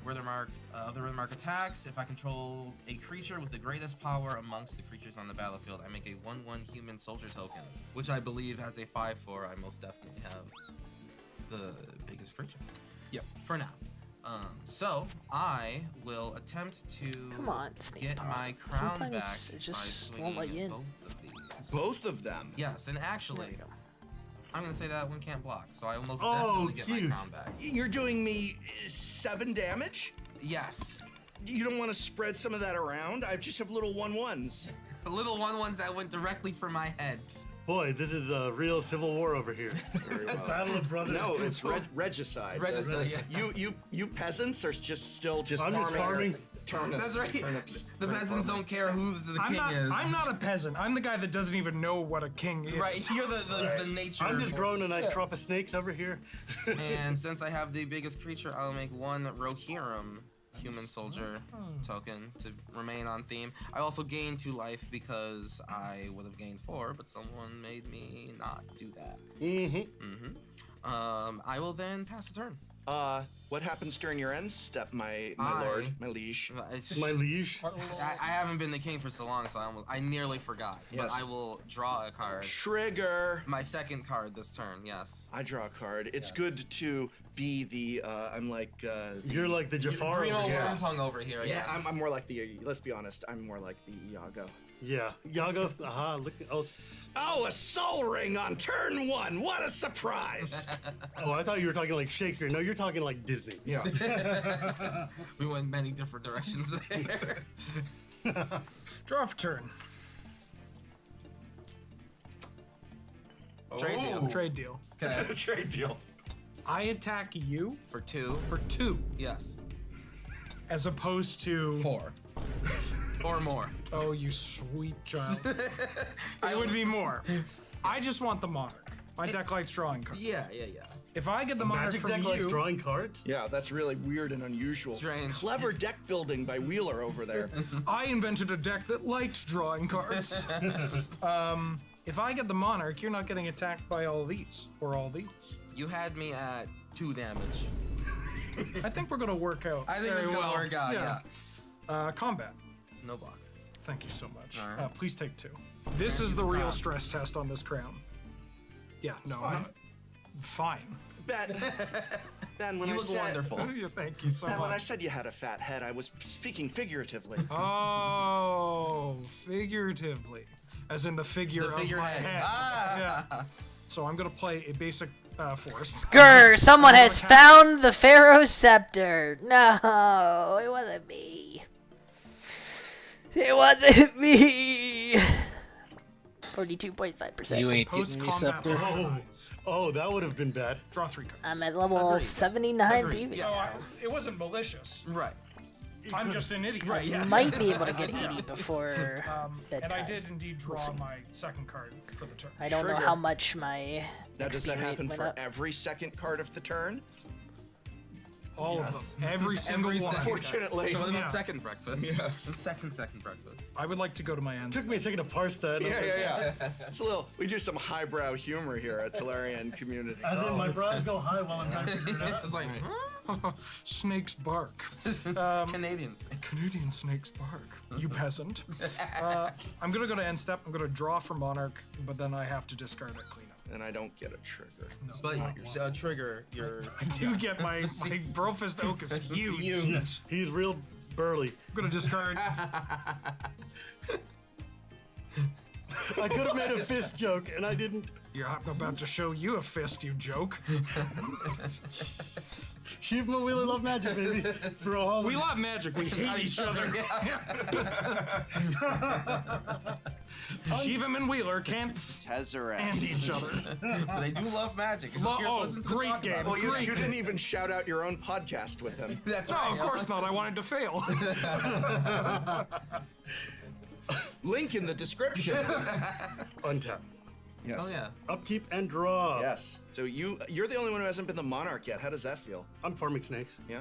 of the Riddermark attacks, if I control a creature with the greatest power amongst the creatures on the battlefield, I make a 1/1 human soldier token, which I believe has a 5/4. I most definitely have the biggest creature. Yep. For now. So I will attempt to get my crown Sometimes back it by just won't let you swinging in. both of these. Both of them? Yes, and actually, I'm gonna say that one can't block, so I almost Oh, definitely get my crown back. You're doing me 7 damage? Yes. You don't want to spread some of that around? I just have little 1/1s. The little 1/1s that went directly for my head. Boy, this is a real civil war over here. Battle of brothers. No, it's regicide. Regicide, yeah. You peasants are still I'm just farming. Turnips. That's right. Turnips. The peasants don't care who the king is. I'm not a peasant. I'm the guy that doesn't even know what a king is. Right, you're the nature. I'm just growing a nice crop of snakes over here. And since I have the biggest creature, I'll make 1 Rohirrim human soldier token to remain on theme. I also gain 2 life because I would have gained 4, but someone made me not do that. I will then pass the turn. What happens during your end step, my lord, my liege? My liege? I haven't been the king for so long, so I nearly forgot. But I will draw a card. Trigger. My second card this turn, yes. I draw a card. It's good to be the, I'm like... You're like the Jafar Green over old here. Wormtongue over here, Yeah, yes. I'm more like the, let's be honest, I'm more like the Iago. Yeah, Iago, look at, Oh, a soul ring on turn 1, what a surprise! Oh, I thought you were talking like Shakespeare. No, you're talking like Disney. Yeah. We went many different directions there. Draw for turn. Trade deal. Trade deal. Okay. Trade deal. I attack you For 2. for 2, Yes. as opposed to 4. Or more. Oh, you sweet child. It would be more. I just want the monarch. My deck likes drawing cards. Yeah. If I get the monarch Magic from deck you, likes drawing cards? Yeah, that's really weird and unusual. Strange. Clever deck building by Wheeler over there. I invented a deck that liked drawing cards. If I get the monarch, you're not getting attacked by all these or all these. You had me at 2 damage. I think we're gonna work out. I think very it's gonna well. work out, yeah. Combat. No block. Thank you so much. All right. Please take 2. This is the real stress test on this crown. Yeah, no, fine. not fine. Ben, when You I look said, wonderful. Yeah, thank you so Ben, when I much. said you had a fat head, I was speaking figuratively. Oh, figuratively, as in the figure The of my figurehead. head. Ah. Yeah. So I'm gonna play a basic forest. Grr, someone I'm has gonna found the Pharaoh's Sceptre. No, it wasn't me. It wasn't me. 42.5%. You ain't getting me Sceptre. Oh, that would have been bad. Draw 3 cards. I'm at level Agreed. 79 Agreed. DV. So it wasn't malicious. Right. I'm just an idiot. Right, You yeah. might be able to get 80 before And I bedtime. did indeed draw We'll see. my second card for the turn. I don't know Trigger. how much my Now, does XP that rate happen went for up. every second card of the turn? All of them. Every single one. Fortunately. No, Yeah. second breakfast. Yes. And second breakfast. I would like to go to my end. Took me a second to parse that. Yeah. It's a little. We do some highbrow humor here at Tolarian Community. As in, my brows go high while I'm trying to figure it out. It's like, Snakes bark. Canadian snake. Canadian snakes bark. You peasant. I'm gonna go to end step. I'm gonna draw for monarch, but then I have to discard it clean up. And I don't get a trigger. But trigger, your. I do get my Brofist Oak is huge. Yes, he's real burly. I'm gonna discard. I could have made a fist joke, and I didn't. Yeah, I'm about to show you a fist, you joke. Shiva Wheeler love magic, baby. For all We love magic. We hate each other. Shivam and Wheeler can't Tezzeret. and each other. But they do love magic. It's Lo- here to oh, listen to great talk game. about Well, it. you didn't even shout out your own podcast with him. That's No, right. of course not. I wanted to fail. Link in the description. Untap. Yes. Oh yeah. Upkeep and draw. Yes. So you're the only one who hasn't been the monarch yet. How does that feel? I'm farming snakes. Yeah.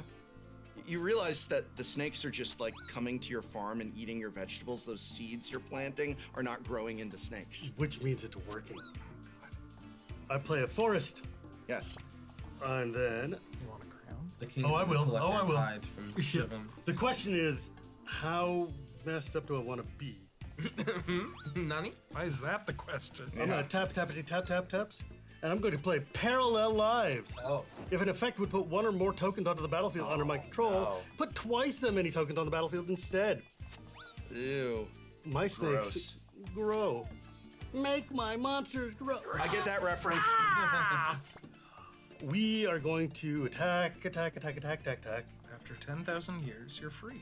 You realize that the snakes are just like coming to your farm and eating your vegetables. Those seeds you're planting are not growing into snakes. Which means it's working. I play a forest. Yes. And then. You want a crown? The king's I will. collect Oh, I their will. tithe from Shivam. The question is, how messed up do I want to be? Nani? Why is that the question? I'm gonna tap, taps, and I'm going to play Parallel Lives. Oh. If an effect would put one or more tokens onto the battlefield under my control, put twice that many tokens on the battlefield instead. Ew. My snakes Gross. grow. Make my monsters grow. I get that reference. We are going to attack. After 10,000 years, you're free.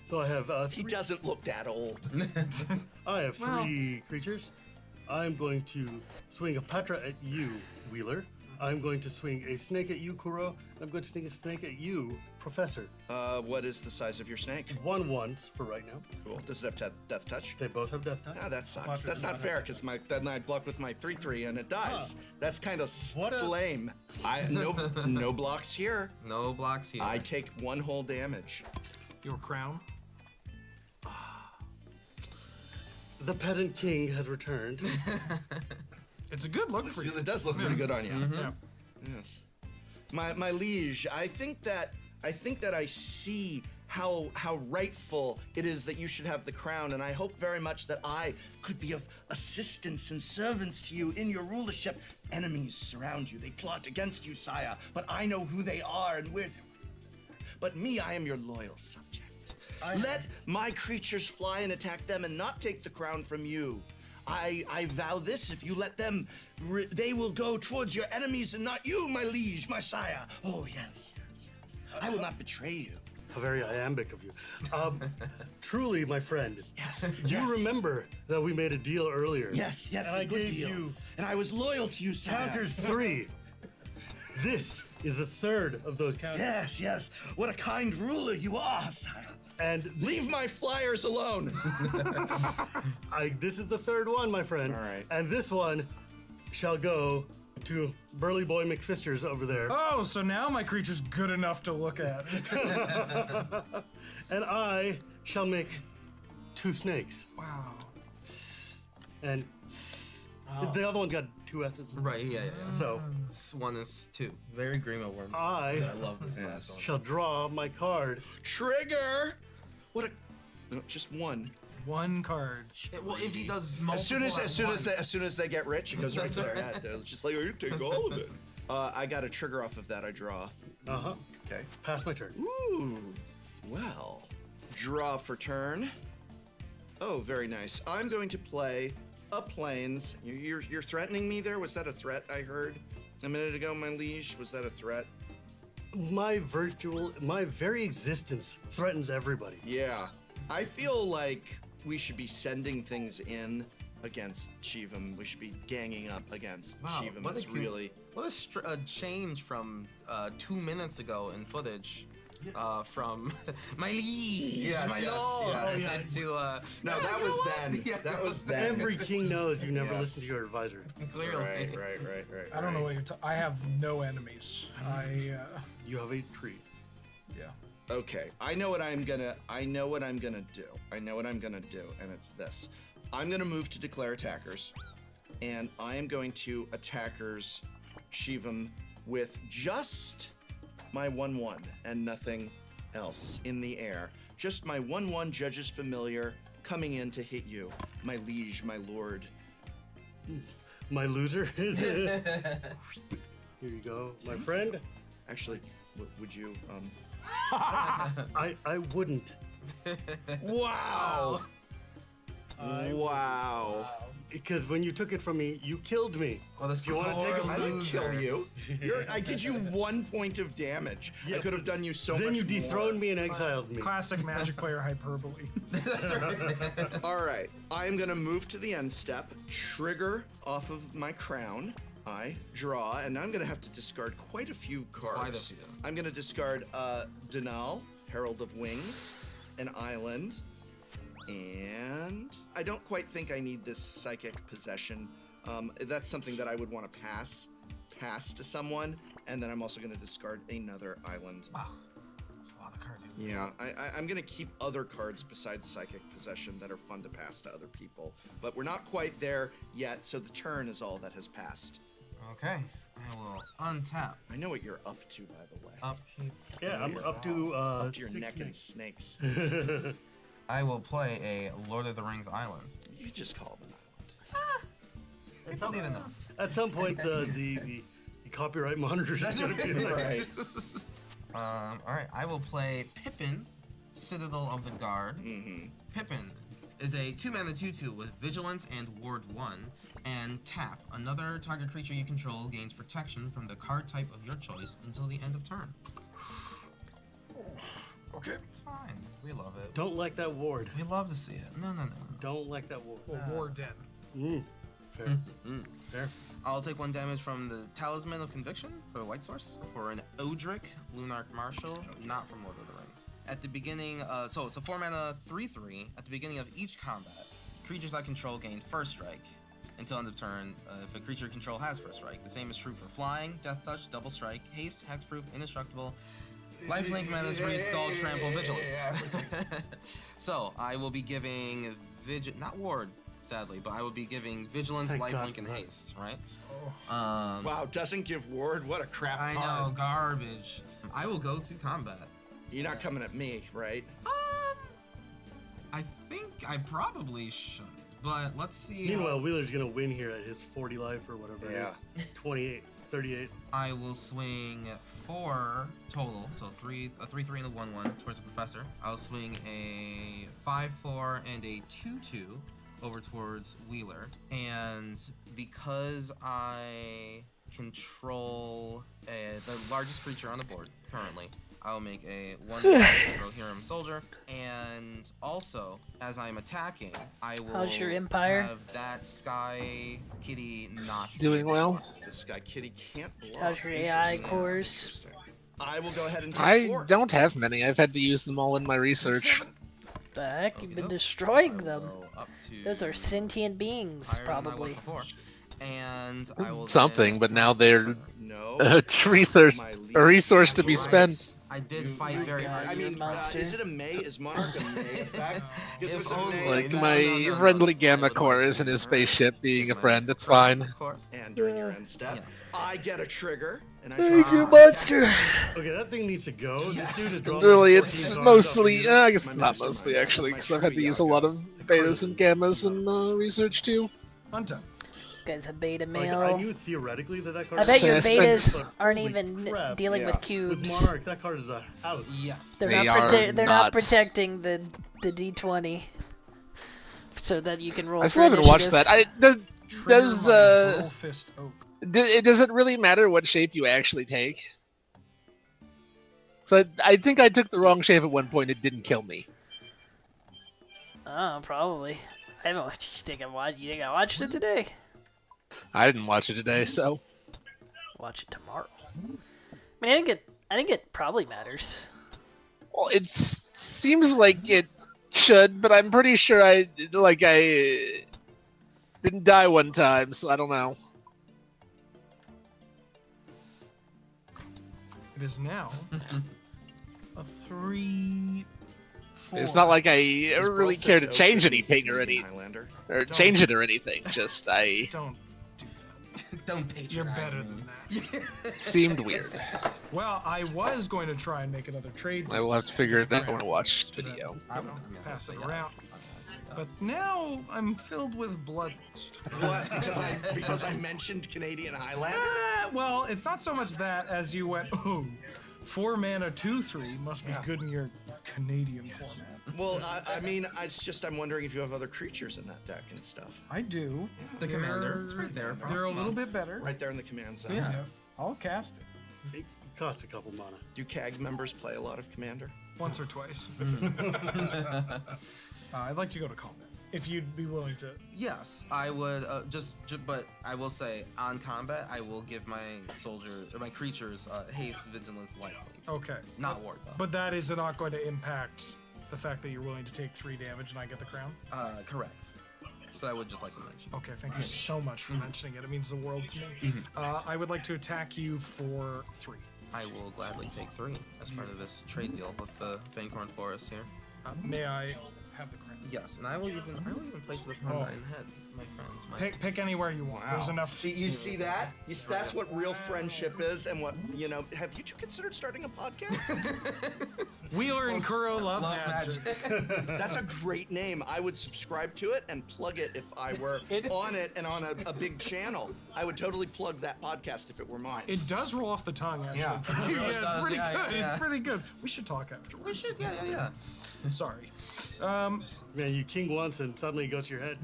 So I have He doesn't look that old. I have 3 creatures. I'm going to swing a Patra at you, Wheeler. I'm going to swing a snake at you, Kuro. I'm going to swing a snake at you, Professor. What is the size of your snake? 1/1 for right now. Cool. Does it have death touch? They both have death touch. Ah, that sucks. Patra That's does not not fair have- because then I block with my 3/3 and it dies. That's kind of What a- lame. No blocks here. No blocks here. I take 1 whole damage. Your crown? The peasant king has returned. It's a good look for you. It does look pretty good on you. Yeah. Yes. My liege, I think that I see how rightful it is that you should have the crown, and I hope very much that I could be of assistance and servants to you in your rulership. Enemies surround you; they plot against you, sire. But I know who they are and where. But me, I am your loyal subject. Let my creatures fly and attack them, and not take the crown from you. I vow this: if you let them, they will go towards your enemies and not you, my liege, my sire. Oh yes. I will not betray you. How very iambic of you. Truly, my friend. Yes. You remember that we made a deal earlier. Yes, And a I good gave deal. you And I was loyal to you, sire. counters 3. This is the 3rd of those counters. Yes. What a kind ruler you are, sire. And Leave my flyers alone. this is the 3rd one, my friend. All right. And this one shall go to Burly Boy McFisters over there. Oh, so now my creature's good enough to look at. And I shall make 2 snakes. Wow. And the other one got 2 S's. Right, yeah. So one is 2. Very Grimo worm. I love this last one. shall draw my card. Trigger. What a. No, just 1. 1 card. Well, if he does multiple As soon as they get rich, it goes right to their head. It's just like, oh, you take all of it. I got a trigger off of that. I draw. Okay. Pass my turn. Ooh. Well. Draw for turn. Oh, very nice. I'm going to play a plains. You're threatening me there? Was that a threat I heard a minute ago, my liege? Was that a threat? My very existence threatens everybody. Yeah. I feel like we should be sending things in against Shivam. We should be ganging up against Shivam. What It's really. What a change from 2 minutes ago in footage. From my liege, my lord, to No, that was then. Yeah, that was then. Every king knows you never listen to your advisor. Clearly. Right. I don't know what you're I have no enemies. You have a tree. Yeah. Okay, I know what I'm gonna do, and it's this. I'm gonna move to declare attackers, and I am going to attackers Shivam with just my 1/1 and nothing else in the air. Just my 1/1 Judge's Familiar coming in to hit you, my liege, my lord. My loser is it? Here you go, my friend. Actually, would you I wouldn't. Wow. Wow. Because when you took it from me, you killed me. Well, Do you want to take it? I didn't kill you. I did you 1 point of damage. I could have done you so much Then you more. dethroned me and exiled me. Classic Magic player hyperbole. All right, I am gonna move to the end step, trigger off of my crown. I draw, and I'm gonna have to discard quite a few cards. Quite a few. I'm gonna discard Denal, Herald of Wings, an island, And I don't quite think I need this psychic possession. That's something that I would want to pass to someone, and then I'm also going to discard another island. Wow, that's a lot of cards. Yeah, I'm going to keep other cards besides psychic possession that are fun to pass to other people, but we're not quite there yet, so the turn is all that has passed. Okay, I will untap. I know what you're up to, by the way. Upkeep. Yeah, I'm up to up to your 6 neck and snakes. snakes. I will play a Lord of the Rings island. You just call it an I don't even know. At some point, the copyright monitors are going to be like, right. All right, I will play Pippin, Citadel of the Guard. Pippin is a 2-mana 2/2 with Vigilance and Ward 1, and tap. Another target creature you control gains protection from the card type of your choice until the end of turn. Okay. It's fine. We love it. Don't like that ward. We love to see it. No. Don't like that ward. Well, Warden. Fair. Fair. I'll take 1 damage from the Talisman of Conviction for a white source for an Odric Lunarch Marshal, not from Lord of the Rings. At the beginning, so it's a 4-mana 3/3. At the beginning of each combat, creatures I control gain first strike until end of turn. If a creature you control has first strike, the same is true for flying, death touch, double strike, haste, hexproof, indestructible, lifelink, menace, raid, skull, trample, vigilance. So I will be giving not ward, sadly, but I will be giving vigilance, lifelink, and haste. Right? Wow, doesn't give ward. What a crap. I know, garbage. I will go to combat. You're not coming at me, right? I think I probably should, but let's see. Meanwhile, Wheeler's going to win here at his 40 life or whatever it is. 28, 38. I will swing 4 total, so a 3/3 and a 1/1 towards the professor. I'll swing a 5/4 and a 2/2 over towards Wheeler, and because I control the largest creature on the board currently, I'll make a 1 Rohirrim soldier, and also as I'm attacking, I will How's your empire? have that Sky Kitty not Doing well. The Sky Kitty can't block. How's your AI cores? I will go ahead and take I 4. don't have many. I've had to use them all in my research. The heck? You've been destroying them. up to Those are sentient beings, higher than I was probably. before. And I will Something, but now they're No. a resource to be spent. I did fight very hard. I mean, is it a May? Is Monarch a May effect? Because if it's a May Like effect- my friendly Gamma Core is in his spaceship being a friend. It's fine. Of course. And during your end step, I get a trigger, and I Thank draw. you, monster. Okay, that thing needs to go. This dude is drawing Really, like it's 14 cards mostly. off of I guess it's not mostly actually, because I've had to use a lot of betas and gammas in research too. Hunter. This guy's a beta Like, male. I knew theoretically that card. I bet your I spent- betas aren't Holy even crap. dealing with Yeah. cubes. With Monarch, that card is a house. Yes. They're They not are they're not nuts. protecting the D20, so that you can roll. I still for haven't watched initiative. that. Does Bull Fist Oak. does it really matter what shape you actually take? So I think I took the wrong shape at one point. It didn't kill me. Oh, probably. I haven't watched. You think I watched it today? I didn't watch it today, so Watch it tomorrow. I mean, I think it probably matters. well, it seems like it should, but I'm pretty sure I didn't die one time, so I don't know. It is now a 3/4. It's not like I really care to Brofist change Oak anything or Highlander. change it or anything. Just I Don't. Don't You're patronize better me. than that. seemed weird. Well, I was going to try and make another trade. I will have to figure it out when I watch this video. I would Pass it yes. around. But now I'm filled with bloodlust. What? Because I mentioned Canadian Highlander? Well, it's not so much that as you went, oh, 4 mana 2/3 must be good in your Canadian format. Well, I mean, it's just I'm wondering if you have other creatures in that deck and stuff. I do. The commander, it's right there. They're a little bit better. Right there in the command zone. Yeah. I'll cast it. It costs a couple mana. Do CAG members play a lot of Commander? Once or twice. I'd like to go to combat. If you'd be willing to. Yes, I would. But I will say, on combat, I will give my my creatures haste, vigilance, lifelink. Okay. Not ward though. But that is not going to impact The fact that you're willing to take 3 damage and I get the crown? Correct. So I would just like to mention. Okay, thank you so much for mentioning it. It means the world to me. I would like to attack you for 3. I will gladly take 3 as part of this trade deal with the Fangorn Forest here. May I have the crown? Yes, and I will even place the crown right in the head, my friends. Pick anywhere you want. There's enough. See, you see that? That's what real friendship is, and what have you two considered starting a podcast? Wheeler and Kuro love magic. That's a great name. I would subscribe to it and plug it if I were on it and on a big channel. I would totally plug that podcast if it were mine. It does roll off the tongue, actually. Yeah. It's pretty good. Yeah. It's pretty good. We should talk afterwards. We should, yeah. Sorry. Man, you king once and suddenly it goes to your head.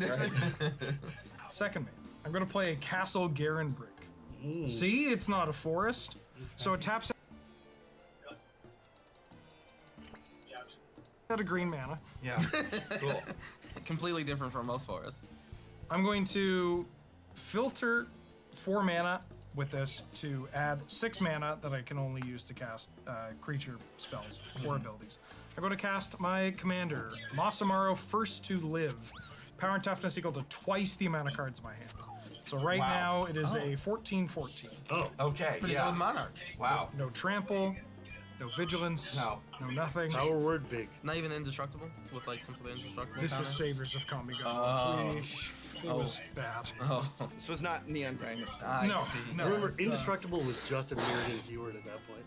Second man, I'm going to play a Castle Garen Brick. See, it's not a forest. So it taps out a green mana. Yeah. Cool. Completely different from most forests. I'm going to filter 4 mana with this to add 6 mana that I can only use to cast creature spells or abilities. I'm going to cast my commander, Masamaro, First to Live. Power and toughness equal to twice the amount of cards in my hand. So right now it is a 14/14. Oh, okay. That's pretty good with Monarch. Wow. No trample, no vigilance, no nothing. Power word big. Not even indestructible with like some sort of indestructible. This was counter? Savers of Kamigawa. Oh. It was bad. Oh. This was not Neon Dynasty. No. Remember, indestructible was just a mirroring keyword at that point.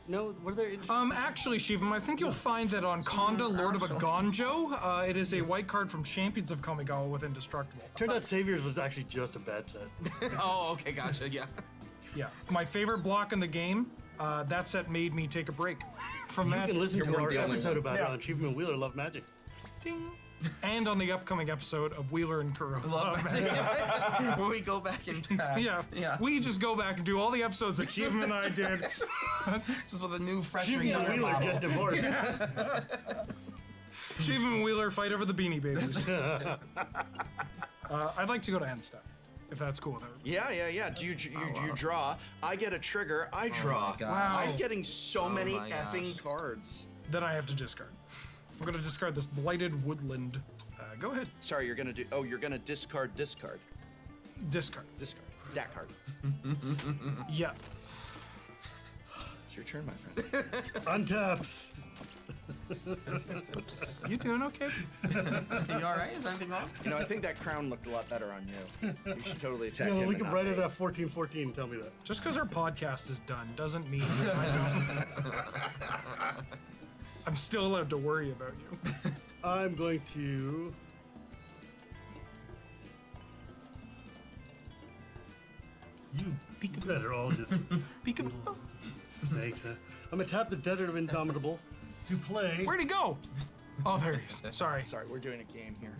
No, were there indestructible? Actually, Shivam, I think you'll find that on Konda, Lord of Agonjo, it is a white card from Champions of Kamigawa with indestructible. Turned out Saviors was actually just a bad set. Oh, okay, gotcha, yeah. Yeah. My favorite block in the game, that set made me take a break from You that. can listen to our episode about it on Achievement Wheeler Love Magic. Ding. And on the upcoming episode of Wheeler and Kuro. Where we go back and back. Yeah. We just go back and do all the episodes that Shivam and I did. Just with a new, fresh Shivam and Wheeler get divorced. Shivam and Wheeler fight over the Beanie Babies. I'd like to go to end step, if that's cool with everybody. Yeah. Do you draw? I get a trigger. I draw. Wow. I'm getting so many my effing cards. Then I have to discard. I'm going to discard this Blighted Woodland. Go ahead. Sorry, you're gonna do. Oh, you're gonna discard. Discard. That card. Yeah. It's your turn, my friend. Untaps. You doing okay? You alright? Is anything wrong? You know, I think that crown looked a lot better on you. You should totally attack him. Yeah, we and can not write me. it at 14/14 and tell me that. Just because our podcast is done doesn't mean that I don't. I'm still allowed to worry about you. I'm going to... You better all just... Peekaboo. Snakes, huh? I'm going to tap the Desert of Indomitable to play... Where'd he go? Oh, there he is. Sorry. Sorry, we're doing a game here.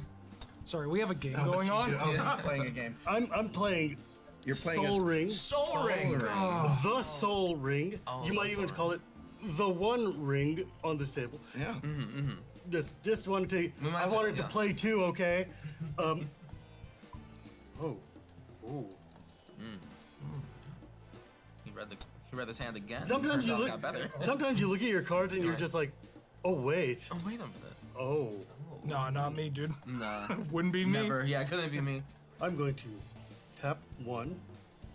Sorry, we have a game Oh, going on. he's playing a game. I'm playing... You're playing Soul Ring. Soul Ring. Oh. The Soul Ring. Oh, you might even call it the one ring on this table. Yeah. Just wanted to. I wanted to play too. Okay. Oh. Ooh. He read this hand again. Sometimes you Turns out it look. got better. Sometimes you look at your cards and you're just like, oh wait. Oh wait a minute. Oh. No, not me, dude. Nah. Wouldn't be me. Never. Yeah, couldn't be me. I'm going to tap one.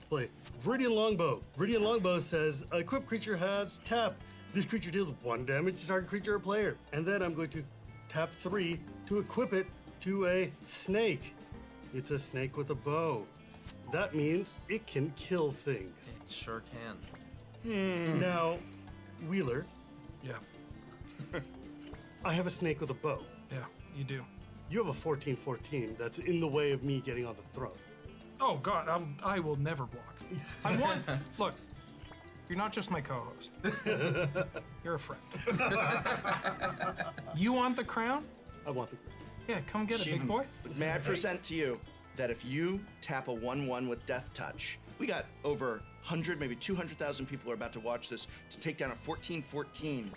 Play Viridian Longbow. Viridian Longbow says a equipped creature has tap. This creature deals 1 damage to target creature or player. And then I'm going to tap 3 to equip it to a snake. It's a snake with a bow. That means it can kill things. It sure can. Now, Wheeler, Yeah. I have a snake with a bow. Yeah, you do. You have a 14/14 that's in the way of me getting on the throne. Oh God, I will never block. I want. Look, you're not just my co-host. You're a friend. You want the crown? I want the crown. Yeah, come get it, big Shivam, boy. May I present to you that if you tap a 1/1 with Death Touch, we got over 100, maybe 200,000 people are about to watch this to take down a 14/14.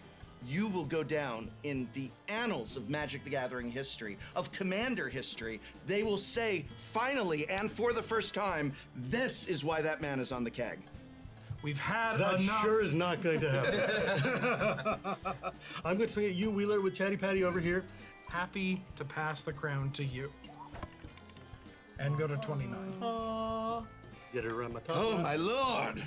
You will go down in the annals of Magic the Gathering history, of Commander history. They will say, finally, and for the first time, this is why that man is on the keg. We've had That enough. sure is not going to happen. I'm going to swing at you, Wheeler, with Chatty Patty over here. Happy to pass the crown to you. And go to 29. Get it around my top. Oh, my lord.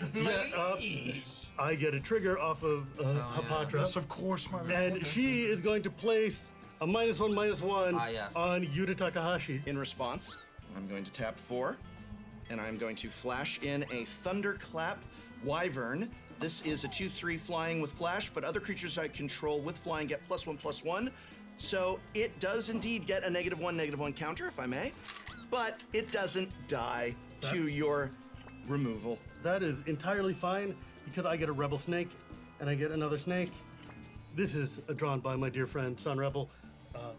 I get a trigger off of Hapatra. Yes, of course, my And she is going to place a -1/-1 on Yuta Takahashi. In response, I'm going to tap 4, and I'm going to flash in a Thunderclap Wyvern. This is a 2/3 flying with flash, but other creatures I control with flying get +1/+1. So it does indeed get a -1/-1 counter, if I may, but it doesn't die to your removal. That is entirely fine because I get a Rebel Snake and I get another snake. This is drawn by my dear friend Sun Rebel.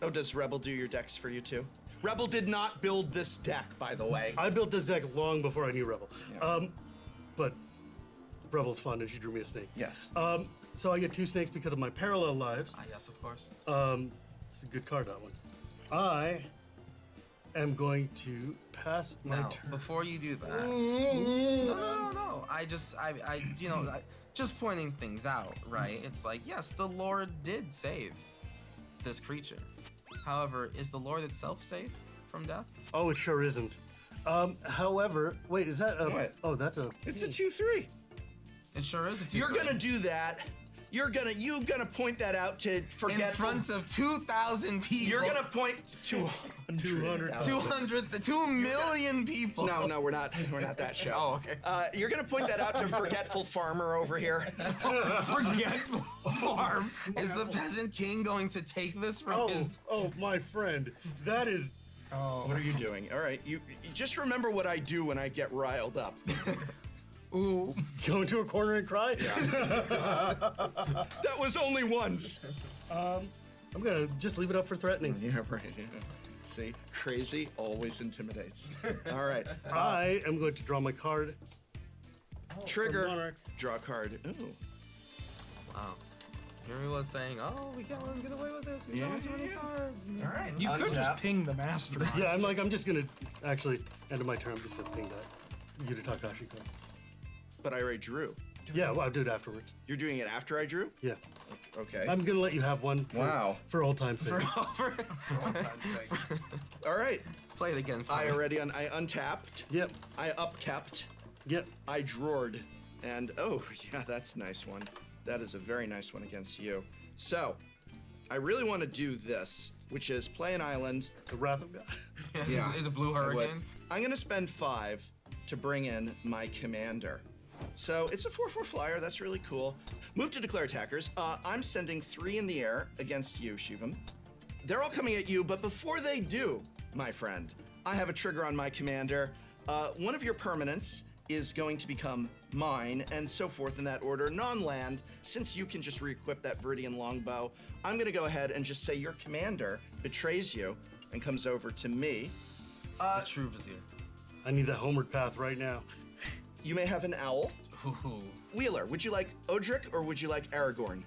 Oh, does Rebel do your decks for you too? Rebel did not build this deck, by the way. I built this deck long before I knew Rebel. But Rebel's fun and she drew me a snake. Yes. So I get 2 snakes because of my parallel lives. Yes, of course. It's a good card, that one. I am going to pass my Now, turn. before you do that, no. I just pointing things out, right? It's like, yes, the Lord did save this creature. However, is the Lord itself safe from death? Oh, it sure isn't. However, wait, is that a... What? Oh, that's a... It's a 2/3. It sure is a 2/3. You're gonna do that. You're gonna point that out to forgetful. In front of 2,000 people. You're gonna point to 2 million people. No, we're not that show. Oh, okay. You're gonna point that out to forgetful farmer over here. Forgetful farm. Is the peasant king going to take this from his? Oh, my friend, that is... Oh. What are you doing? All right, you just remember what I do when I get riled up. Ooh. Go into a corner and cry? Yeah. That was only once. I'm gonna just leave it up for threatening. Yeah, right. Yeah. See, crazy always intimidates. All right. I am going to draw my card. Trigger. Draw a card. Ooh. Wow. Yuri was saying, "Oh, we can't let him get away with this. He's drawing too many cards." All right. You could just ping the master. Yeah, I'm just gonna actually end of my turn. I'm just gonna ping that Yuta Takahashi card. But I already drew. Yeah, well, I'll do it afterwards. You're doing it after I drew? Yeah. Okay. I'm gonna let you have one. For old time's sake. All right. Play it again. I untapped. Yep. I upkept. Yep. I drawed. And oh yeah, that's a nice one. That is a very nice one against you. So, I really want to do this, which is play an island. The Wrath of God. Yeah. Is a blue hurricane? I'm gonna spend 5 to bring in my commander. So it's a 4/4 flyer. That's really cool. Move to declare attackers. I'm sending 3 in the air against you, Shivam. They're all coming at you, but before they do, my friend, I have a trigger on my commander. One of your permanents is going to become mine, and so forth in that order. Non-land, since you can just re-equip that Viridian Longbow, I'm gonna go ahead and just say your commander betrays you and comes over to me. The true vizier. I need that homeward path right now. You may have an owl. Ooh. Wheeler, would you like Odric or would you like Aragorn?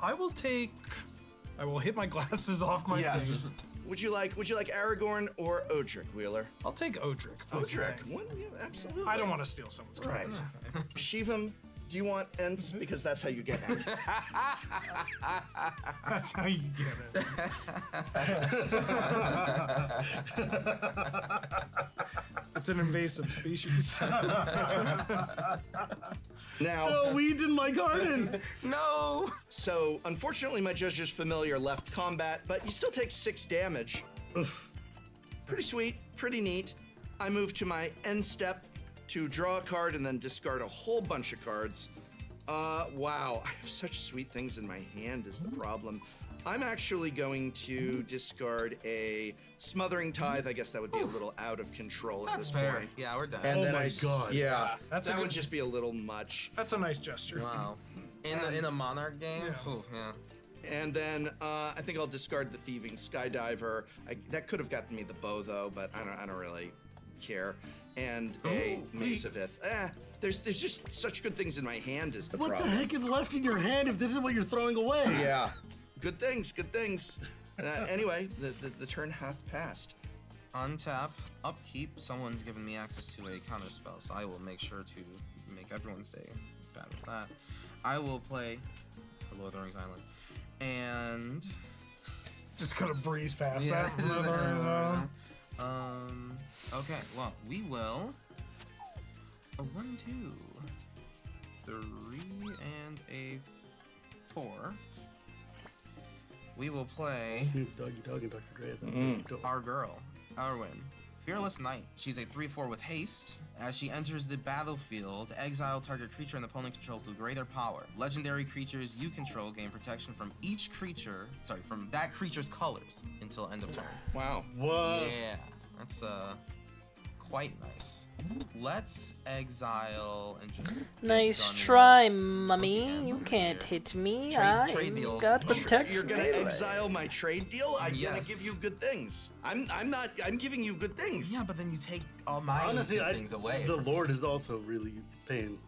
I will hit my glasses off my face. Would you like Aragorn or Odric, Wheeler? I'll take Odric. Odric, yeah, absolutely. I don't want to steal someone's card. Right. Shivam, do you want Ents? Because that's how you get Ents. That's how you get it. It's an invasive species. Now, no weeds in my garden. No. So, unfortunately, my Judge's Familiar left combat, but you still take 6 damage. Oof. Pretty sweet, pretty neat. I move to my end step to draw a card and then discard a whole bunch of cards. Wow, I have such sweet things in my hand is the problem. I'm actually going to discard a Smothering Tithe. I guess that would be a little out of control at this fair. point. Yeah, we're done. And Oh then my God. Yeah, That's that a would good- just be a little much. That's a nice gesture. Wow. In a Monarch game? Yeah. Ooh, yeah. And then I think I'll discard the Thieving Skydiver. That could have gotten me the bow though, but I don't really care. And a Mace of Ith. There's just such good things in my hand is the What problem. the heck is left in your hand if this is what you're throwing away? Yeah, good things, good things. Anyway, the turn hath passed. Untap upkeep, someone's given me access to a counter spell, so I will make sure to make everyone's day bad with that. I will play the Lord of the Rings Island, and just gonna breeze past yeah. that. Lord of the Rings Island. Okay, well, we will a 1, 2, 3, and a 4. We will play Snoop Doggy Dogg and Dr. Dre. our girl, Arwen. Fearless Knight. She's a 3/4 with haste. As she enters the battlefield, exile target creature an opponent controls with greater power. Legendary creatures you control gain protection from from that creature's colors until end of turn. Wow. What? Yeah, that's quite nice. Let's exile and just Nice try, mummy. You can't hit me. Trade deal. Got protection. You're gonna anyway. exile my trade deal? I'm gonna Yes. give you good things. I'm giving you good things. Yeah, but then you take all my Honestly, good things away. The Lord is also really paying.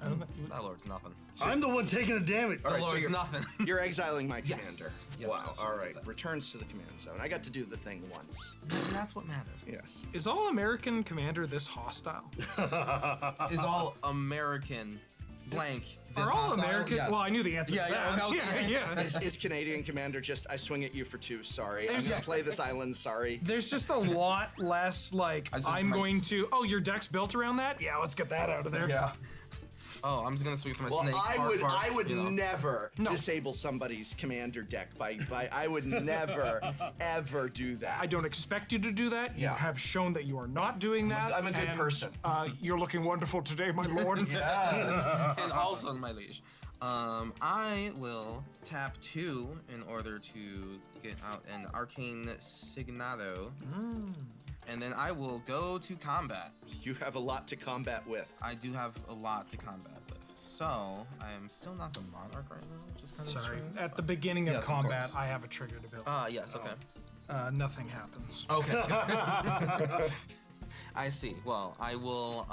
That Lord's nothing. I'm the one taking the damage. All right, so Lord's you're, nothing. You're exiling my commander. Yes. Wow. All right. Returns to the command zone. I got to do the thing once. That's what matters. Yes. Is all American commander this hostile? Is all American blank this Are all hostile? American? Yes. Well, I knew the answer Yeah, to that. yeah, okay. yeah. It's Canadian commander. Just I swing at you for 2. Sorry. I'm There's- gonna play this island. Sorry. There's just a lot less like I'm going to. Oh, your deck's built around that. Yeah, let's get that out of there. Yeah. Oh, I'm just gonna swing for my Well, snake. I would you know. never disable somebody's commander deck by I would never ever do that. I don't expect you to do that. You Yeah. have shown that you are not doing that. I'm a good and, person. You're looking wonderful today, my lord. Yes. And also my liege. I will tap 2 in order to get out an arcane signado. And then I will go to combat. You have a lot to combat with. I do have a lot to combat with. So, I am still not the monarch right now. Just kind of Sorry. At the beginning of Yes, of combat, course. I have a triggered ability. Yes, okay. Nothing happens. Okay. I see. Well, I will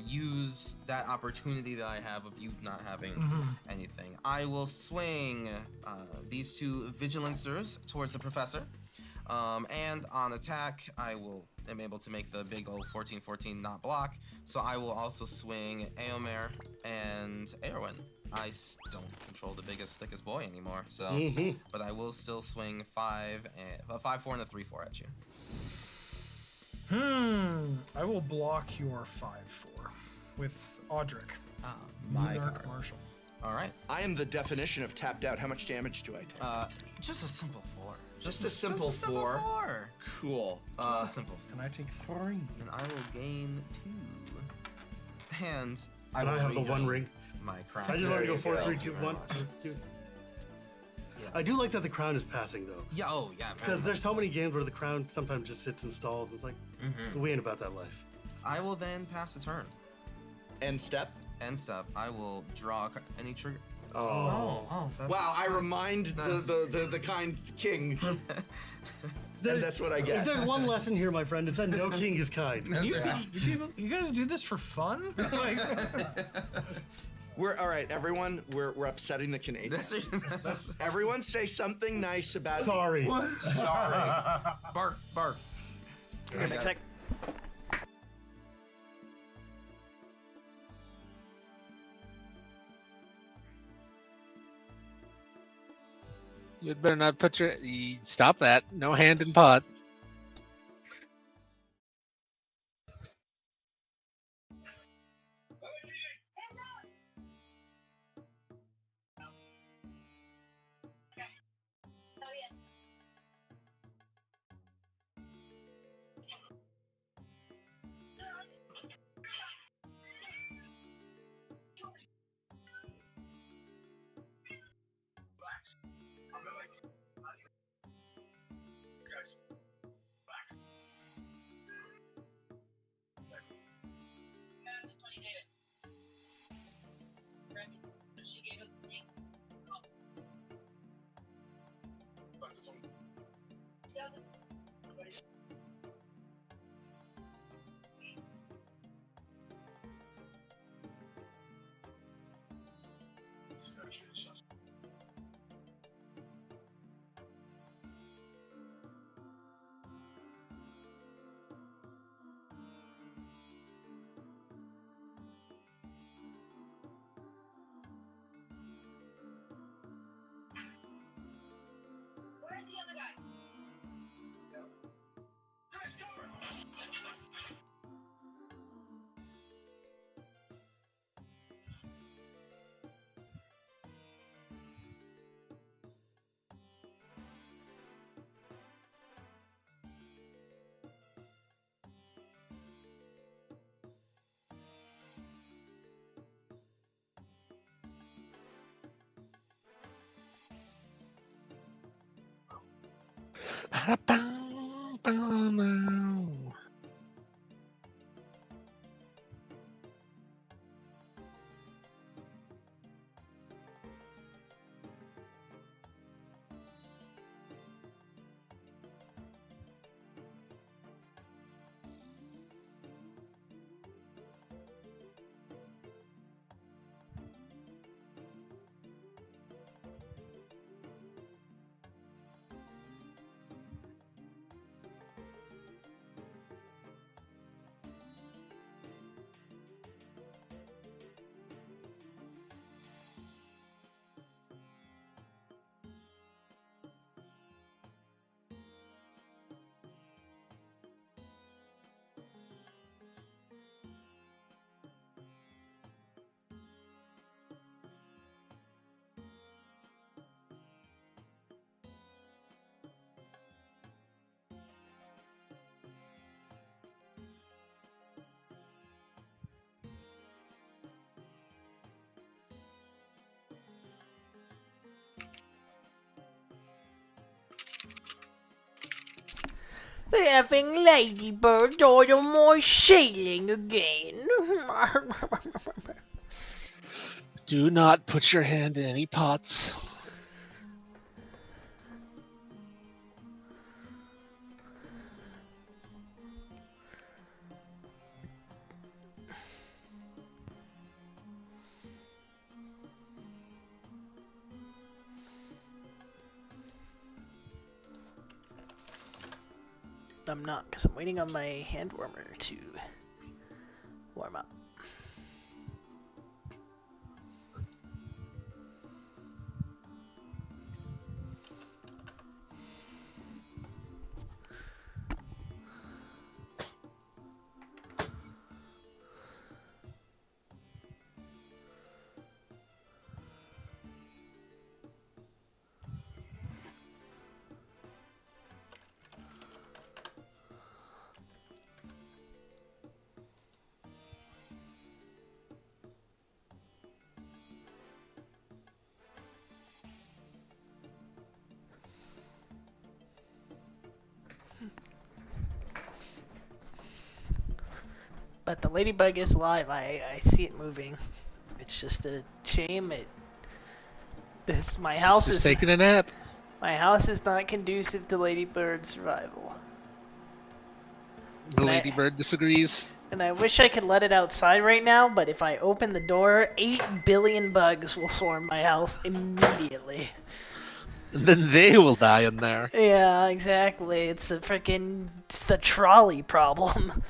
use that opportunity that I have of you not having anything. I will swing these 2 vigilancers towards the professor. And on attack, I am able to make the big old 14/14 not block. So I will also swing Eomer and Eowyn. I don't control the biggest, thickest boy anymore. So, but I will still swing 5, 4, and a 3/4 at you. I will block your 5/4 with Audric. My Monarch card. Marshal. All right. I am the definition of tapped out. How much damage do I take? Just a simple 4. Just a simple 4. Cool. Just a simple 4. Can I take 3? And I will gain 2. And I And will I have the regain One Ring. my crown. I just want to go 4, 3, Thank 2, you very 1. much. That's cute. I do like that the crown is passing though. Yeah, oh yeah. Because there's so many games where the crown sometimes just sits and stalls. It's like, we ain't about that life. I will then pass the turn. End step? End step. I will draw any trigger. Oh. That's Wow, I nice. remind the kind king. And that's what I get. If there's one lesson here, my friend, it's that no king is kind. You guys do this for fun? Like, We're all right, everyone. We're upsetting the Canadians. Everyone say something nice about. Sorry. Sorry. Bark, bark. Give me a sec. You'd better not put your. Stop that. No hand in pot. The effing ladybird died on my ceiling again. Do not put your hand in any pots. I'm not, because I'm waiting on my hand warmer to warm up. But the ladybug is alive. I see it moving. It's just a shame. My house Just is taking a nap. My house is not conducive to ladybird's survival. The ladybird disagrees. And I wish I could let it outside right now, but if I open the door, 8 billion bugs will swarm my house immediately. And then they will die in there. Yeah, exactly. It's the trolley problem.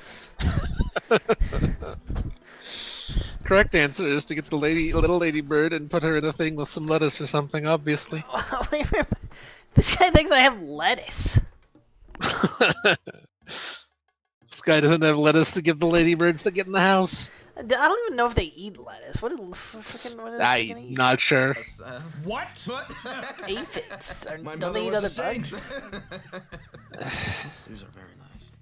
Correct answer is to get the little ladybird and put her in a thing with some lettuce or something, obviously. This guy thinks I have lettuce. This guy doesn't have lettuce to give the ladybirds that get in the house. I don't even know if they eat lettuce. What are they I'm not sure. What? Aphids. My Don't mother they eat was other a saint. These are very nice.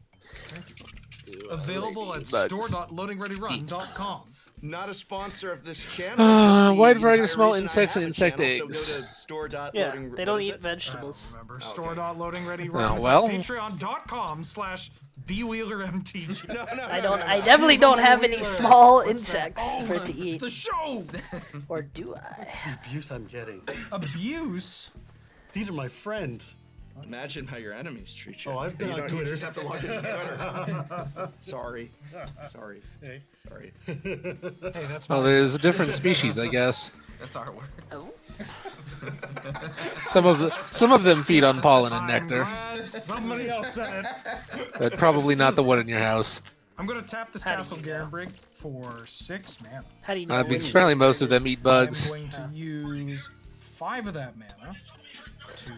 Available at Bugs. store.loadingreadyrun.com. Not a sponsor of this channel. just the wide variety of entire small reason I insects have and a insect channel, eggs. So go to store. Yeah, they don't eat vegetables. Remember, store.loadingreadyrun. Oh, well. Patreon.com/bwheelermtg. No, I definitely don't have any small insects Oh, for it to eat. the show! Or do I? The abuse I'm getting. Abuse? These are my friends. Imagine how your enemies treat you. Oh, I've been you on don't- Twitter. You just have to log into Twitter. Sorry. Hey. Sorry. Hey, that's Well, there's a different species, I guess. That's our word. Oh. Some of them feed on pollen and nectar, Glad somebody else said it. but probably not the one in your house. I'm gonna tap this Castle Garenbrig for 6 mana. How do you know? Because apparently most of them eat bugs. I'm going to use 5 of that mana.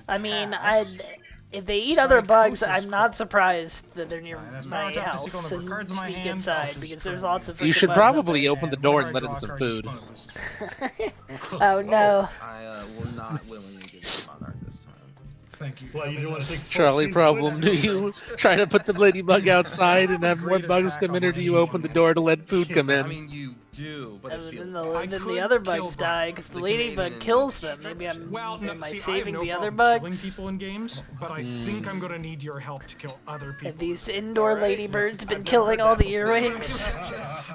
I mean, cast if they eat other bugs, Psychosis I'm not surprised that they're near that's my power tap to house sequel number and cards in my sneak hand. I'll inside just because throw there's it lots of. You freaking should bugs out probably there. open the And door whenever and let I in draw a some card, food. you just put it Oh no! Oh. Oh. I will not willingly give this monarch this time. Thank you. Well, you didn't want to take Charlie 14 problem. Do foot? you try to put the ladybug outside and have more bugs come in, or do you open the door to let food come in? I mean, you do, but it feels And then the other bugs die because the ladybug kills them. Maybe am I saving the other bugs? Killing people in games, but I think I'm gonna need your help to kill other people. Have these indoor ladybirds been killing all the earwigs?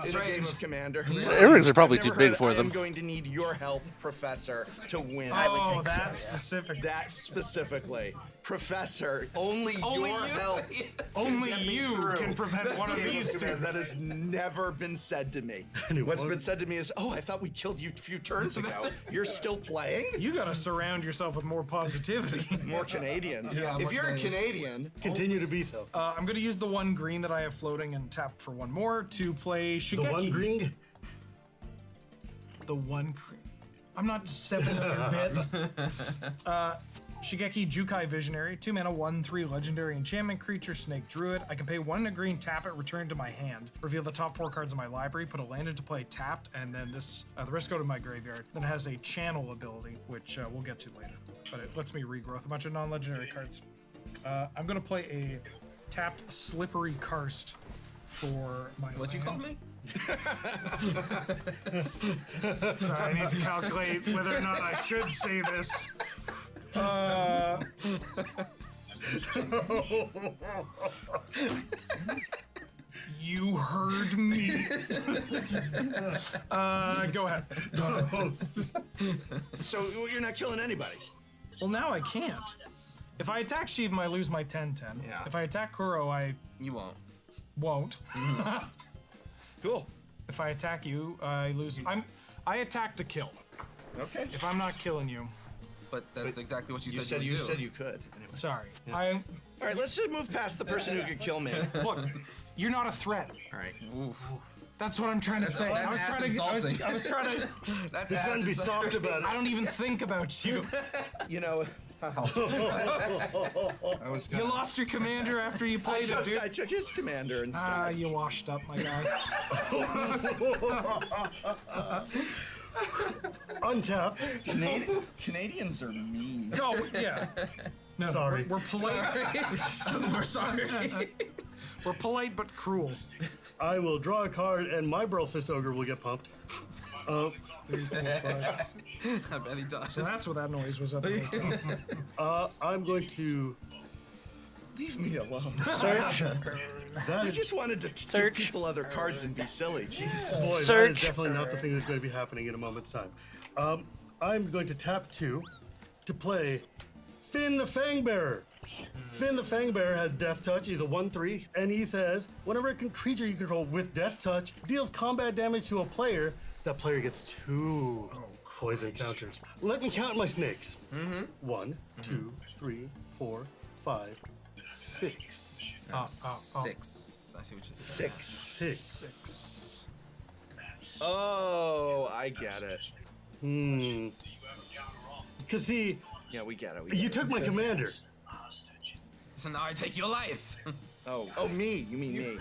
In a game of Commander. Earwigs are probably I've too never big heard, for I them. am going to need your help, Professor, to win. Oh, that specific. That specifically. Professor, only your help. Only you can prevent one of these two. That has never been said to me. What's been said to me is, oh, I thought we killed you a few turns ago. You're still playing? You gotta surround yourself with more positivity. More Canadians. Yeah, if more you're Canadians. a Canadian, continue to be so. I'm gonna use the one green that I have floating and tap for one more to play Shigeki. The one green? The one green. I'm not stepping on your bit. Shigeki Jukai Visionary, 2 mana, 1/3 legendary enchantment creature, Snake Druid. I can pay 1 and a green, tap it, return to my hand. Reveal the top 4 cards of my library, put a land into play tapped, and then this the rest go to my graveyard. Then it has a channel ability, which we'll get to later. But it lets me regrowth a bunch of non-legendary cards. I'm gonna play a tapped Slippery Karst for my What'd you call me? Sorry, I need to calculate whether or not I should say this. You heard me. Go ahead. So you're not killing anybody. Well, now I can't. If I attack Shivam, I lose my 10/10. Yeah. If I attack Kuro, I won't. Cool. If I attack you, I lose. I attack to kill. Okay. If I'm not killing you. But that's exactly what you said you you would said do. you could. Anyway. Sorry. Yes. I. All right, let's just move past the person who could kill me. Look, you're not a threat. All right. Oof. That's what I'm trying to say. I was trying to. I was trying to. That's You're trying to be soft about it. I don't even think about you. You know. I was You lost your commander after you played it, dude. I took his commander instead. Ah, you washed up, my guy. Untap. Canadians are mean. No, yeah. No, Sorry. We're polite. We're sorry. We're polite but cruel. I will draw a card, and my Brofist Ogre will get pumped. 3, 4, 5. I bet he does. So that's what that noise was at the hotel. I'm going to Leave me alone. search. I just wanted to give people other cards and be silly. Jeez. Boy, that is definitely not the thing that's going to be happening in a moment's time. I'm going to tap 2 to play Finn the Fangbearer. Finn the Fangbearer has Death Touch. He's a 1/3, and he says, whenever a creature you control with Death Touch deals combat damage to a player, that player gets 2 poison counters. Let me count my snakes. 1, 2, 3, 4, 5, 6. 6. I see what you said. 6. Oh, I get it. Because see, yeah, we get it. You took my commander. So now I take your life. Oh, me. You mean me.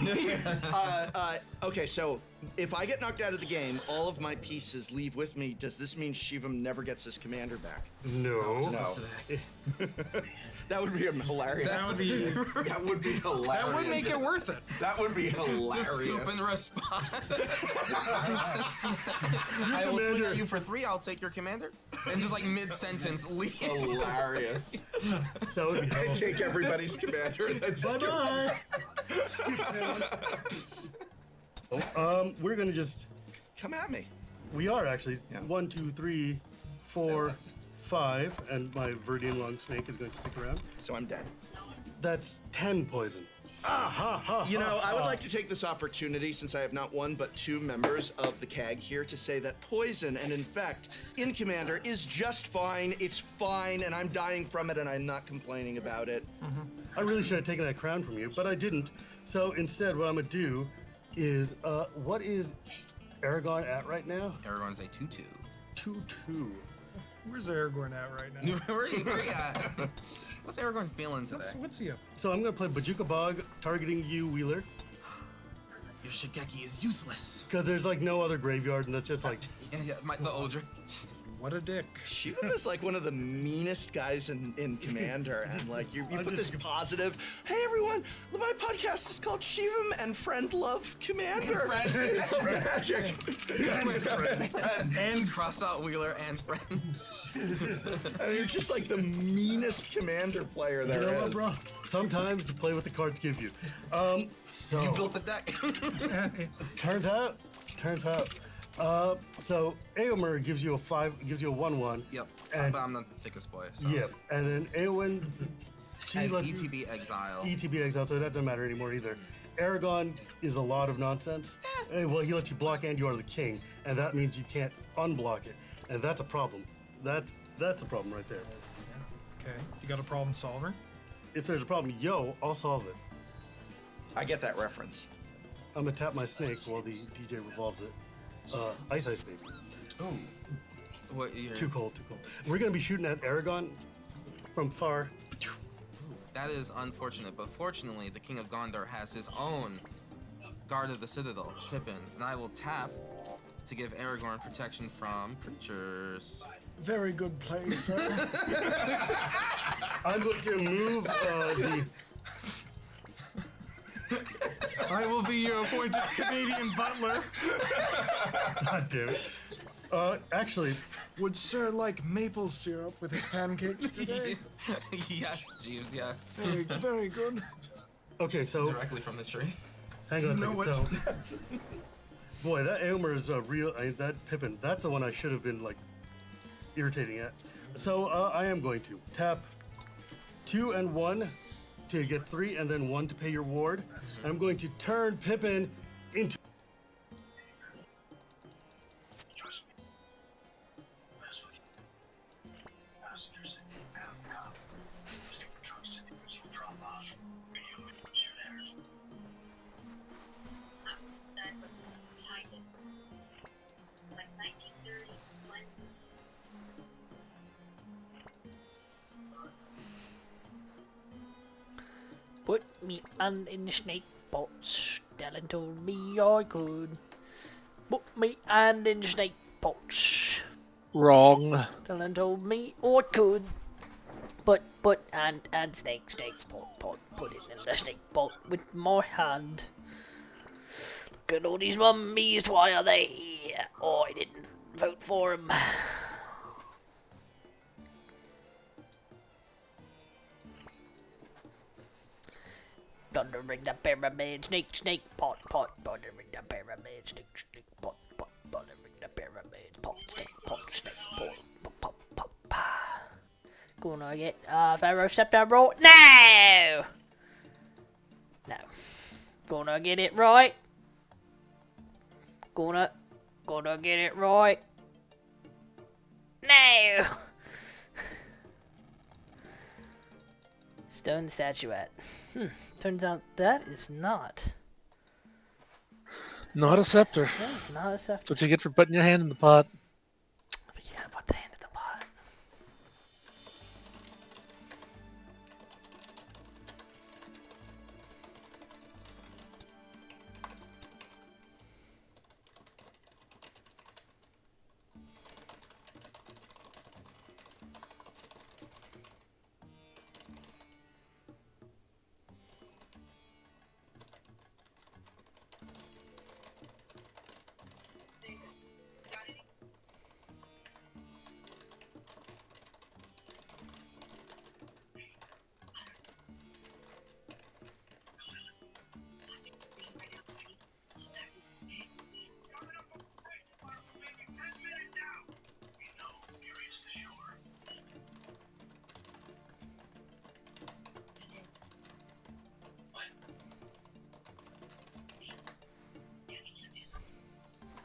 Okay, so if I get knocked out of the game, all of my pieces leave with me. Does this mean Shivam never gets his commander back? No. That would be hilarious. That would be hilarious. That would make it worth it. That would be hilarious. Just scoop and respond. I will swing at you for 3. I'll take your commander, and just like mid-sentence leave. Hilarious. That would be I take everybody's commander. Bye bye. We're gonna just come at me. We are actually 1, 2, 3, 4, 5, and my Verdian Long Snake is going to stick around. So I'm dead. That's 10 poison. You know, I would like to take this opportunity, since I have not one but 2 members of the CAG here, to say that poison and infect in Commander is just fine. It's fine, and I'm dying from it, and I'm not complaining about it. I really should have taken that crown from you, but I didn't. So instead, what I'm gonna do is, what is Aragorn at right now? Aragorn's a 2/2. 2/2. Where's Aragorn at right now? Where are you at? What's Aragorn feeling today? What's he up? So I'm gonna play Bajuka Bog, targeting you, Wheeler. Your Shigeki is useless. Because there's like no other graveyard, and that's just like Yeah, the Oldric. What a dick. Shivam is like one of the meanest guys in Commander, and like you put this positive, hey everyone, my podcast is called Shivam and Friend Love Commander. Magic. And cross out Wheeler and Friend. And you're just like the meanest Commander player there You know what, is. bro? Sometimes you play what the cards give you. So You built the deck. turns out. So Aomer gives you a 1/1. Yep. And But I'm the thickest boy. So. yep. And then Eowyn, she And lets you- ETB exile. ETB exile, so that doesn't matter anymore either. Aragon is a lot of nonsense. Well, he lets you block and you are the king, and that means you can't unblock it, and that's a problem. That's a problem right there. Okay, you got a problem solver? If there's a problem, I'll solve it. I get that reference. I'm gonna tap my snake while the DJ revolves it. Ice baby. Ooh. What year? Too cold. We're gonna be shooting at Aragon from far. That is unfortunate, but fortunately, the King of Gondor has his own Guard of the Citadel, Pippin, and I will tap to give Aragorn protection from creatures. Very good play, sir. I'm going to move the. I will be your appointed Canadian butler. God damn it. Actually, would Sir like maple syrup with his pancakes today? Yes, Jeeves, yes. Very good. Okay, so Directly from the tree. hang on a You know second. So, boy, that Aomer is a real. That Pippin, that's the one I should have been like irritating at. So I am going to tap 2 and 1 to get 3, and then 1 to pay your ward. And I'm going to turn Pippin into. Put me hand in the snake pots. Dylan told me I could. Put me hand in the snake pots. Wrong. Dylan told me I could. Put and snake pot. Put it in the snake pot with my hand. Look at all these mummies. Why are they here? Oh, I didn't vote for them. Thundering the pyramid, snake pot, thundering the pyramid, snake pot, thundering the pyramid, snake pot, pop. Gonna get Pharoh Sceptre right now. No, gonna get it right. Gonna get it right. No. Stone statuette. Turns out that is not. Not a scepter. That is not a scepter. That's what you get for putting your hand in the pot. But yeah, put the hand in the pot.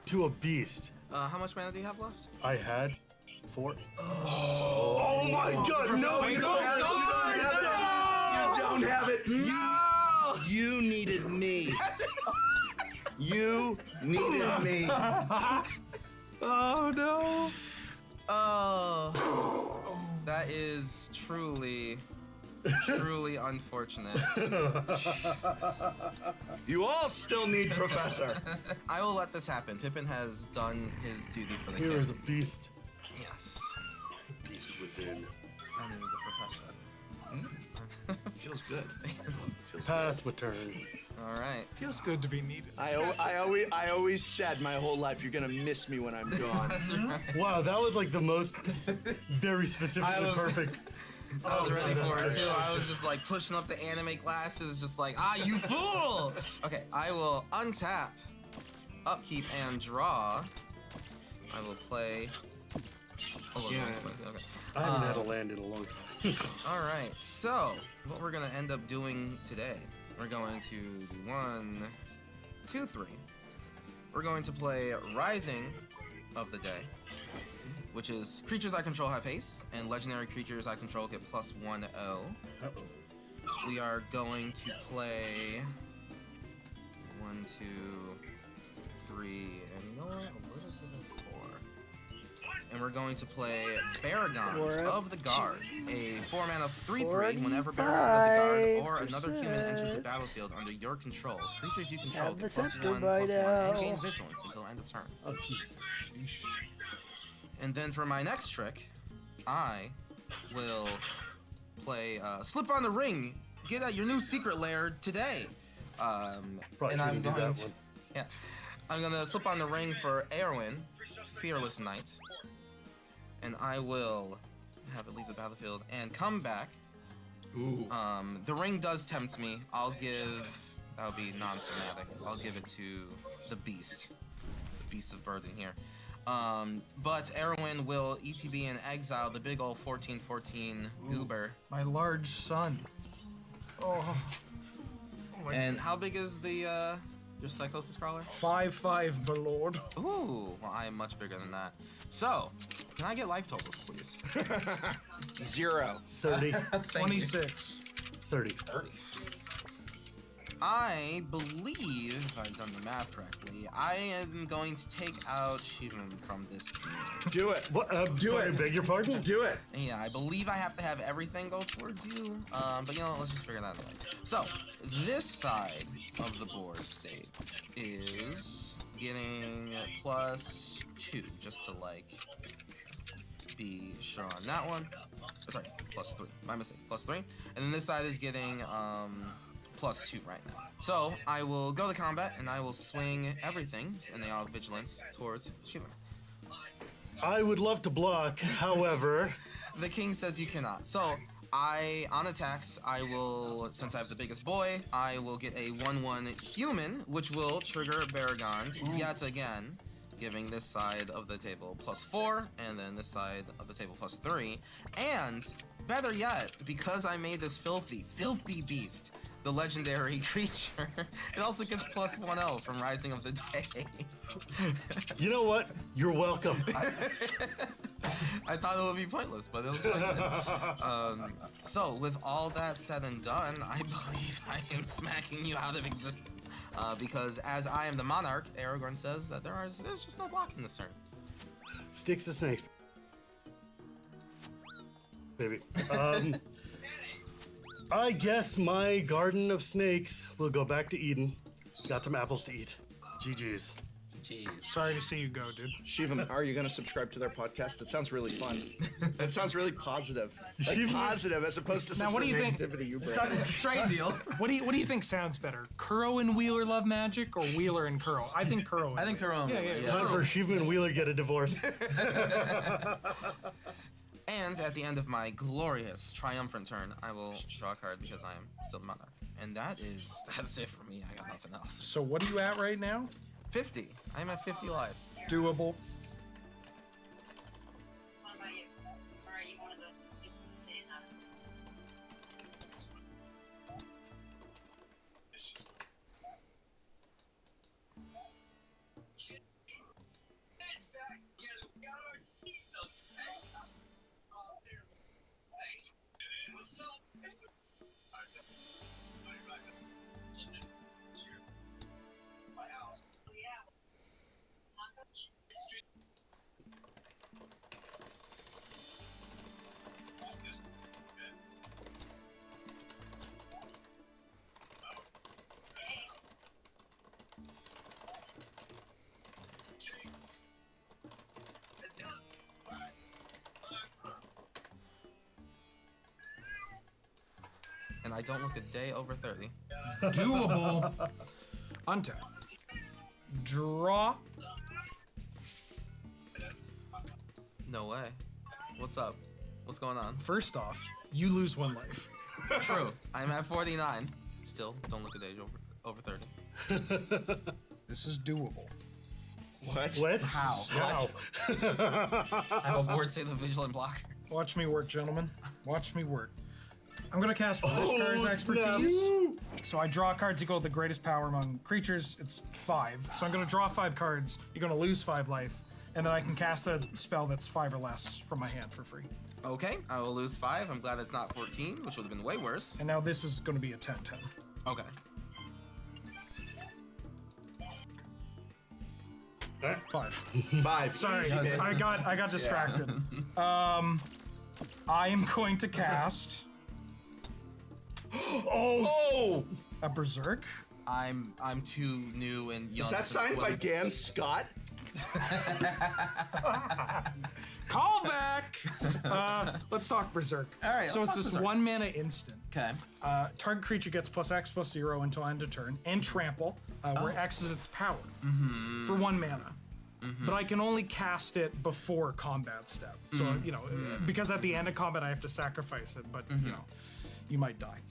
To a beast. How much mana do you have left? I had 4. Oh my god, no, you don't have it. You don't have it. No! You needed me. You needed me. Oh no. Oh. That is truly unfortunate. Jesus. You all still need Professor. I will let this happen. Pippin has done his duty for the Here king. is a beast. Yes. Beast within. I knew the professor. Feels good. Pass my turn. All right. Feels good to be needed. I always said my whole life you're gonna miss me when I'm gone. Wow, that was like the most very specifically perfect. I was ready for it too. I was just like pushing up the anime glasses, just like, you fool! Okay, I will untap, upkeep, and draw. I will play. Oh, Yeah. Okay. I haven't had a land in a long time. All right, so what we're gonna end up doing today, we're going to do 1, 2, 3. We're going to play Rising of the Day, which is creatures I control have haste, and legendary creatures I control get +1 L. We are going to play 1, 2, 3, and you know what? What is the 4? And we're going to play Baragon of the Guard, a 4-mana 3/3. Whenever Baragon of the Guard or another human enters the battlefield under your control, creatures you control get +1/+1 and gain vigilance until end of turn. Oh, jeez. And then for my next trick, I will play Slip on the Ring. Get at your new secret lair today. And I'm going to, I'm gonna slip on the ring for Erwin, Fearless Knight, and I will have it leave the battlefield and come back. Ooh. The ring does tempt me. I'll give. That'll be non-thematic. I'll give it to the Beast of Burden here. But Erwin will ETB and exile the big ol' 14/14 goober. My large son. Oh. And how big is the your Psychosis Crawler? 5/5, my lord. Ooh, well, I am much bigger than that. So, can I get life totals, please? 0. 30. 26. 30. 30. I believe, if I've done the math correctly, I am going to take out Shivam from this game. Do it. What? Sorry, beg your pardon? Do it. Yeah, I believe I have to have everything go towards you. But you know what, let's just figure that out. So, this side of the board state is getting +2, just to like be sure on that one. Sorry, +3. My mistake. +3. And then this side is getting +2 right now. So I will go to combat and I will swing everything, and they all have vigilance towards Shiva. I would love to block, however. The king says you cannot. So on attacks, I will, since I have the biggest boy, I will get a 1/1 human, which will trigger Baragon yet again, giving this side of the table +4, and then this side of the table +3. And better yet, because I made this filthy beast, the legendary creature, it also gets +1 L from Rising of the Day. You know what? You're welcome. I thought it would be pointless, but it was fun. So, with all that said and done, I believe I am smacking you out of existence. Because as I am the monarch, Aragorn says that there's just no blocking this turn. Sticks to snakes. Baby. I guess my garden of snakes will go back to Eden. Got some apples to eat. GG's. Jeez. Sorry to see you go, dude. Shivam, are you going to subscribe to their podcast? It sounds really fun. It sounds really positive. Like Shivam- positive as opposed to Now, such what the do you think? negativity you bring. Trade deal. What do you think sounds better? Kuro and Wheeler love magic, or Wheeler and Kuro? I think Kuro. I think Kuro. Yeah. Time for Shiva and Wheeler get a divorce. And at the end of my glorious, triumphant turn, I will draw a card because I am still the monarch. And that's it for me. I got nothing else. So what are you at right now? 50. I'm at 50 life. Doable. and I don't look a day over 30. Doable. Untap. Draw. No way. What's up? What's going on? First off, you lose 1 life. True. I'm at 49. Still, don't look a day over 30. This is doable. What? What? How? How? I have a board state of vigilant blocker. Watch me work, gentlemen. Watch me work. I'm gonna cast Wishkar's snap. Expertise. So I draw cards equal to the greatest power among creatures. It's 5. So I'm gonna draw 5 cards. You're gonna lose 5 life, and then I can cast a spell that's 5 or less from my hand for free. Okay, I will lose 5. I'm glad it's not 14, which would have been way worse. And now this is gonna be a 10-10. Okay. 5. 5. Sorry, Easy, man. I got distracted. I am going to cast. Oh! A Berserk. I'm too new and young. Is that signed by Dan Scott? Call back. Let's talk Berserk. All right. So it's this Berserk. 1 mana instant. Okay. Target creature gets +X/+0 until end of turn, and trample, where X is its power, for 1 mana. But I can only cast it before combat step. So you know, because at the end of combat I have to sacrifice it. But you know, you might die.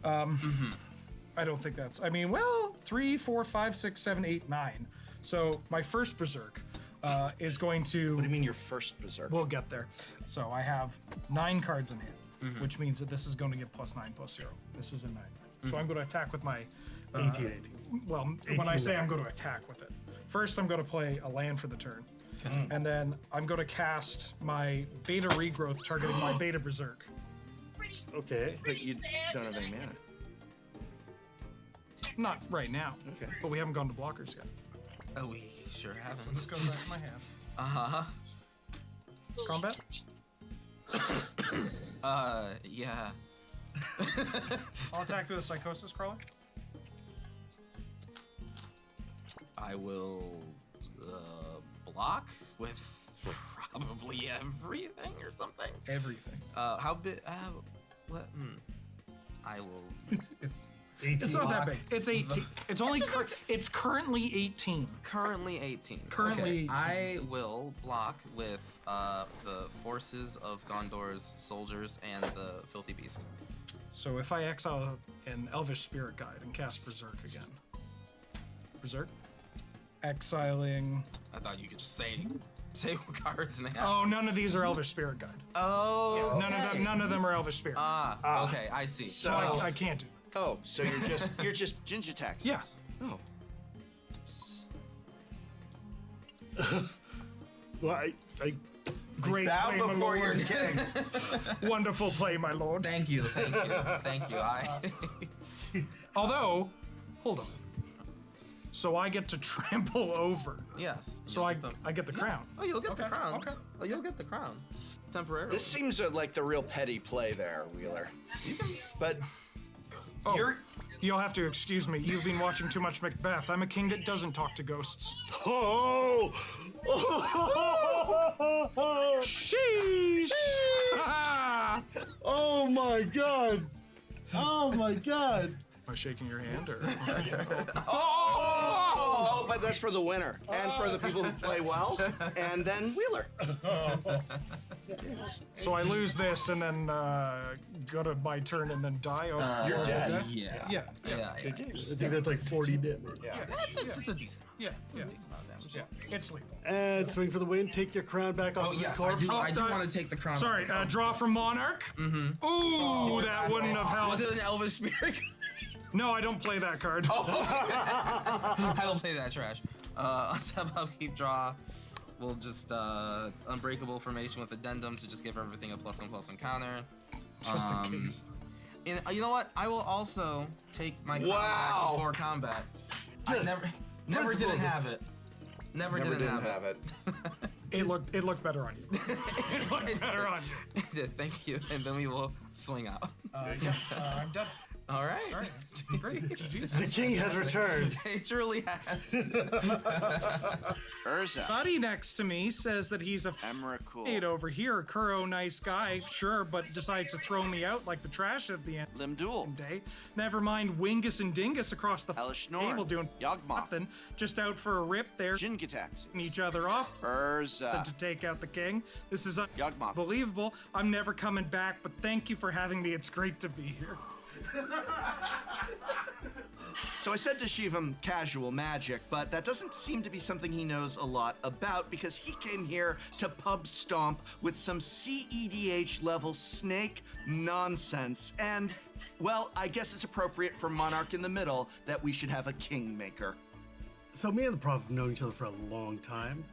I don't think that's. I mean, well, 3, 4, 5, 6, 7, 8, 9. So my first Berserk is going to. What do you mean your first Berserk? We'll get there. So I have 9 cards in hand, which means that this is going to get +9/+0. This is a 9/9. So I'm going to attack with my 18. Well, when I say I'm going to attack with it, first I'm going to play a land for the turn, and then I'm going to cast my Beta Regrowth targeting my Beta Berserk. Okay. But you don't have any mana. Not right now. Okay. But we haven't gone to blockers yet. Oh, we sure haven't. This goes back to my hand. Uh-huh. Combat? Yeah. I'll attack with a Psychosis Crawler. I will block with probably everything or something. Everything. How big? What? I will. It's 18. It's not that big. It's 18. It's only. It's currently 18. Currently 18. Currently Okay. 18. I will block with the forces of Gondor's soldiers and the filthy beast. So if I exile an Elvish Spirit Guide and cast Berserk again. Berserk? Exiling. I thought you could just say what cards in the hand. Oh, none of these are Elvish Spirit Guide. Oh. Yeah, none of them are Elvish Spirit. Okay, I see. So I can't do that. Oh, so you're just Ginger Taxes. Yeah. Oh. Well, I Great bow play, my before you're lord. kidding. Wonderful play, my lord. Thank you. Thank you. Although, hold on. So I get to trample over. Yes. So I get the crown. Oh, you'll get the crown. Okay. Oh, you'll get the crown. Temporarily. This seems like the real petty play there, Wheeler. But you'll have to excuse me. You've been watching too much Macbeth. I'm a king that doesn't talk to ghosts. Oh! Sheesh! Oh my god! Oh my god! Am I shaking your hand or? Oh, but that's for the winner and for the people who play well, and then Wheeler. So I lose this and then go to my turn and then die. Oh, You're dead. Yeah. Good game. I think that's like 40 damage. Yeah. It's a decent. Yeah. Yeah. It's lethal. And swing for the win. Take your crown back off Oh his yes, corpse. I do want to take the crown. Sorry, draw from Monarch. Mm-hmm. Ooh, that wouldn't have helped. Was it an Elvish Spirit? No, I don't play that card. I don't play that trash. On step up, keep draw. We'll just unbreakable formation with addendum to just give everything a +1/+1 counter. Just in case. You know what? I will also take my crown back before combat. I never didn't have it. Never didn't have it. It looked better on you. It looked better on you. It did. Thank you. And then we will swing out. I'm done. All right. Great. GG's. The king has returned. It truly has. Earn Urza. Buddy next to me says that he's a mate over here. Kuro, nice guy, sure, but decides to throw me out like the trash at the end. Limdul. Day. Never mind Wingus and Dingus across the table doing nothing. Just out for a rip there. Each other off. Urza. To take out the king. This is unbelievable. I'm never coming back, but thank you for having me. It's great to be here. So I said to Shivam casual magic, but that doesn't seem to be something he knows a lot about because he came here to pub stomp with some CEDH level snake nonsense. And, well, I guess it's appropriate for Monarch in the Middle that we should have a kingmaker. So me and the Prof have known each other for a long time.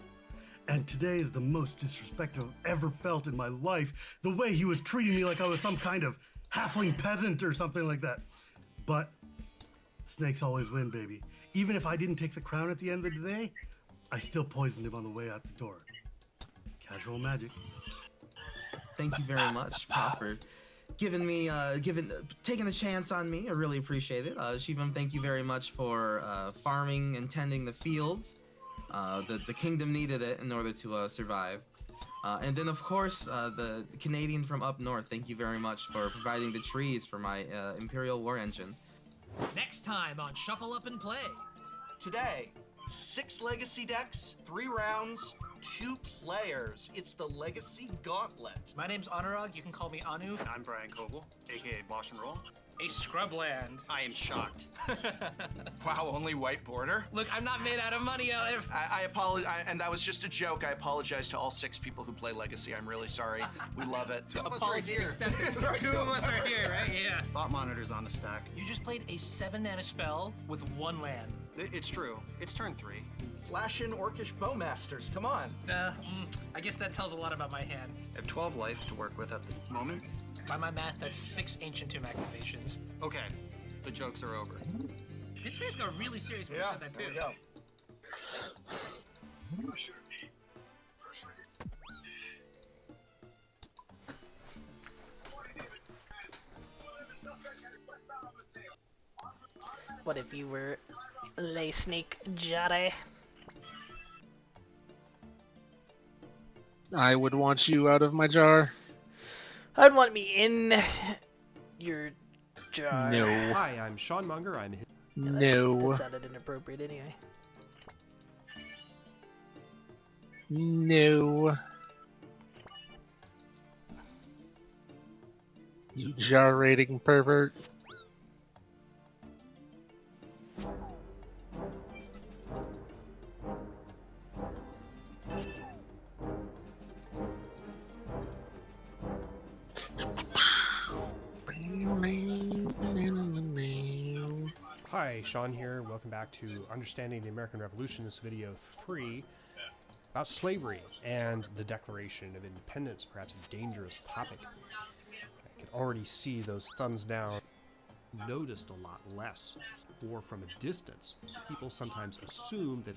And today is the most disrespect I've ever felt in my life. The way he was treating me like I was some kind of halfling peasant or something like that. But snakes always win, baby. Even if I didn't take the crown at the end of the day, I still poisoned him on the way out the door. Casual magic. Thank you very much, Prof, for taking the chance on me. I really appreciate it. Shivam, thank you very much for farming and tending the fields. The kingdom needed it in order to survive. And then, of course, the Canadian from up north, thank you very much for providing the trees for my Imperial War Engine. Next time on Shuffle Up and Play. Today, 6 legacy decks, 3 rounds, 2 players. It's the Legacy Gauntlet. My name's Anurag. You can call me Anu. I'm Brian Coble, aka Bosch and Roll. A scrubland. I am shocked. Wow, only white border? Look, I'm not made out of money. I apologize, and that was just a joke. I apologize to all 6 people who play Legacy. I'm really sorry. We love it. Apology accepted. 2 of us are here, right? Yeah. Thought Monitor's on the stack. You just played a 7-mana spell with 1 land. It's true. It's turn 3. Flash in Orcish Bowmasters, come on. I guess that tells a lot about my hand. I have 12 life to work with at the moment. By my math, that's 6 Ancient Tomb activations. Okay, the jokes are over. His face got really serious when he said that too. There we go. What if you were Le Snake Jade? I would want you out of my jar. I'd want me in your jar. No. Hi, I'm Sean Munger. I'm his... No. That sounded inappropriate anyway. No. You jar rating pervert. Hi, Sean here. Welcome back to Understanding the American Revolution. This video 3 about slavery and the Declaration of Independence, perhaps a dangerous topic. I can already see those thumbs down. Noticed a lot less, or from a distance, people sometimes assume that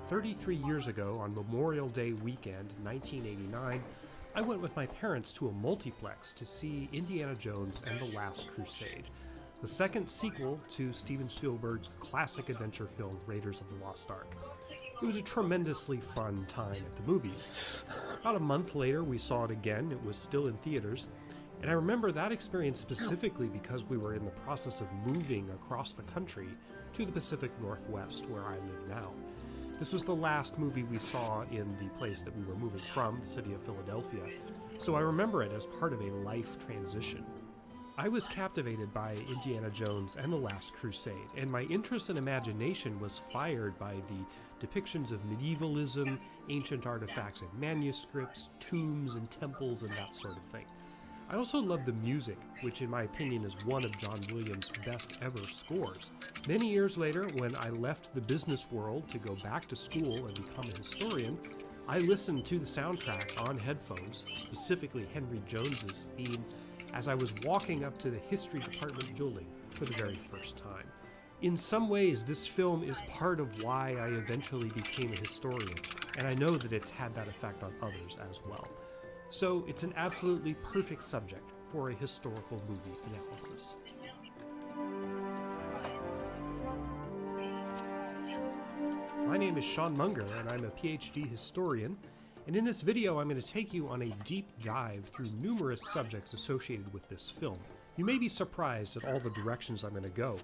33 years ago, on Memorial Day weekend, 1989, I went with my parents to a multiplex to see Indiana Jones and the Last Crusade, the second sequel to Steven Spielberg's classic adventure film Raiders of the Lost Ark. It was a tremendously fun time at the movies. About a month later, we saw it again. It was still in theaters, and I remember that experience specifically because we were in the process of moving across the country to the Pacific Northwest, where I live now. This was the last movie we saw in the place that we were moving from, the city of Philadelphia, so I remember it as part of a life transition. I was captivated by Indiana Jones and the Last Crusade, and my interest and imagination was fired by the depictions of medievalism, ancient artifacts and manuscripts, tombs and temples and that sort of thing. I also love the music, which in my opinion is one of John Williams' best ever scores. Many years later, when I left the business world to go back to school and become a historian, I listened to the soundtrack on headphones, specifically Henry Jones's theme, as I was walking up to the history department building for the very first time. In some ways, this film is part of why I eventually became a historian, and I know that it's had that effect on others as well. So it's an absolutely perfect subject for a historical movie analysis. name is Sean Munger, and I'm a PhD historian, and in this video I'm going to take you on a deep dive through numerous subjects associated with this film. You may be surprised at all the directions I'm going to go.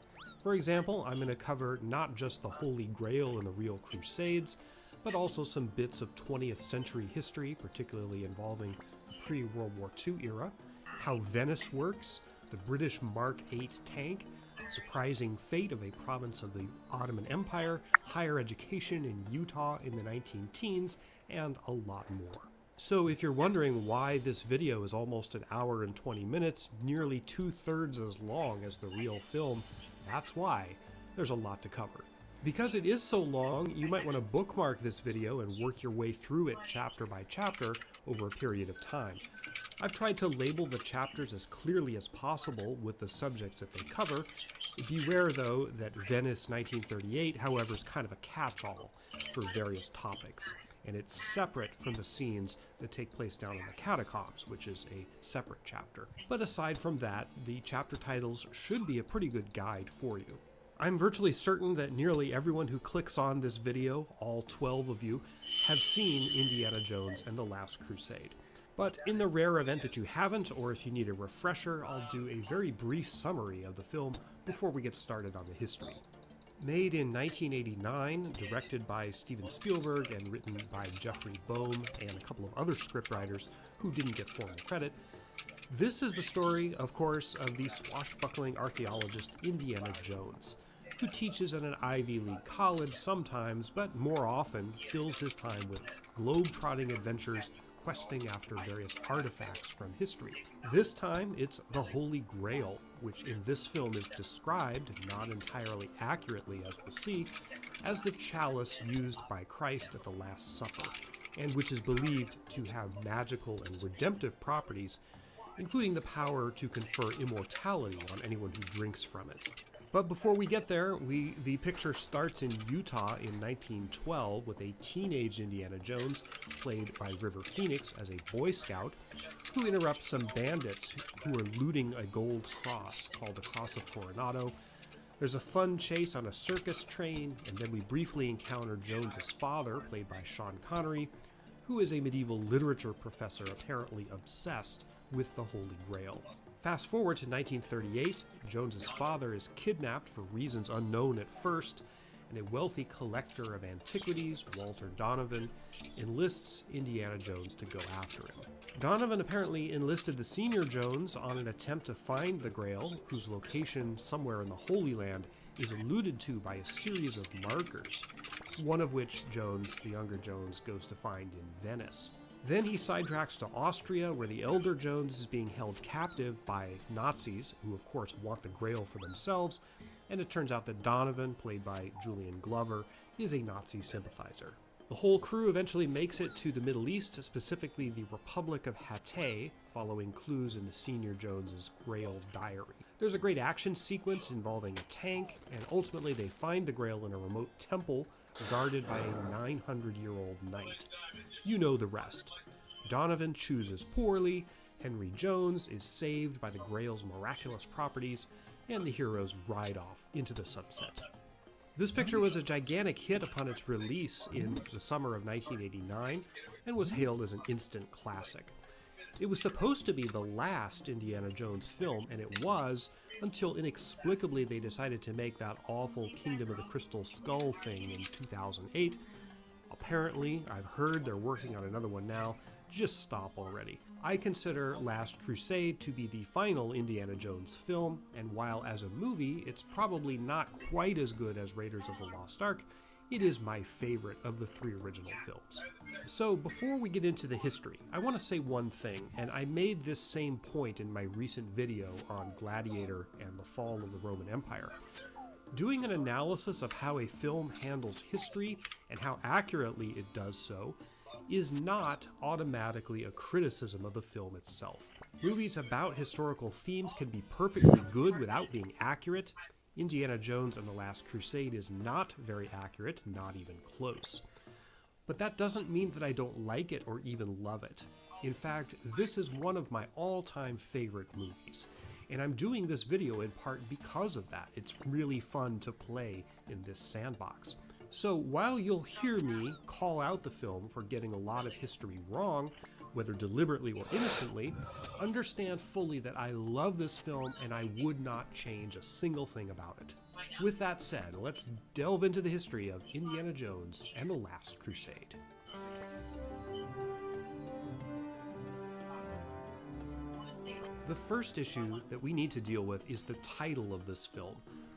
For example, I'm going to cover not just the Holy Grail and the real Crusades, but also some bits of 20th century history, particularly involving the pre-World War II era, how Venice works, the British Mark 8 tank, surprising fate of a province of the Ottoman Empire, higher education in Utah in the 19-teens, and a lot more. So if you're wondering why this video is almost an hour and 20 minutes, nearly 2/3 as long as the real film, that's why. There's a lot to cover. Because it is so long, you might want to bookmark this video and work your way through it chapter by chapter over a period of time. I've tried to label the chapters as clearly as possible with the subjects that they cover. Beware, though, that Venice 1938, however, is kind of a catch-all for various topics, and it's separate from the scenes that take place down in the catacombs, which is a separate chapter. But aside from that, the chapter titles should be a pretty good guide for you. I'm virtually certain that nearly everyone who clicks on this video, all 12 of you, have seen Indiana Jones and the Last Crusade. But in the rare event that you haven't, or if you need a refresher, I'll do a very brief summary of the film before we get started on the history. Made in 1989, directed by Steven Spielberg and written by Jeffrey Boehm and a couple of other scriptwriters who didn't get formal credit, this is the story, of course, of the swashbuckling archaeologist Indiana Jones, who teaches at an Ivy League college sometimes, but more often fills his time with globe-trotting adventures questing after various artifacts from history. This time, it's the Holy Grail, which in this film is described, not entirely accurately as we'll see, as the chalice used by Christ at the Last Supper, and which is believed to have magical and redemptive properties, including the power to confer immortality on anyone who drinks from it. But before we get there, the picture starts in Utah in 1912 with a teenage Indiana Jones, played by River Phoenix as a Boy Scout, who interrupts some bandits who are looting a gold cross called the Cross of Coronado. There's a fun chase on a circus train, and then we briefly encounter Jones's father, played by Sean Connery, who is a medieval literature professor apparently obsessed with the Holy Grail. Fast forward to 1938, Jones's father is kidnapped for reasons unknown at first, and a wealthy collector of antiquities, Walter Donovan, enlists Indiana Jones to go after him. Donovan apparently enlisted the senior Jones on an attempt to find the Grail, whose location somewhere in the Holy Land is alluded to by a series of markers, one of which Jones, the younger Jones, goes to find in Venice. Then he sidetracks to Austria, where the elder Jones is being held captive by Nazis, who of course want the Grail for themselves, and it turns out that Donovan, played by Julian Glover, is a Nazi sympathizer. The whole crew eventually makes it to the Middle East, specifically the Republic of Hatay, following clues in the senior Jones's Grail diary. There's a great action sequence involving a tank, and ultimately they find the Grail in a remote temple guarded by a 900-year-old knight. You know the rest. Donovan chooses poorly, Henry Jones is saved by the Grail's miraculous properties, and the heroes ride off into the sunset. This picture was a gigantic hit upon its release in the summer of 1989 and was hailed as an instant classic. It was supposed to be the last Indiana Jones film, and it was, until inexplicably they decided to make that awful Kingdom of the Crystal Skull thing in 2008. Apparently, I've heard they're working on another one now. Just stop already. I consider Last Crusade to be the final Indiana Jones film, and while as a movie it's probably not quite as good as Raiders of the Lost Ark, it is my favorite of the 3 original films. So before we get into the history, I want to say one thing, and I made this same point in my recent video on Gladiator and the fall of the Roman Empire. Doing an analysis of how a film handles history and how accurately it does so is not automatically a criticism of the film itself. Movies about historical themes can be perfectly good without being accurate. Indiana Jones and the Last Crusade is not very accurate, not even close. But that doesn't mean that I don't like it or even love it. In fact, this is one of my all-time favorite movies, and I'm doing this video in part because of that. It's really fun to play in this sandbox. So while you'll hear me call out the film for getting a lot of history wrong, whether deliberately or innocently, understand fully that I love this film and I would not change a single thing about it. With that said, let's delve into the history of Indiana Jones and the Last Crusade. The first issue that we need to deal with is the title of this film,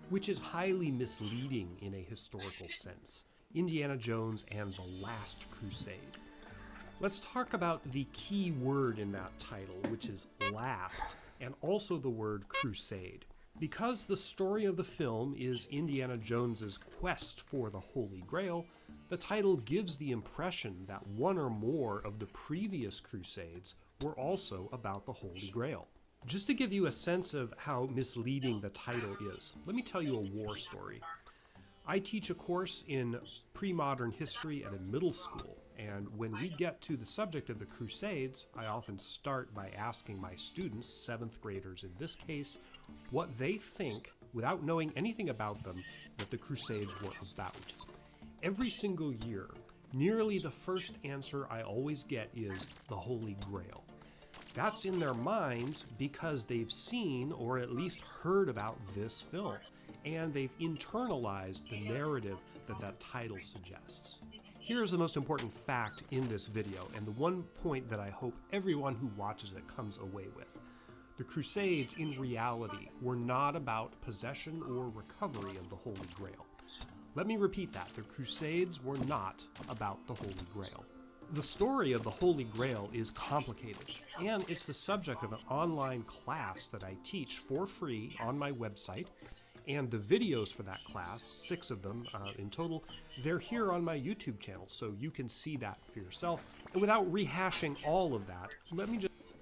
which is highly misleading in a historical sense. Indiana Jones and the Last Crusade. Let's talk about the key word in that title, which is last, and also the word crusade. Because the story of the film is Indiana Jones's quest for the Holy Grail, the title gives the impression that one or more of the previous crusades were also about the Holy Grail. Just to give you a sense of how misleading the title is, let me tell you a war story. I teach a course in pre-modern history at a middle school, and when we get to the subject of the Crusades, I often start by asking my students, 7th graders in this case, what they think, without knowing anything about them, that the Crusades were about. Every single year, nearly the first answer I always get is the Holy Grail. That's in their minds because they've seen or at least heard about this film, and they've internalized the narrative that that title suggests. Here's the most important fact in this video, and the one point that I hope everyone who watches it comes away with. The Crusades, in reality, were not about possession or recovery of the Holy Grail. Let me repeat that. The Crusades were not about the Holy Grail. The story of the Holy Grail is complicated, and it's the subject of an online class that I teach for free on my website, and the videos for that class, 6 of them in total, they're here on my YouTube channel, so you can see that for yourself. And without rehashing all of that, let me just...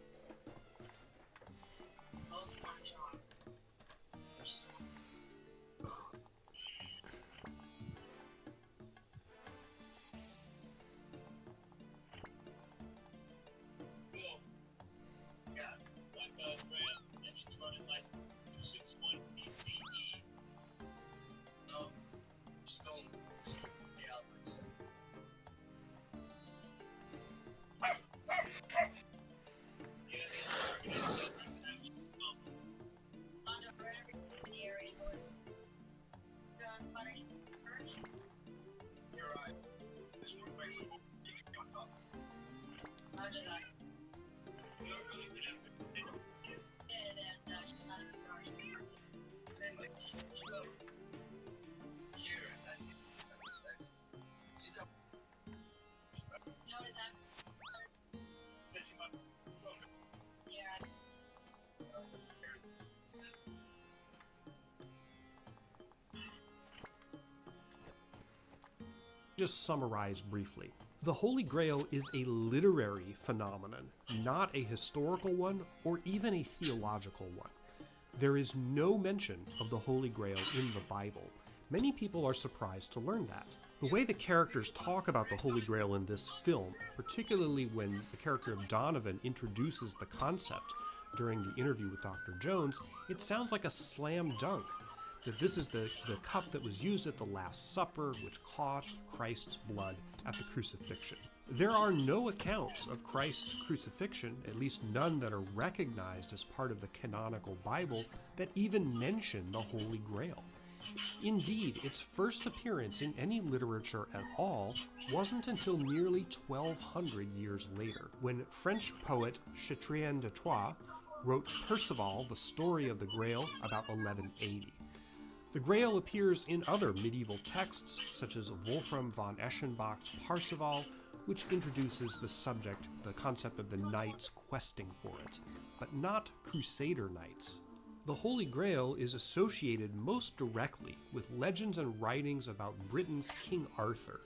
Just summarize briefly. The Holy Grail is a literary phenomenon, not a historical one or even a theological one. There is no mention of the Holy Grail in the Bible. Many people are surprised to learn that. The way the characters talk about the Holy Grail in this film, particularly when the character of Donovan introduces the concept during the interview with Dr. Jones, it sounds like a slam dunk. That this is the cup that was used at the Last Supper, which caught Christ's blood at the crucifixion. There are no accounts of Christ's crucifixion, at least none that are recognized as part of the canonical Bible, that even mention the Holy Grail. Indeed, its first appearance in any literature at all wasn't until nearly 1200 years later, when French poet Chatrian de Troyes wrote Perceval, the story of the Grail, about 1180. The Grail appears in other medieval texts, such as Wolfram von Eschenbach's Parzival, which introduces the concept of the knights questing for it, but not crusader knights. The Holy Grail is associated most directly with legends and writings about Britain's King Arthur,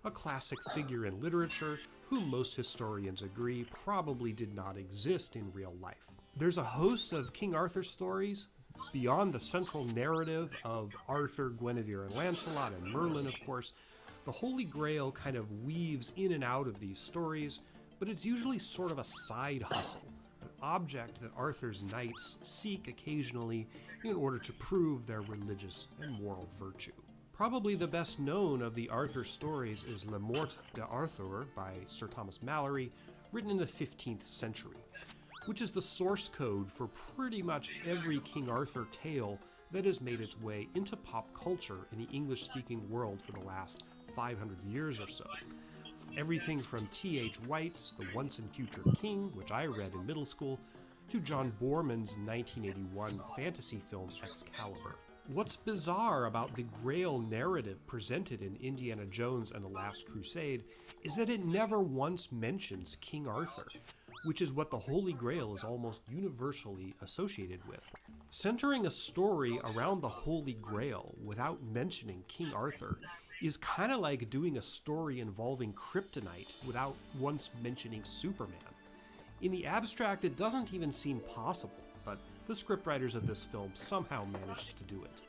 a classic figure in literature whom most historians agree probably did not exist in real life. There's a host of King Arthur stories beyond the central narrative of Arthur, Guinevere, and Lancelot, and Merlin, of course. The Holy Grail kind of weaves in and out of these stories, but it's usually sort of a side hustle, an object that Arthur's knights seek occasionally in order to prove their religious and moral virtue. Probably the best known of the Arthur stories is Le Morte d'Arthur by Sir Thomas Malory, written in the 15th century, which is the source code for pretty much every King Arthur tale that has made its way into pop culture in the English-speaking world for the last 500 years or so. Everything from T.H. White's The Once and Future King, which I read in middle school, to John Boorman's 1981 fantasy film Excalibur. What's bizarre about the Grail narrative presented in Indiana Jones and the Last Crusade is that it never once mentions King Arthur, which is what the Holy Grail is almost universally associated with. Centering a story around the Holy Grail without mentioning King Arthur is kind of like doing a story involving kryptonite without once mentioning Superman. In the abstract, it doesn't even seem possible, but the scriptwriters of this film somehow managed to do it.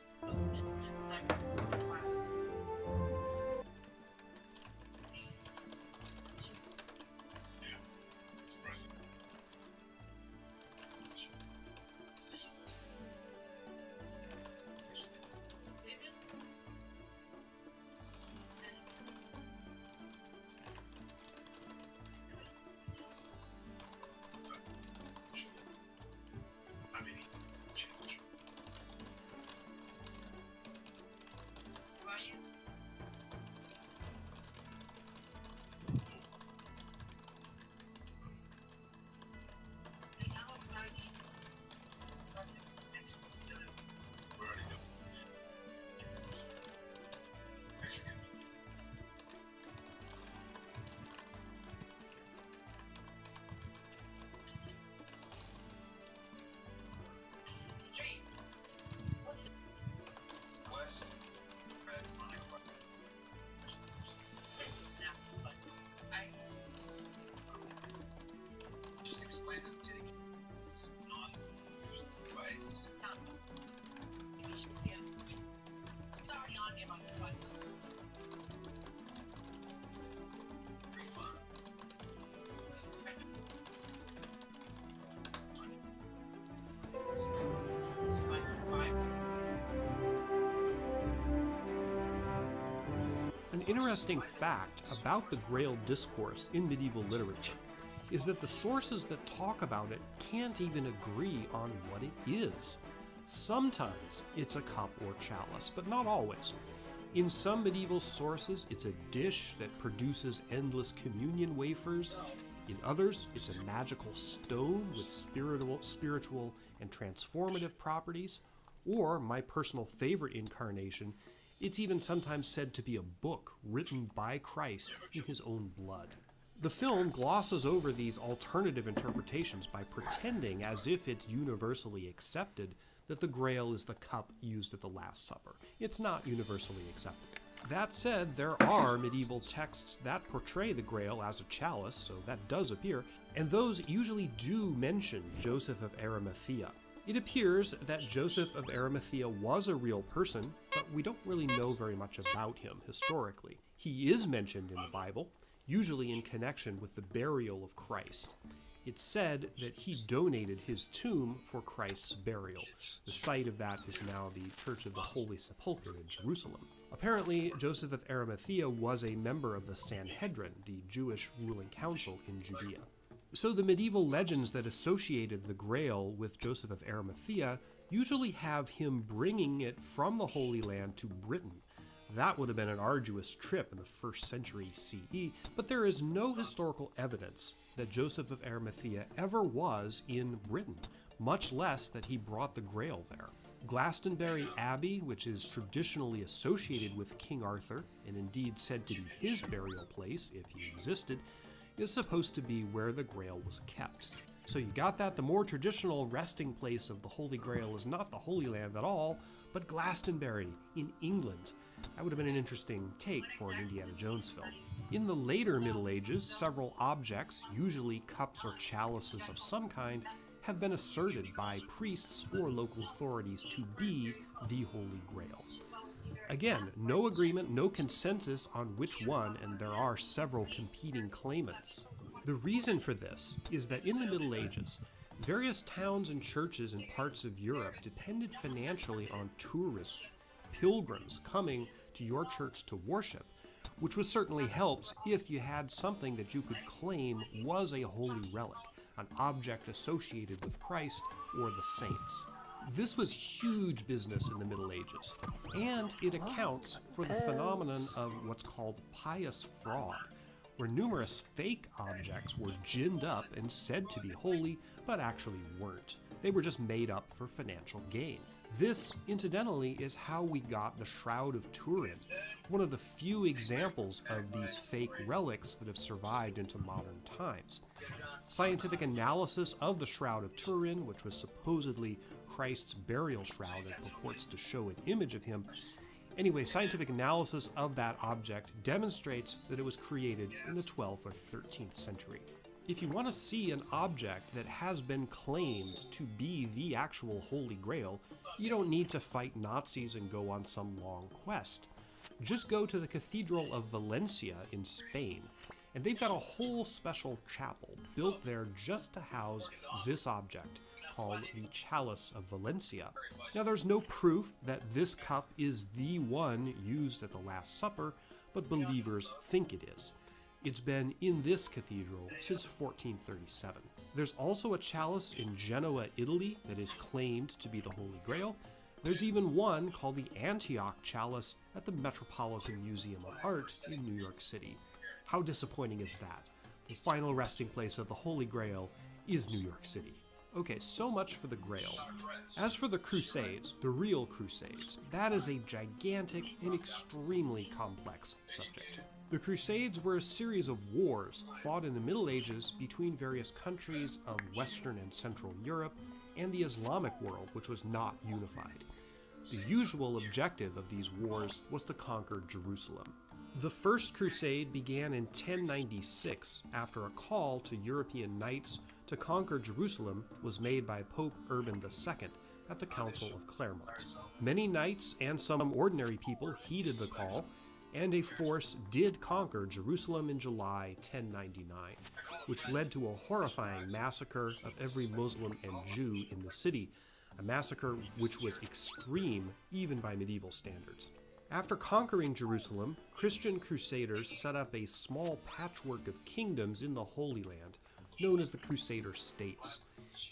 An interesting fact about the Grail discourse in medieval literature is that the sources that talk about it can't even agree on what it is. Sometimes it's a cup or chalice, but not always. In some medieval sources, it's a dish that produces endless communion wafers. In others, it's a magical stone with spiritual and transformative properties. Or, my personal favorite incarnation, it's even sometimes said to be a book written by Christ in his own blood. The film glosses over these alternative interpretations by pretending as if it's universally accepted that the Grail is the cup used at the Last Supper. It's not universally accepted. That said, there are medieval texts that portray the Grail as a chalice, so that does appear, and those usually do mention Joseph of Arimathea. It appears that Joseph of Arimathea was a real person, but we don't really know very much about him historically. He is mentioned in the Bible, usually in connection with the burial of Christ. It's said that he donated his tomb for Christ's burial. The site of that is now the Church of the Holy Sepulchre in Jerusalem. Apparently, Joseph of Arimathea was a member of the Sanhedrin, the Jewish ruling council in Judea. So the medieval legends that associated the Grail with Joseph of Arimathea usually have him bringing it from the Holy Land to Britain. That would have been an arduous trip in the 1st century CE, but there is no historical evidence that Joseph of Arimathea ever was in Britain, much less that he brought the Grail there. Glastonbury Abbey, which is traditionally associated with King Arthur, and indeed said to be his burial place, if he existed, is supposed to be where the Grail was kept. So you got that? The more traditional resting place of the Holy Grail is not the Holy Land at all, but Glastonbury in England. That would have been an interesting take for an Indiana Jones film. In the later Middle Ages, several objects, usually cups or chalices of some kind, have been asserted by priests or local authorities to be the Holy Grail. Again, no agreement, no consensus on which one, and there are several competing claimants. The reason for this is that in the Middle Ages, various towns and churches in parts of Europe depended financially on tourism. pilgrims coming to your church to worship, which was certainly helped if you had something that you could claim was a holy relic, an object associated with Christ or the saints. This was huge business in the Middle Ages, and it accounts for the phenomenon of what's called pious fraud, where numerous fake objects were ginned up and said to be holy, but actually weren't. They were just made up for financial gain. This, incidentally, is how we got the Shroud of Turin, one of the few examples of these fake relics that have survived into modern times. Scientific analysis of the Shroud of Turin, which was supposedly Christ's burial shroud that purports to show an image of him. Anyway, scientific analysis of that object demonstrates that it was created in the 12th or 13th century. If you want to see an object that has been claimed to be the actual Holy Grail, you don't need to fight Nazis and go on some long quest. Just go to the Cathedral of Valencia in Spain, and they've got a whole special chapel built there just to house this object, called the Chalice of Valencia. Now, there's no proof that this cup is the one used at the Last Supper, but believers think it is. It's been in this cathedral since 1437. There's also a chalice in Genoa, Italy, that is claimed to be the Holy Grail. There's even one called the Antioch Chalice at the Metropolitan Museum of Art in New York City. How disappointing is that? The final resting place of the Holy Grail is New York City. Okay, so much for the Grail. As for the Crusades, the real Crusades, that is a gigantic and extremely complex subject. The Crusades were a series of wars fought in the Middle Ages between various countries of Western and Central Europe and the Islamic world, which was not unified. The usual objective of these wars was to conquer Jerusalem. The First Crusade began in 1096 after a call to European knights to conquer Jerusalem was made by Pope Urban II at the Council of Clermont. Many knights and some ordinary people heeded the call, and a force did conquer Jerusalem in July 1099, which led to a horrifying massacre of every Muslim and Jew in the city, a massacre which was extreme even by medieval standards. After conquering Jerusalem, Christian crusaders set up a small patchwork of kingdoms in the Holy Land, known as the Crusader States,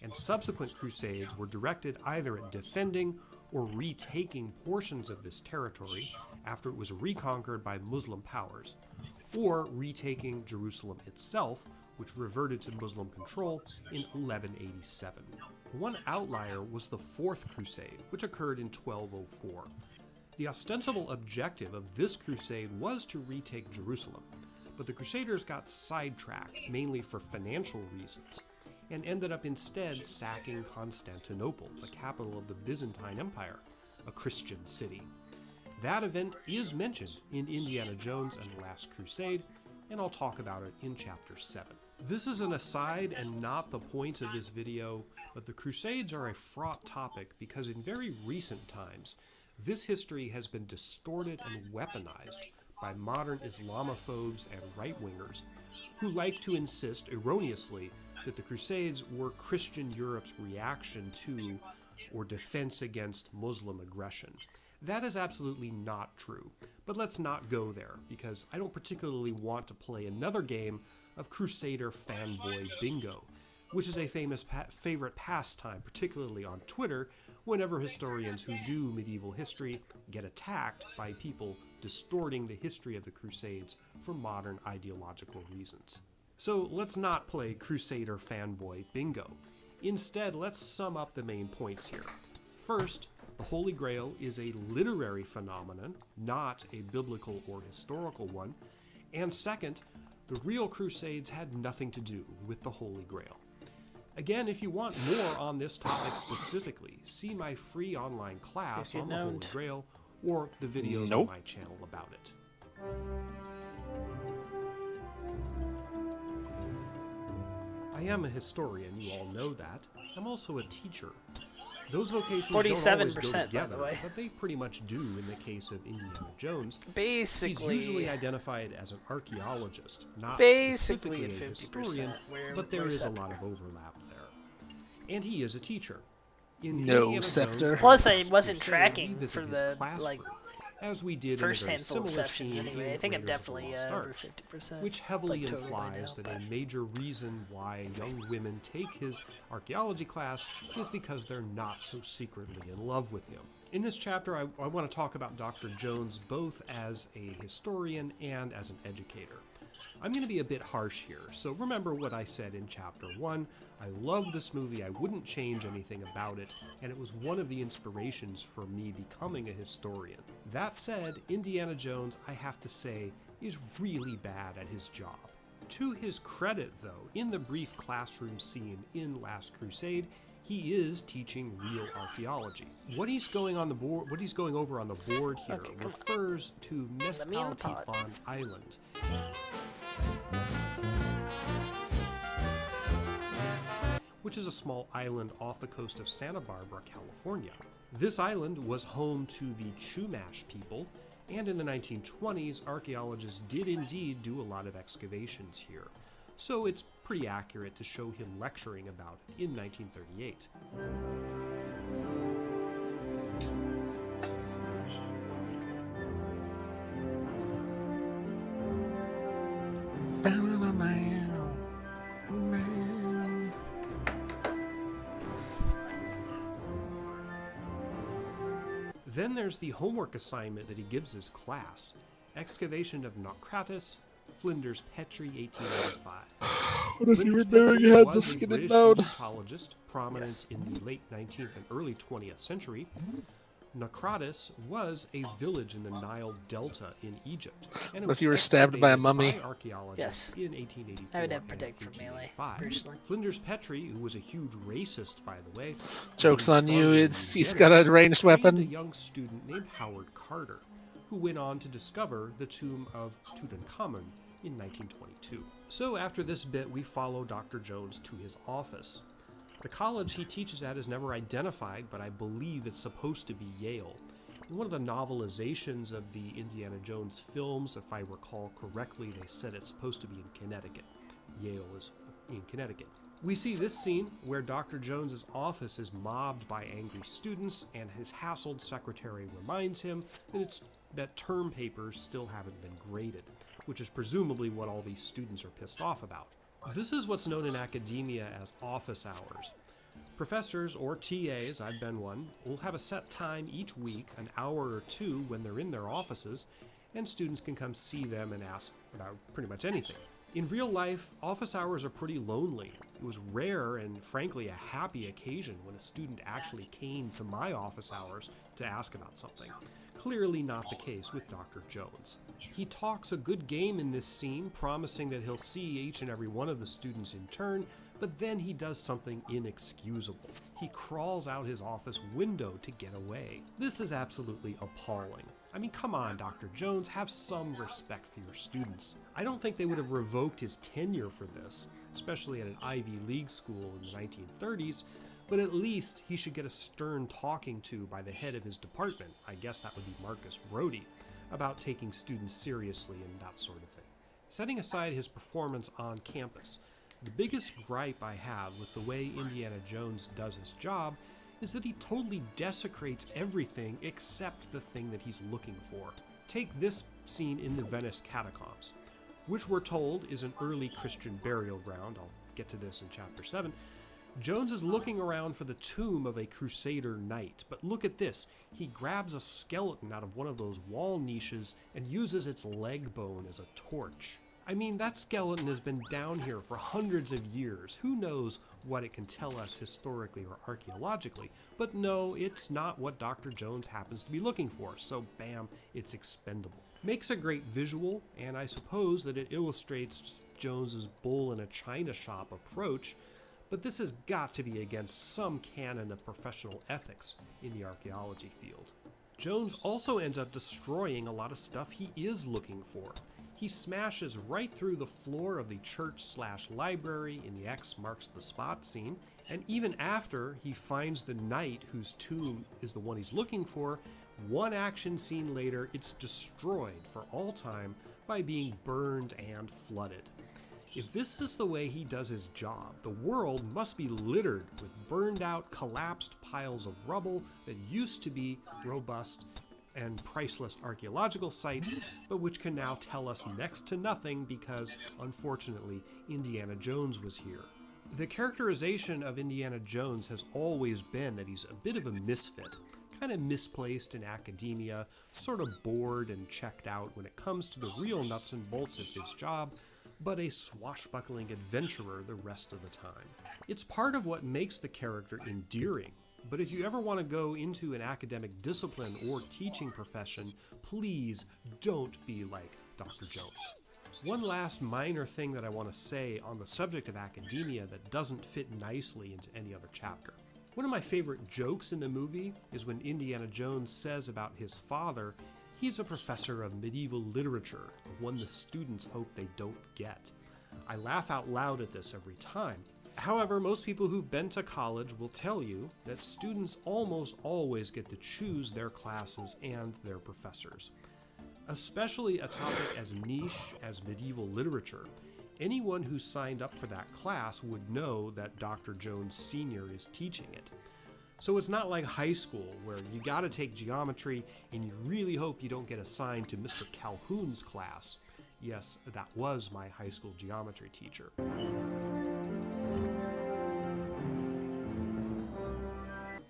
and subsequent crusades were directed either at defending or retaking portions of this territory after it was reconquered by Muslim powers, or retaking Jerusalem itself, which reverted to Muslim control in 1187. One outlier was the Fourth Crusade, which occurred in 1204. The ostensible objective of this crusade was to retake Jerusalem, but the Crusaders got sidetracked, mainly for financial reasons, and ended up instead sacking Constantinople, the capital of the Byzantine Empire, a Christian city. That event is mentioned in Indiana Jones and the Last Crusade, and I'll talk about it in Chapter 7. This is an aside and not the point of this video, but the Crusades are a fraught topic because in very recent times, this history has been distorted and weaponized by modern Islamophobes and right-wingers who like to insist erroneously that the Crusades were Christian Europe's reaction to or defense against Muslim aggression. That is absolutely not true, but let's not go there because I don't particularly want to play another game of Crusader fanboy bingo, which is a famous favorite pastime, particularly on Twitter, whenever historians who do medieval history get attacked by people distorting the history of the Crusades for modern ideological reasons. So let's not play Crusader fanboy bingo. Instead, let's sum up the main points here. First, the Holy Grail is a literary phenomenon, not a biblical or historical one. And second, the real Crusades had nothing to do with the Holy Grail. Again, if you want more on this topic specifically, see my free online class on the Holy Grail or the videos on my channel about it. I am a historian, you all know that. I'm also a teacher. Those vocations don't always go together, but they pretty much do in the case of Indiana Jones. Basically, he's usually identified as an archaeologist, not basically specifically a historian, but there is a lot of overlap there. And he is a teacher. In No Indiana Sceptre. Jones and Plus, the I Last wasn't Crusade, tracking we visit for his the classroom, as we did first in a very handful of similar sessions scene anyway. in I think I'm Raiders of the definitely Lost over Ark, 50%. which heavily like, totally implies now, that a major reason why young women take his archaeology class is because they're not so secretly in love with him. In this chapter, I want to talk about Dr. Jones both as a historian and as an educator. I'm going to be a bit harsh here, so remember what I said in Chapter 1. I love this movie, I wouldn't change anything about it, and it was one of the inspirations for me becoming a historian. That said, Indiana Jones, I have to say, is really bad at his job. To his credit, though, in the brief classroom scene in Last Crusade, he is teaching real archaeology. What he's going over on the board here refers to Mescaltipan Island. Which is a small island off the coast of Santa Barbara, California. This island was home to the Chumash people, and in the 1920s, archaeologists did indeed do a lot of excavations here. So it's pretty accurate to show him lecturing about it in 1938. Then there's the homework assignment that he gives his class, excavation of Naucratis, Flinders Petrie, 1885. What if you were Flinders bearing Petrie heads was of a skin and British bone? Egyptologist prominent in the late 19th and early 20th century. Naucratis was a village in the Nile Delta in Egypt, and it What was if you were stabbed by a excavated mummy? by archaeologists in 1884 I would have and predict from melee, 1885. personally. Flinders Petrie, who was a huge racist, by the way, Joke's on you, believed he's strongly in got a eugenics, ranged trained weapon. a young student named Howard Carter, who went on to discover the tomb of Tutankhamun in 1922. So after this bit, we follow Dr. Jones to his office. The college he teaches at is never identified, but I believe it's supposed to be Yale. In one of the novelizations of the Indiana Jones films, if I recall correctly, they said it's supposed to be in Connecticut. Yale is in Connecticut. We see this scene where Dr. Jones's office is mobbed by angry students, and his hassled secretary reminds him that term papers still haven't been graded, which is presumably what all these students are pissed off about. This is what's known in academia as office hours. Professors, or TAs, I've been one, will have a set time each week, an hour or two when they're in their offices, and students can come see them and ask about pretty much anything. In real life, office hours are pretty lonely. It was rare and frankly a happy occasion when a student actually came to my office hours to ask about something. Clearly not the case with Dr. Jones. He talks a good game in this scene, promising that he'll see each and every one of the students in turn, but then he does something inexcusable. He crawls out his office window to get away. This is absolutely appalling. I mean, come on, Dr. Jones, have some respect for your students. I don't think they would have revoked his tenure for this, especially at an Ivy League school in the 1930s, but at least he should get a stern talking to by the head of his department, I guess that would be Marcus Brody, about taking students seriously and that sort of thing. Setting aside his performance on campus, the biggest gripe I have with the way Indiana Jones does his job is that he totally desecrates everything except the thing that he's looking for. Take this scene in the Venice catacombs, which we're told is an early Christian burial ground. I'll get to this in Chapter 7. Jones is looking around for the tomb of a Crusader knight, but look at this. He grabs a skeleton out of one of those wall niches and uses its leg bone as a torch. I mean, that skeleton has been down here for hundreds of years. Who knows what it can tell us historically or archaeologically? But no, it's not what Dr. Jones happens to be looking for, so bam, it's expendable. Makes a great visual, and I suppose that it illustrates Jones's bull in a china shop approach, but this has got to be against some canon of professional ethics in the archaeology field. Jones also ends up destroying a lot of stuff he is looking for. He smashes right through the floor of the church/library in the X marks the spot scene, and even after he finds the knight whose tomb is the one he's looking for, one action scene later, it's destroyed for all time by being burned and flooded. If this is the way he does his job, the world must be littered with burned out, collapsed piles of rubble that used to be robust and priceless archaeological sites, but which can now tell us next to nothing because, unfortunately, Indiana Jones was here. The characterization of Indiana Jones has always been that he's a bit of a misfit, kind of misplaced in academia, sort of bored and checked out when it comes to the real nuts and bolts of his job, but a swashbuckling adventurer the rest of the time. It's part of what makes the character endearing, but if you ever want to go into an academic discipline or teaching profession, please don't be like Dr. Jones. One last minor thing that I want to say on the subject of academia that doesn't fit nicely into any other chapter. One of my favorite jokes in the movie is when Indiana Jones says about his father, he's a professor of medieval literature, one the students hope they don't get. I laugh out loud at this every time. However, most people who've been to college will tell you that students almost always get to choose their classes and their professors. Especially a topic as niche as medieval literature, anyone who signed up for that class would know that Dr. Jones Sr. is teaching it. So it's not like high school where you gotta take geometry and you really hope you don't get assigned to Mr. Calhoun's class. Yes, that was my high school geometry teacher.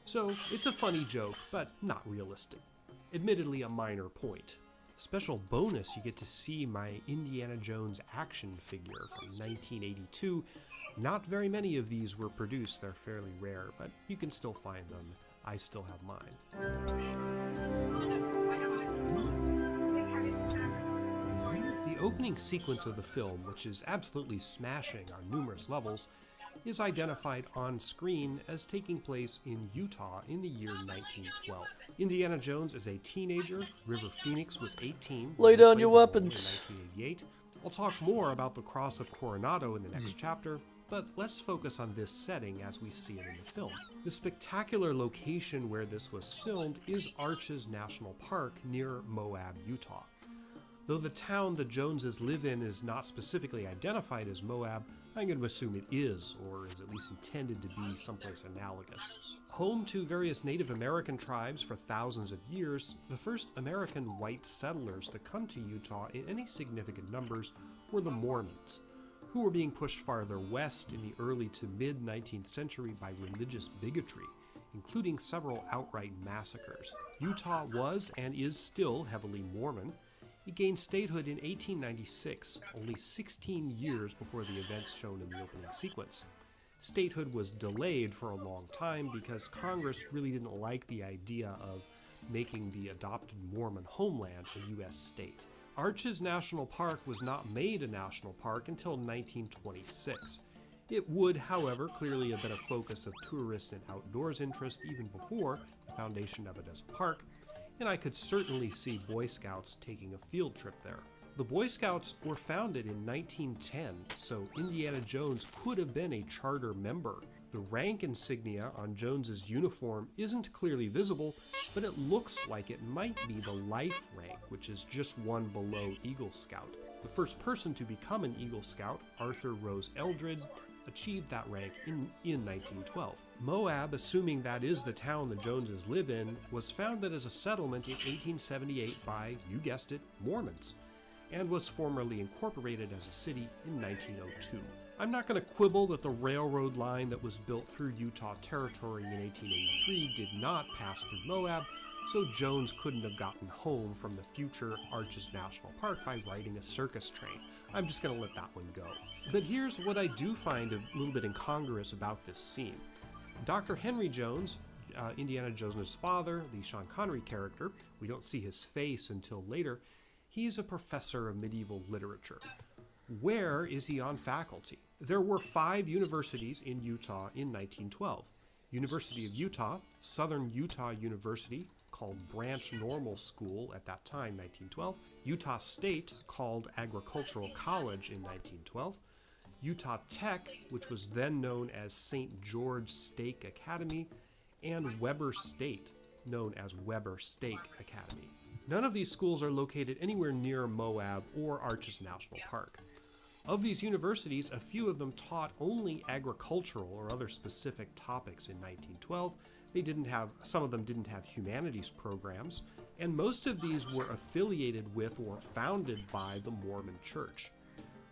So it's a funny joke, but not realistic. Admittedly a minor point. Special bonus, you get to see my Indiana Jones action figure from 1982. Not very many of these were produced, they're fairly rare, but you can still find them. I still have mine. The opening sequence of the film, which is absolutely smashing on numerous levels, is identified on screen as taking place in Utah in the year 1912. Indiana Jones is a teenager, River Phoenix was 18. Lay down your weapons. In 1988. I'll talk more about the Cross of Coronado in the next chapter, but let's focus on this setting as we see it in the film. The spectacular location where this was filmed is Arches National Park near Moab, Utah. Though the town the Joneses live in is not specifically identified as Moab, I'm going to assume it is, or is at least intended to be someplace analogous. Home to various Native American tribes for thousands of years, the first American white settlers to come to Utah in any significant numbers were the Mormons, who were being pushed farther west in the early to mid-19th century by religious bigotry, including several outright massacres. Utah was and is still heavily Mormon. It gained statehood in 1896, only 16 years before the events shown in the opening sequence. Statehood was delayed for a long time because Congress really didn't like the idea of making the adopted Mormon homeland a U.S. state. Arches National Park was not made a national park until 1926. It would, however, clearly have been a focus of tourist and outdoors interest even before the foundation of it as a park, and I could certainly see Boy Scouts taking a field trip there. The Boy Scouts were founded in 1910, so Indiana Jones could have been a charter member. The rank insignia on Jones's uniform isn't clearly visible, but it looks like it might be the Life rank, which is just one below Eagle Scout. The first person to become an Eagle Scout, Arthur Rose Eldred, achieved that rank in 1912. Moab, assuming that is the town the Joneses live in, was founded as a settlement in 1878 by, you guessed it, Mormons, and was formally incorporated as a city in 1902. I'm not going to quibble that the railroad line that was built through Utah territory in 1883 did not pass through Moab, so Jones couldn't have gotten home from the future Arches National Park by riding a circus train. I'm just going to let that one go. But here's what I do find a little bit incongruous about this scene. Dr. Henry Jones, Indiana Jones' father, the Sean Connery character, we don't see his face until later, he's a professor of medieval literature. Where is he on faculty? There were 5 universities in Utah in 1912. University of Utah, Southern Utah University, called Branch Normal School at that time, 1912, Utah State, called Agricultural College in 1912, Utah Tech, which was then known as St. George Stake Academy, and Weber State, known as Weber Stake Academy. None of these schools are located anywhere near Moab or Arches National Park. Of these universities, a few of them taught only agricultural or other specific topics in 1912. Some of them didn't have humanities programs, and most of these were affiliated with or founded by the Mormon Church.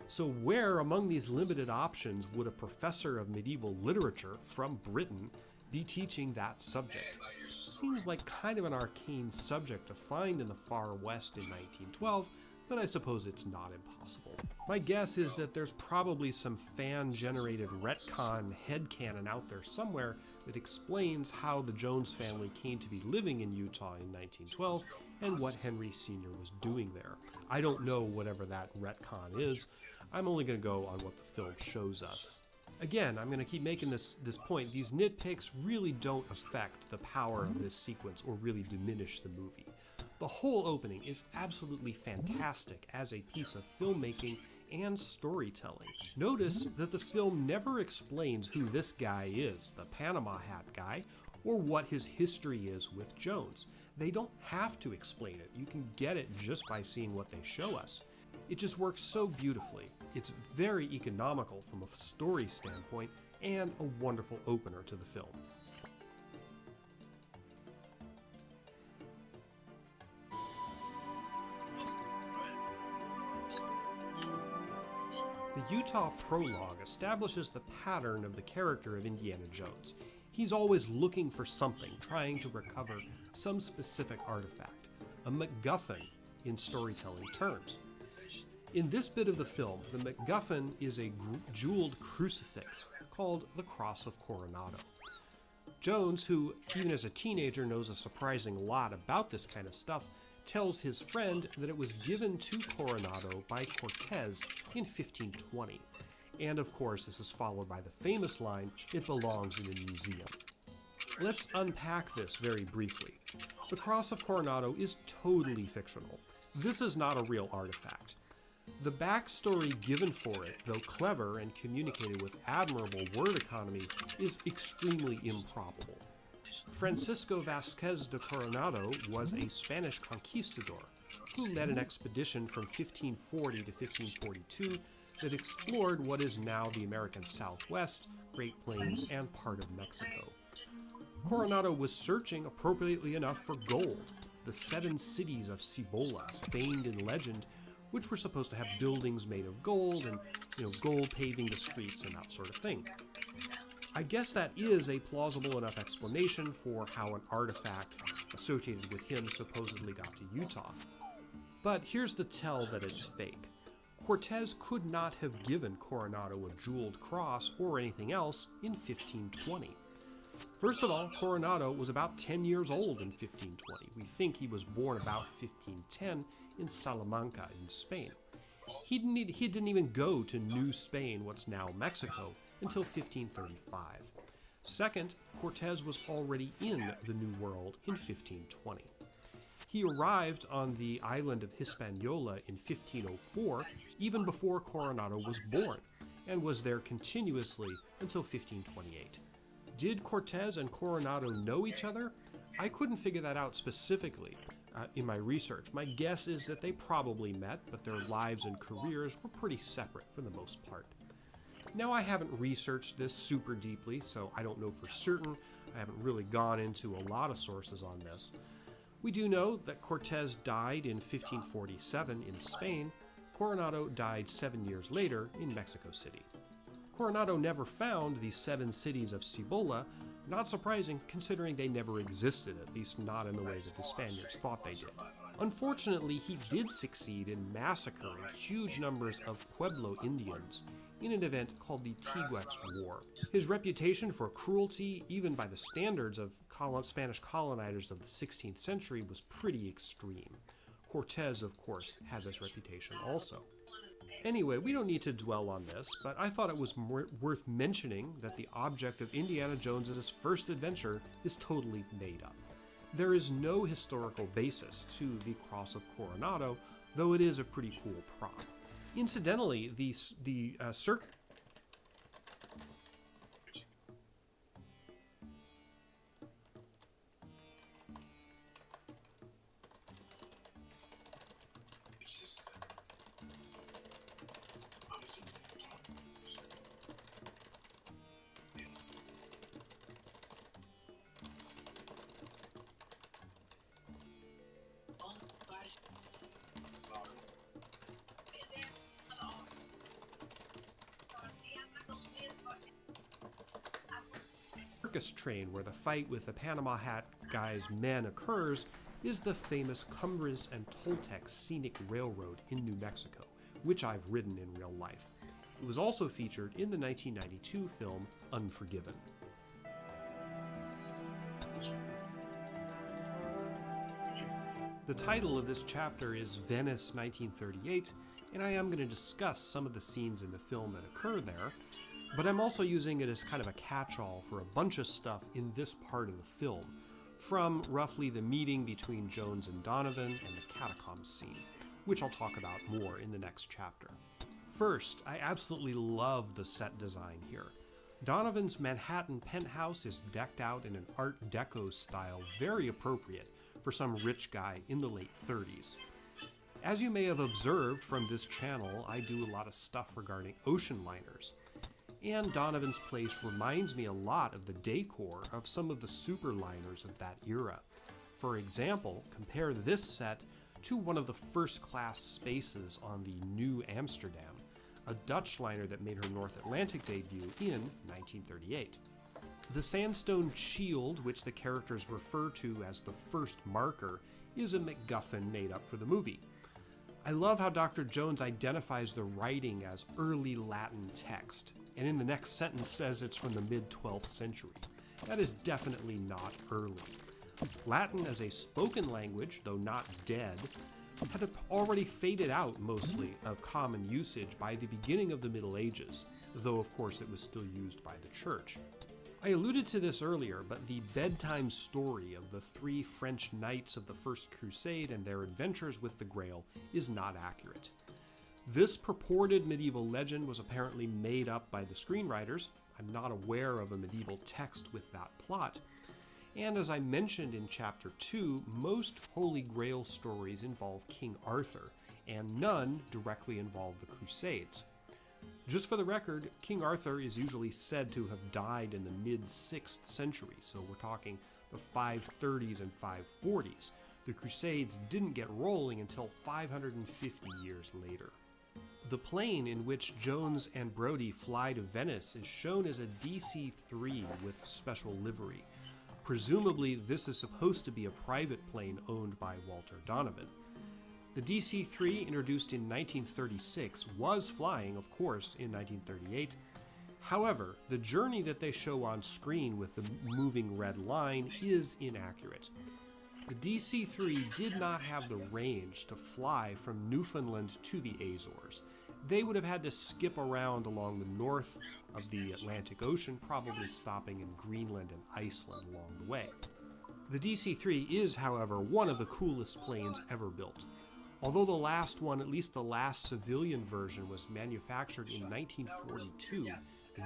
So where among these limited options would a professor of medieval literature from Britain be teaching that subject? Seems like kind of an arcane subject to find in the far west in 1912, but I suppose it's not impossible. My guess is that there's probably some fan-generated retcon headcanon out there somewhere that explains how the Jones family came to be living in Utah in 1912 and what Henry Sr. was doing there. I don't know whatever that retcon is. I'm only going to go on what the film shows us. Again, I'm going to keep making this point. These nitpicks really don't affect the power of this sequence or really diminish the movie. The whole opening is absolutely fantastic as a piece of filmmaking and storytelling. Notice that the film never explains who this guy is, the Panama hat guy, or what his history is with Jones. They don't have to explain it. You can get it just by seeing what they show us. It just works so beautifully. It's very economical from a story standpoint and a wonderful opener to the film. The Utah prologue establishes the pattern of the character of Indiana Jones. He's always looking for something, trying to recover some specific artifact, a MacGuffin in storytelling terms. In this bit of the film, the MacGuffin is a jeweled crucifix called the Cross of Coronado. Jones, who even as a teenager knows a surprising lot about this kind of stuff, tells his friend that it was given to Coronado by Cortez in 1520. And of course, this is followed by the famous line, "It belongs in a museum." Let's unpack this very briefly. The Cross of Coronado is totally fictional. This is not a real artifact. The backstory given for it, though clever and communicated with admirable word economy, is extremely improbable. Francisco Vasquez de Coronado was a Spanish conquistador who led an expedition from 1540 to 1542 that explored what is now the American Southwest, Great Plains, and part of Mexico. Coronado was searching, appropriately enough, for gold, the 7 cities of Cibola, famed in legend, which were supposed to have buildings made of gold and, gold paving the streets and that sort of thing. I guess that is a plausible enough explanation for how an artifact associated with him supposedly got to Utah. But here's the tell that it's fake. Cortez could not have given Coronado a jeweled cross or anything else in 1520. First of all, Coronado was about 10 years old in 1520. We think he was born about 1510 in Salamanca in Spain. He didn't even go to New Spain, what's now Mexico, until 1535. Second, Cortez was already in the New World in 1520. He arrived on the island of Hispaniola in 1504, even before Coronado was born, and was there continuously until 1528. Did Cortez and Coronado know each other? I couldn't figure that out specifically in my research. My guess is that they probably met, but their lives and careers were pretty separate for the most part. Now, I haven't researched this super deeply, so I don't know for certain. I haven't really gone into a lot of sources on this. We do know that Cortez died in 1547 in Spain. Coronado died 7 years later in Mexico City. Coronado never found the 7 cities of Cibola, not surprising considering they never existed, at least not in the way that the Spaniards thought they did. Unfortunately, he did succeed in massacring huge numbers of Pueblo Indians in an event called the Teguix War. His reputation for cruelty, even by the standards of Spanish colonizers of the 16th century, was pretty extreme. Cortez, of course, had this reputation also. Anyway, we don't need to dwell on this, but I thought it was worth mentioning that the object of Indiana Jones's first adventure is totally made up. There is no historical basis to the Cross of Coronado, though it is a pretty cool prop. Incidentally, the circus train where the fight with the Panama Hat guy's men occurs is the famous Cumbres and Toltec Scenic Railroad in New Mexico, which I've ridden in real life. It was also featured in the 1992 film Unforgiven. The title of this chapter is Venice 1938, and I am going to discuss some of the scenes in the film that occur there, but I'm also using it as kind of a catch-all for a bunch of stuff in this part of the film, from roughly the meeting between Jones and Donovan and the catacombs scene, which I'll talk about more in the next chapter. First, I absolutely love the set design here. Donovan's Manhattan penthouse is decked out in an Art Deco style very appropriate for some rich guy in the late 30s. As you may have observed from this channel, I do a lot of stuff regarding ocean liners, and Donovan's place reminds me a lot of the decor of some of the superliners of that era. For example, compare this set to one of the first-class spaces on the New Amsterdam, a Dutch liner that made her North Atlantic debut in 1938. The sandstone shield, which the characters refer to as the first marker, is a MacGuffin made up for the movie. I love how Dr. Jones identifies the writing as early Latin text, and in the next sentence says it's from the mid-12th century. That is definitely not early. Latin as a spoken language, though not dead, had already faded out mostly of common usage by the beginning of the Middle Ages, though of course it was still used by the Church. I alluded to this earlier, but the bedtime story of the three French knights of the First Crusade and their adventures with the Grail is not accurate. This purported medieval legend was apparently made up by the screenwriters. I'm not aware of a medieval text with that plot. And as I mentioned in Chapter 2, most Holy Grail stories involve King Arthur, and none directly involve the Crusades. Just for the record, King Arthur is usually said to have died in the mid-6th century, so we're talking the 530s and 540s. The Crusades didn't get rolling until 550 years later. The plane in which Jones and Brody fly to Venice is shown as a DC-3 with special livery. Presumably, this is supposed to be a private plane owned by Walter Donovan. The DC-3, introduced in 1936, was flying, of course, in 1938. However, the journey that they show on screen with the moving red line is inaccurate. The DC-3 did not have the range to fly from Newfoundland to the Azores. They would have had to skip around along the north of the Atlantic Ocean, probably stopping in Greenland and Iceland along the way. The DC-3 is, however, one of the coolest planes ever built. Although the last one, at least the last civilian version, was manufactured in 1942,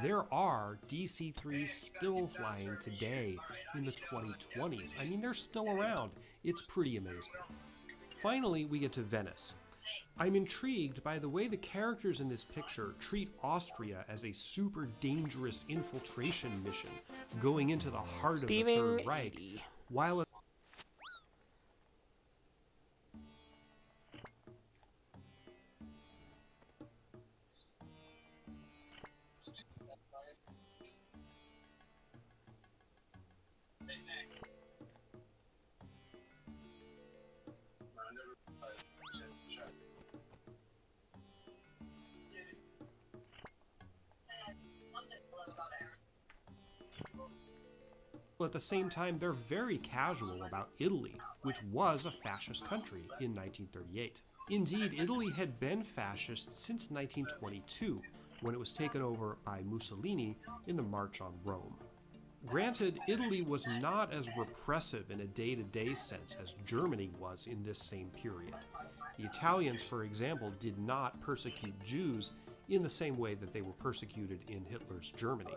there are DC-3s still flying today in the 2020s. I mean, they're still around. It's pretty amazing. Finally, we get to Venice. I'm intrigued by the way the characters in this picture treat Austria as a super dangerous infiltration mission going into the heart of the Third Reich, while at the same time, they're very casual about Italy, which was a fascist country in 1938. Indeed, Italy had been fascist since 1922, when it was taken over by Mussolini in the March on Rome. Granted, Italy was not as repressive in a day-to-day sense as Germany was in this same period. The Italians, for example, did not persecute Jews in the same way that they were persecuted in Hitler's Germany.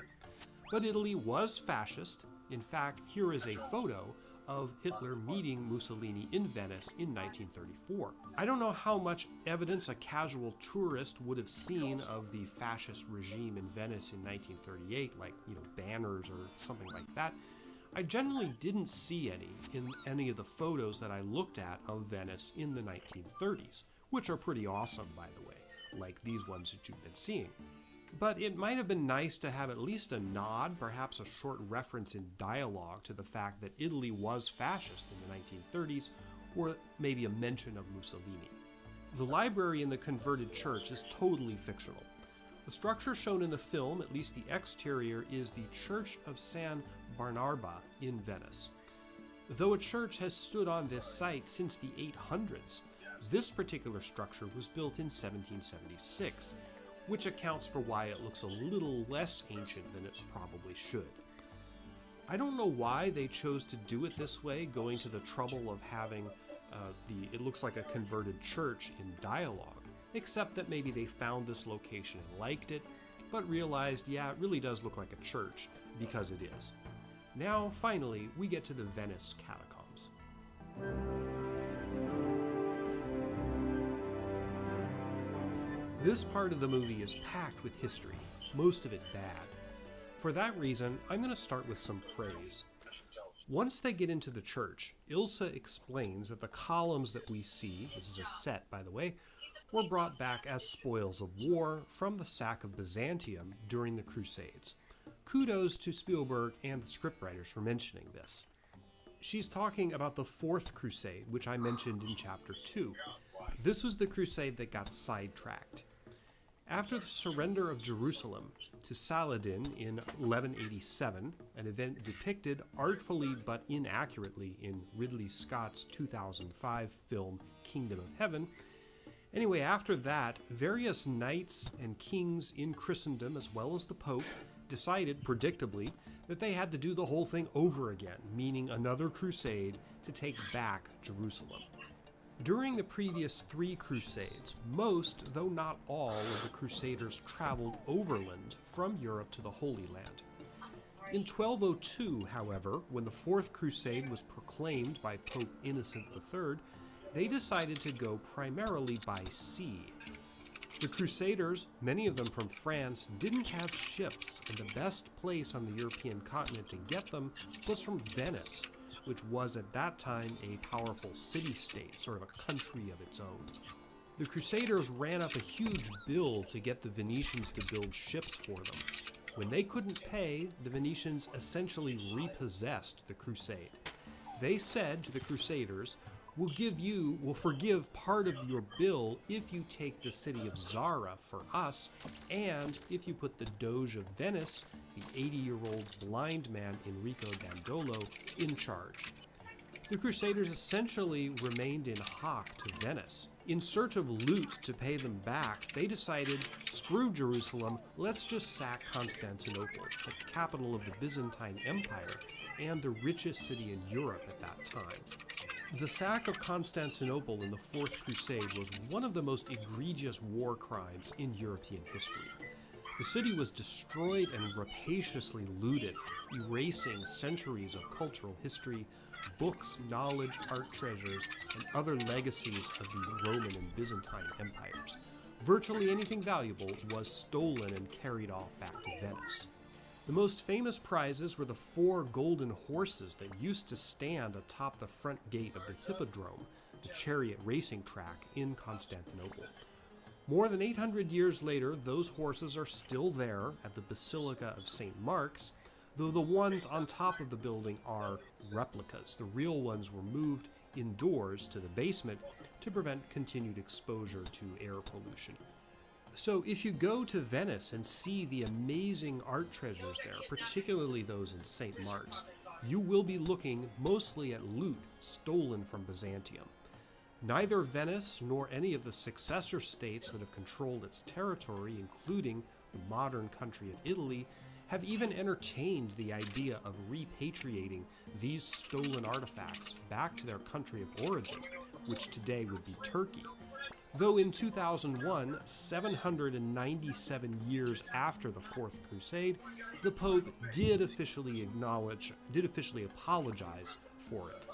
But Italy was fascist. In fact, here is a photo of Hitler meeting Mussolini in Venice in 1934. I don't know how much evidence a casual tourist would have seen of the fascist regime in Venice in 1938, like, banners or something like that. I generally didn't see any in any of the photos that I looked at of Venice in the 1930s, which are pretty awesome, by the way, like these ones that you've been seeing. But it might have been nice to have at least a nod, perhaps a short reference in dialogue to the fact that Italy was fascist in the 1930s, or maybe a mention of Mussolini. The library in the converted church is totally fictional. The structure shown in the film, at least the exterior, is the Church of San Barnaba in Venice. Though a church has stood on this site since the 800s, this particular structure was built in 1776, which accounts for why it looks a little less ancient than it probably should. I don't know why they chose to do it this way, going to the trouble of having it looks like a converted church in dialogue, except that maybe they found this location and liked it, but realized, yeah, it really does look like a church, because it is. Now, finally, we get to the Venice catacombs. This part of the movie is packed with history, most of it bad. For that reason, I'm going to start with some praise. Once they get into the church, Ilsa explains that the columns that we see, this is a set by the way, were brought back as spoils of war from the sack of Byzantium during the Crusades. Kudos to Spielberg and the scriptwriters for mentioning this. She's talking about the Fourth Crusade, which I mentioned in Chapter 2. This was the crusade that got sidetracked. After the surrender of Jerusalem to Saladin in 1187, an event depicted artfully but inaccurately in Ridley Scott's 2005 film Kingdom of Heaven, anyway, after that, various knights and kings in Christendom, as well as the Pope, decided, predictably, that they had to do the whole thing over again, meaning another crusade to take back Jerusalem. During the previous 3 crusades, most, though not all, of the crusaders traveled overland from Europe to the Holy Land. In 1202, however, when the Fourth Crusade was proclaimed by Pope Innocent III, they decided to go primarily by sea. The Crusaders, many of them from France, didn't have ships, and the best place on the European continent to get them was from Venice, which was at that time a powerful city-state, sort of a country of its own. The Crusaders ran up a huge bill to get the Venetians to build ships for them. When they couldn't pay, the Venetians essentially repossessed the crusade. They said to the Crusaders, we'll forgive part of your bill if you take the city of Zara for us, and if you put the Doge of Venice, the 80-year-old blind man Enrico Dandolo, in charge. The Crusaders essentially remained in hock to Venice. In search of loot to pay them back, they decided, screw Jerusalem, let's just sack Constantinople, the capital of the Byzantine Empire, and the richest city in Europe at that time. The sack of Constantinople in the Fourth Crusade was one of the most egregious war crimes in European history. The city was destroyed and rapaciously looted, erasing centuries of cultural history, books, knowledge, art treasures, and other legacies of the Roman and Byzantine empires. Virtually anything valuable was stolen and carried off back to Venice. The most famous prizes were the 4 golden horses that used to stand atop the front gate of the Hippodrome, the chariot racing track in Constantinople. More than 800 years later, those horses are still there at the Basilica of St. Mark's, though the ones on top of the building are replicas. The real ones were moved indoors to the basement to prevent continued exposure to air pollution. So if you go to Venice and see the amazing art treasures there, particularly those in St. Mark's, you will be looking mostly at loot stolen from Byzantium. Neither Venice nor any of the successor states that have controlled its territory, including the modern country of Italy, have even entertained the idea of repatriating these stolen artifacts back to their country of origin, which today would be Turkey. Though in 2001, 797 years after the Fourth Crusade, the Pope did officially apologize for it.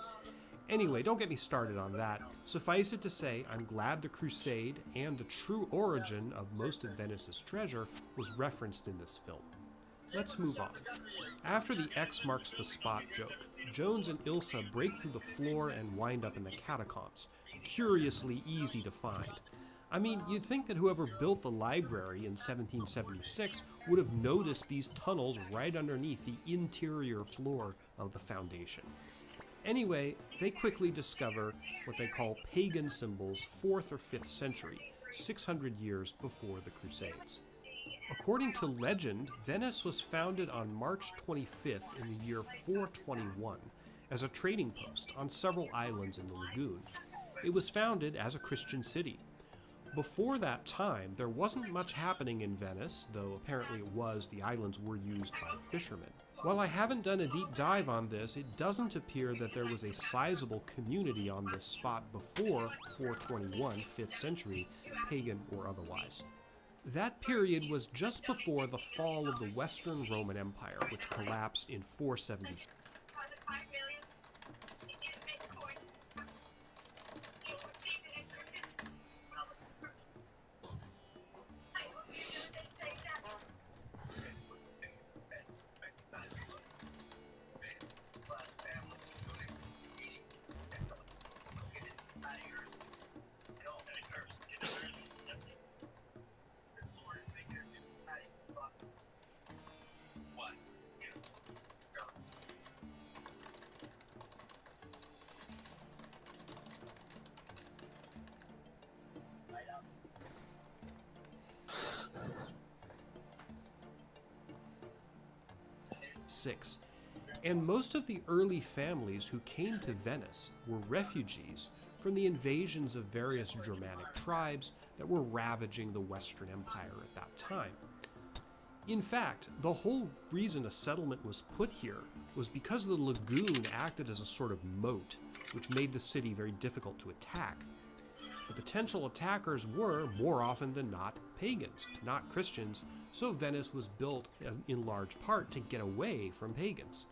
Anyway, don't get me started on that. Suffice it to say, I'm glad the Crusade and the true origin of most of Venice's treasure was referenced in this film. Let's move on. After the X marks the spot joke, Jones and Ilsa break through the floor and wind up in the catacombs, curiously easy to find. I mean, you'd think that whoever built the library in 1776 would have noticed these tunnels right underneath the interior floor of the foundation. Anyway, they quickly discover what they call pagan symbols 4th or 5th century, 600 years before the Crusades. According to legend, Venice was founded on March 25th in the year 421 as a trading post on several islands in the lagoon. It was founded as a Christian city. Before that time, there wasn't much happening in Venice, though apparently it was. The islands were used by fishermen. While I haven't done a deep dive on this, it doesn't appear that there was a sizable community on this spot before 421, 5th century, pagan or otherwise. That period was just before the fall of the Western Roman Empire, which collapsed in 476. And most of the early families who came to Venice were refugees from the invasions of various Germanic tribes that were ravaging the Western Empire at that time. In fact, the whole reason a settlement was put here was because the lagoon acted as a sort of moat, which made the city very difficult to attack. The potential attackers were, more often than not, pagans, not Christians, so Venice was built in large part to get away from pagans.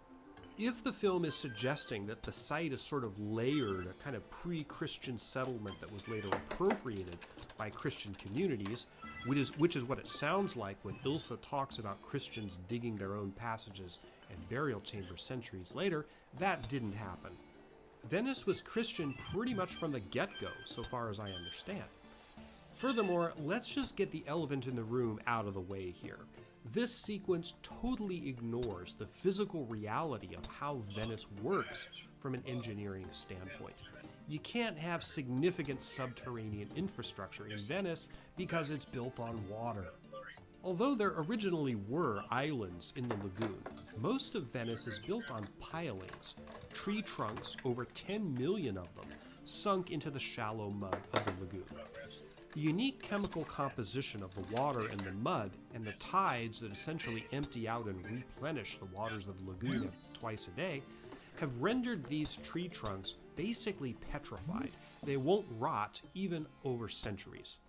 If the film is suggesting that the site is sort of layered, a kind of pre-Christian settlement that was later appropriated by Christian communities, which is what it sounds like when Ilsa talks about Christians digging their own passages and burial chambers centuries later, that didn't happen. Venice was Christian pretty much from the get-go, so far as I understand. Furthermore, let's just get the elephant in the room out of the way here. This sequence totally ignores the physical reality of how Venice works from an engineering standpoint. You can't have significant subterranean infrastructure in Venice because it's built on water. Although there originally were islands in the lagoon, most of Venice is built on pilings, tree trunks, over 10 million of them, sunk into the shallow mud of the lagoon. The unique chemical composition of the water and the mud, and the tides that essentially empty out and replenish the waters of the lagoon twice a day, have rendered these tree trunks basically petrified. They won't rot even over centuries.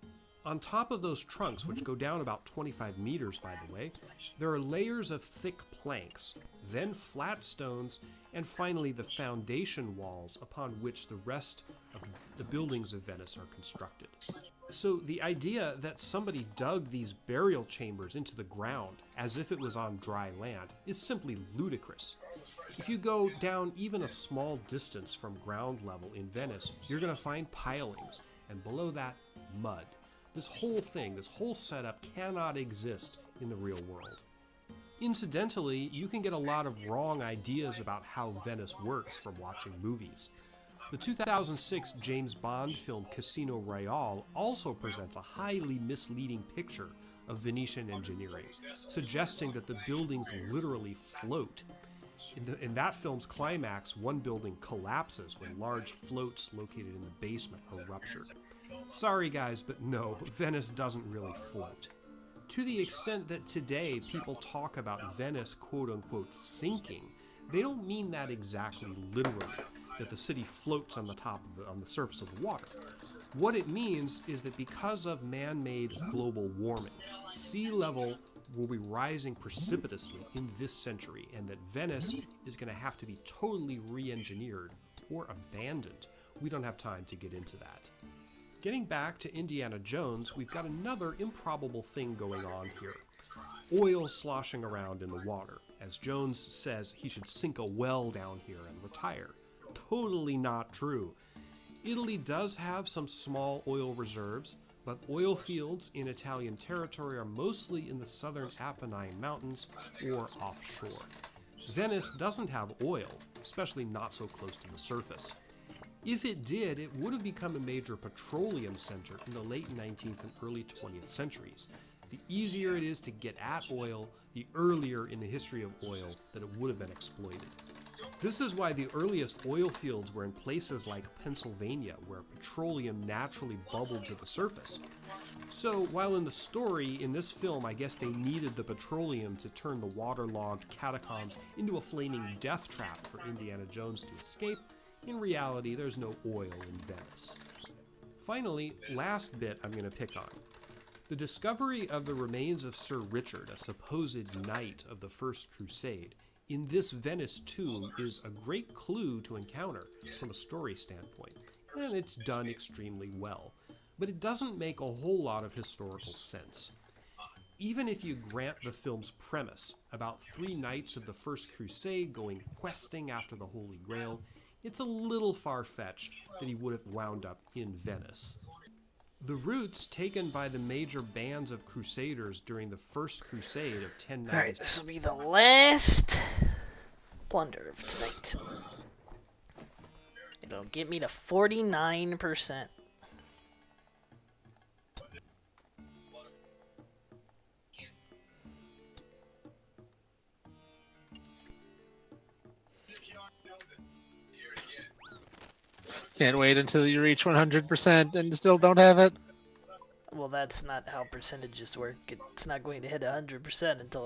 On top of those trunks, which go down about 25 meters by the way, there are layers of thick planks, then flat stones, and finally the foundation walls upon which the rest of the buildings of Venice are constructed. So the idea that somebody dug these burial chambers into the ground as if it was on dry land is simply ludicrous. If you go down even a small distance from ground level in Venice, you're going to find pilings, and below that, mud. This whole thing, this whole setup cannot exist in the real world. Incidentally, you can get a lot of wrong ideas about how Venice works from watching movies. The 2006 James Bond film Casino Royale also presents a highly misleading picture of Venetian engineering, suggesting that the buildings literally float. In that film's climax, one building collapses when large floats located in the basement are ruptured. Sorry guys, but no, Venice doesn't really float. To the extent that today people talk about Venice quote-unquote sinking, they don't mean that exactly literally, that the city floats on the surface of the water. What it means is that because of man-made global warming, sea level will be rising precipitously in this century, and that Venice is going to have to be totally re-engineered or abandoned. We don't have time to get into that. Getting back to Indiana Jones, we've got another improbable thing going on here. Oil sloshing around in the water, as Jones says he should sink a well down here and retire. Totally not true. Italy does have some small oil reserves, but oil fields in Italian territory are mostly in the southern Apennine Mountains or offshore. Venice doesn't have oil, especially not so close to the surface. If it did, it would have become a major petroleum center in the late 19th and early 20th centuries. The easier it is to get at oil, the earlier in the history of oil that it would have been exploited. This is why the earliest oil fields were in places like Pennsylvania, where petroleum naturally bubbled to the surface. So, while in the story, in this film, I guess they needed the petroleum to turn the waterlogged catacombs into a flaming death trap for Indiana Jones to escape, in reality, there's no oil in Venice. Finally, last bit I'm going to pick on. The discovery of the remains of Sir Richard, a supposed knight of the First Crusade, in this Venice tomb is a great clue to encounter from a story standpoint, and it's done extremely well. But it doesn't make a whole lot of historical sense. Even if you grant the film's premise about 3 knights of the First Crusade going questing after the Holy Grail, it's a little far-fetched that he would have wound up in Venice. The routes taken by the major bands of crusaders during the First Crusade of 1090... Alright, this will be the last blunder of tonight. It'll get me to 49%. Can't wait until you reach 100% and still don't have it. Well, that's not how percentages work. It's not going to hit 100% until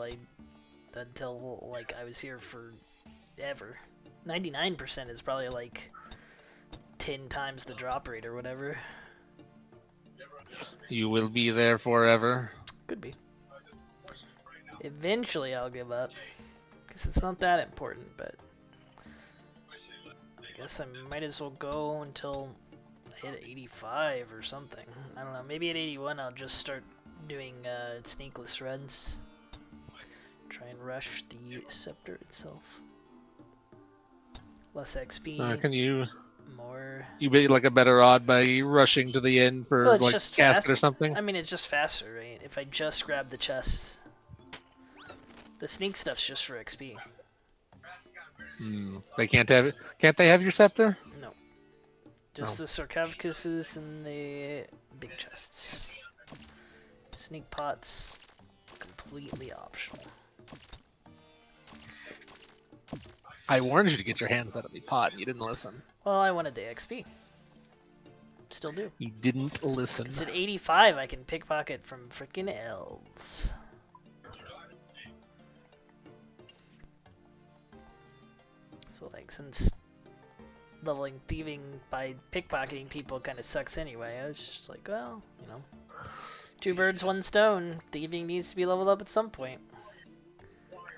like I was here forever. 99% is probably like 10 times the drop rate or whatever. You will be there forever. Could be. Eventually I'll give up, because it's not that important, but I guess I might as well go until I hit 85 or something. I don't know, maybe at 81 I'll just start doing sneakless runs. Try and rush the Sceptre itself. Less XP. Can you... More... You get like a better odd by rushing to the end for well, it's like just casket fast. or something? I mean, it's just faster, right? If I just grab the chest. The sneak stuff's just for XP. They can't have it. Can't they have your scepter? No. Just the sarcophaguses and the big chests. Sneak pots, completely optional. I warned you to get your hands out of the pot and you didn't listen. Well, I wanted the XP. Still do. You didn't listen. It's at 85, I can pickpocket from freaking elves. So like, since leveling thieving by pickpocketing people kind of sucks anyway, I was just like, well, you know, 2 birds, 1 stone. Thieving needs to be leveled up at some point.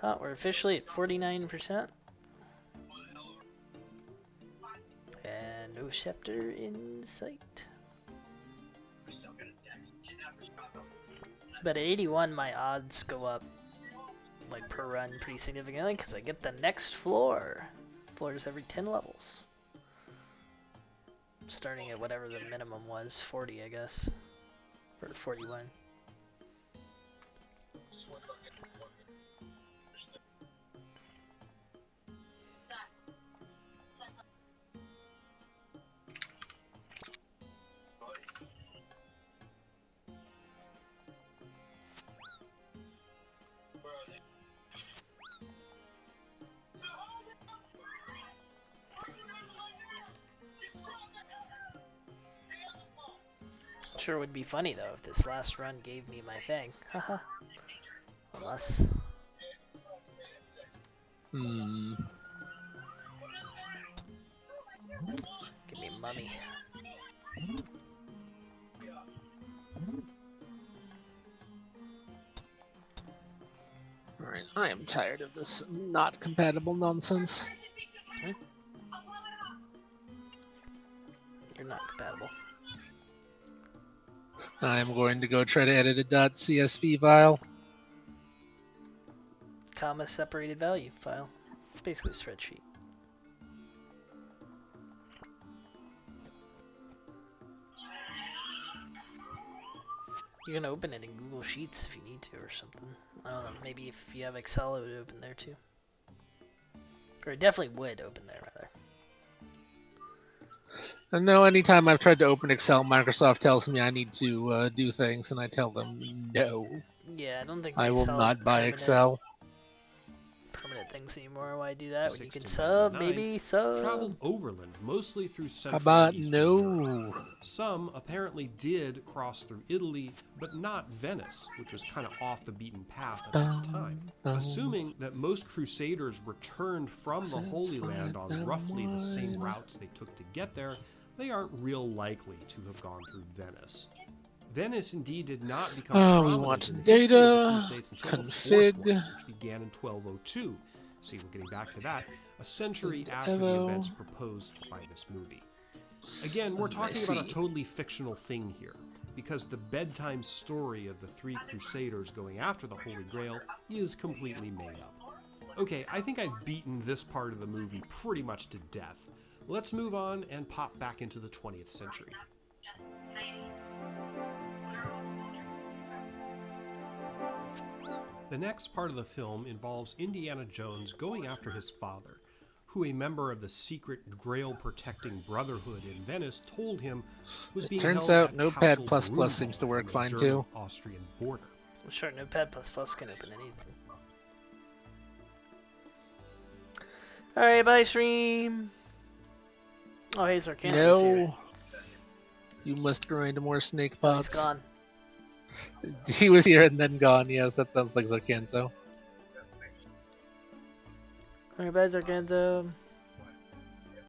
Oh, we're officially at 49%. And no scepter in sight. But at 81, my odds go up, like per run, pretty significantly, because I get the next floor. Floors every 10 levels. Starting at whatever the minimum was, 40 I guess. Or 41. Sure would be funny though if this last run gave me my thing. Haha. Unless. Give me mummy. Alright, I am tired of this not compatible nonsense. You're not compatible. I'm going to go try to edit a .csv file. Comma separated value file. Basically a spreadsheet. You can open it in Google Sheets if you need to or something. I don't know, maybe if you have Excel it would open there too. Or it definitely would open there rather. I know anytime I've tried to open Excel, Microsoft tells me I need to do things, and I tell them no. Yeah, I don't think I will Excel not buy Excel. Permanent things anymore. Why do that when you can 1699 sub? Maybe sub. traveled overland, mostly through How central about and eastern Europe. no? Some apparently did cross through Italy, but not Venice, which was kind of off the beaten path at that time. Assuming that most crusaders returned from the Holy Land on roughly the same routes they took to get there, they aren't real likely to have gone through Venice. Venice indeed did not become We prominent want in the data, history of the Crusades until the config. Fourth one, which began in 1202. See, we're getting back to that, a century after the Evo. events proposed by this movie. Again, we're talking about a totally fictional thing here, because the bedtime story of the three crusaders going after the Holy Grail is completely made up. Okay, I think I've beaten this part of the movie pretty much to death. Let's move on and pop back into the 20th century. The next part of the film involves Indiana Jones going after his father, who a member of the secret Grail-protecting Brotherhood in Venice told him was being Turns held out at Notepad++ Castle seems to Grunwald work on the fine too. German-Austrian border. Well, sure, Notepad++ can open anything. Alright, bye stream. Oh, hey, Sarkhan's here. No. You must grind more snake Oh, he's pots. gone. He was here and then gone. Yes, that sounds like Zarkanzo. Alright, bye Sarkhanzo.